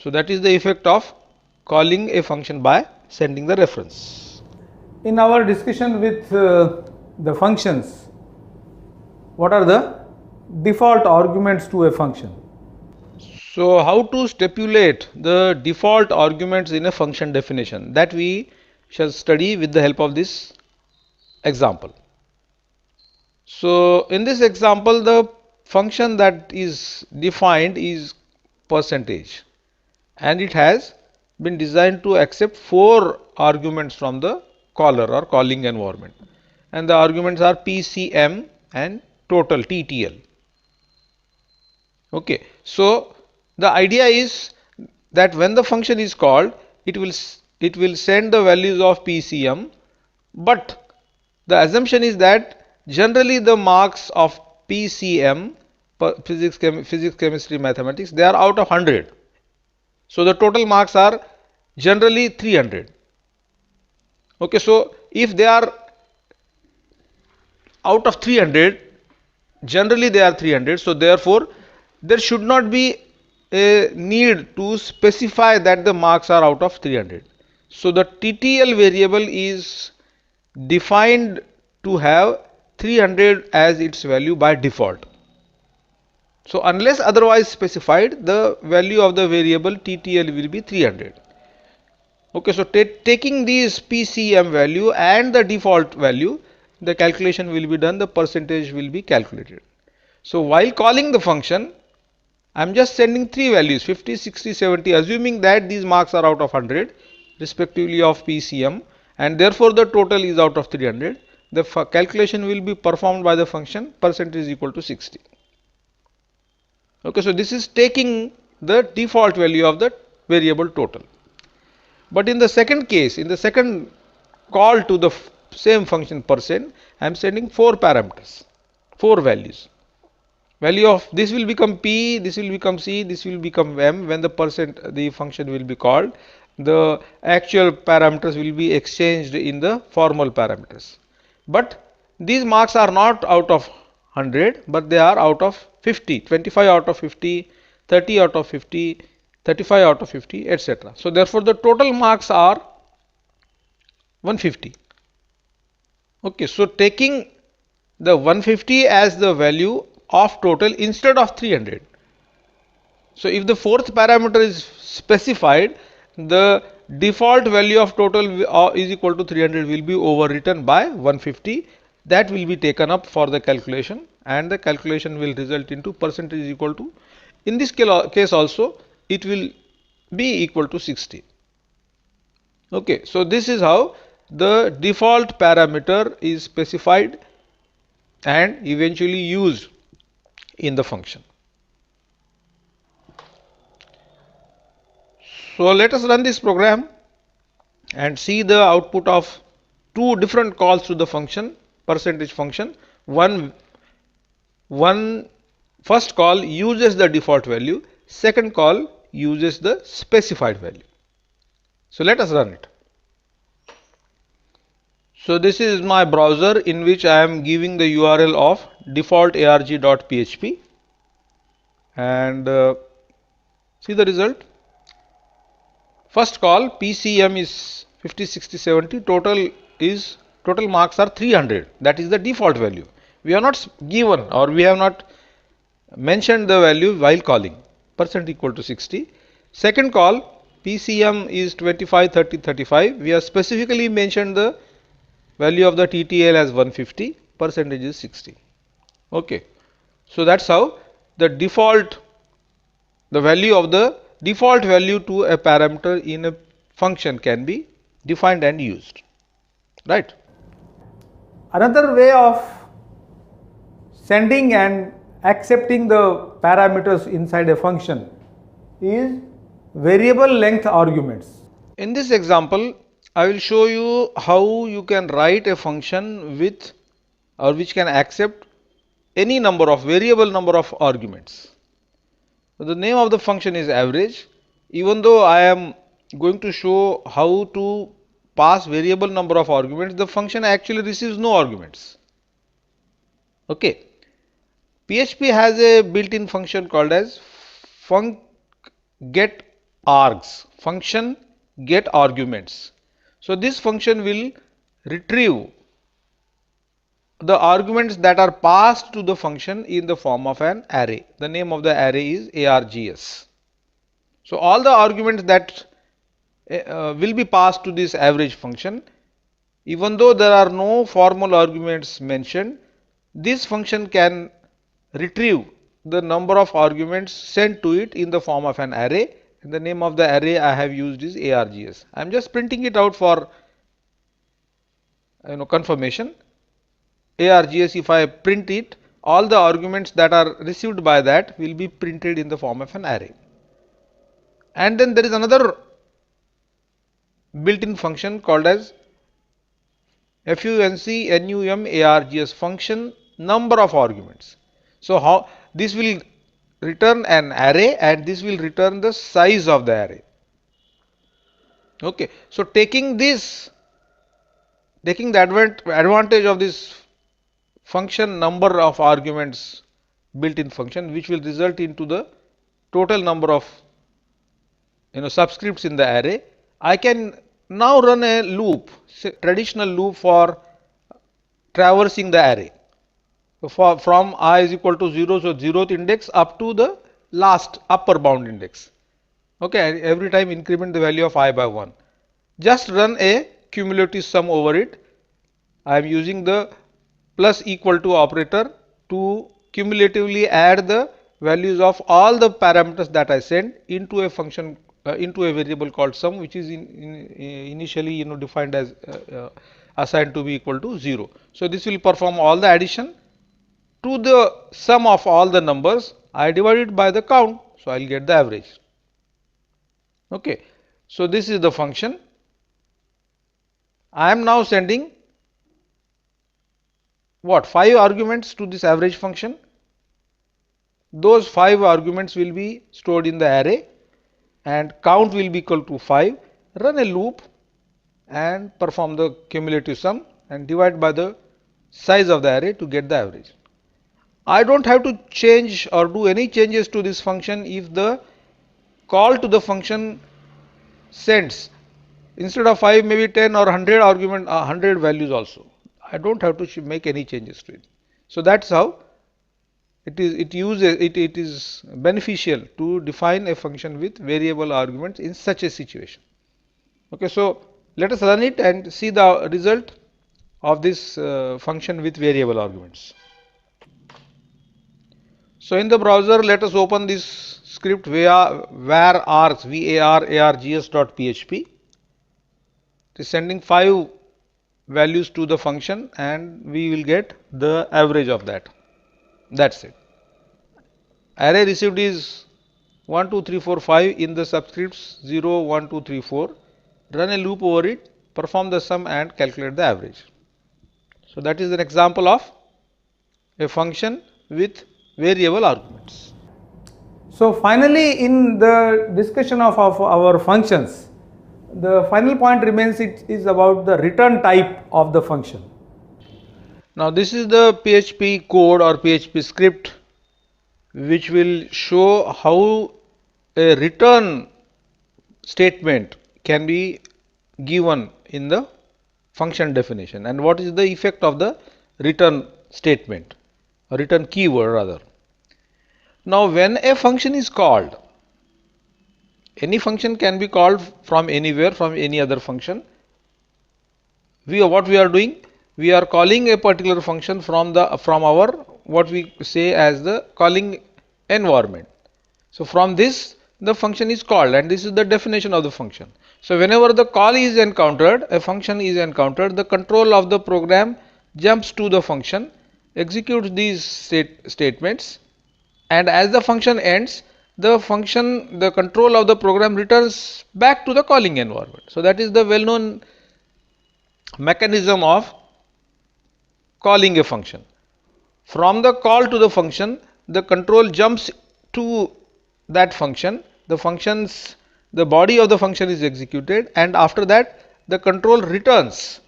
So that is the effect of calling a function by sending the reference. In our discussion with the functions, what are the default arguments to a function? So how to stipulate the default arguments in a function definition, that we shall study with the help of this example. So in this example, the function that is defined is percentage, and it has been designed to accept 4 arguments from the caller or calling environment, and the arguments are PCM and total TTL. Okay, so the idea is that when the function is called, it will send the values of PCM, but The assumption is that generally the marks of PCM, physics, chemistry, mathematics, they are out of 100. So the total marks are generally 300. Okay, so if they are out of 300, generally they are 300, so therefore there should not be a need to specify that the marks are out of 300. So the TTL variable is defined to have 300 as its value by default. So unless otherwise specified, the value of the variable TTL will be 300. Okay, so taking these PCM value and the default value, the calculation will be done, the percentage will be calculated. So while calling the function, I am just sending three values 50, 60, 70, assuming that these marks are out of 100 respectively of PCM, and therefore the total is out of 300. The calculation will be performed by the function percentage is equal to 60. Okay, so this is taking the default value of the variable total. But in the second case, in the second call to the same function percent, I am sending four parameters, four values. Value of this will become P, this will become C, this will become M. When the function will be called, the actual parameters will be exchanged in the formal parameters. But these marks are not out of 100, but they are out of 50, 25 out of 50, 30 out of 50, 35 out of 50, etc. So therefore the total marks are 150. Okay, so taking the 150 as the value of total instead of 300. So if the fourth parameter is specified, the default value of total is equal to 300 will be overwritten by 150. That will be taken up for the calculation, and the calculation will result into percentage is equal to, in this case also it will be equal to 60. Okay, so this is how the default parameter is specified and eventually used in the function. So let us run this program and see the output of two different calls to the function, percentage function. First call uses the default value, second call uses the specified value. So let us run it. So this is my browser in which I am giving the URL of default arg.php, and see the result. First call PCM is 50, 60, 70, total marks are 300, that is the default value. We are not given or we have not mentioned the value while calling, percent equal to 60. Second call PCM is 25, 30, 35, we have specifically mentioned the value of the TTL as 150, percentage is 60. Okay, so that's how the value of the default value to a parameter in a function can be defined and used, right? Another way of sending and accepting the parameters inside a function is variable length arguments. In this example, I will show you how you can write a function with or which can accept any variable number of arguments. So the name of the function is average. Even though I am going to show how to pass variable number of arguments, the function actually receives no arguments. Okay. PHP has a built-in function called as funcGetArgs, function get arguments. So this function will retrieve the arguments that are passed to the function in the form of an array. The name of the array is args. So all the arguments that will be passed to this average function, even though there are no formal arguments mentioned, this function can retrieve the number of arguments sent to it in the form of an array, and the name of the array I have used is args. I am just printing it out for confirmation. Args, if I print it, all the arguments that are received by that will be printed in the form of an array. And then there is another built-in function called as FUNCNUMARGS function number of arguments. So how this will return an array and this will return the size of the array. Okay, so taking the advantage of this function number of arguments built-in function, which will result into the total number of subscripts in the array, I can now run a loop, traditional loop for traversing the array from I is equal to 0, so 0th index up to the last upper bound index. Okay, every time increment the value of I by 1. Just run a cumulative sum over it. I am using the plus equal to operator to cumulatively add the values of all the parameters that I send into a function, into a variable called sum, which is initially defined as assigned to be equal to 0. So this will perform all the addition to the sum of all the numbers. I divide it by the count, so I will get the average. Okay, so this is the function. I am now sending what, 5 arguments to this average function. Those 5 arguments will be stored in the array and count will be equal to 5. Run a loop and perform the cumulative sum and divide by the size of the array to get the average. I don't have to change or do any changes to this function if the call to the function sends instead of 5 maybe 10 or 100 argument 100 values also. I don't have to make any changes to it. So that's how it is beneficial to define a function with variable arguments in such a situation. Okay, so let us run it and see the result of this function with variable arguments. So in the browser, let us open this script var.args.php. It is sending 5 values to the function and we will get the average of that. That's it. Array received is 1, 2, 3, 4, 5 in the subscripts 0, 1, 2, 3, 4. Run a loop over it, perform the sum and calculate the average. So that is an example of a function with variable arguments. So finally, in the discussion of our functions, the final point remains it is about the return type of the function. Now this is the PHP code or PHP script which will show how a return statement can be given in the function definition and what is the effect of the return statement or return keyword rather. Now when a function is called, any function can be called from anywhere, from any other function. What we are doing, we are calling a particular function from our what we say as the calling environment. So from this the function is called and this is the definition of the function. So whenever the call is encountered, a function is encountered, the control of the program jumps to the function, executes these statements, and as the function ends, the control of the program returns back to the calling environment. So that is the well-known mechanism of calling a function. From the call to the function, the control jumps to that function, the body of the function is executed, and after that the control returns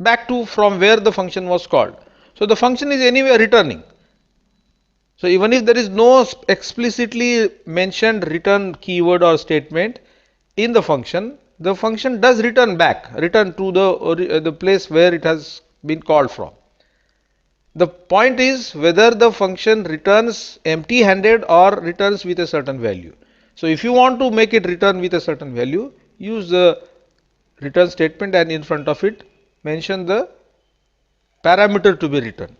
back to from where the function was called. So the function is anyway returning. So even if there is no explicitly mentioned return keyword or statement in the function does return to the place where it has been called from. The point is whether the function returns empty handed or returns with a certain value. So if you want to make it return with a certain value, use the return statement and in front of it mention the parameter to be returned.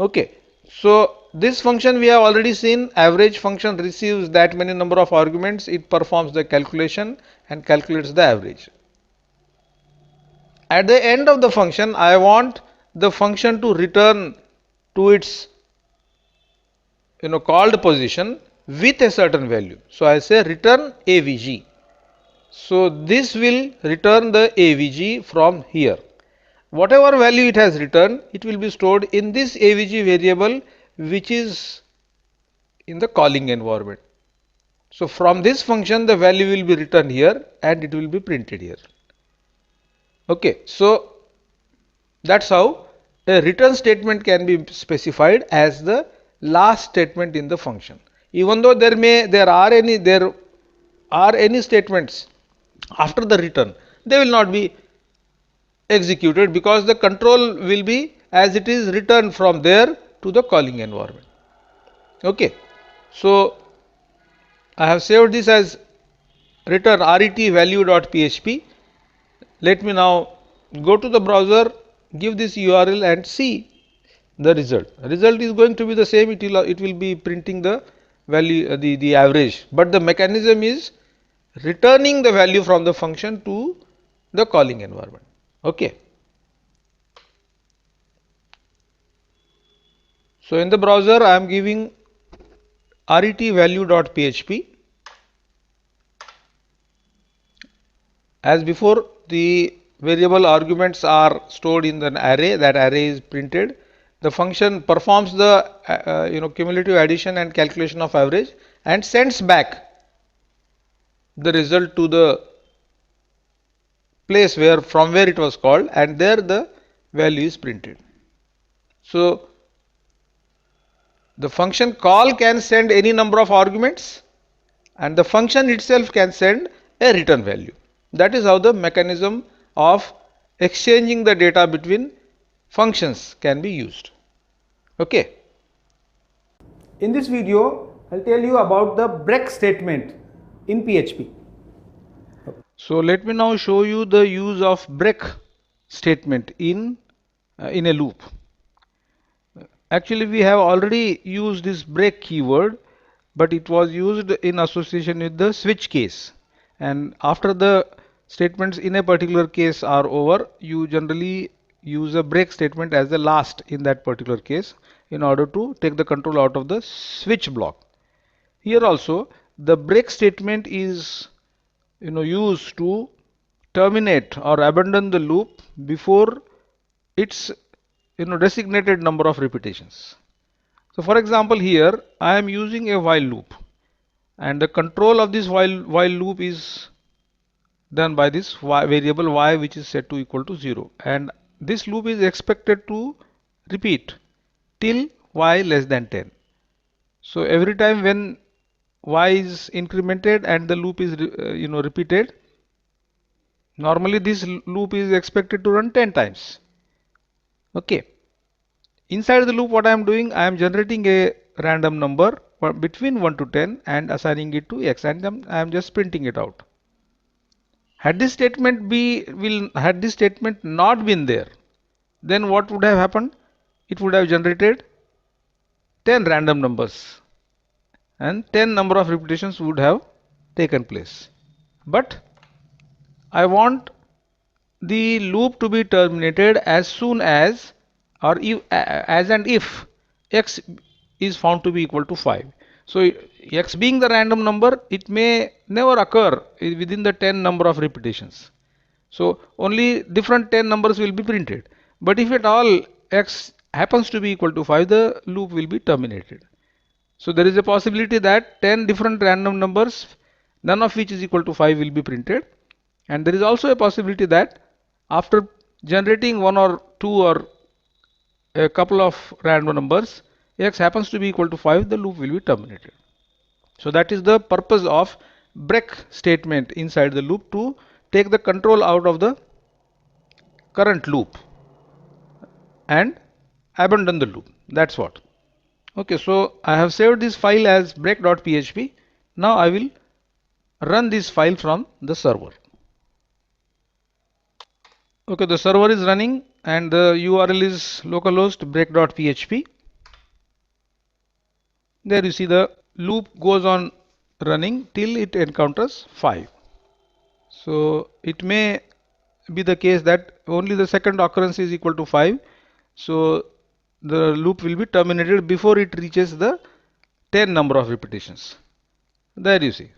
Okay. So this function we have already seen, average function receives that many number of arguments, it performs the calculation and calculates the average. At the end of the function, I want the function to return to its called position with a certain value. So I say return avg. So this will return the AVG from here. Whatever value it has returned, it will be stored in this AVG variable, which is in the calling environment. So from this function, the value will be returned here and it will be printed here. Okay, so that's how a return statement can be specified as the last statement in the function. Even though there are any statements after the return, they will not be executed because the control will be as it is returned from there to the calling environment. Okay, so I have saved this as return ret value.php. Let me now go to the browser, give this URL and see the result. Result is going to be the same. It will be printing the value, the average, but the mechanism is returning the value from the function to the calling environment. Okay. So in the browser, I am giving ret value.php. As before, the variable arguments are stored in an array. That array is printed. The function performs the cumulative addition and calculation of average and sends back the result to the place from where it was called, and there the value is printed. So the function call can send any number of arguments and the function itself can send a return value. That is how the mechanism of exchanging the data between functions can be used. Okay. In this video, I'll tell you about the break statement in PHP. So let me now show you the use of break statement in a loop. Actually, we have already used this break keyword, but it was used in association with the switch case. And after the statements in a particular case are over, you generally use a break statement as the last in that particular case in order to take the control out of the switch block. Here also, the break statement is used to terminate or abandon the loop before its designated number of repetitions. So for example, here I am using a while loop and the control of this while loop is done by this variable y, which is set to equal to 0, and this loop is expected to repeat till y less than 10. So every time when y is incremented and the loop is repeated, normally this loop is expected to run 10 times. Okay. Inside the loop, what I am doing, I am generating a random number between 1 to 10 and assigning it to x, and I am just printing it out. Had this statement not been there, then what would have happened? It would have generated 10 random numbers and 10 number of repetitions would have taken place. But I want the loop to be terminated as soon as, or as and if x is found to be equal to 5. So x being the random number, it may never occur within the 10 number of repetitions. So only different 10 numbers will be printed. But if at all x happens to be equal to 5, the loop will be terminated. So there is a possibility that 10 different random numbers, none of which is equal to 5, will be printed. And there is also a possibility that after generating one or two or a couple of random numbers, x happens to be equal to 5, the loop will be terminated. So that is the purpose of break statement inside the loop, to take the control out of the current loop and abandon the loop. That's what. Okay, so I have saved this file as break.php. Now I will run this file from the server. Okay, the server is running and the URL is localhost break.php. There you see the loop goes on running till it encounters 5. So it may be the case that only the second occurrence is equal to 5. So the loop will be terminated before it reaches the 10 number of repetitions. There you see.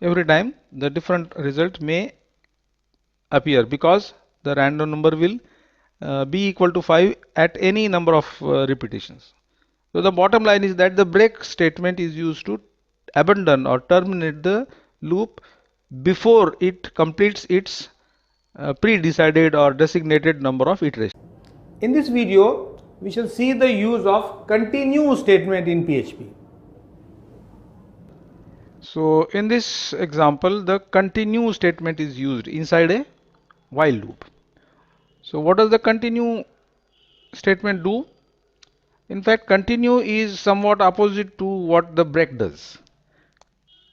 every time the different result may appear, because the random number will be equal to 5 at any number of repetitions. So the bottom line is that the break statement is used to abandon or terminate the loop before it completes its pre-decided or designated number of iterations. In this video, we shall see the use of continue statement in PHP. So in this example, the continue statement is used inside a while loop. So what does the continue statement do? In fact, continue is somewhat opposite to what the break does.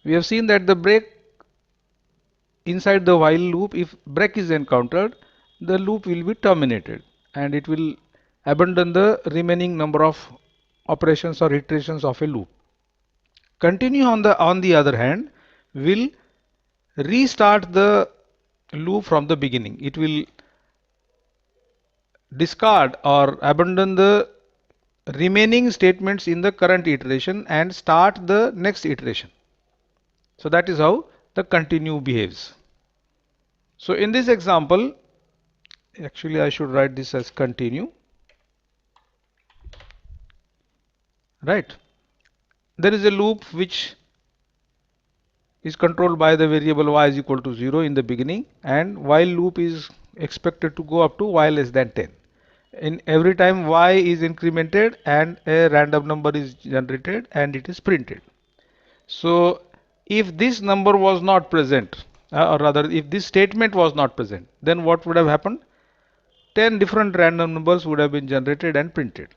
We have seen that the break inside the while loop, if break is encountered, the loop will be terminated and it will abandon the remaining number of operations or iterations of a loop. Continue on the other hand will restart the loop from the beginning. It will discard or abandon the remaining statements in the current iteration and start the next iteration. So that is how the continue behaves. So in this example, actually I should write this as continue, right? There is a loop which is controlled by the variable y is equal to 0 in the beginning, and while loop is expected to go up to y less than 10. In every time y is incremented and a random number is generated and it is printed. So if this number was not present, or rather if this statement was not present, then what would have happened? 10 different random numbers would have been generated and printed.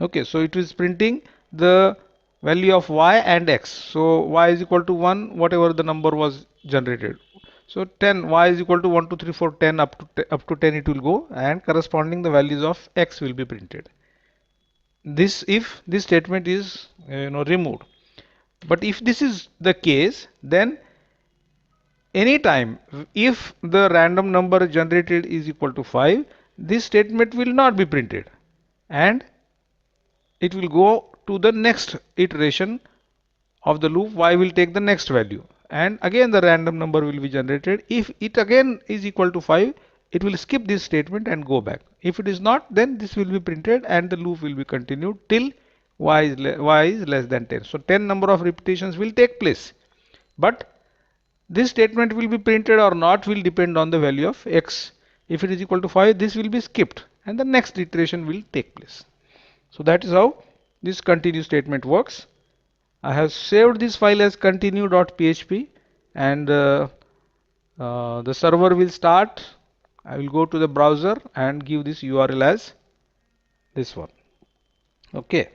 Okay, so it is printing the value of y and x. So y is equal to 1, whatever the number was generated. So 10, y is equal to 1, 2, 3, 4, 10, up to 10 it will go, and corresponding the values of x will be printed. This if this statement is removed. But if this is the case, then anytime if the random number generated is equal to 5, this statement will not be printed and it will go to the next iteration of the loop. Y will take the next value and again the random number will be generated. If it again is equal to 5, it will skip this statement and go back. If it is not, then this will be printed and the loop will be continued till y is less than 10. So 10 number of repetitions will take place, but this statement will be printed or not will depend on the value of x. If it is equal to 5, this will be skipped and the next iteration will take place. So that is how this continue statement works. I have saved this file as continue.php and the server will start. I will go to the browser and give this URL as this one. Okay.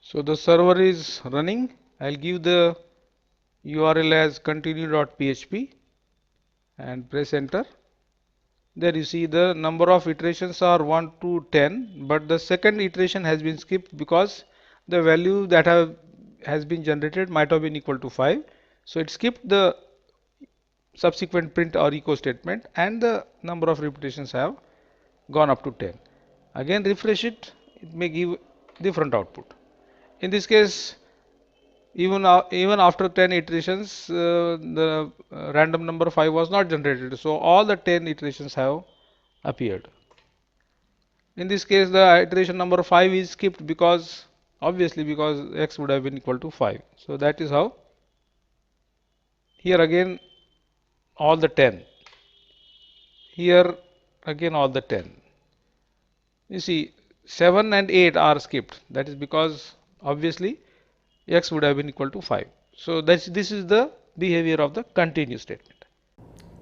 So the server is running. I'll give the URL as continue.php and press enter. There you see the number of iterations are 1 to 10, but the second iteration has been skipped because the value that has been generated might have been equal to 5. So it skipped the subsequent print or echo statement and the number of repetitions have gone up to 10. Again refresh it, it may give different output. In this case, even after 10 iterations, the random number 5 was not generated. So all the 10 iterations have appeared. In this case, the iteration number 5 is skipped because obviously because x would have been equal to 5. So that is how. Here again all the 10. Here again all the 10. You see 7 and 8 are skipped. That is because obviously x would have been equal to 5. So this is the behavior of the continue statement.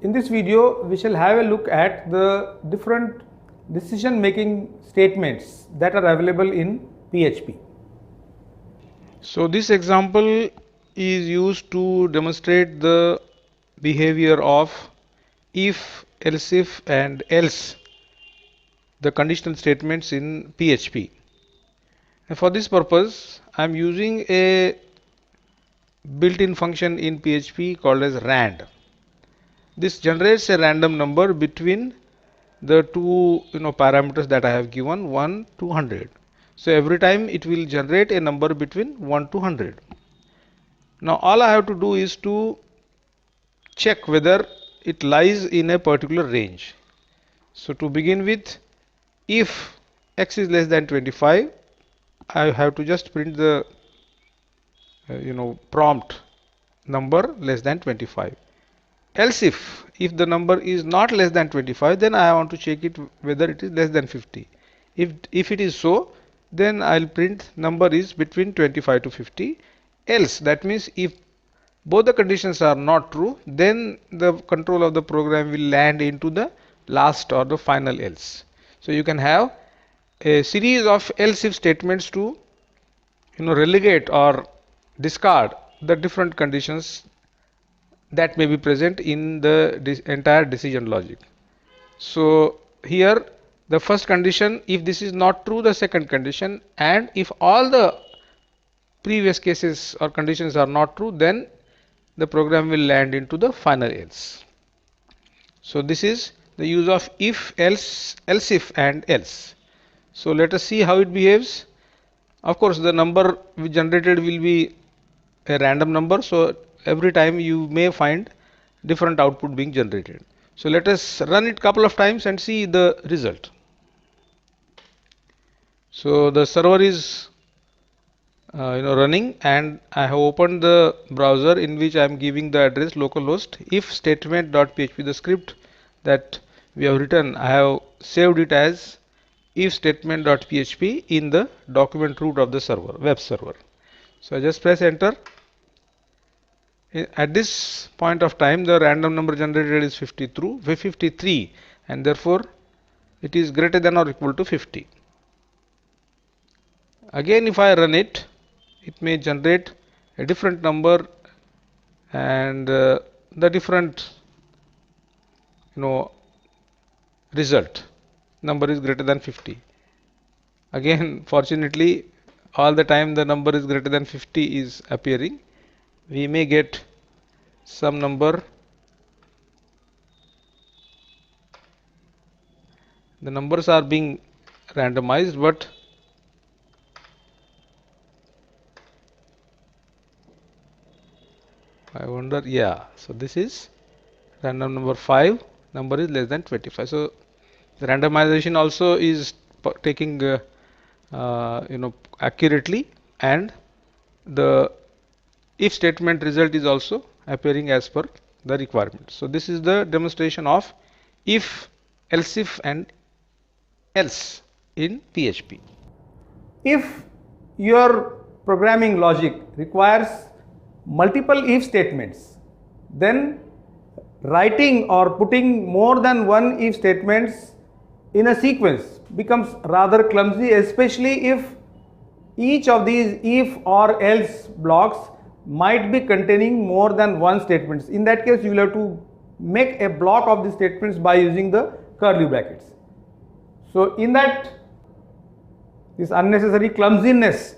In this video, we shall have a look at the different decision making statements that are available in PHP. So this example is used to demonstrate the behavior of if, else if and else, the conditional statements in PHP. And for this purpose, I am using a built-in function in PHP called as rand. This generates a random number between the two parameters that I have given, 1 to 100. So every time it will generate a number between 1 to 100. Now all I have to do is to check whether it lies in a particular range. So to begin with, if x is less than 25, I have to just print the prompt number less than 25. Else if the number is not less than 25, then I want to check it whether it is less than 50. If it is so, then I'll print number is between 25 to 50. Else, that means if both the conditions are not true, then the control of the program will land into the last or the final else. So you can have a series of else if statements to relegate or discard the different conditions that may be present in the entire decision logic. So here the first condition, if this is not true, the second condition, and if all the previous cases or conditions are not true, then the program will land into the final else. So this is the use of if, else, else if and else. So let us see how it behaves. Of course, the number we generated will be a random number, so every time you may find different output being generated. So let us run it couple of times and see the result. So the server is running, and I have opened the browser in which I am giving the address localhost if statement.php. The script that we have written, I have saved it as if statement.php in the document root of the server, web server. So I just press enter. At this point of time, the random number generated is 53, and therefore it is greater than or equal to 50. Again, if I run it, it may generate a different number, and the different result number is greater than 50. Again, fortunately, all the time the number is greater than 50 is appearing. We may get some number. The numbers are being randomized, but I wonder, yeah, so this is random number 5, number is less than 25. So the randomization also is taking accurately, and the if statement result is also appearing as per the requirement. So this is the demonstration of if, else if and else in PHP. If your programming logic requires multiple if statements, then writing or putting more than one if statements in a sequence becomes rather clumsy, especially if each of these if or else blocks might be containing more than one statements. In that case, you will have to make a block of the statements by using the curly brackets. So in that, this unnecessary clumsiness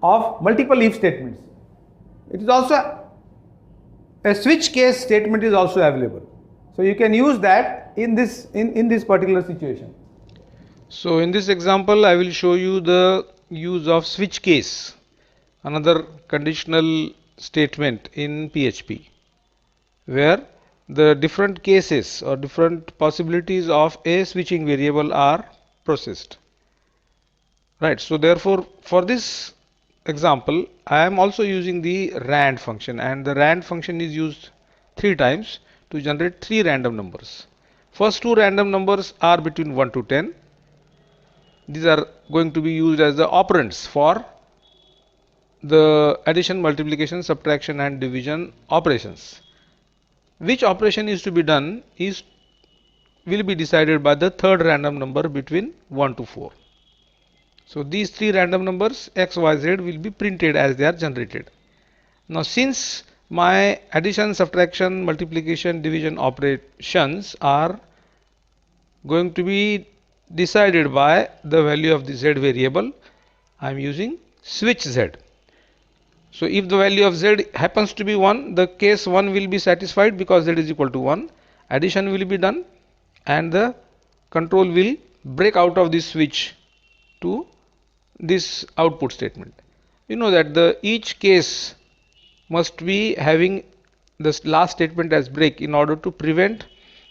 of multiple if statements, it is also a switch case statement is also available. So you can use that in this particular situation. So in this example, I will show you the use of switch case, another conditional statement in PHP, where the different cases or different possibilities of a switching variable are processed. Right. So therefore, for this example, I am also using the rand function, and the rand function is used 3 times to generate 3 random numbers. First 2 random numbers are between 1 to 10. These are going to be used as the operands for the addition, multiplication, subtraction and division operations. Which operation is to be done will be decided by the third random number between 1 to 4. So these 3 random numbers x, y, z will be printed as they are generated. Now since my addition, subtraction, multiplication, division operations are going to be decided by the value of the z variable, I am using switch z. So if the value of z happens to be 1, the case 1 will be satisfied because z is equal to 1. Addition will be done and the control will break out of this switch to this output statement. You know that each case must be having this last statement as break in order to prevent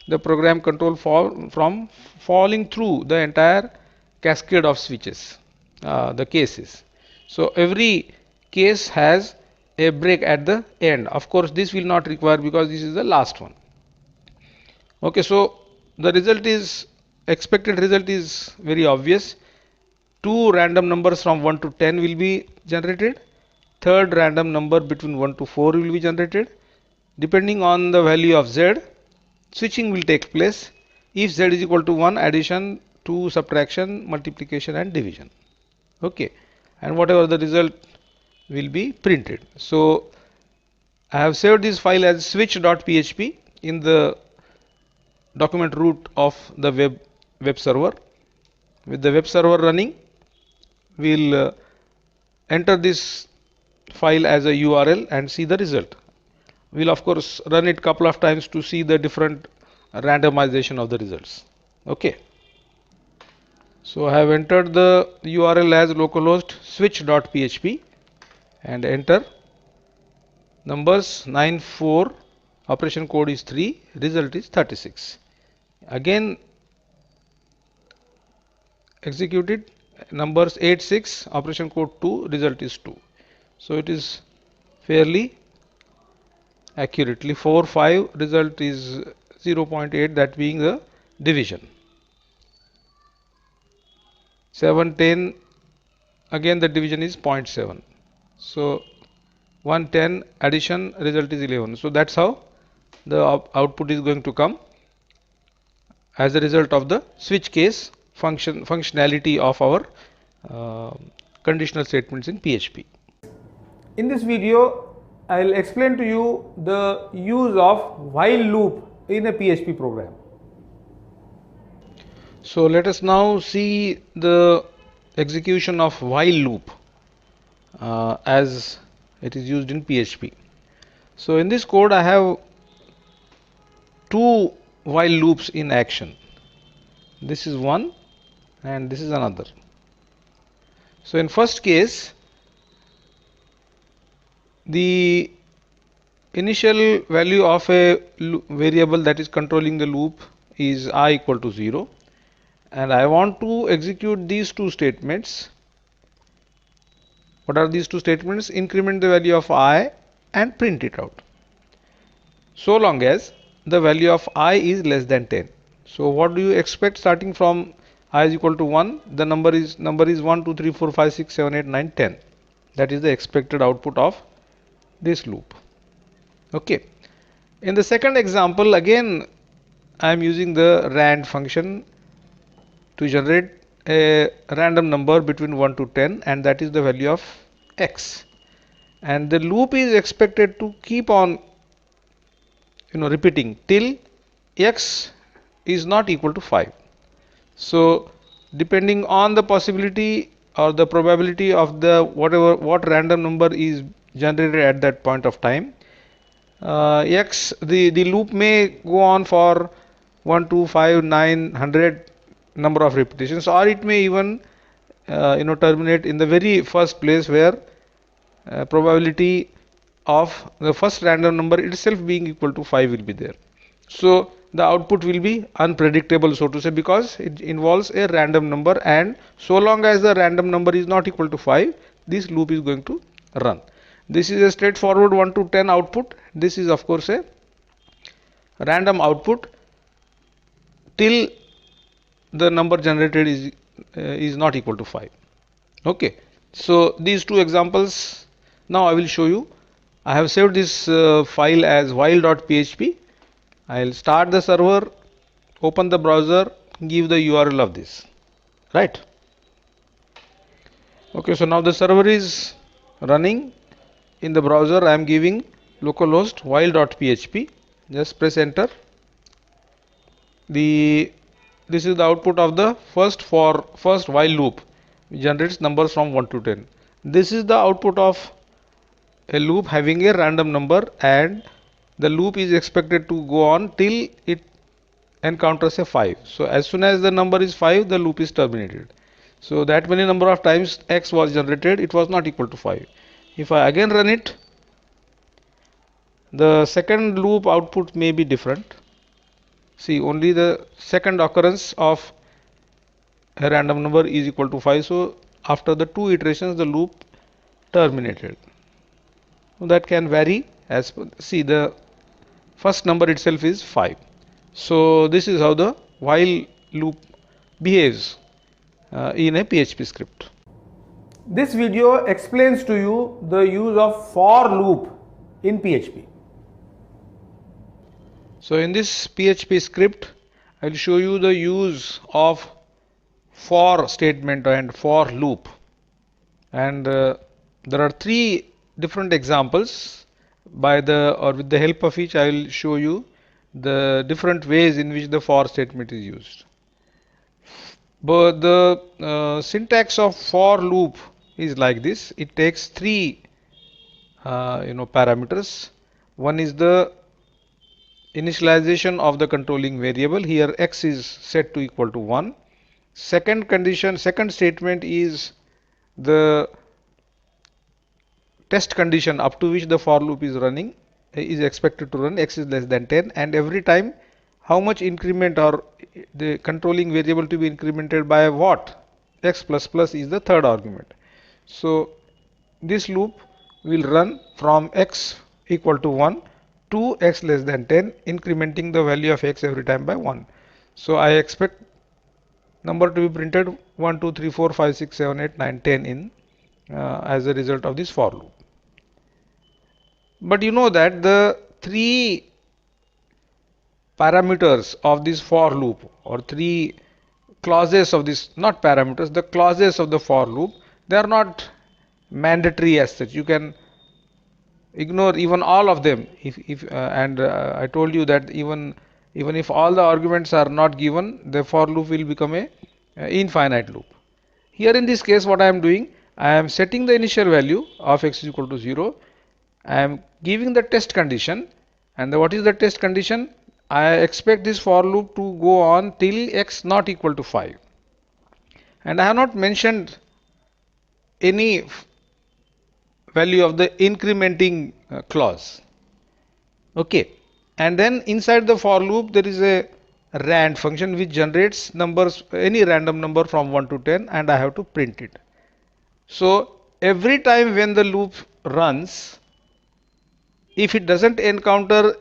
the program control from falling through the entire cascade of switches, the cases. So every case has a break at the end. Of course, this will not require because this is the last one. Okay, so the result is, expected result is very obvious. Two random numbers from 1 to 10 will be generated. Third random number between 1 to 4 will be generated. Depending on the value of z, switching will take place. If z is equal to 1, addition, 2, subtraction, multiplication and division. Okay, and whatever the result will be printed. So I have saved this file as switch.php in the document root of the web server. With the web server running, we'll enter this file as a URL and see the result. We'll of course run it couple of times to see the different randomization of the results. Okay. So I have entered the URL as localhost switch.php and enter numbers 94, operation code is 3, result is 36. Again executed, numbers 8, 6, operation code 2, result is 2. So it is fairly accurately 4, 5, result is 0.8, that being the division. 7, 10, again the division is 0.7. So 110 addition, result is 11. So that's how the output is going to come as a result of the switch case functionality of our conditional statements in PHP. In this video, I will explain to you the use of while loop in a PHP program. So let us now see the execution of while loop as it is used in PHP. So in this code I have two while loops in action. This is one and this is another. So in first case, the initial value of a variable that is controlling the loop is I equal to 0, and I want to execute these two statements. What are these two statements? Increment the value of I and print it out, so long as the value of I is less than 10. So what do you expect starting from I is equal to 1? The number is 1, 2, 3, 4, 5, 6, 7, 8, 9, 10. That is the expected output of this loop. Okay. In the second example, again I am using the rand function to generate a random number between 1 to 10, and that is the value of x, and the loop is expected to keep on repeating till x is not equal to 5. So depending on the possibility or the probability of the what random number is generated at that point of time, x, the loop may go on for 1, 2, 5, 9, 100 number of repetitions, or it may even terminate in the very first place where probability of the first random number itself being equal to 5 will be there. So the output will be unpredictable, so to say, because it involves a random number, and so long as the random number is not equal to 5, this loop is going to run. This is a straightforward 1 to 10 output. This is of course a random output till the number generated is not equal to 5. Okay, so these two examples now I will show you. I have saved this file as while.php. I will start the server, open the browser, give the URL of this, right? Okay, so now the server is running. In the browser I am giving localhost while.php. Just press enter. This is the output of the first while loop, which generates numbers from 1 to 10. This is the output of a loop having a random number, and the loop is expected to go on till it encounters a 5. So as soon as the number is 5, the loop is terminated. So that many number of times x was generated, it was not equal to 5. If I again run it, the second loop output may be different. See, only the second occurrence of a random number is equal to 5. So after the 2 iterations, the loop terminated. So that can vary as per, see, the first number itself is 5. So this is how the while loop behaves in a PHP script. This video explains to you the use of for loop in PHP. So in this PHP script, I will show you the use of for statement and for loop. And there are 3 different examples. By the or with the help of each, I will show you the different ways in which the for statement is used. But the syntax of for loop is like this. It takes 3 parameters. One is the initialization of the controlling variable. Here x is set to equal to 1. Second condition, second statement is the test condition up to which the for loop is running, is expected to run. X is less than 10, and every time how much increment or the controlling variable to be incremented by what, x plus plus is the third argument. So this loop will run from x equal to 1 to x less than 10, incrementing the value of x every time by 1. So I expect number to be printed 1, 2, 3, 4, 5, 6, 7, 8, 9, 10 in as a result of this for loop. But you know that the 3 parameters of this for loop, or 3 clauses of this, not parameters, the clauses of the for loop, they are not mandatory as such. You can ignore even all of them I told you that even if all the arguments are not given, the for loop will become a infinite loop. Here in this case, what I am doing, I am setting the initial value of x is equal to 0. I am giving the test condition, and what is the test condition? I expect this for loop to go on till x not equal to 5, and I have not mentioned any value of the incrementing clause. Okay, and then inside the for loop there is a rand function which generates numbers, any random number from 1 to 10, and I have to print it. So every time when the loop runs, if it doesn't encounter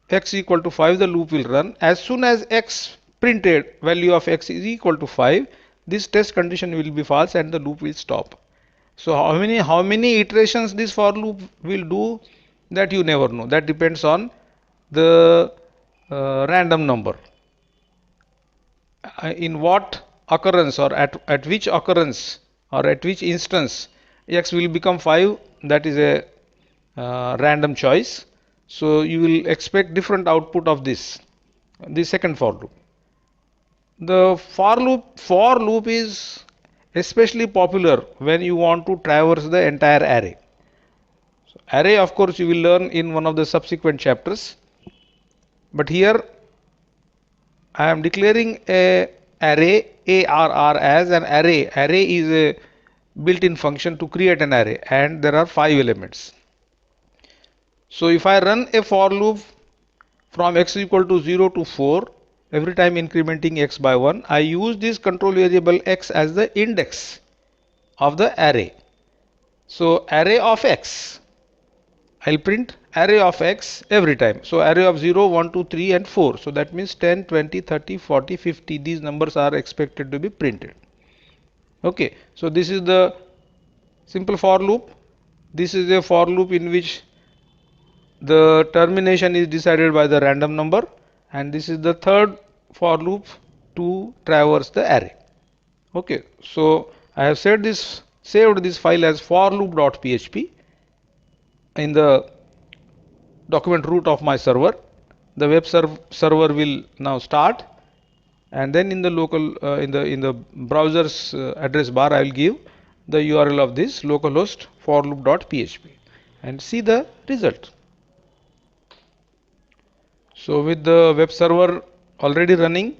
x equal to 5, the loop will run. As soon as x printed value of x is equal to 5, this test condition will be false and the loop will stop. So how many iterations this for loop will do, that you never know. That depends on the random number. In what occurrence, or at which occurrence, or at which instance x will become 5, that is a random choice. So you will expect different output of this, the second for loop. The for loop is especially popular when you want to traverse the entire array. So array, of course, you will learn in one of the subsequent chapters, but here I am declaring a array ARR as an array. Array is a built-in function to create an array, and there are 5 elements. So if I run a for loop from x equal to 0 to 4, every time incrementing x by 1, I use this control variable x as the index of the array. So array of x, I will print array of x every time. So array of 0, 1, 2, 3 and 4. So that means 10, 20, 30, 40, 50. These numbers are expected to be printed. Okay. So this is the simple for loop. This is a for loop in which the termination is decided by the random number, and this is the third for loop to traverse the array. Okay. So I have saved this file as forloop.php in the document root of my server. The web server will now start, and then in the local in the browser's address bar, I will give the URL of this localhost forloop.php and see the result. So with the web server already running,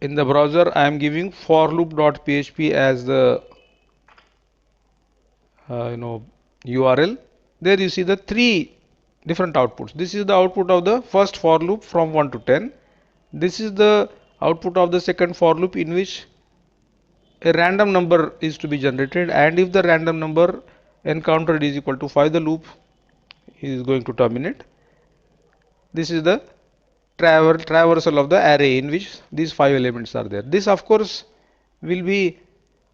in the browser I am giving forloop.php as the URL. There you see the 3 different outputs. This is the output of the first for loop from 1 to 10. This is the output of the second for loop in which a random number is to be generated, and if the random number encountered is equal to 5, the loop is going to terminate. This is the traversal of the array in which these 5 elements are there. This of course will be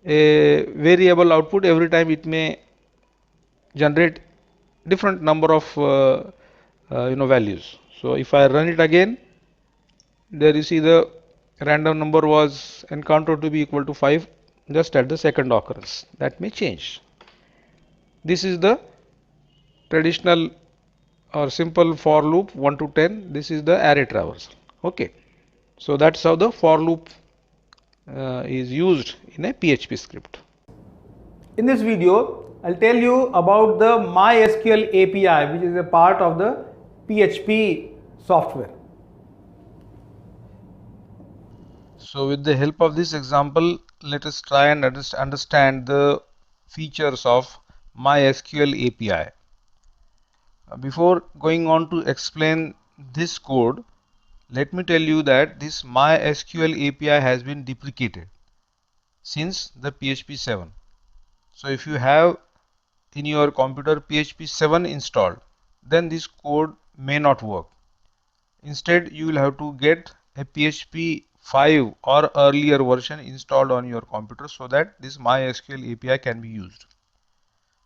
a variable output. Every time it may generate different number of values. So if I run it again, there you see the random number was encountered to be equal to 5 just at the second occurrence. That may change. This is the traditional or simple for loop 1 to 10. This is the array traversal. Okay, so that's how the for loop is used in a PHP script. In this video, I'll tell you about the MySQL API, which is a part of the PHP software. So with the help of this example, let us try and understand the features of MySQL API. Before going on to explain this code, let me tell you that this MySQL API has been deprecated since the PHP 7. So if you have in your computer PHP 7 installed, then this code may not work. Instead, you will have to get a PHP 5 or earlier version installed on your computer so that this MySQL API can be used.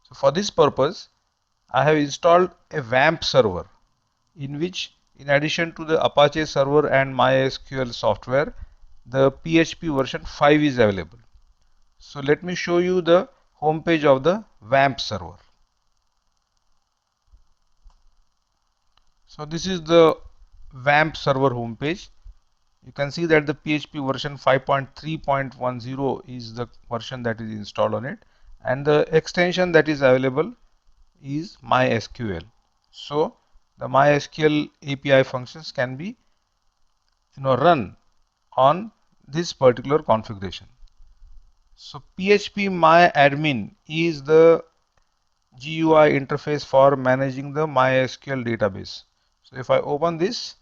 So for this purpose, I have installed a WAMP server in which, in addition to the Apache server and MySQL software, the PHP version 5 is available. So let me show you the home page of the WAMP server. So this is the WAMP server home page. You can see that the PHP version 5.3.10 is the version that is installed on it, and the extension that is available is MySQL. So the MySQL API functions can be run on this particular configuration. So PHP MyAdmin is the GUI interface for managing the MySQL database. So if I open this,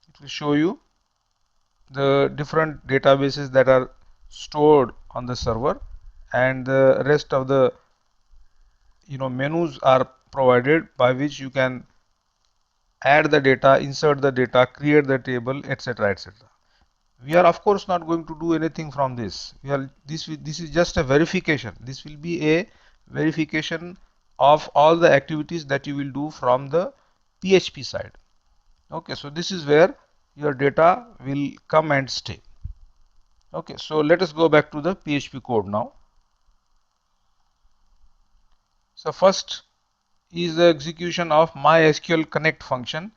it will show you the different databases that are stored on the server, and the rest of the menus are provided by which you can add the data, insert the data, create the table, etc., etc. We are of course not going to do anything from this. This is just a verification. This will be a verification of all the activities that you will do from the PHP side. Okay, so this is where your data will come and stay. Okay, so let us go back to the PHP code now. So first is the execution of MySQL connect function,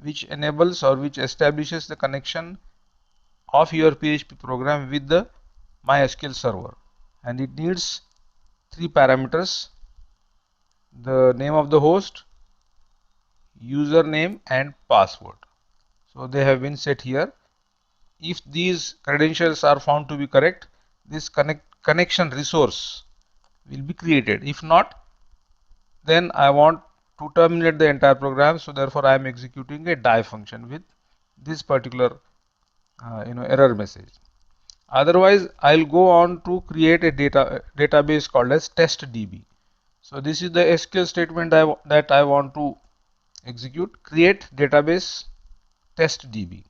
which enables or which establishes the connection of your PHP program with the MySQL server, and it needs 3 parameters: the name of the host, username, and password. So they have been set here. If these credentials are found to be correct, this connection resource will be created. If not, then I want to terminate the entire program, so therefore I am executing a die function with this particular error message. Otherwise, I'll go on to create a database called as testdb. So this is the SQL statement that I want to execute: create database testdb.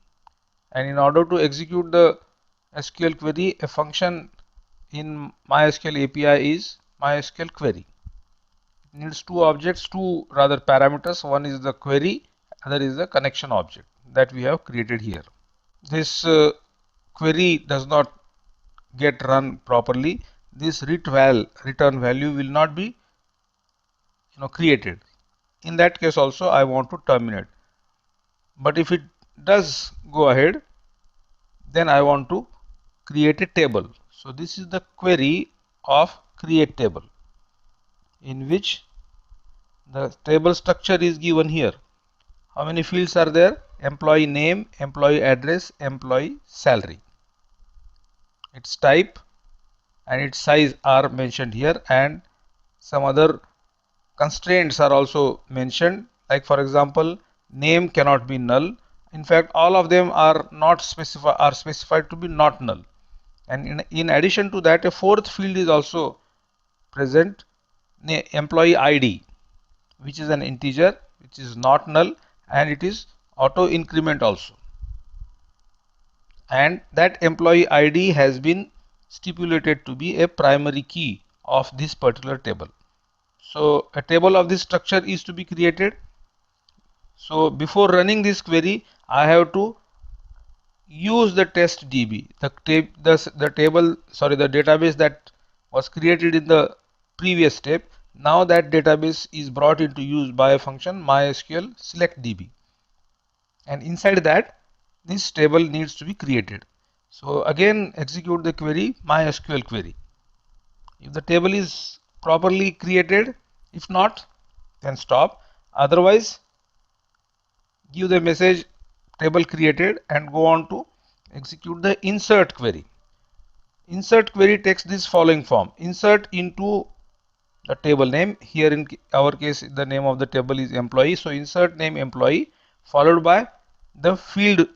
And in order to execute the SQL query, a function in MySQL API is MySQL query. It needs two parameters. One is the query, other is the connection object that we have created here. This query does not get run properly. This return value will not be created. In that case also I want to terminate. But if it does go ahead, then I want to create a table. So this is the query of create table, in which the table structure is given here. How many fields are there? Employee name, employee address, employee salary. Its type and its size are mentioned here, and some other constraints are also mentioned, like for example, name cannot be null. In fact, all of them are not specified to be not null. And in addition to that, a fourth field is also present, employee ID, which is an integer, which is not null, and it is auto increment also. And that employee ID has been stipulated to be a primary key of this particular table. So a table of this structure is to be created. So before running this query, I have to use the test DB, the database that was created in the previous step. Now that database is brought into use by a function MySQL select DB, and inside that this table needs to be created. So again execute the query MySQL query. If the table is properly created, if not, then stop. Otherwise, give the message table created and go on to execute the insert query. Insert query takes this following form: insert into the table name. Here in our case, the name of the table is employee. So insert name employee followed by the field,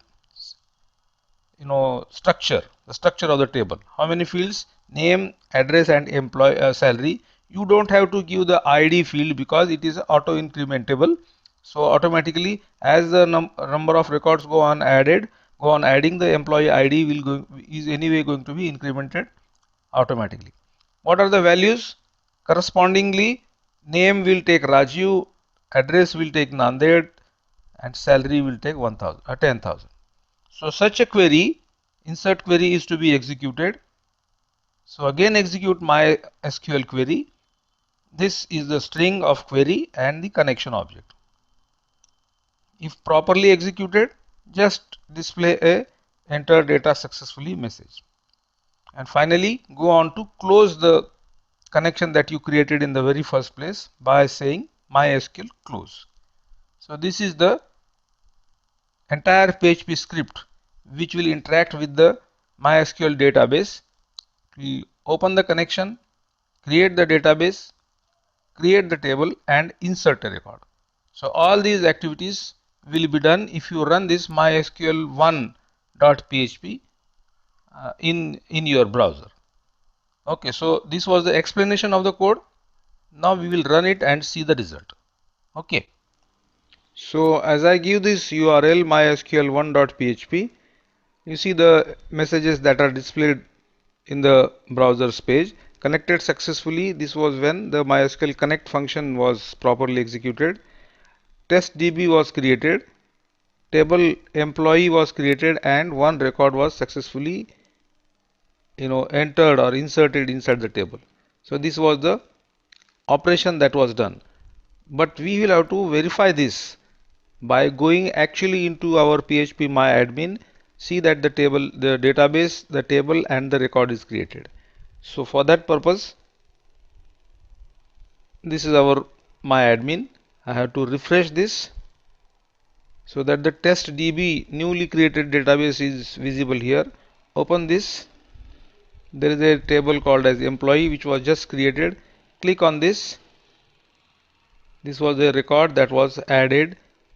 structure, the structure of the table. How many fields? Name, address, and employee salary. You don't have to give the ID field because it is auto incrementable. So automatically, as the number of records go on adding, the employee ID is anyway going to be incremented automatically. What are the values? Correspondingly, name will take Raju, address will take Nanded, and salary will take 10,000. So such a query, insert query, is to be executed. So again execute my SQL query. This is the string of query and the connection object. If properly executed, just display a enter data successfully message. And finally, go on to close the connection that you created in the very first place by saying MySQL close. So this is the entire PHP script which will interact with the MySQL database. We open the connection, create the database, create the table, and insert a record. So all these activities will be done if you run this mysql1.php in your browser. Okay, so this was the explanation of the code. Now we will run it and see the result. Okay, so as I give this URL mysql1.php, you see the messages that are displayed in the browser's page. Connected successfully. This was when the MySQL connect function was properly executed. Test DB was created. Table employee was created, and one record was successfully entered or inserted inside the table. So this was the operation that was done. But we will have to verify this by going actually into our PHP myadmin, see that the database, the table, and the record is created. So for that purpose, this is our myadmin. I have to refresh this so that the test DB newly created database is visible here. Open this. There is a table called as employee which was just created. Click on this. This was a record that was added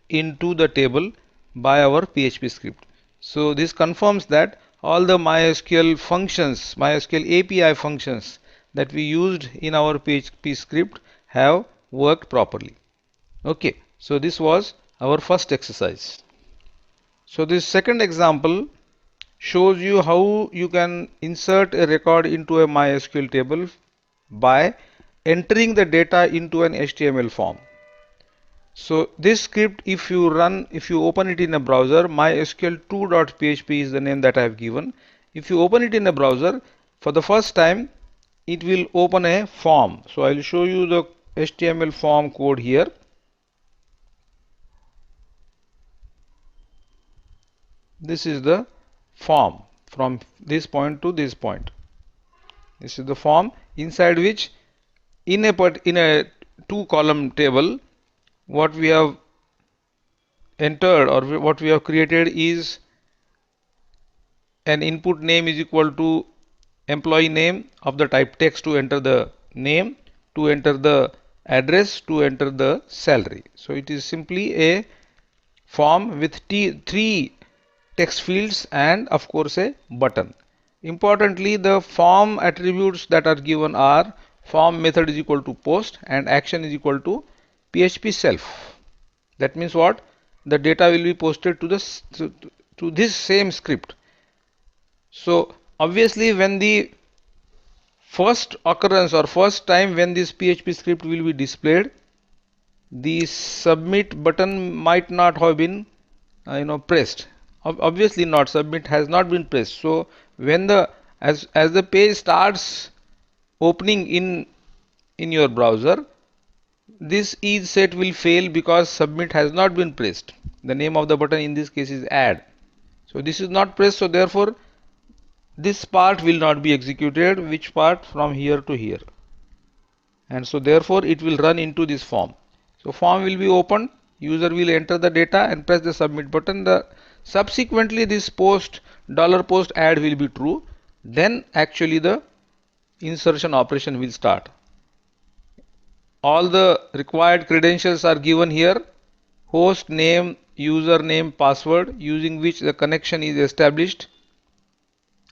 into the table by our PHP script. So this confirms that all the MySQL functions, MySQL API functions that we used in our PHP script have worked properly. Okay, so this was our first exercise. So this second example shows you how you can insert a record into a MySQL table by entering the data into an HTML form. So this script, if you open it in a browser, mysql2.php is the name that I have given. If you open it in a browser, for the first time, it will open a form. So I will show you the HTML form code here. This is the form from this point to this point. This is the form inside which in a 2-column table, what we have entered or what we have created is an input name is equal to employee name of the type text to enter the name, to enter the address to enter the salary. So it is simply a form with three text fields and of course a button. Importantly, the form attributes that are given are form method is equal to post and action is equal to PHP self. That means what? The data will be posted to this same script. So obviously when the first occurrence or first time when this PHP script will be displayed, the submit button might not have been pressed. Obviously not, submit has not been pressed. So when the as the page starts opening in your browser, this is set will fail because submit has not been pressed. The name of the button in this case is add. So this is not pressed, so therefore this part will not be executed. Which part? From here to here. And so therefore it will run into this form. So form will be opened, user will enter the data and press the submit button. Subsequently this post add will be true. Then actually the insertion operation will start. All the required credentials are given here: host name, username, password, using which the connection is established,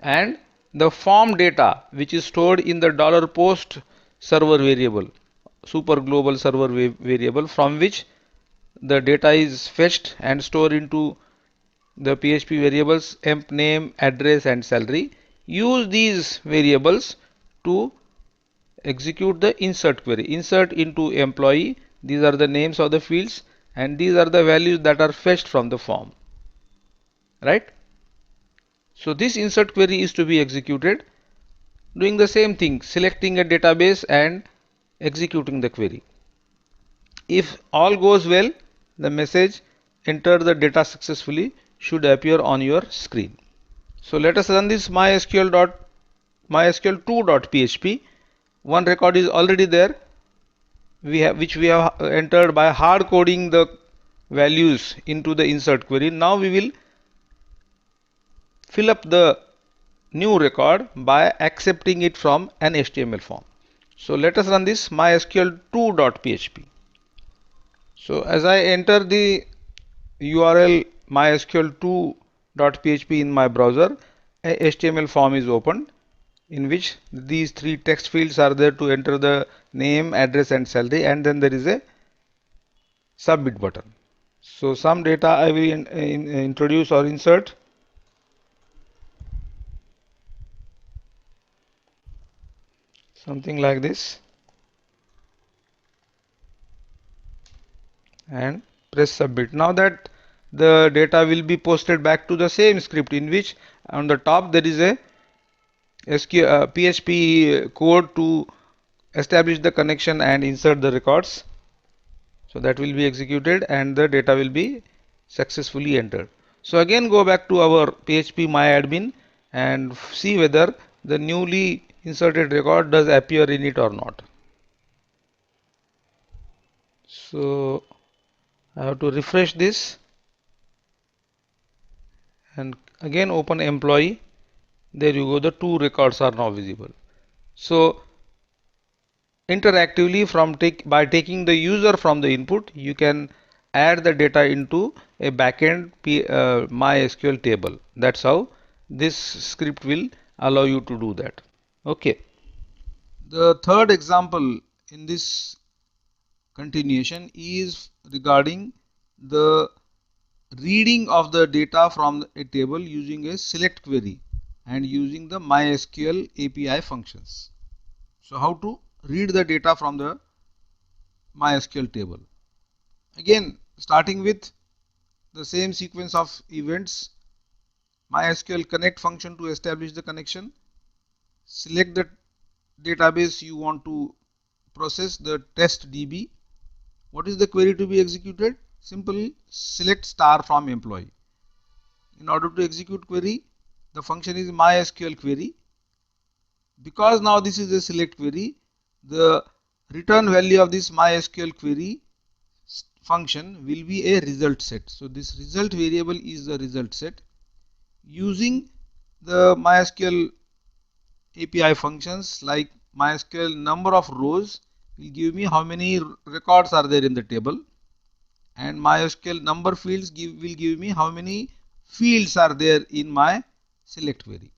and the form data which is stored in the $post server variable, super global server variable, from which the data is fetched and stored into the PHP variables emp name, address and salary. Use these variables to execute the insert query. Insert into employee, these are the names of the fields and these are the values that are fetched from the form, right? So this insert query is to be executed doing the same thing, selecting a database and executing the query. If all goes well, the message enter the data successfully should appear on your screen. So let us run this mysql2.php. One record is already there, which we have entered by hard coding the values into the insert query. Now we will fill up the new record by accepting it from an HTML form. So let us run this mysql2.php. So as I enter the URL mysql2.php in my browser, a HTML form is opened in which these three text fields are there to enter the name, address and salary, and then there is a submit button. So some data I will introduce or insert. Something like this, and press submit. Now that the data will be posted back to the same script, in which on the top there is a PHP code to establish the connection and insert the records. So that will be executed and the data will be successfully entered. So again go back to our PHP myadmin and see whether the newly inserted record does appear in it or not. So I have to refresh this and again open employee. There you go, the two records are now visible. So interactively by taking the user from the input, you can add the data into a backend MySQL table. That's how this script will allow you to do that. Okay. The third example in this continuation is regarding the reading of the data from a table using a select query and using the MySQL API functions. So how to read the data from the MySQL table? Again, starting with the same sequence of events, MySQL connect function to establish the connection. Select the database you want to process, the test DB. What is the query to be executed? Simple, select star from employee. In order to execute query, the function is MySQL query. Because now this is a select query, the return value of this MySQL query function will be a result set. So this result variable is the result set. Using the MySQL API functions like MySQL number of rows, will give me how many records are there in the table, and MySQL number fields will give me how many fields are there in my select query.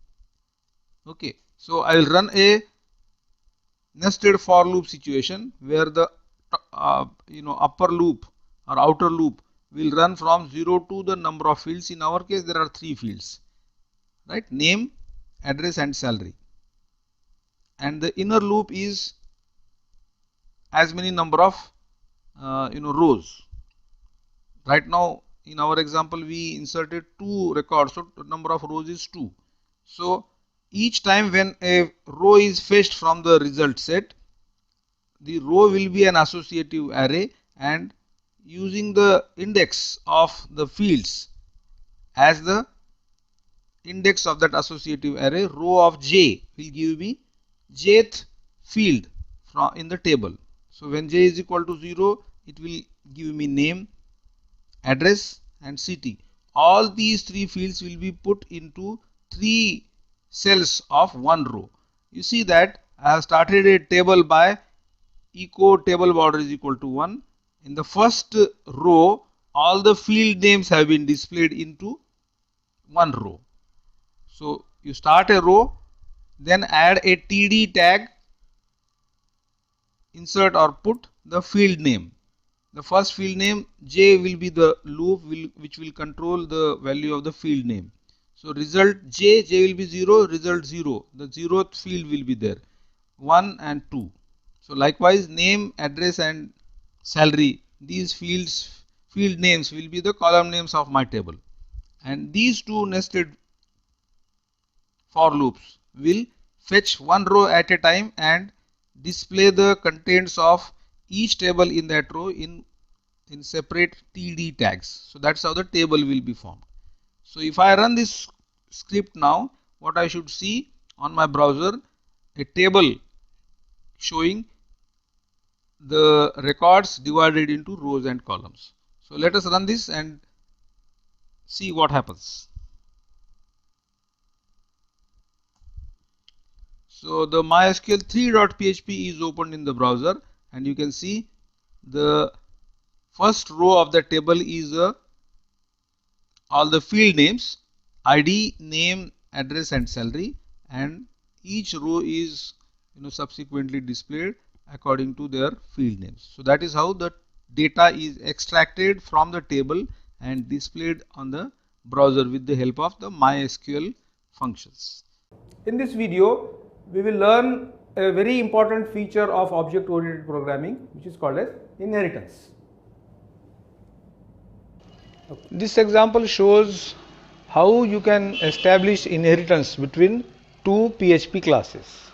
Okay, so I will run a nested for loop situation where the upper loop or outer loop will run from 0 to the number of fields. In our case, there are 3 fields, right? Name, address, and salary. And the inner loop is as many number of rows. Right now, in our example, we inserted 2 records, so number of rows is 2. So each time when a row is fetched from the result set, the row will be an associative array, and using the index of the fields as the index of that associative array, row of j will give me jth field from in the table. So when j is equal to 0, it will give me name, address, and city. All these 3 fields will be put into 3 cells of 1 row. You see that I have started a table by echo table border is equal to 1. In the first row, all the field names have been displayed into 1 row. So you start a row, then add a td tag, insert or put the field name. The first field name j will be the loop which will control the value of the field name. So result j will be 0, result 0. The 0th field will be there, 1 and 2. So likewise, name, address, and salary, these field names will be the column names of my table. And these 2 nested for loops will fetch 1 row at a time and display the contents of each table in that row in separate td tags. So that's how the table will be formed. So if I run this script now, what I should see on my browser, a table showing the records divided into rows and columns. So let us run this and see what happens. So the MySQL 3.php is opened in the browser, and you can see the first row of the table is all the field names, ID, name, address, and salary, and each row is subsequently displayed according to their field names. So that is how the data is extracted from the table and displayed on the browser with the help of the MySQL functions. In this video, we will learn a very important feature of object-oriented programming, which is called as inheritance. This example shows how you can establish inheritance between 2 PHP classes.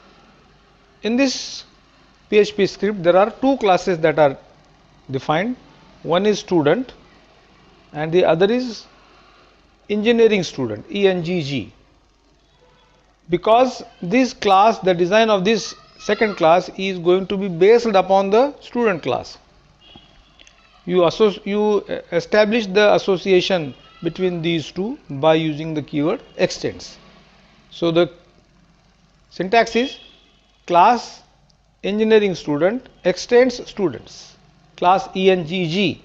In this PHP script, there are 2 classes that are defined. One is student and the other is engineering student, ENGG. Because this class, the design of this second class is going to be based upon the student class. You establish the association between these two by using the keyword extends. So the syntax is class engineering student extends students, class ENGG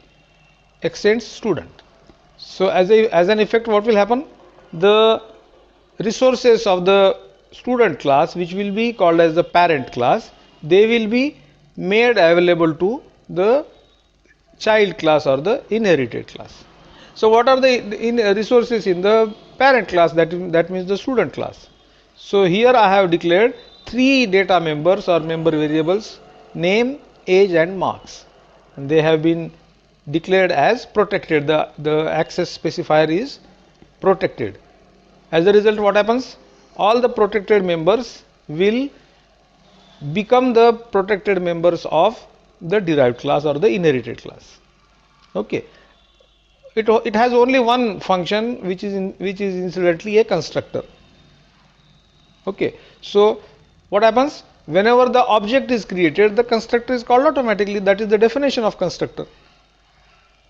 extends student. So as an effect, what will happen? The resources of the student class, which will be called as the parent class, they will be made available to the child class or the inherited class. So what are the resources in the parent class? That means the student class. So here I have declared 3 data members or member variables, name, age, and marks, and they have been declared as protected. The access specifier is protected. As a result, what happens? All the protected members will become the protected members of the derived class or the inherited class. Okay. It has only one function, which is incidentally a constructor. Okay. So what happens? Whenever the object is created, the constructor is called automatically. That is the definition of constructor.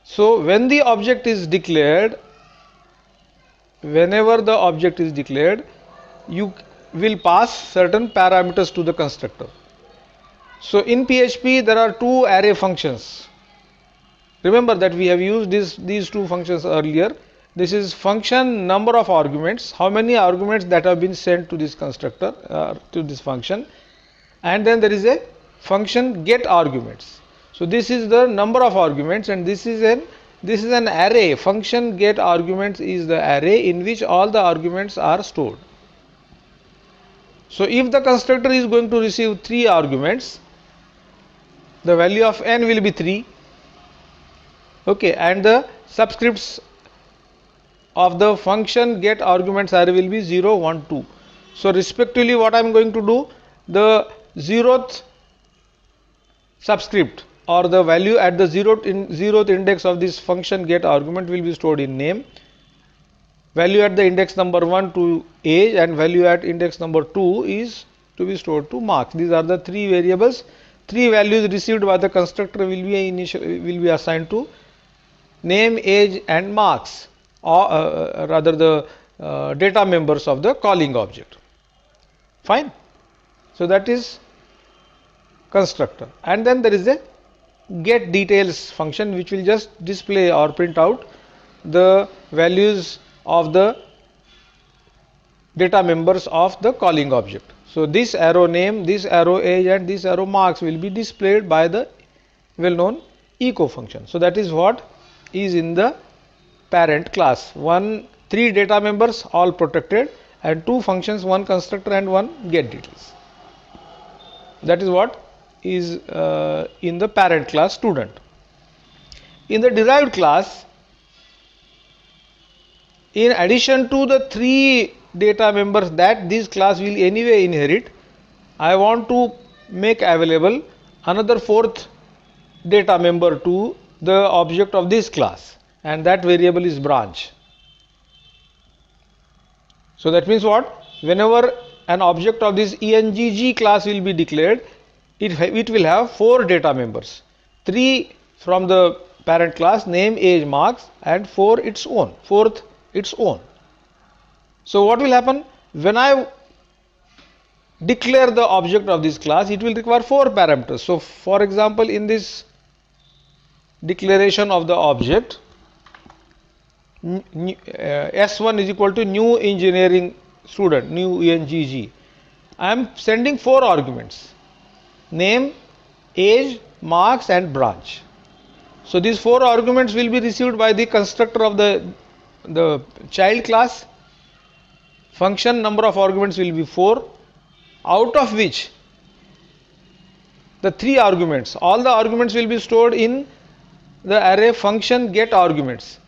So when the object is declared, whenever the object is declared, you will pass certain parameters to the constructor. So in PHP there are two array functions. Remember that we have used these two functions earlier. This is function number of arguments, how many arguments that have been sent to this constructor, to this function, and then there is a function get arguments. So this is the number of arguments, and this is an array. Function get arguments is the array in which all the arguments are stored. So if the constructor is going to receive 3 arguments, the value of n will be 3. Okay, and the subscripts of the function get arguments array will be 0, 1, 2. So respectively, what I am going to do, the 0th subscript or the value at the 0th index of this function get argument will be stored in name, value at the index number 1 to age, and value at index number 2 is to be stored to marks. These are the 3 variables. 3 values received by the constructor will be assigned to name, age, and marks, or rather the data members of the calling object. Fine. So that is constructor, and then there is a get details function which will just display or print out the values of the data members of the calling object. So this arrow name, this arrow age, and this arrow marks will be displayed by the well known echo function. So that is what is in the parent class. 3 data members all protected, and 2 functions, 1 constructor and 1 get details. That is what is in the parent class student. In the derived class, in addition to the 3 data members that this class will anyway inherit, I want to make available another 4th data member to the object of this class, and that variable is branch. So that means what? Whenever an object of this engg class will be declared, it will have 4 data members, 3 from the parent class, name, age, marks, and 4th its own. So what will happen when I declare the object of this class? It will require 4 parameters. So for example, in this declaration of the object, S1 is equal to new engineering student, new engg, I am sending 4 arguments: name, age, marks, and branch. So these 4 arguments will be received by the constructor of the child class. Function number of arguments will be 4, out of which the 3 arguments, all the arguments will be stored in the array function get arguments.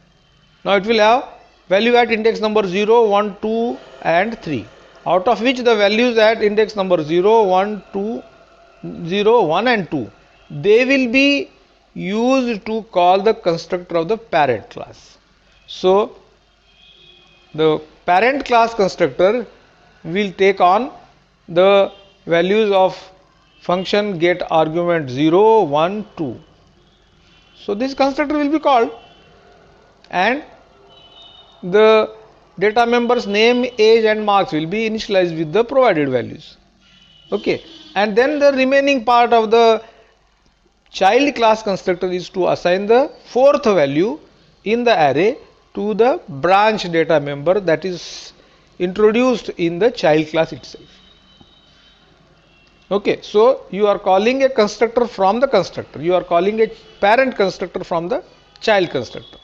Now it will have value at index number 0, 1, 2 and 3, out of which the values at index number 0, 1, 2, 0, 1 and 2, they will be used to call the constructor of the parent class. So the parent class constructor will take on the values of function get argument 0, 1, 2. So this constructor will be called, and the data members name, age, and marks will be initialized with the provided values. Okay, and then the remaining part of the child class constructor is to assign the 4th value in the array to the branch data member that is introduced in the child class itself. Okay, so you are calling a constructor from the constructor, you are calling a parent constructor from the child constructor.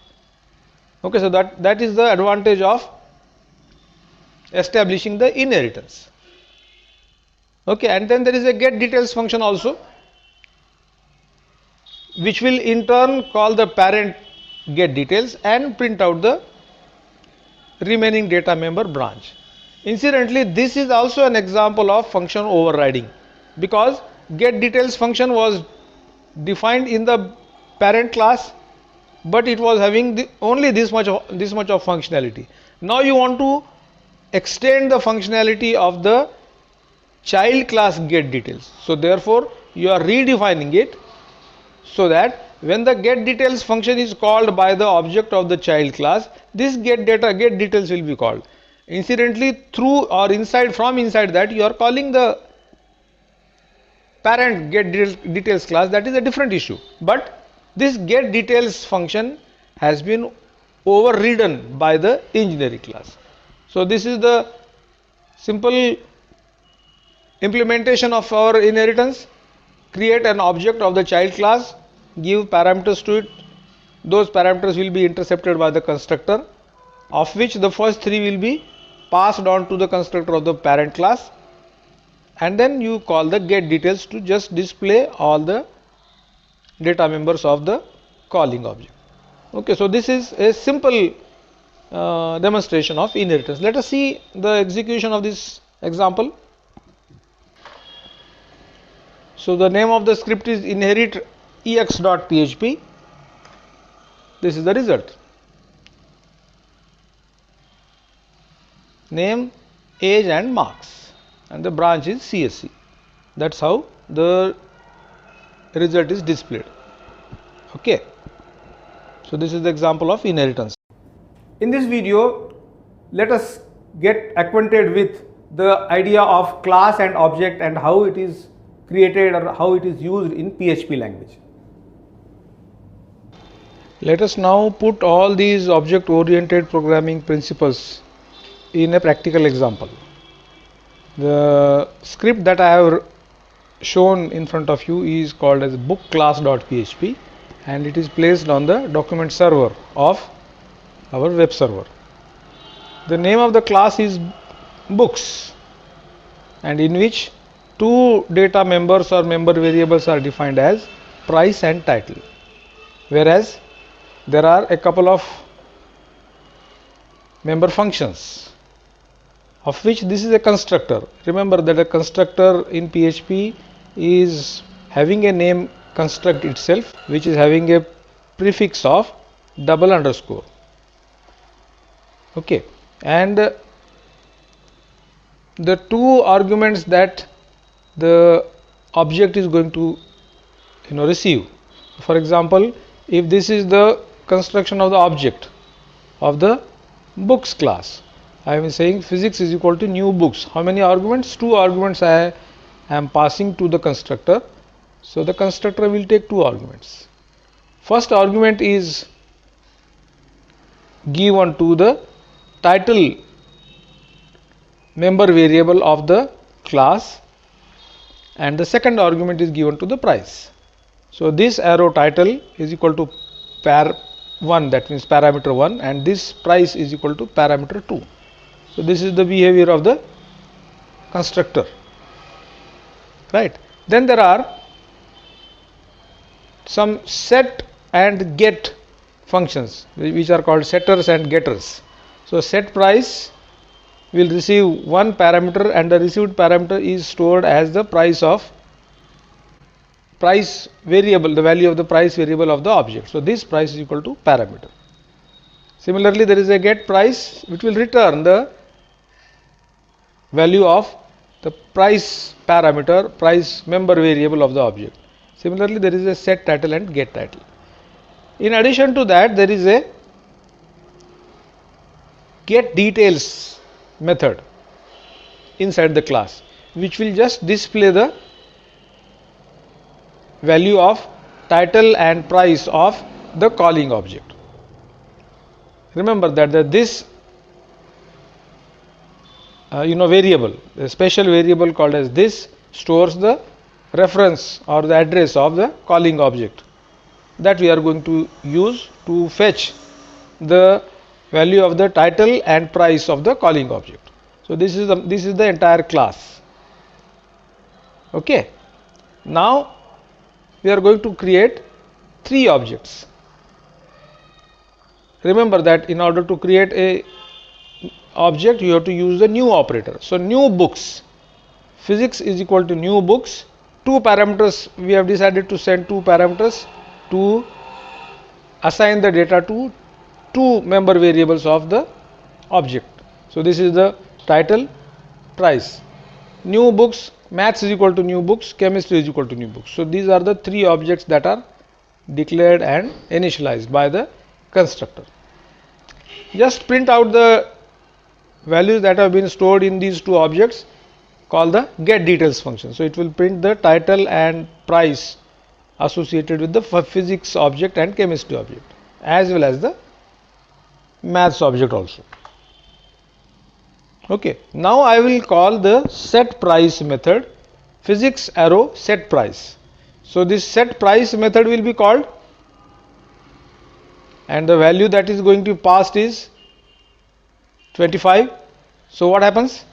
Okay, so that is the advantage of establishing the inheritance. Okay, and then there is a get details function also, which will in turn call the parent get details and print out the remaining data member branch. Incidentally, this is also an example of function overriding, because get details function was defined in the parent class, but it was having only this much of functionality. Now you want to extend the functionality of the child class get details. So therefore you are redefining it so that when the get details function is called by the object of the child class, this get details will be called. Incidentally, through or inside, from inside that, you are calling the parent get details class, that is a different issue. But this get details function has been overridden by the engineering class. So this is the simple implementation of our inheritance. Create an object of the child class, give parameters to it. Those parameters will be intercepted by the constructor, of which the first three will be passed on to the constructor of the parent class, and then you call the get details to just display all the data members of the calling object. Okay, so this is a simple demonstration of inheritance. Let us see the execution of this example. So the name of the script is inherit ex.php. This is the result. Name, age and marks, and the branch is CSC. That's how the result is displayed. Okay. So this is the example of inheritance. In this video, let us get acquainted with the idea of class and object and how it is created or how it is used in PHP language. Let us now put all these object-oriented programming principles in a practical example. The script that I have shown in front of you is called as bookclass.php, and it is placed on the document server of our web server. The name of the class is books, and in which two data members or member variables are defined as price and title, whereas there are a couple of member functions, of which this is a constructor. Remember that a constructor in PHP is having a name construct itself, which is having a prefix of double underscore. Okay, and the two arguments that the object is going to receive. For example, if this is the construction of the object of the books class, I am saying physics is equal to new books. How many arguments? Two arguments I am passing to the constructor. So the constructor will take two arguments. First argument is given to the title member variable of the class, and the second argument is given to the price. So this arrow title is equal to par 1, that means parameter 1, and this price is equal to parameter 2. So this is the behavior of the constructor, right? Then there are some set and get functions which are called setters and getters. So set price will receive one parameter, and the received parameter is stored as the price variable, the value of the price variable of the object. So this price is equal to parameter. Similarly, there is a get price which will return the value of the price parameter, price member variable of the object. Similarly, there is a set title and get title. In addition to that, there is a get details method inside the class, which will just display the value of title and price of the calling object. Remember that this variable, a special variable called as this, stores the reference or the address of the calling object that we are going to use to fetch the value of the title and price of the calling object. So this is the entire class. Okay. Now we are going to create three objects. Remember that in order to create a object, you have to use the new operator. So new books, physics is equal to new books. Two parameters, we have decided to send two parameters to assign the data to two member variables of the object. So this is the title, price. New books, maths is equal to new books, chemistry is equal to new books. So these are the three objects that are declared and initialized by the constructor. Just print out the values that have been stored in these two objects call the get details function. So it will print the title and price associated with the physics object and chemistry object, as well as the maths object also. Okay, now I will call the set price method physics arrow set price. So this set price method will be called, and the value that is going to be passed is 25. So what happens?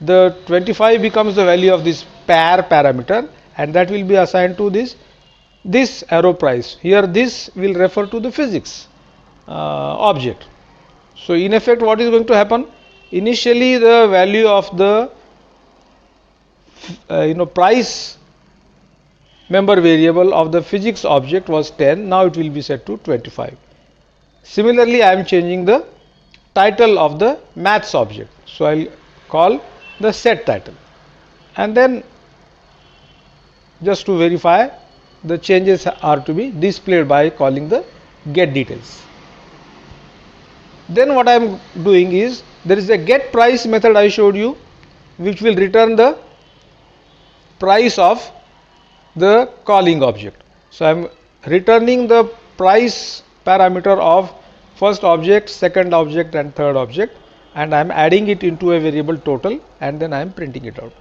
The 25 becomes the value of this pair parameter, and that will be assigned to this arrow price. Here this will refer to the physics object. So in effect, what is going to happen? Initially the value of the price member variable of the physics object was 10. Now it will be set to 25. Similarly, I am changing the title of the maths object. So I will call the set title, and then just to verify, the changes are to be displayed by calling the get details. Then what I am doing is, there is a get price method I showed you, which will return the price of the calling object. So I am returning the price parameter of first object, second object and third object, and I am adding it into a variable total, and then I am printing it out.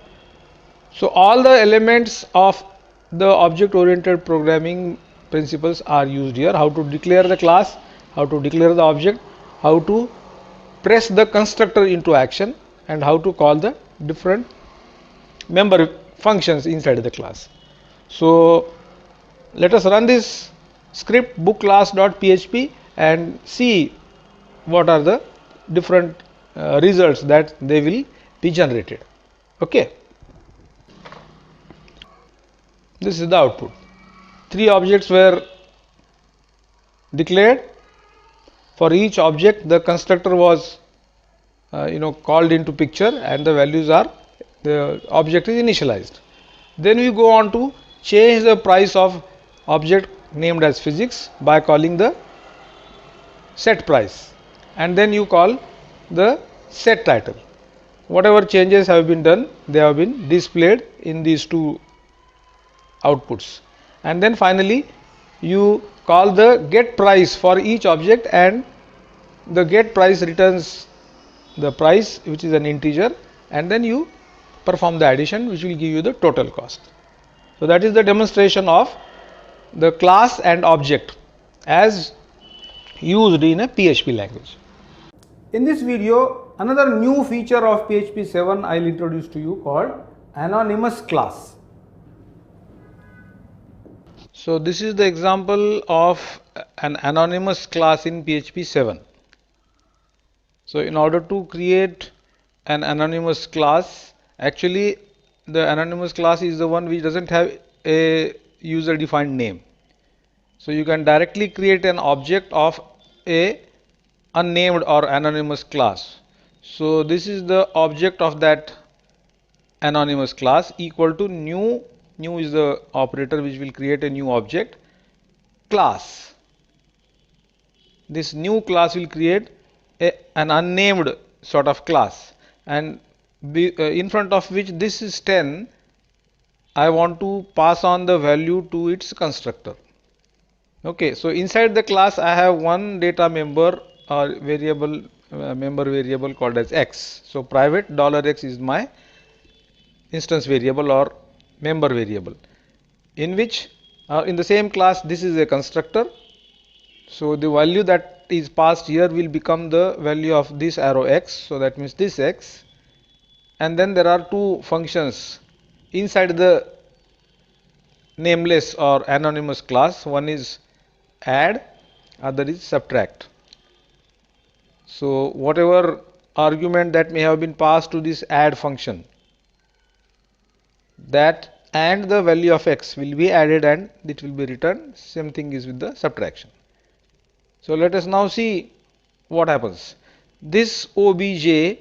So all the elements of the object oriented programming principles are used here: how to declare the class, how to declare the object, how to press the constructor into action, and how to call the different member functions inside the class. So let us run this script bookclass.php and see what are the different results that they will be generated. Okay, this is the output. 3 objects were declared. For each object the constructor was called into picture, and the values are, the object is initialized. Then we go on to change the price of object named as physics by calling the set price, and then you call the set title. Whatever changes have been done, they have been displayed in these 2 outputs, and then finally you call the get price for each object, and the get price returns the price, which is an integer, and then you perform the addition, which will give you the total cost. So that is the demonstration of the class and object as used in a PHP language. In this video, another new feature of PHP 7 I will introduce to you, called anonymous class. So this is the example of an anonymous class in PHP 7. So in order to create an anonymous class, actually the anonymous class is the one which doesn't have a user defined name. So you can directly create an object of a unnamed or anonymous class. So this is the object of that anonymous class, equal to new. New is the operator which will create a new object, class. This new class will create an unnamed sort of class, and in front of which this is 10, I want to pass on the value to its constructor. Okay, so inside the class I have one data member or variable, member variable called as x. So private $x is my instance variable or member variable, in which in the same class this is a constructor. So the value that is passed here will become the value of this arrow x, so that means this x, and then there are 2 functions inside the nameless or anonymous class. One is add, other is subtract. So whatever argument that may have been passed to this add function, that and the value of x will be added and it will be returned. Same thing is with the subtraction. So let us now see what happens. This obj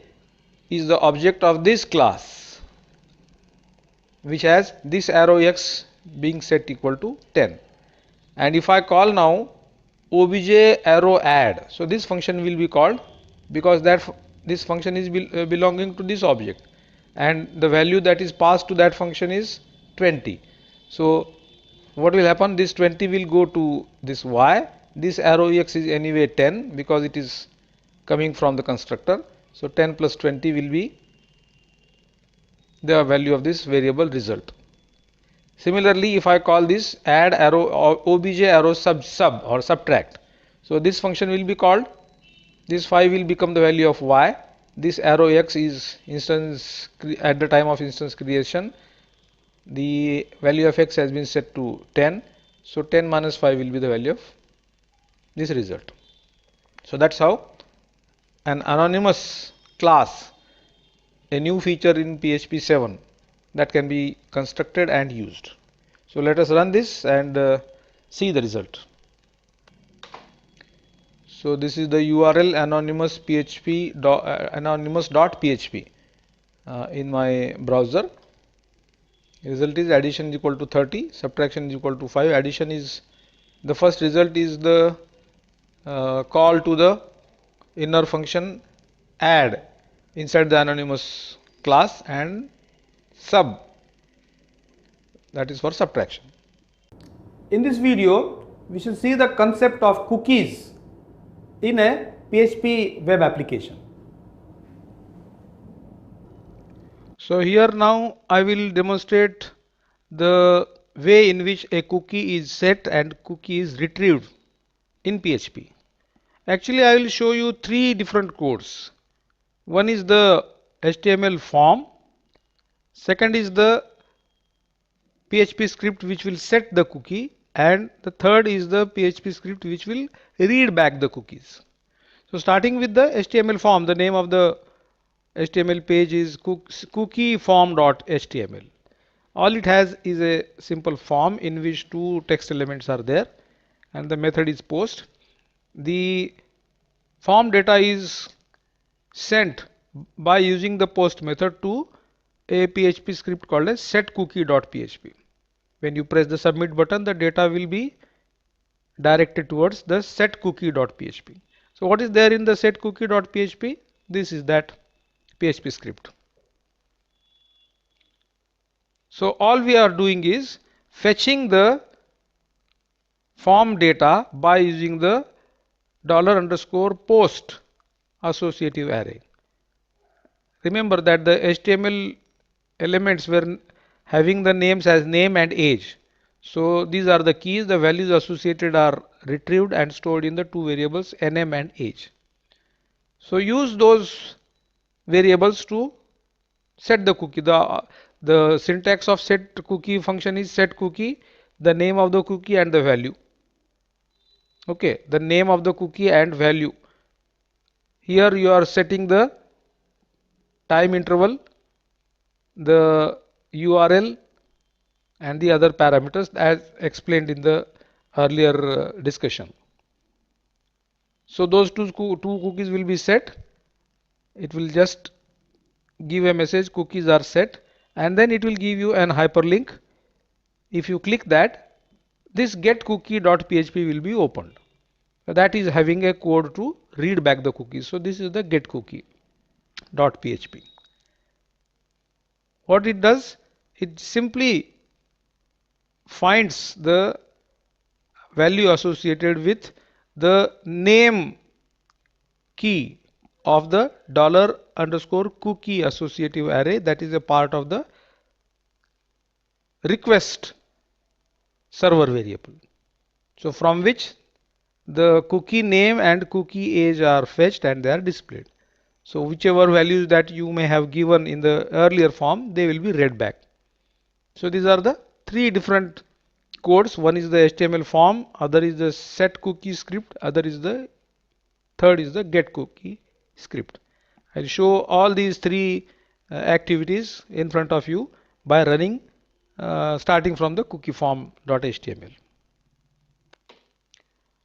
is the object of this class, which has this arrow x being set equal to 10, and if I call now obj arrow add, so this function will be called, because that this function is belonging to this object. and the value that is passed to that function is 20. So what will happen, this 20 will go to this y, this arrow x is anyway 10 because it is coming from the constructor. So 10 plus 20 will be the value of this variable result. Similarly, if I call this add arrow or obj arrow sub or subtract, so this function will be called, this 5 will become the value of y, this arrow x is instance at the time of instance creation, the value of x has been set to 10, so 10 minus 5 will be the value of this result. So that's how an anonymous class, a new feature in PHP 7, that can be constructed and used. So let us run this and see the result. So this is the URL anonymous anonymous.php in my browser. Result is addition is equal to 30, subtraction is equal to 5. Addition is, the first result is the call to the inner function add inside the anonymous class, and sub, that is for subtraction. In this video, we shall see the concept of cookies in a PHP web application. So here now I will demonstrate the way in which a cookie is set and cookie is retrieved in PHP. Actually, I will show you three different codes. One is the HTML form, second is the PHP script which will set the cookie, and the third is the PHP script which will read back the cookies. So starting with the HTML form, the name of the HTML page is cookieform.html. All it has is a simple form in which two text elements are there, and the method is post. The form data is sent by using the post method to a PHP script called as setCookie.php. When you press the submit button, the data will be directed towards the setCookie.php. So what is there in the setCookie.php? This is that PHP script. So all we are doing is fetching the form data by using the $_post associative array. Remember that the HTML elements were having the names as name and age. So these are the keys, the values associated are retrieved and stored in the two variables name and age. So use those variables to set the cookie. The syntax of set cookie function is set cookie, the name of the cookie and the value. Okay, the name of the cookie and value. Here you are setting the time interval, the URL and the other parameters as explained in the earlier discussion. So those two cookies will be set. It will just give a message cookies are set, and then it will give you an hyperlink. If you click that, this getCookie.php will be opened. That is having a code to read back the cookies. So this is the getCookie.php. What it does, it simply finds the value associated with the name key of the $_cookie associative array, that is a part of the request server variable. So from which the cookie name and cookie age are fetched and they are displayed. So whichever values that you may have given in the earlier form, they will be read back. So these are the three different codes. One is the HTML form, other is the set cookie script, third is the get cookie script. I'll show all these three activities in front of you by running starting from the cookieform.html.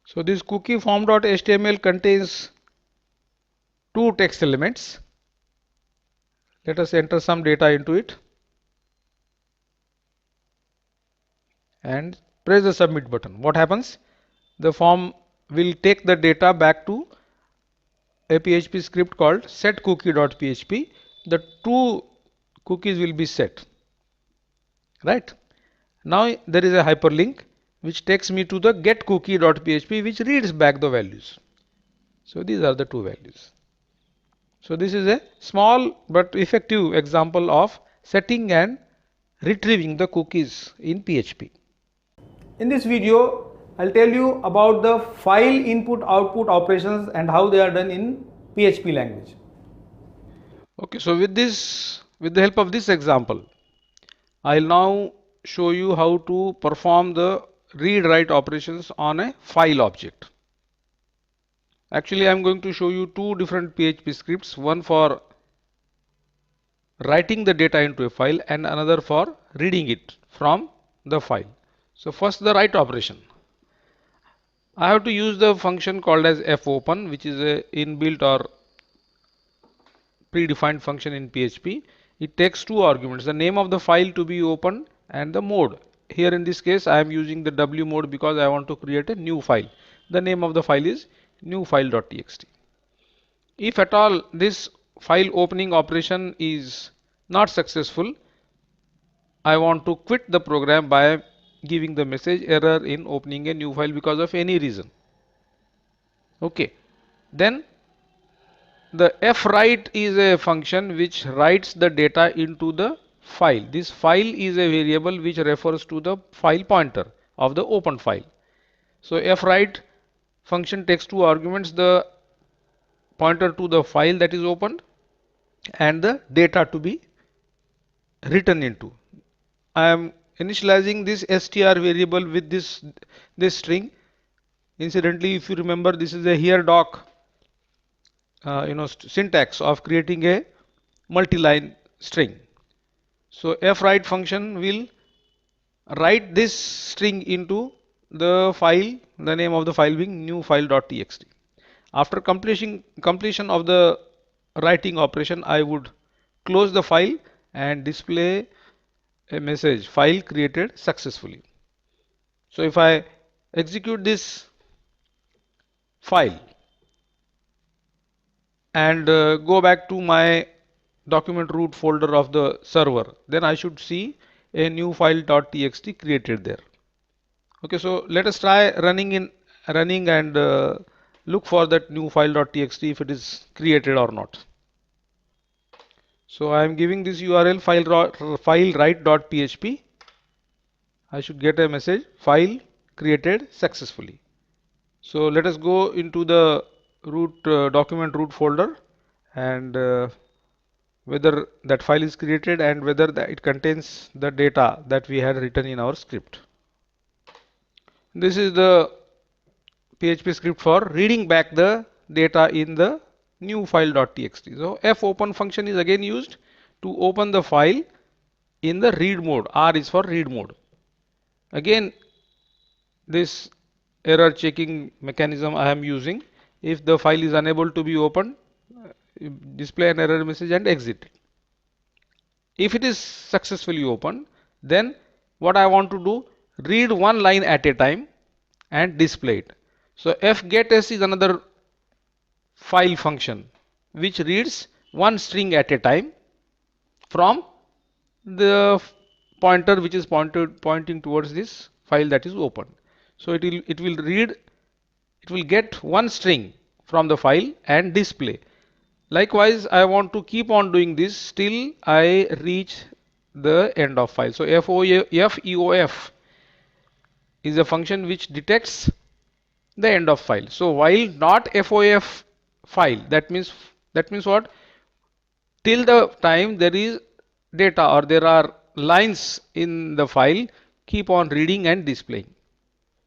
So this cookieform.html contains two text elements. Let us enter some data into it and press the submit button. What happens? The form will take the data back to a PHP script called setCookie.php. The two cookies will be set, right? Now there is a hyperlink which takes me to the getCookie.php, which reads back the values. So these are the two values. So this is a small but effective example of setting and retrieving the cookies in PHP. In this video, I'll tell you about the file input output operations and how they are done in PHP language. Okay, so with the help of this example, I'll now show you how to perform the read write operations on a file object. Actually, I'm going to show you two different PHP scripts, one for writing the data into a file and another for reading it from the file. So first, the write operation. I have to use the function called as fopen, which is a inbuilt or predefined function in PHP. It takes two arguments, the name of the file to be opened and the mode. Here in this case, I am using the W mode because I want to create a new file. The name of the file is new file.txt. If at all this file opening operation is not successful, I want to quit the program by giving the message error in opening a new file because of any reason. Okay, then the fwrite is a function which writes the data into the file. This file is a variable which refers to the file pointer of the open file. So fwrite function takes two arguments, the pointer to the file that is opened and the data to be written into. I am initializing this str variable with this string. Incidentally, if you remember, this is a here doc syntax of creating a multi-line string. So fwrite function will write this string into the file, the name of the file being new file.txt. After completion of the writing operation, I would close the file and display a message, file created successfully. So if I execute this file and go back to my document root folder of the server, then I should see a new file.txt created there. Okay, so let us try running and look for that new file.txt if it is created or not. So I am giving this URL file write.php. I should get a message, file created successfully. So let us go into the document root folder and whether that file is created and whether it contains the data that we had written in our script. This is the PHP script for reading back the data in the new file.txt. So fopen function is again used to open the file in the read mode. R is for read mode. Again, this error checking mechanism I am using. If the file is unable to be opened, display an error message and exit. If it is successfully opened, then what I want to do, read one line at a time and display it. So fgetS is another file function which reads one string at a time from the pointer which is pointing towards this file that is open. So it will get one string from the file and display. Likewise, I want to keep on doing this till I reach the end of file. So feof is a function which detects the end of file. So while not fof file, that means what? Till the time there is data or there are lines in the file, keep on reading and displaying.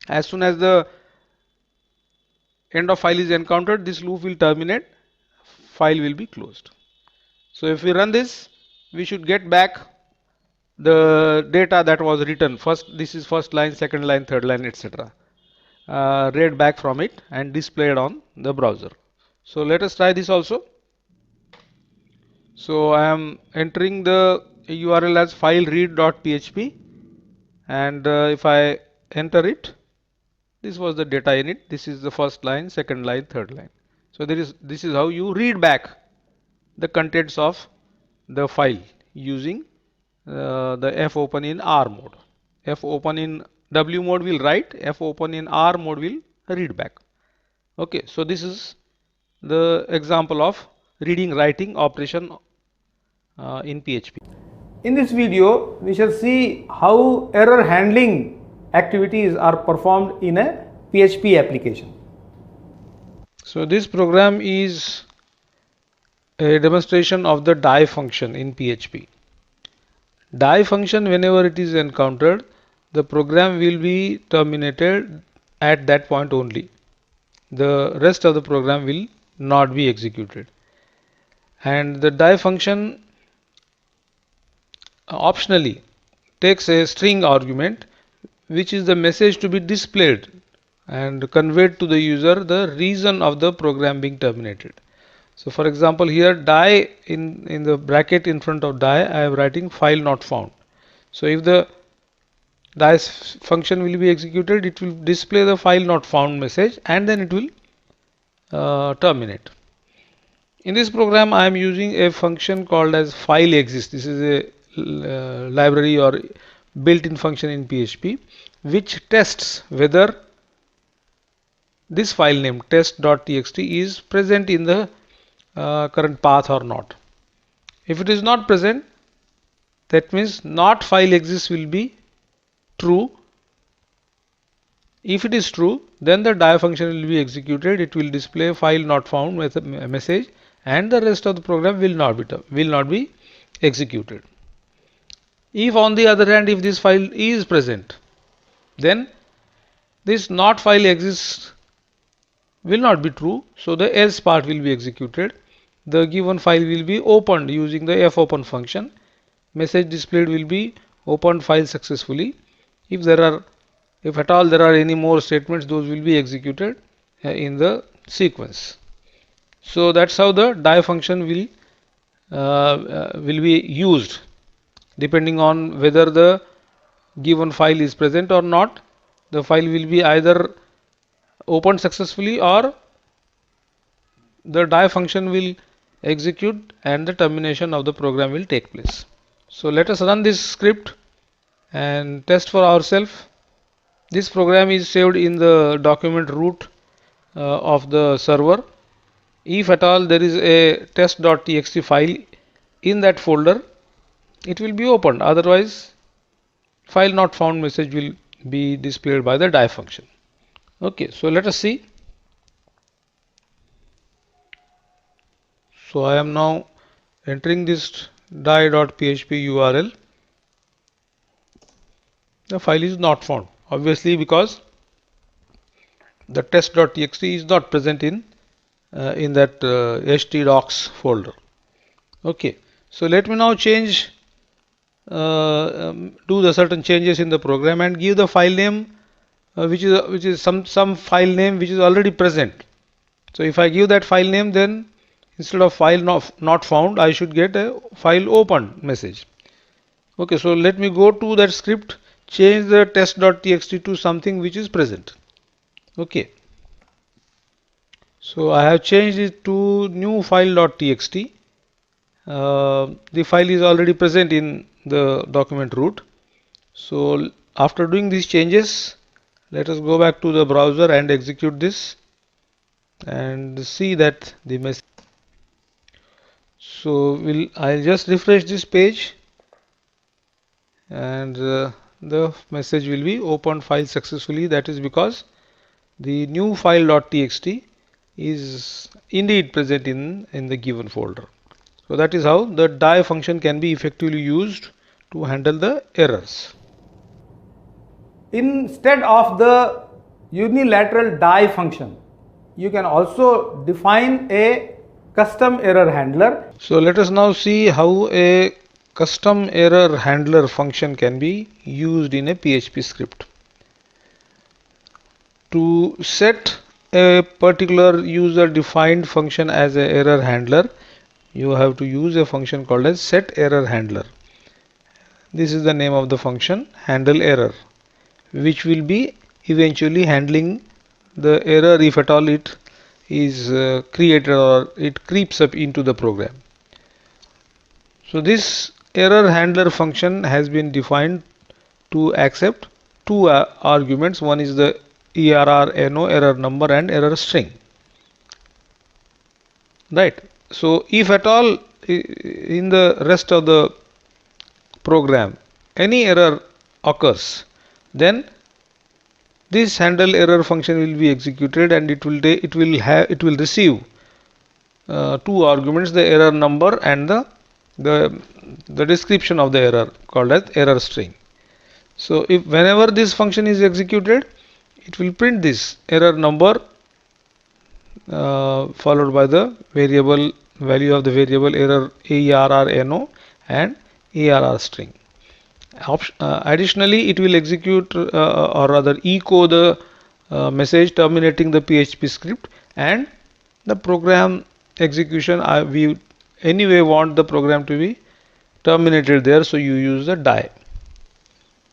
As soon as the end of file is encountered, this loop will terminate, file will be closed. So if we run this, we should get back the data that was written. This is first line, second line, third line, etc. Read back from it and displayed on the browser. So let us try this also. So I am entering the URL as file read.php and if I enter it, this was the data in it. This is the first line, second line, third line. So this is how you read back the contents of the file using the fopen in R mode. Fopen in W mode will write, fopen in R mode will read back. Okay, so this is the example of reading writing operation in PHP. In this video, we shall see how error handling activities are performed in a PHP application. So this program is a demonstration of the die function in PHP. Die function, whenever it is encountered, the program will be terminated at that point only. The rest of the program will not be executed. And the die function optionally takes a string argument, which is the message to be displayed and conveyed to the user the reason of the program being terminated. So for example, here die in the bracket in front of die, I am writing file not found. So if the die function will be executed, it will display the file not found message and then it will terminate. In this program, I am using a function called as file exists. This is a library or built-in function in PHP which tests whether this file name test.txt is present in the current path or not. If it is not present, that means not file exists will be true. If it is true, then the die function will be executed. It will display file not found message and the rest of the program will not be executed. If on the other hand, if this file is present, then this not file exists will not be true. So the else part will be executed. The given file will be opened using the fopen function. Message displayed will be opened file successfully. If at all there are any more statements, those will be executed in the sequence. So that's how the die function will be used, depending on whether the given file is present or not. The file will be either opened successfully or the die function will execute and the termination of the program will take place. So let us run this script and test for ourselves. This program is saved in the document root of the server. If at all there is a test.txt file in that folder, it will be opened. Otherwise, file not found message will be displayed by the die function. Okay, so let us see. So I am now entering this die.php URL. The file is not found, obviously, because the test.txt is not present in that htdocs folder. Okay, so let me now change, do the certain changes in the program and give the file name which is some file name which is already present. So if I give that file name, then instead of file not found, I should get a file opened message. Okay, so let me go to that script, change the test.txt to something which is present. Okay, so I have changed it to new file.txt. The file is already present in the document root. So after doing these changes, let us go back to the browser and execute this and see that the message. So I'll just refresh this page and the message will be opened file successfully. That is because the new file.txt is indeed present in the given folder. So that is how the die function can be effectively used to handle the errors. Instead of the unilateral die function, you can also define a custom error handler. So let us now see how a custom error handler function can be used in a PHP script. To set a particular user defined function as an error handler, you have to use a function called as set error handler. This is the name of the function, handle error, which will be eventually handling the error if at all it is created or it creeps up into the program. So this error handler function has been defined to accept two arguments. One is the error error number, and error string. Right. So if at all in the rest of the program any error occurs, then this handle error function will be executed, and it will receive two arguments, the error number and the description of the error called as error string. So if whenever this function is executed, it will print this error number followed by the variable value of the variable error error and error string. Additionally, it will execute or rather echo the message terminating the PHP script, and the program execution we anyway want the program to be terminated there, so you use the die.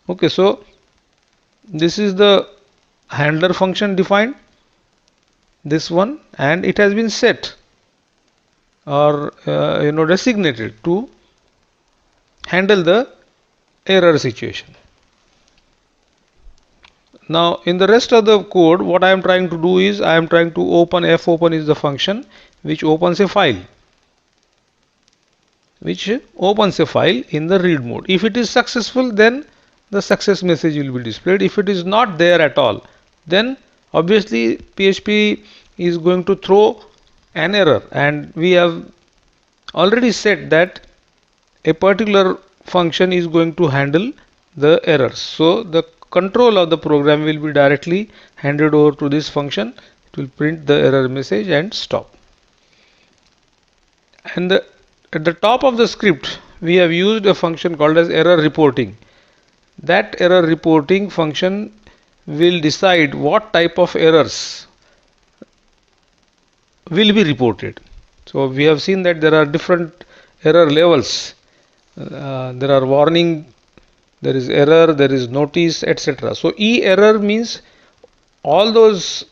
Okay, so this is the handler function defined, this one, and it has been set or designated to handle the error situation. Now in the rest of the code, what I am trying to do is I am trying to open fopen is the function which opens a file in the read mode. If it is successful, then the success message will be displayed. If it is not there at all, then obviously PHP is going to throw an error, and we have already said that a particular function is going to handle the errors. So the control of the program will be directly handed over to this function. It will print the error message and stop. And at the top of the script, we have used a function called as error reporting. That error reporting function will decide what type of errors will be reported. So we have seen that there are different error levels. There are warning, there is error, there is notice, etc. So error means all those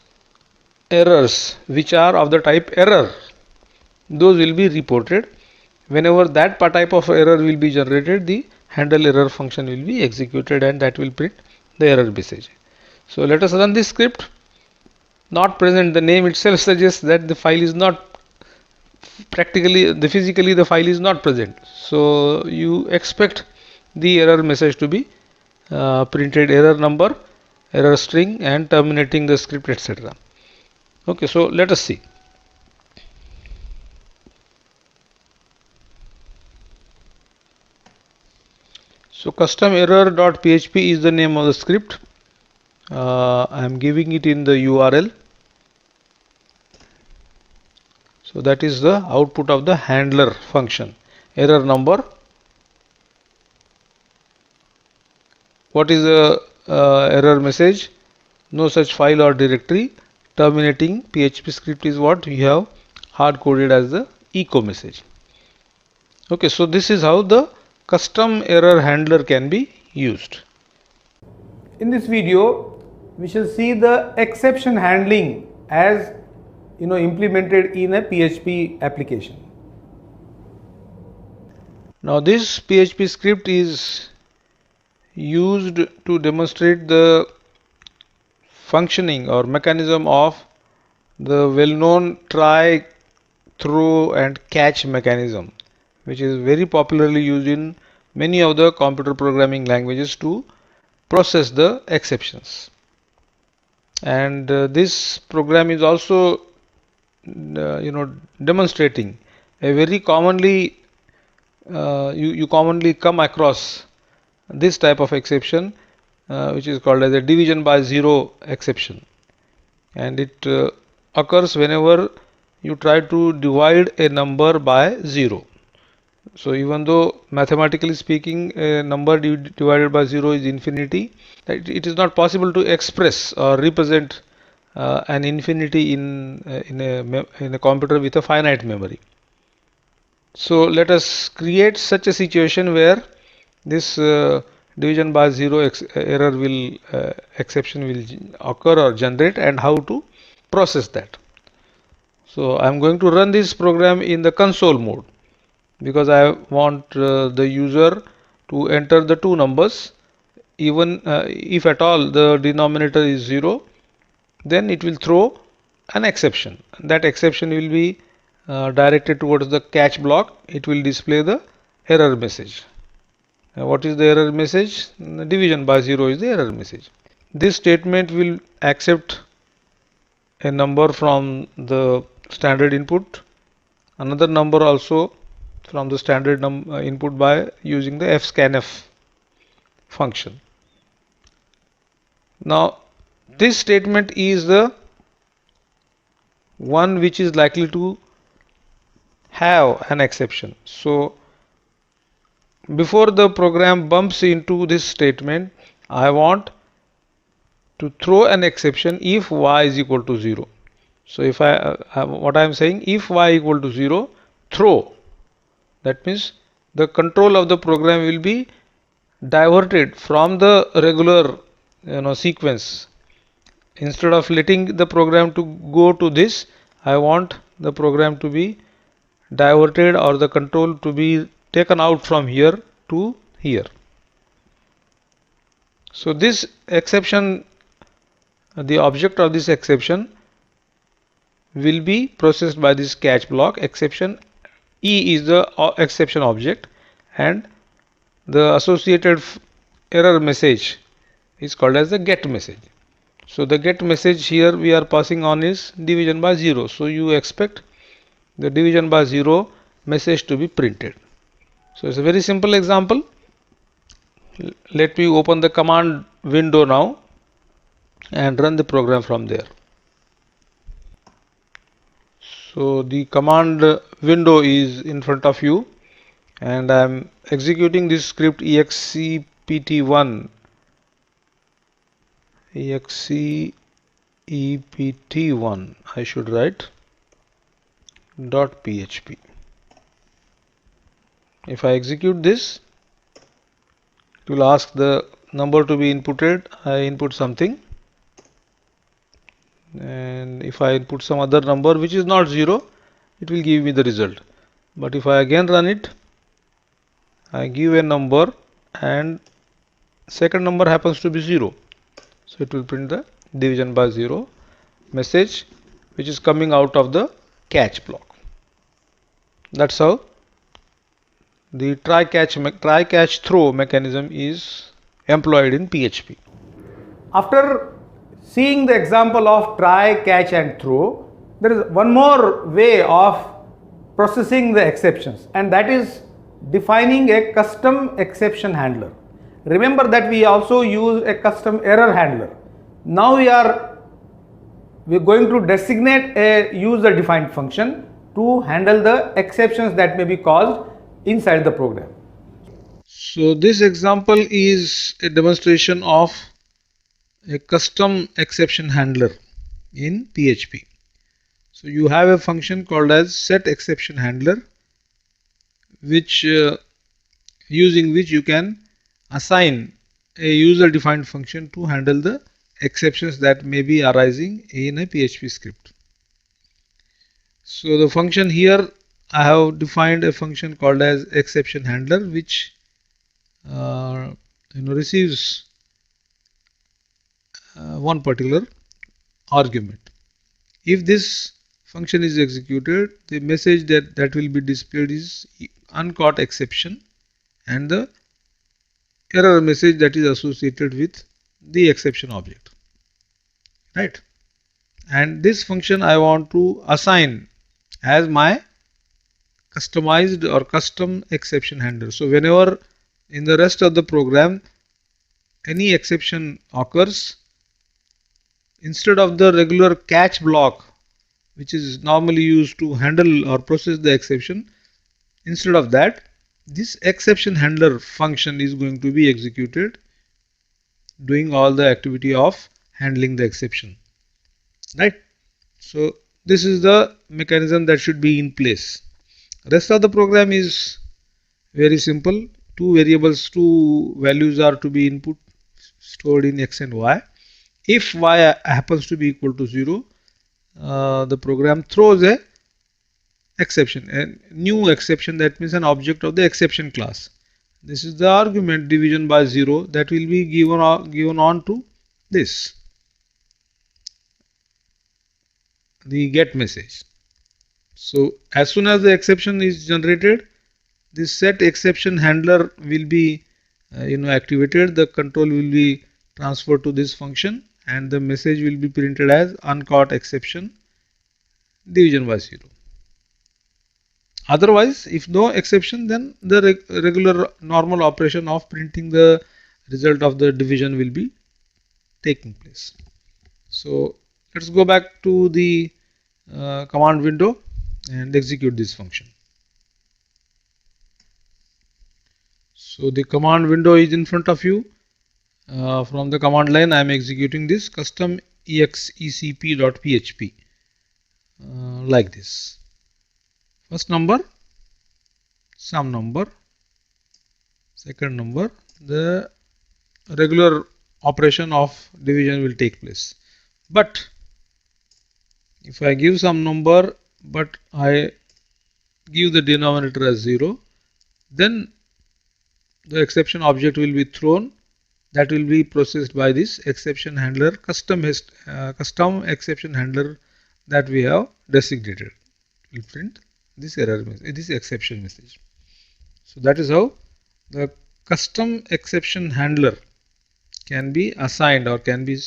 errors which are of the type error, those will be reported. Whenever that type of error will be generated, the handle error function will be executed, and that will print the error message. So let us run this script. Not present, the name itself suggests that the file is not physically the file is not present. So you expect the error message to be printed, error number, error string, and terminating the script, etc. Okay, so let us see. So custom error.php is the name of the script. I am giving it in the URL. So that is the output of the handler function. Error number. What is the error message? No such file or directory. Terminating PHP script is what we have hard coded as the echo message. Okay, so this is how the custom error handler can be used. In this video, we shall see the exception handling as implemented in a PHP application. Now this PHP script is used to demonstrate the functioning or mechanism of the well-known try, throw and catch mechanism, which is very popularly used in many of the computer programming languages to process the exceptions. And this program is also demonstrating a very commonly you commonly come across this type of exception, which is called as a division by zero exception, and it occurs whenever you try to divide a number by 0. So even though mathematically speaking a number divided by 0 is infinity, it is not possible to express or represent an infinity in a computer with a finite memory. So let us create such a situation where this division by 0 error will exception will occur or generate, and how to process that. So I am going to run this program in the console mode. because I want the user to enter the two numbers. Even if at all the denominator is 0, then it will throw an exception. That exception will be directed towards the catch block. It will display the error message. What is the error message? Division by 0 is the error message. This statement will accept a number from the standard input, another number also from the standard input by using the fscanf function. Now this statement is the one which is likely to have an exception. So before the program bumps into this statement, I want to throw an exception if y is equal to 0. So if what I am saying, if y equal to 0, throw. That means the control of the program will be diverted from the regular sequence. Instead of letting the program to go to this, I want the program to be diverted, or the control to be taken out from here to here. So this exception, the object of this exception will be processed by this catch block. Exception E is the exception object, and the associated error message is called as the get message. So the get message here we are passing on is division by 0. So you expect the division by 0 message to be printed. So it's a very simple example. Let me open the command window now and run the program from there. So the command window is in front of you, and I am executing this script exept1 I should write .php. If I execute this, it will ask the number to be inputted. I input something, and if I input some other number which is not 0, it will give me the result. But if I again run it, I give a number and second number happens to be 0, so it will print the division by 0 message which is coming out of the catch block. That's how the try catch throw mechanism is employed in PHP. After seeing the example of try, catch and throw, there is one more way of processing the exceptions, and that is defining a custom exception handler. Remember that we also use a custom error handler. Now we're going to designate a user defined function to handle the exceptions that may be caused inside the program. So this example is a demonstration of a custom exception handler in PHP. So you have a function called as set exception handler, which using which you can assign a user defined function to handle the exceptions that may be arising in a PHP script. So the function here, I have defined a function called as exception handler, which receives one particular argument. If this function is executed, the message that will be displayed is uncaught exception and the error message that is associated with the exception object, right? And this function I want to assign as my customized or custom exception handler. So whenever in the rest of the program any exception occurs, instead of the regular catch block which is normally used to handle or process the exception, instead of that, this exception handler function is going to be executed, doing all the activity of handling the exception, right? So this is the mechanism that should be in place. Rest of the program is very simple. Two values are to be input stored in x and y. If y happens to be equal to 0, the program throws a exception, a new exception, that means an object of the exception class. This is the argument division by 0 that will be given on to this, the get message. So as soon as the exception is generated, this set exception handler will be activated. The control will be transferred to this function and the message will be printed as uncaught exception division by 0. Otherwise, if no exception, then the regular normal operation of printing the result of the division will be taking place. So let's go back to the command window and execute this function. So the command window is in front of you. From the command line, I am executing this custom execp.php like this. First number, some number, second number, the regular operation of division will take place. But if I give some number but I give the denominator as 0, then the exception object will be thrown, that will be processed by this exception handler, custom exception handler that we have designated. Will print this error message, this exception message. So that is how the custom exception handler can be assigned or can be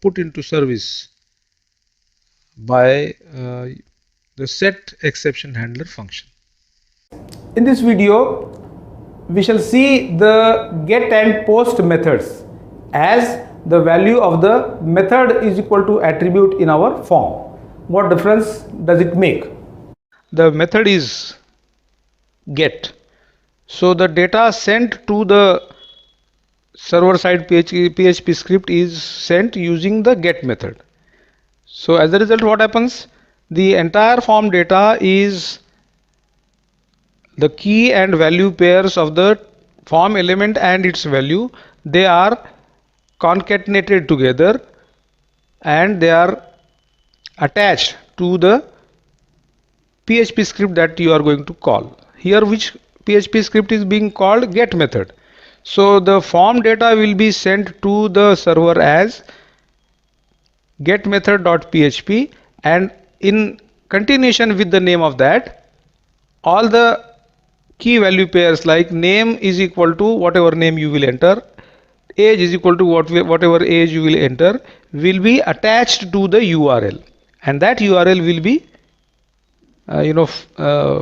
put into service by the set exception handler function. In this video, we shall see the get and post methods, as the value of the method is equal to attribute in our form. What difference does it make? The method is get. So the data sent to the server side PHP script is sent using the get method. So as a result, what happens? The entire form data is the key and value pairs of the form element and its value. They are concatenated together and they are attached to the PHP script that you are going to call. Here, which PHP script is being called? Get method. So the form data will be sent to the server as get method.php, and in continuation with the name of that, all the key value pairs like name is equal to whatever name you will enter, age is equal to whatever age you will enter, will be attached to the URL, and that URL will be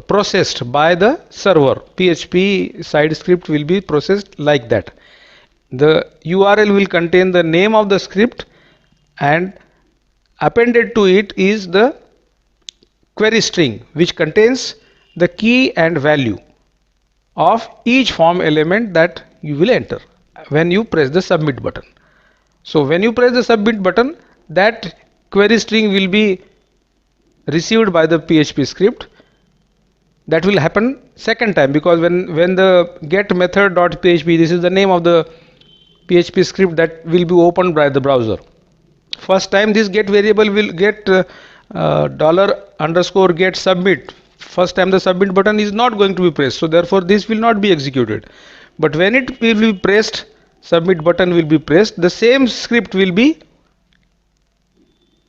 processed by the server. PHP side script will be processed like that. The URL will contain the name of the script, and appended to it is the query string, which contains the key and value of each form element that you will enter when you press the submit button. So when you press the submit button, that query string will be received by the PHP script. That will happen second time, because when the get method.php, this is the name of the PHP script that will be opened by the browser. First time this get variable will get $_get submit. First time the submit button is not going to be pressed, so therefore this will not be executed. But when it will be pressed, submit button will be pressed, the same script will be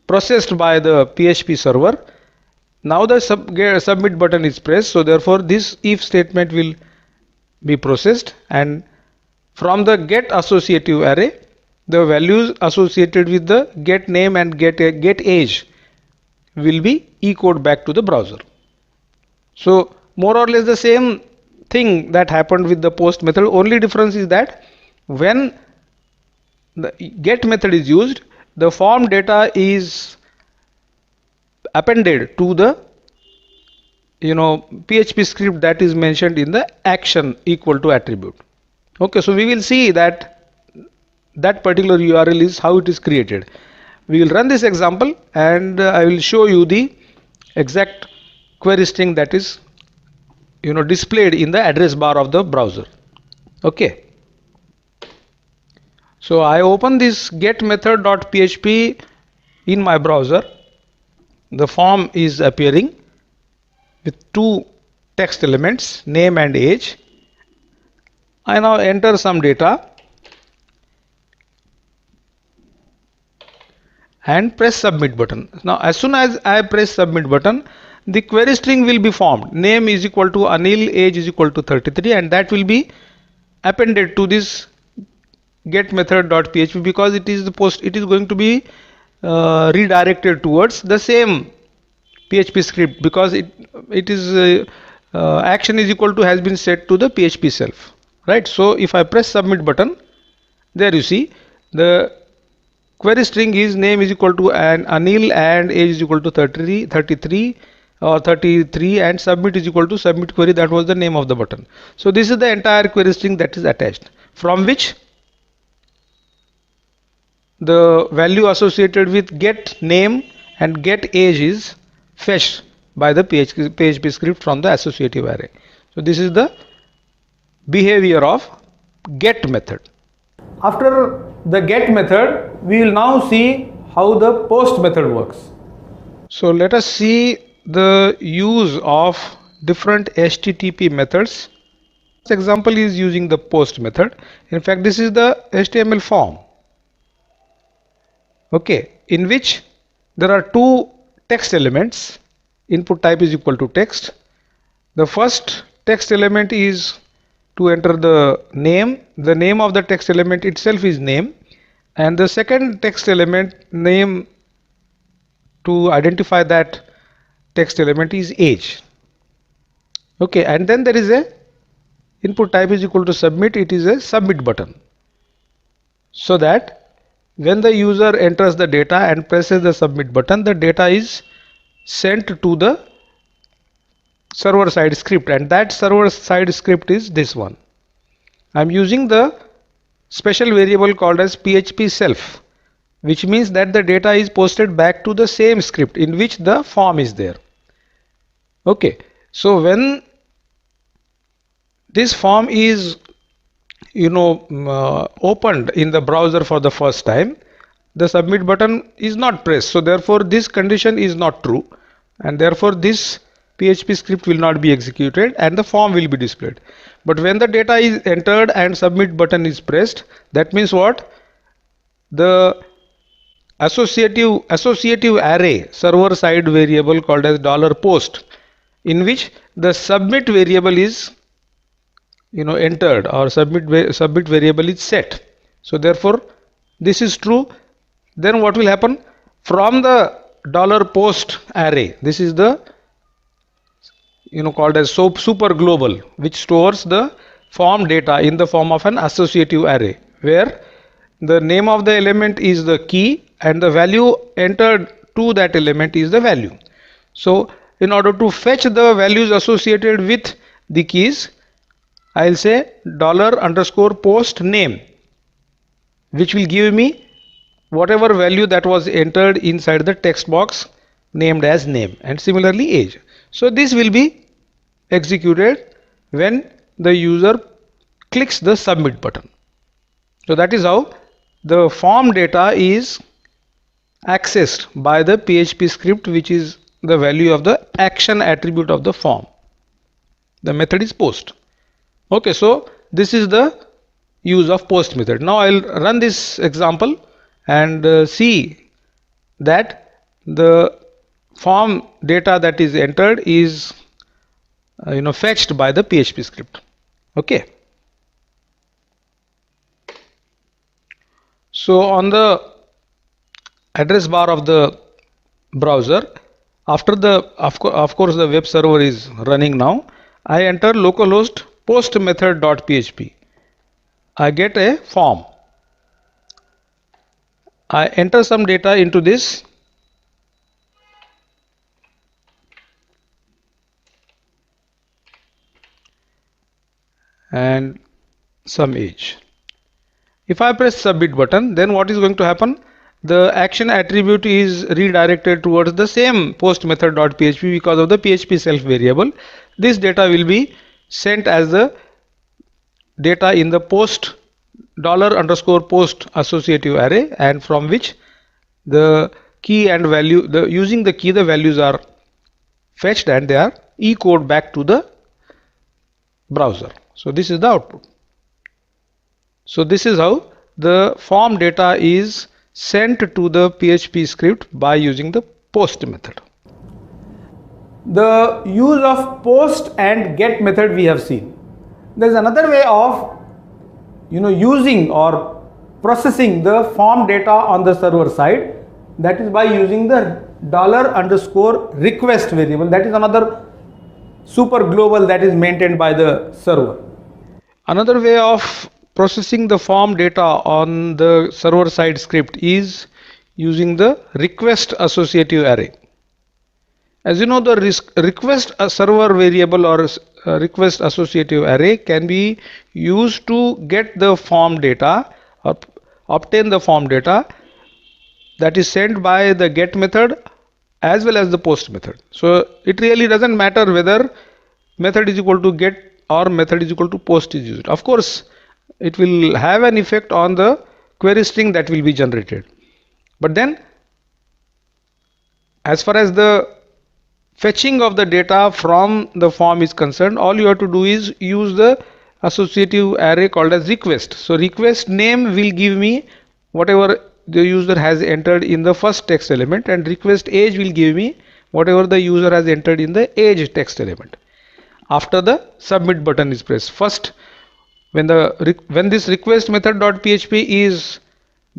processed by the PHP server. Now the submit button is pressed, so therefore this if statement will be processed, and from the get associative array, the values associated with the get name and get age will be echoed back to the browser. So more or less the same thing that happened with the post method. Only difference is that when the get method is used, the form data is appended to the PHP script that is mentioned in the action equal to attribute. Okay, so we will see that particular URL is how it is created. We will run this example and I will show you the exact query string that is displayed in the address bar of the browser. Okay, so I open this get method.php in my browser. The form is appearing with two text elements, name and age. I now enter some data and press submit button. Now as soon as I press submit button, the query string will be formed. Name is equal to Anil, age is equal to 33, and that will be appended to this get method.php, because it is going to be redirected towards the same PHP script, because it is action is equal to has been set to the PHP self, right? So if I press submit button, there you see the query string is name is equal to Anil and age is equal to 33 or 33, and submit is equal to submit query. That was the name of the button. So this is the entire query string that is attached, from which the value associated with get name and get age is fetched by the PHP script from the associative array. So this is the behavior of get method. After the get method, we will now see how the post method works. So let us see the use of different HTTP methods. This example is using the post method. In fact, this is the HTML form, okay, in which there are two text elements. Input type is equal to text. The first text element is to enter the name. The name of the text element itself is name, and the second text element name to identify that text element is age. Okay, and then there is a input type is equal to submit. It is a submit button, so that when the user enters the data and presses the submit button, the data is sent to the server side script, and that server side script is this one. I'm using the special variable called as PHP self, which means that the data is posted back to the same script in which the form is there. Okay, so when this form is opened in the browser for the first time, the submit button is not pressed, so therefore this condition is not true, and therefore this PHP script will not be executed and the form will be displayed. But when the data is entered and submit button is pressed, that means what? The associative array server side variable called as $post, in which the submit variable is entered, or submit variable is set. So therefore this is true. Then what will happen? From the $post array, this is the called as super global, which stores the form data in the form of an associative array, where the name of the element is the key and the value entered to that element is the value. So in order to fetch the values associated with the keys, I'll say $post name, which will give me whatever value that was entered inside the text box named as name, and similarly age. So this will be executed when the user clicks the submit button. So that is how the form data is accessed by the PHP script, which is the value of the action attribute of the form. The method is post. Okay, so this is the use of post method. Now I'll run this example and see that the form data that is entered is fetched by the PHP script. Okay, so on the address bar of the browser, after the of course the web server is running now, I enter localhost post method.php. I get a form. I enter some data into this, and some age. If I press submit button, then what is going to happen? The action attribute is redirected towards the same post method.php because of the PHP self variable. This data will be sent as the data in the post $post associative array, and from which the key and value, using the key, the values are fetched and they are E code back to the browser. So this is the output. So this is how the form data is sent to the PHP script by using the post method. The use of post and get method we have seen. There is another way of using or processing the form data on the server side, that is by using the $_request variable. That is another super global that is maintained by the server. Another way of processing the form data on the server side script is using the request associative array. As you know, the request server variable or request associative array can be used to get the form data or obtain the form data that is sent by the get method as well as the post method. So it really doesn't matter whether method is equal to get or method is equal to post is used. Of course, it will have an effect on the query string that will be generated. But then, as far as the fetching of the data from the form is concerned, all you have to do is use the associative array called as request. So request name will give me whatever the user has entered in the first text element, and request age will give me whatever the user has entered in the age text element. After the submit button is pressed, first when this request method.php is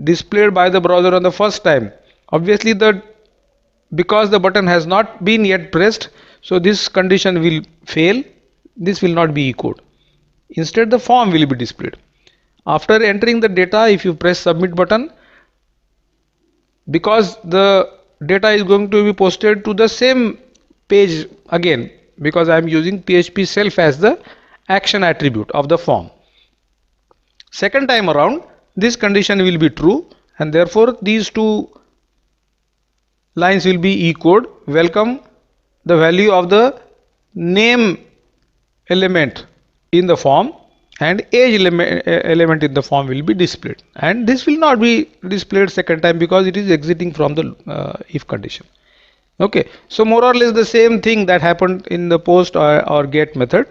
displayed by the browser on the first time, obviously because the button has not been yet pressed, so this condition will fail. This will not be echoed. Instead, the form will be displayed. After entering the data, if you press submit button, because the data is going to be posted to the same page again, because I am using PHP self as the action attribute of the form. Second time around, this condition will be true, and therefore these two lines will be echoed. Welcome, the value of the name element in the form and age element in the form will be displayed, and this will not be displayed second time because it is exiting from the if condition. Okay, so more or less the same thing that happened in the post or get method.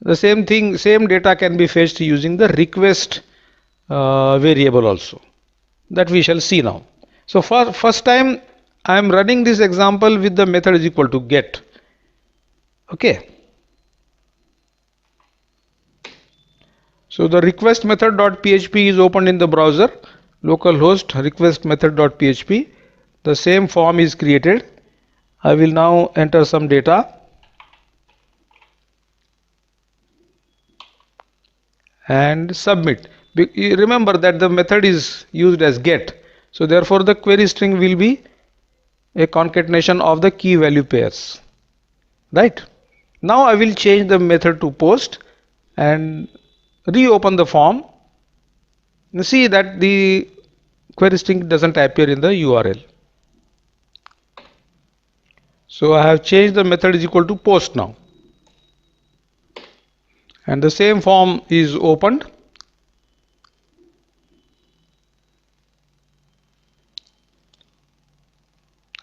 The same thing, same data can be fetched using the request variable also, that we shall see now. So for first time I am running this example with the method is equal to get. Okay, so the request method.php is opened in the browser, localhost request method.php. The same form is created. I will now enter some data and submit. Remember that the method is used as get, so therefore the query string will be a concatenation of the key value pairs, right? Now I will change the method to post and reopen the form. You see that the query string doesn't appear in the URL. So I have changed the method is equal to post now, and the same form is opened.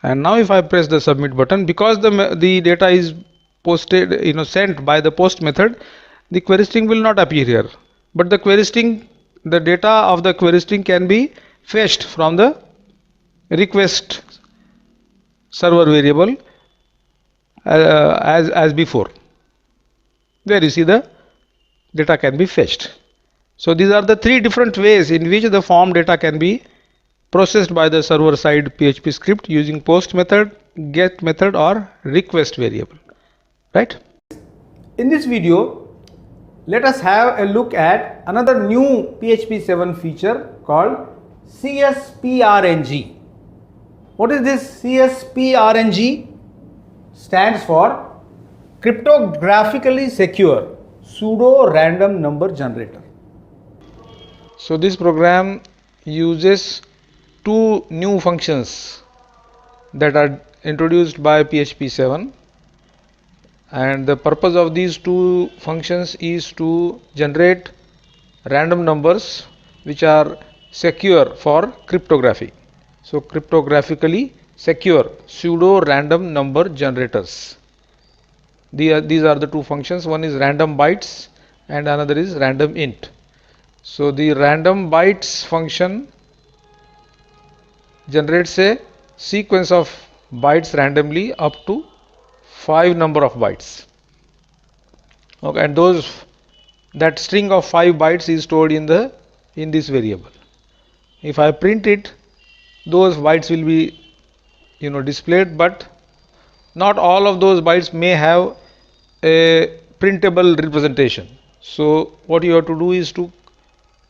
And now if I press the submit button, because the data is posted, sent by the post method, the query string will not appear here, but the query string, the data of the query string can be fetched from the request server variable as before, where you see the data can be fetched. So these are the three different ways in which the form data can be processed by the server side PHP script using post method, get method or request variable, right? In this video, let us have a look at another new PHP 7 feature called CSPRNG. What is this CSPRNG? Stands for cryptographically secure pseudo random number generator. So this program uses two new functions that are introduced by PHP 7, and the purpose of these two functions is to generate random numbers which are secure for cryptography. So cryptographically secure pseudo random number generators. These are the two functions. One is random bytes and another is random int. So the random bytes function generates a sequence of bytes randomly up to 5 number of bytes. Okay, and that string of 5 bytes is stored in this variable. If I print it, those bytes will be displayed, but not all of those bytes may have a printable representation. So what you have to do is to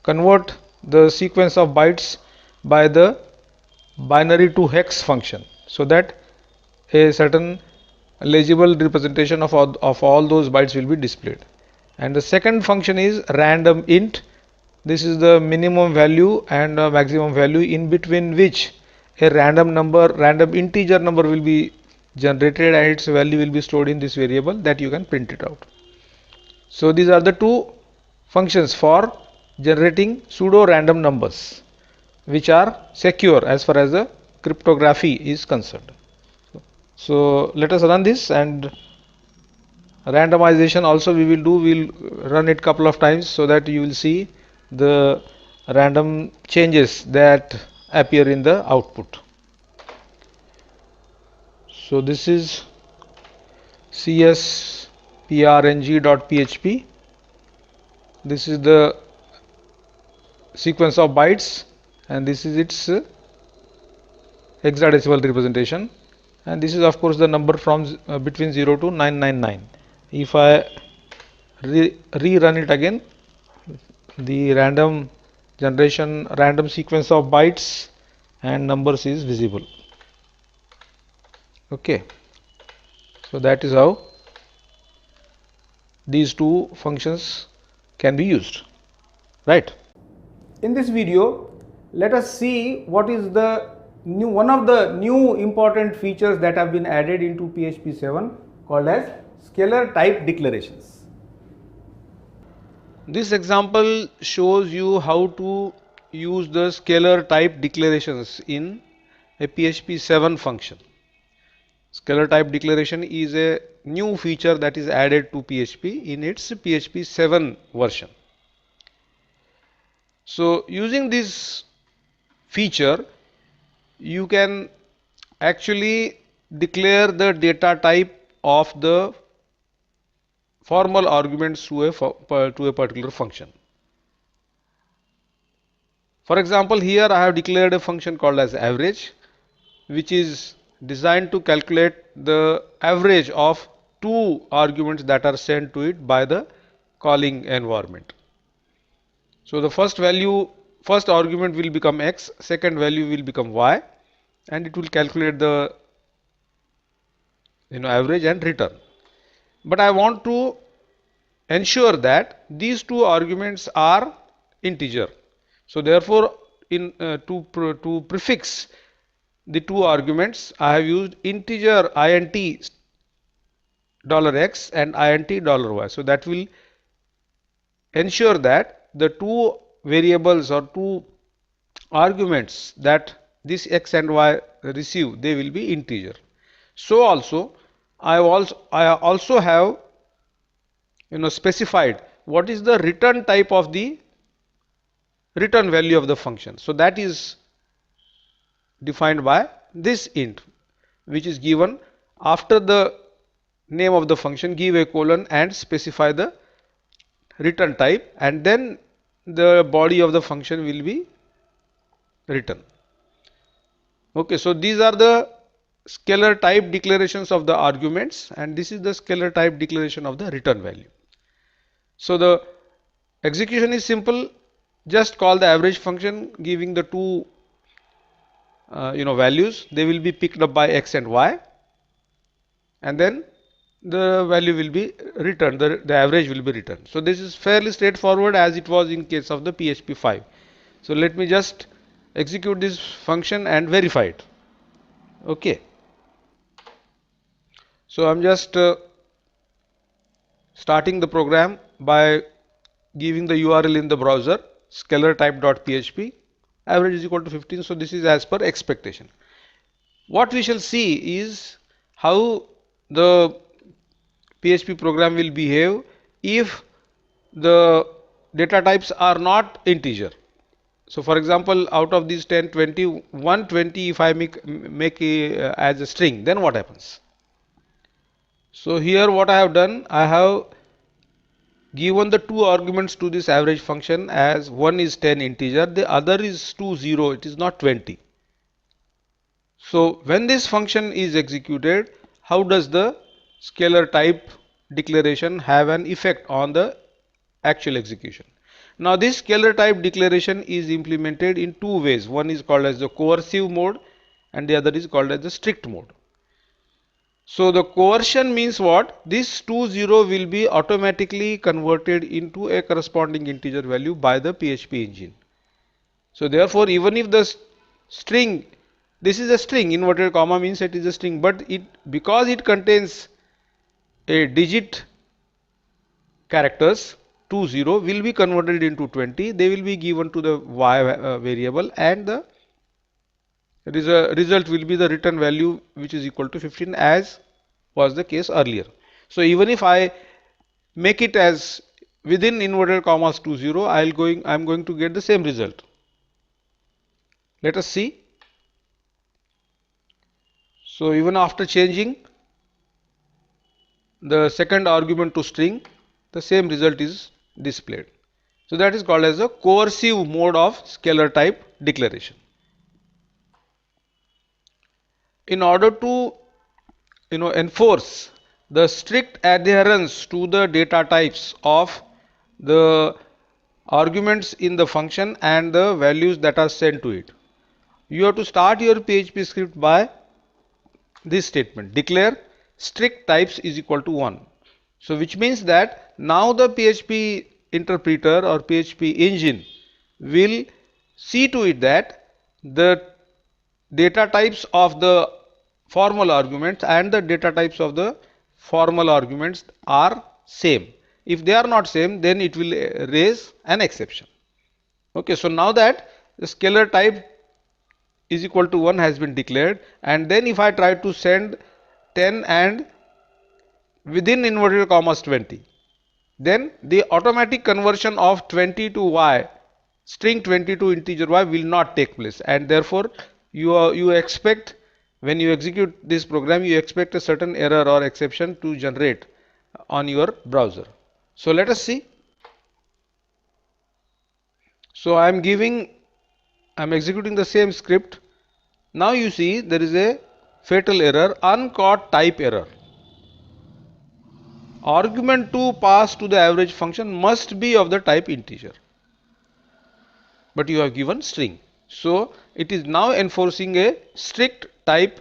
convert the sequence of bytes by the binary to hex function, so that a certain legible representation of all those bytes will be displayed. And the second function is random int. This is the minimum value and maximum value in between which a random integer number will be generated, and its value will be stored in this variable that you can print it out. So these are the two functions for generating pseudo random numbers, which are secure as far as the cryptography is concerned. So let us run this, and randomization also we'll run it couple of times so that you will see the random changes that appear in the output. So this is csprng.php. This is the sequence of bytes, and this is its hexadecimal representation, and this is of course the number from between 0 to 999. If I rerun it again, the random sequence of bytes and numbers is visible. Okay, so that is how these two functions can be used, right? In this video, let us see what is one of the new important features that have been added into PHP 7 called as scalar type declarations. This example shows you how to use the scalar type declarations in a PHP 7 function. Scalar type declaration is a new feature that is added to PHP in its PHP 7 version. So using this feature, you can actually declare the data type of the formal arguments to a particular function. For example, here I have declared a function called as average, which is designed to calculate the average of two arguments that are sent to it by the calling environment. So the first argument will become x, second value will become y, and it will calculate the average and return. But I want to ensure that these two arguments are integer. So therefore, to prefix the two arguments, I have used integer int $x and int $y. So that will ensure that the two variables or two arguments that this x and y receive, they will be integer. So also I also have specified what is the return type of the return value of the function. So that is defined by this int, which is given after the name of the function. Give a colon and specify the return type, and then the body of the function will be written. Okay, so these are the scalar type declarations of the arguments, and this is the scalar type declaration of the return value. So the execution is simple. Just call the average function, giving the two values. They will be picked up by x and y, and then the value will be returned, the average will be returned. So this is fairly straightforward, as it was in case of the PHP 5. So let me just execute this function and verify it. Okay, so I'm just starting the program by giving the URL in the browser, scalar type.php, average is equal to 15. So this is as per expectation. What we shall see is how the PHP program will behave if the data types are not integer. So for example, out of these 10, 20, 120 if I make as a string, then what happens? So here what I have done, I have given the two arguments to this average function, as one is 10 integer, the other is 20, it is not 20. So when this function is executed, how does the scalar type declaration have an effect on the actual execution? Now this scalar type declaration is implemented in two ways. One is called as the coercive mode and the other is called as the strict mode. So the coercion means what? This 20 will be automatically converted into a corresponding integer value by the PHP engine. So therefore, even if the string, this is a string, inverted comma means it is a string, but because it contains a digit characters, 20 will be converted into 20, they will be given to the y variable, and the result will be the return value which is equal to 15, as was the case earlier. So even if I make it as within inverted commas 20, I am going to get the same result. Let us see. So even after changing the second argument to string, the same result is displayed. So that is called as a coercive mode of scalar type declaration. In order to enforce the strict adherence to the data types of the arguments in the function and the values that are sent to it, you have to start your PHP script by this statement: declare strict types is equal to 1. So which means that now the PHP interpreter or PHP engine will see to it that the data types of the formal arguments and the data types of the formal arguments are same. If they are not same, then it will raise an exception. Okay, so now that the scalar type is equal to 1 has been declared, and then if I try to send 10 and within inverted commas 20, then the automatic conversion of 20 to y, string 20 to integer y, will not take place, and therefore you expect, when you execute this program, you expect a certain error or exception to generate on your browser. So let us see. So I am executing the same script. Now you see there is a fatal error, uncaught type error. Argument to pass to the average function must be of the type integer, but you have given string. So it is now enforcing a strict type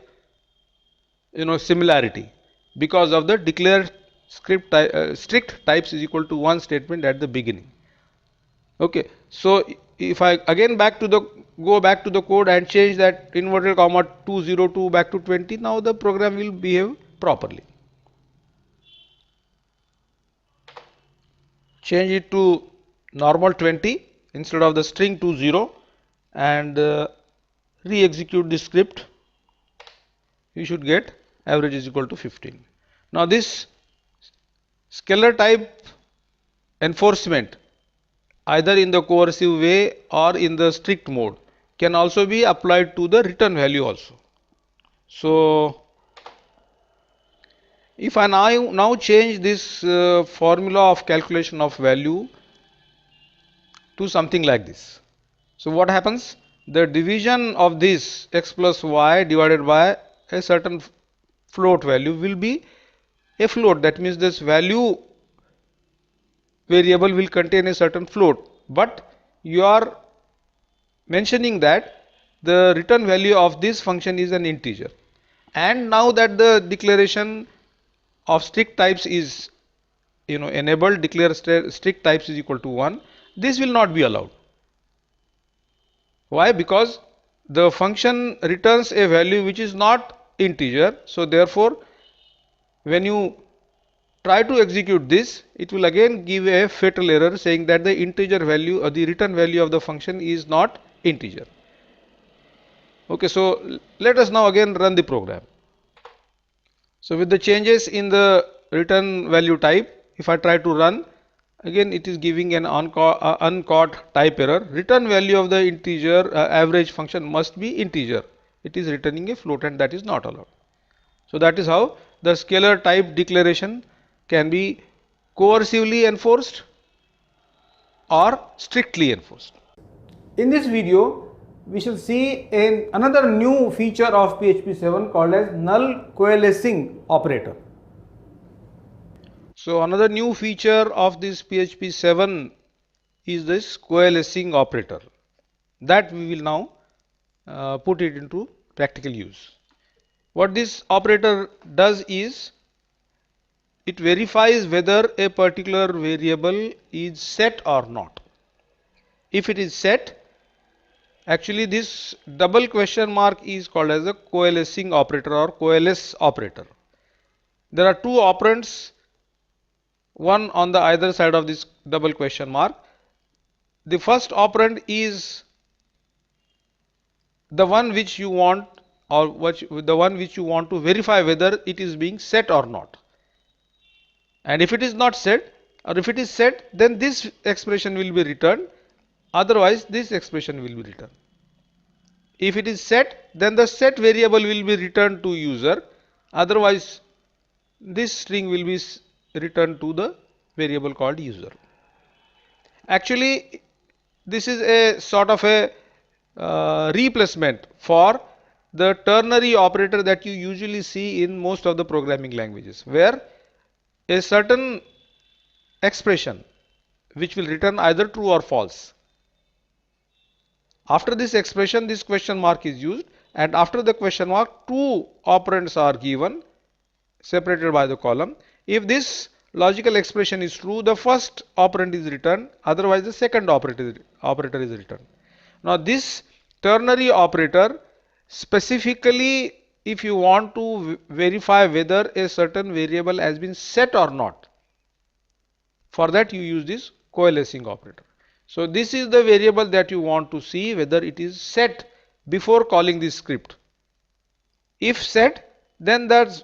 similarity because of the declare strict types is equal to 1 statement at the beginning. Okay, so if I again go back to the code and change that inverted comma 202 back to 20, now the program will behave properly. Change it to normal 20 instead of the string 20 and re-execute the script. You should get average is equal to 15. Now this scalar type enforcement, either in the coercive way or in the strict mode, can also be applied to the return value also. So if I now change this formula of calculation of value to something like this, so what happens? The division of this x plus y divided by a certain float value will be a float. That means this value variable will contain a certain float, but you are mentioning that the return value of this function is an integer. And now that the declaration of strict types is enabled, declare strict types is equal to 1, this will not be allowed. Why? Because the function returns a value which is not integer. So therefore when you try to execute this, it will again give a fatal error saying that the integer value or the return value of the function is not integer. Okay, so let us now again run the program. So with the changes in the return value type. If I try to run, again it is giving an uncaught type error. Return value of the integer average function must be integer. It is returning a float and that is not allowed. So that is how the scalar type declaration can be coercively enforced or strictly enforced. In this video, we shall see another new feature of PHP 7 called as null coalescing operator. So another new feature of this PHP 7 is this coalescing operator that we will now put it into practical use. What this operator does is it verifies whether a particular variable is set or not. If it is set, actually this double question mark is called as a coalescing operator or coalesce operator. There are two operands, one on the either side of this double question mark. The first operand is the one which you want the one which you want to verify whether it is being set or not. And if it is not set, or if it is set, then this expression will be returned, otherwise this expression will be returned. If it is set, then the set variable will be returned to user, otherwise this string will be returned to the variable called user. Actually, this is a sort of a replacement for the ternary operator that you usually see in most of the programming languages, where a certain expression which will return either true or false. After this expression, this question mark is used, and after the question mark, two operands are given separated by the column. If this logical expression is true, the first operand is returned, otherwise the second operator is returned. Now this ternary operator, specifically if you want to verify whether a certain variable has been set or not, for that you use this coalescing operator. So this is the variable that you want to see whether it is set before calling this script. If set, then that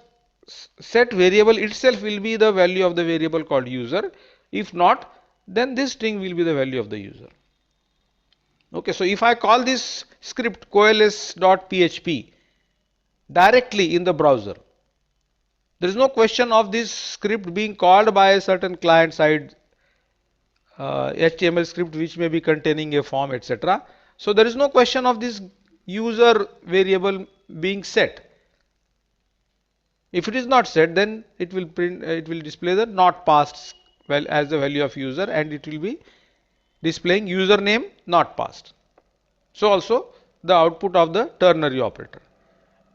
set variable itself will be the value of the variable called user. If not, then this string will be the value of the user. Okay, so if I call this script coalesce.php directly in the browser, there is no question of this script being called by a certain client side HTML script which may be containing a form, etc. So there is no question of this user variable being set. If it is not set, then it will display the not passed as the value of user, and it will be displaying username not passed. So also the output of the ternary operator.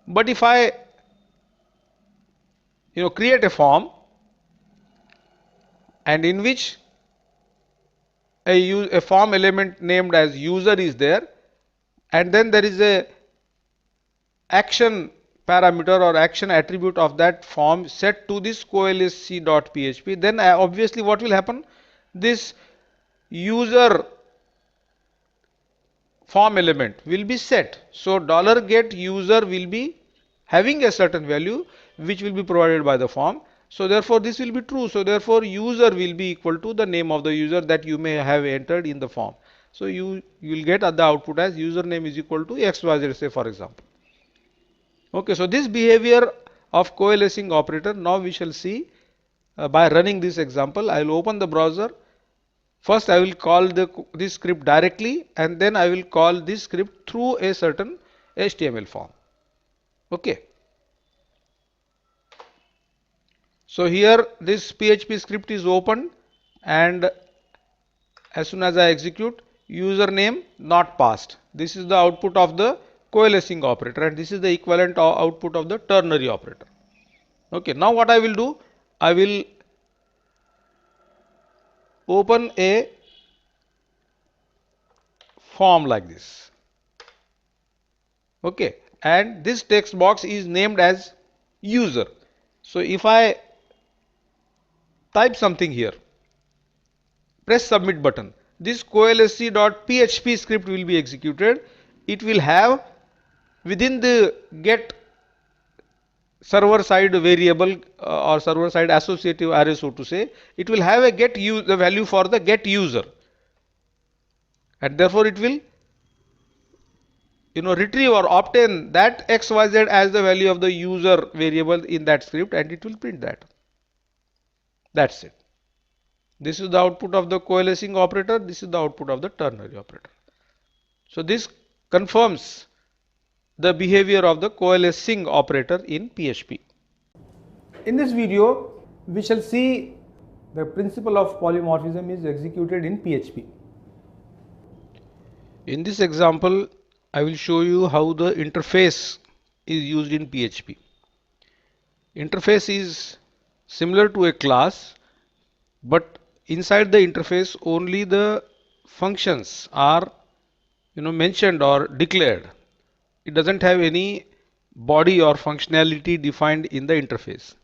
But if I create a form and in which a form element named as user is there, and then there is a action parameter or action attribute of that form set to this coalesce.php, then obviously what will happen? This user form element will be set. So $get user will be having a certain value which will be provided by the form. So therefore this will be true. So therefore user will be equal to the name of the user that you may have entered in the form. So you will get the output as username is equal to XYZ, say for example. Okay, so this behavior of coalescing operator now we shall see by running this example. I will open the browser. First I will call this script directly, and then I will call this script through a certain HTML form. Okay. So here this PHP script is opened, and as soon as I execute, username not passed. This is the output of the coalescing operator, and this is the equivalent output of the ternary operator. Okay, now what I will do, I will open a form like this. Okay, and this text box is named as user. So if I type something here, press submit button, this coalesce.php script will be executed. It will have within the get server side variable or server side associative array, so to say, it will have a the value for the get user, and therefore it will retrieve or obtain that xyz as the value of the user variable in that script, and it will print that. That's it. This is the output of the coalescing operator. This is the output of the ternary operator. So this confirms the behavior of the coalescing operator in PHP. In this video, we shall see the principle of polymorphism is executed in PHP. In this example, I will show you how the interface is used in PHP. Interface is similar to a class, but inside the interface only the functions are mentioned or declared. It doesn't have any body or functionality defined in the interface.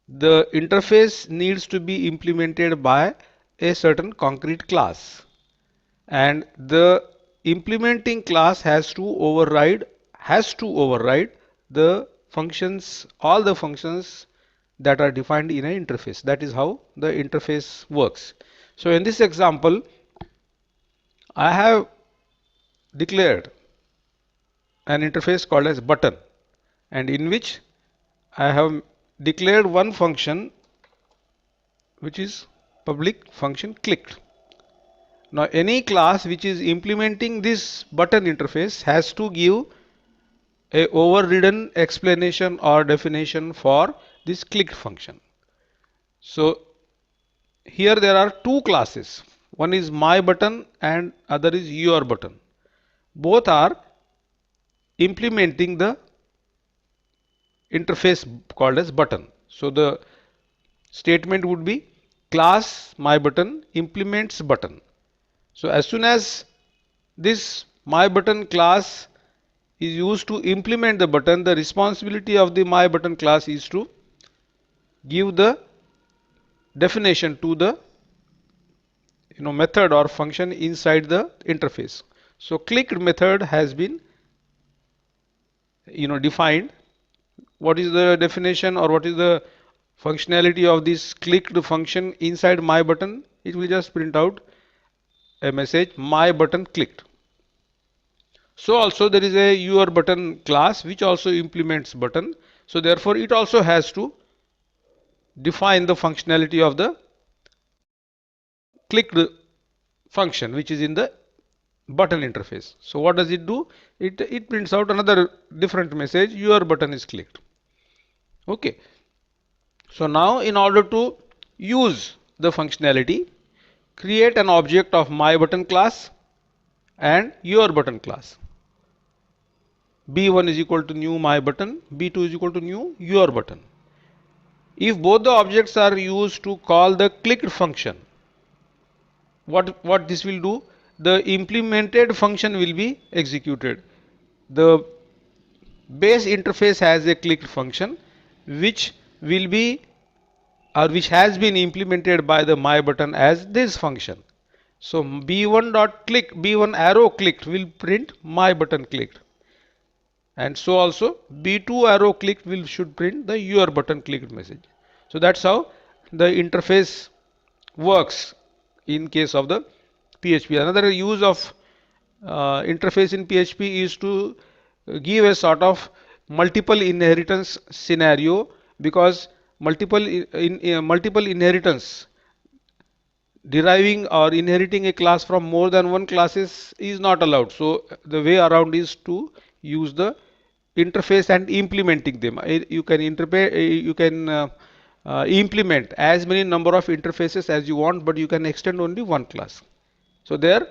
The interface needs to be implemented by a certain concrete class, and the implementing class has to override the functions, all the functions that are defined in an interface. That is how the interface works. So in this example, I have declared an interface called as button, and in which I have declared one function which is public function clicked. Now any class which is implementing this button interface has to give a overridden explanation or definition for this clicked function. So here there are two classes. One is my button and other is your button. Both are implementing the interface called as button. So the statement would be class my button implements button. So as soon as this my button class is used to implement the button, the responsibility of the my button class is to give the definition to the method or function inside the interface. So clicked method has been defined. What is the definition or what is the functionality of this clicked function inside my button? It will just print out a message my button clicked. So also there is a your button class which also implements button. So therefore it also has to define the functionality of the clicked function which is in the button interface. So what does it do? It prints out another different message, your button is clicked. Okay. So now in order to use the functionality, create an object of my button class and your button class. B1 is equal to new my button, B2 is equal to new your button. If both the objects are used to call the clicked function, what this will do? The implemented function will be executed. The base interface has a clicked function which will be or which has been implemented by the my button as this function. So b1 dot click, b1 arrow clicked will print my button clicked, and so also b2 arrow clicked should print the your button clicked message. So that's how the interface works in case of the PHP. Another use of interface in PHP is to give a sort of multiple inheritance scenario, because multiple inheritance, deriving or inheriting a class from more than one classes is not allowed. So the way around is to use the interface and implementing them. You can implement as many number of interfaces as you want, but you can extend only one class. So there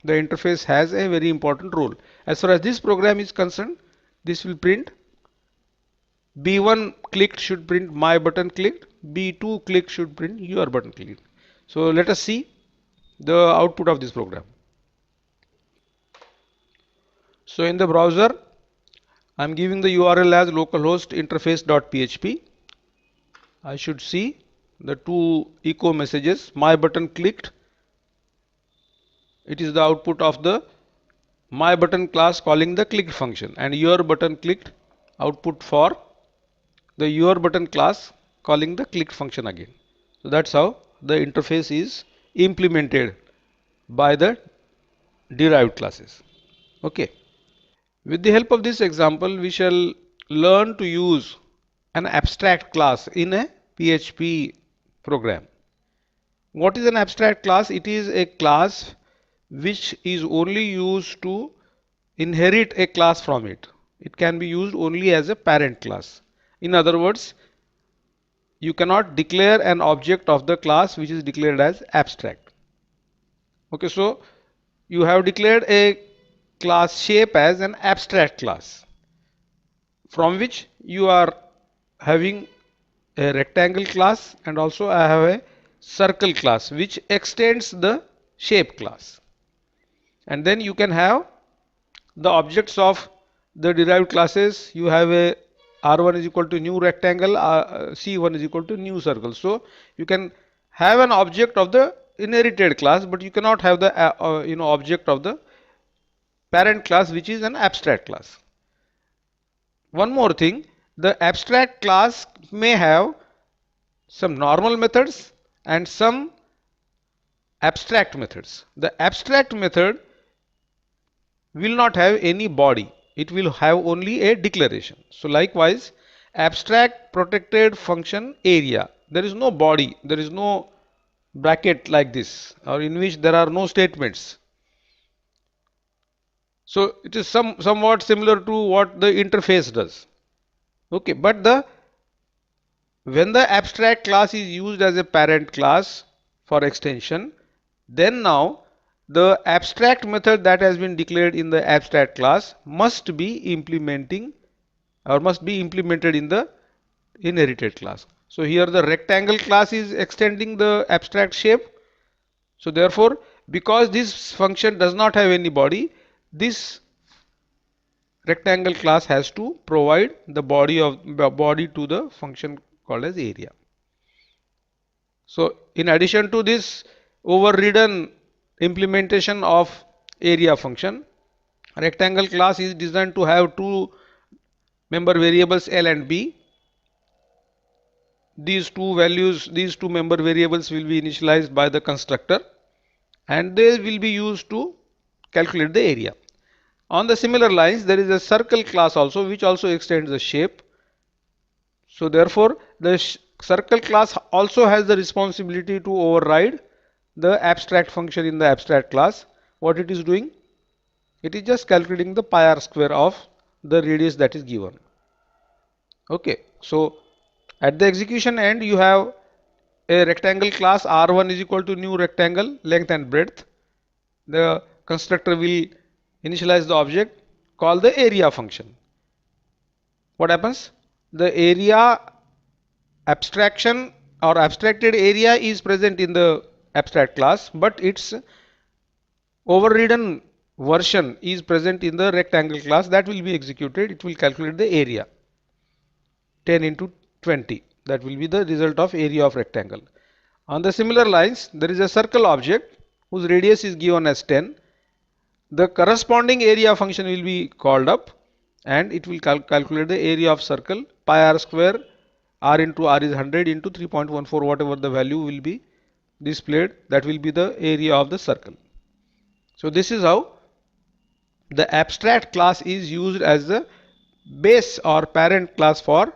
the interface has a very important role. As far as this program is concerned, this will print B1 clicked should print my button clicked, B2 clicked should print your button clicked. So let us see the output of this program. So in the browser, I am giving the URL as localhost interface.php. I should see the two echo messages. My button clicked. It is the output of the my button class calling the clicked function, and your button clicked output for the your button class calling the click function again. So that's how the interface is implemented by the derived classes. Okay. With the help of this example, we shall learn to use an abstract class in a PHP program. What is an abstract class? It is a class which is only used to inherit a class from it. It can be used only as a parent class. In other words, you cannot declare an object of the class which is declared as abstract. Okay, so you have declared a class shape as an abstract class from which you are having a rectangle class, and also I have a circle class which extends the shape class. And then you can have the objects of the derived classes. You have a R1 is equal to new rectangle, C1 is equal to new circle. So you can have an object of the inherited class, but you cannot have the object of the parent class which is an abstract class. One more thing, the abstract class may have some normal methods and some abstract methods. The abstract method will not have any body. It will have only a declaration. So likewise, abstract protected function area. There is no body. There is no bracket like this, or in which there are no statements. So it is somewhat similar to what the interface does. Okay, but when the abstract class is used as a parent class for extension, then now the abstract method that has been declared in the abstract class must be implemented in the inherited class. So here the rectangle class is extending the abstract shape. So therefore, because this function does not have any body, this rectangle class has to provide the body to the function called as area. So in addition to this overridden implementation of area function, rectangle class is designed to have two member variables L and B. These two member variables will be initialized by the constructor, and they will be used to calculate the area. On the similar lines, there is a circle class also, which also extends the shape. So therefore, the circle class also has the responsibility to override the abstract function in the abstract class. What it is doing? It is just calculating the pi r square of the radius that is given. Okay, so at the execution end, you have a rectangle class R1 is equal to new rectangle length and breadth. The constructor will initialize the object, call the area function. What happens? The area abstraction or abstracted area is present in the abstract class, but its overridden version is present in the rectangle class. That will be executed. It will calculate the area 10 into 20. That will be the result of area of rectangle. On the similar lines, there is a circle object whose radius is given as 10. The corresponding area function will be called up, and it will calculate the area of circle pi r square. R into R is 100 into 3.14, whatever the value will be displayed, that will be the area of the circle. So this is how the abstract class is used as the base or parent class for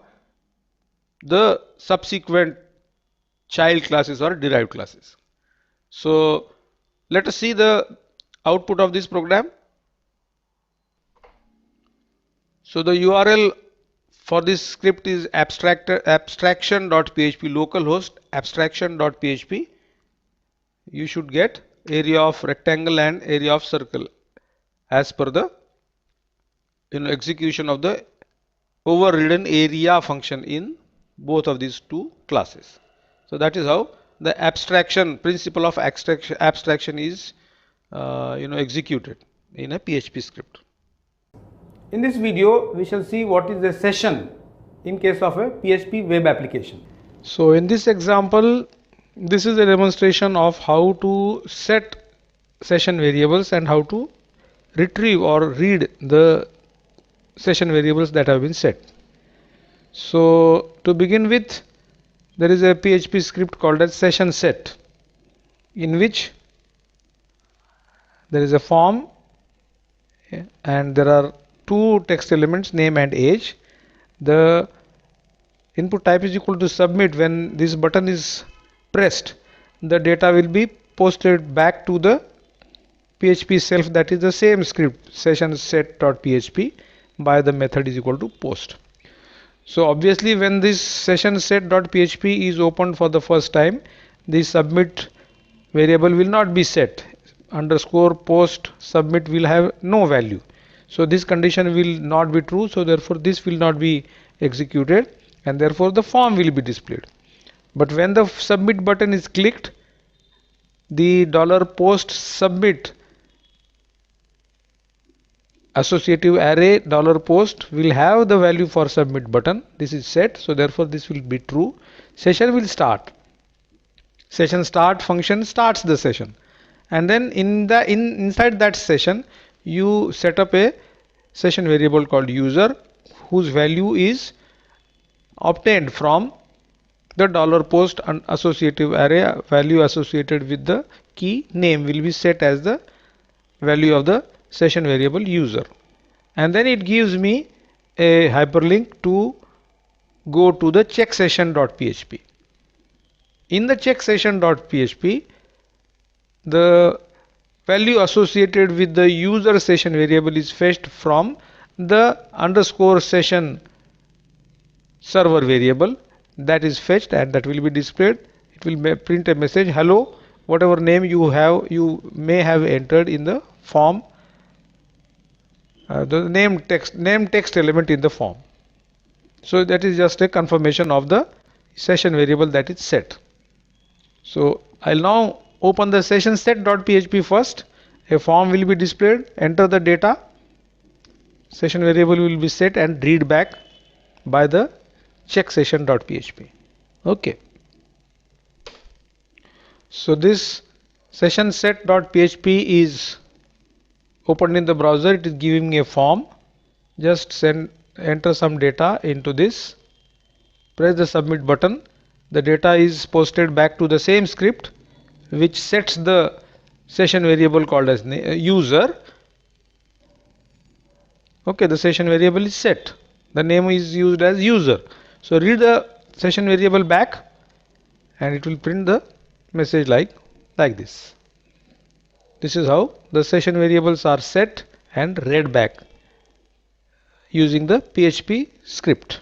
the subsequent child classes or derived classes. So let us see the output of this program. So the URL for this script is abstraction.php localhost abstraction.php. You should get area of rectangle and area of circle as per the execution of the overridden area function in both of these two classes. So that is how the abstraction principle of abstraction is executed in a PHP script. In this video, we shall see what is a session in case of a PHP web application. So in this example, this is a demonstration of how to set session variables and how to retrieve or read the session variables that have been set. So to begin with, there is a PHP script called as session set, in which there is a form and there are two text elements, name and age. The input type is equal to submit. When this button is pressed, the data will be posted back to the PHP self, that is the same script session set.php, by the method is equal to post. So obviously when this session set.php is opened for the first time, the submit variable will not be set. Underscore post submit will have no value. So this condition will not be true. So therefore this will not be executed, and therefore the form will be displayed. But when the submit button is clicked, the $post submit associative array $post will have the value for submit button. This is set, so therefore this will be true. Session will start. Session start function starts the session, and then inside that session you set up a session variable called user, whose value is obtained from the $post and associative array. Value associated with the key name will be set as the value of the session variable user, and then it gives me a hyperlink to go to the check session.php. In the check session.php, the value associated with the user session variable is fetched from the underscore session server variable, that is fetched, and that will be displayed. It will print a message, hello, whatever name you may have entered in the form, the name text element in the form. So that is just a confirmation of the session variable that is set. So I'll now open the session set.php first. A form will be displayed, enter the data, session variable will be set and read back by the check session.php. Okay. So this session set.php is opened in the browser. It is giving me a form. Just enter some data into this, press the submit button. The data is posted back to the same script which sets the session variable called as user. Okay, the session variable is set, the name is used as user. So read the session variable back and it will print the message like this. This is how the session variables are set and read back using the PHP script.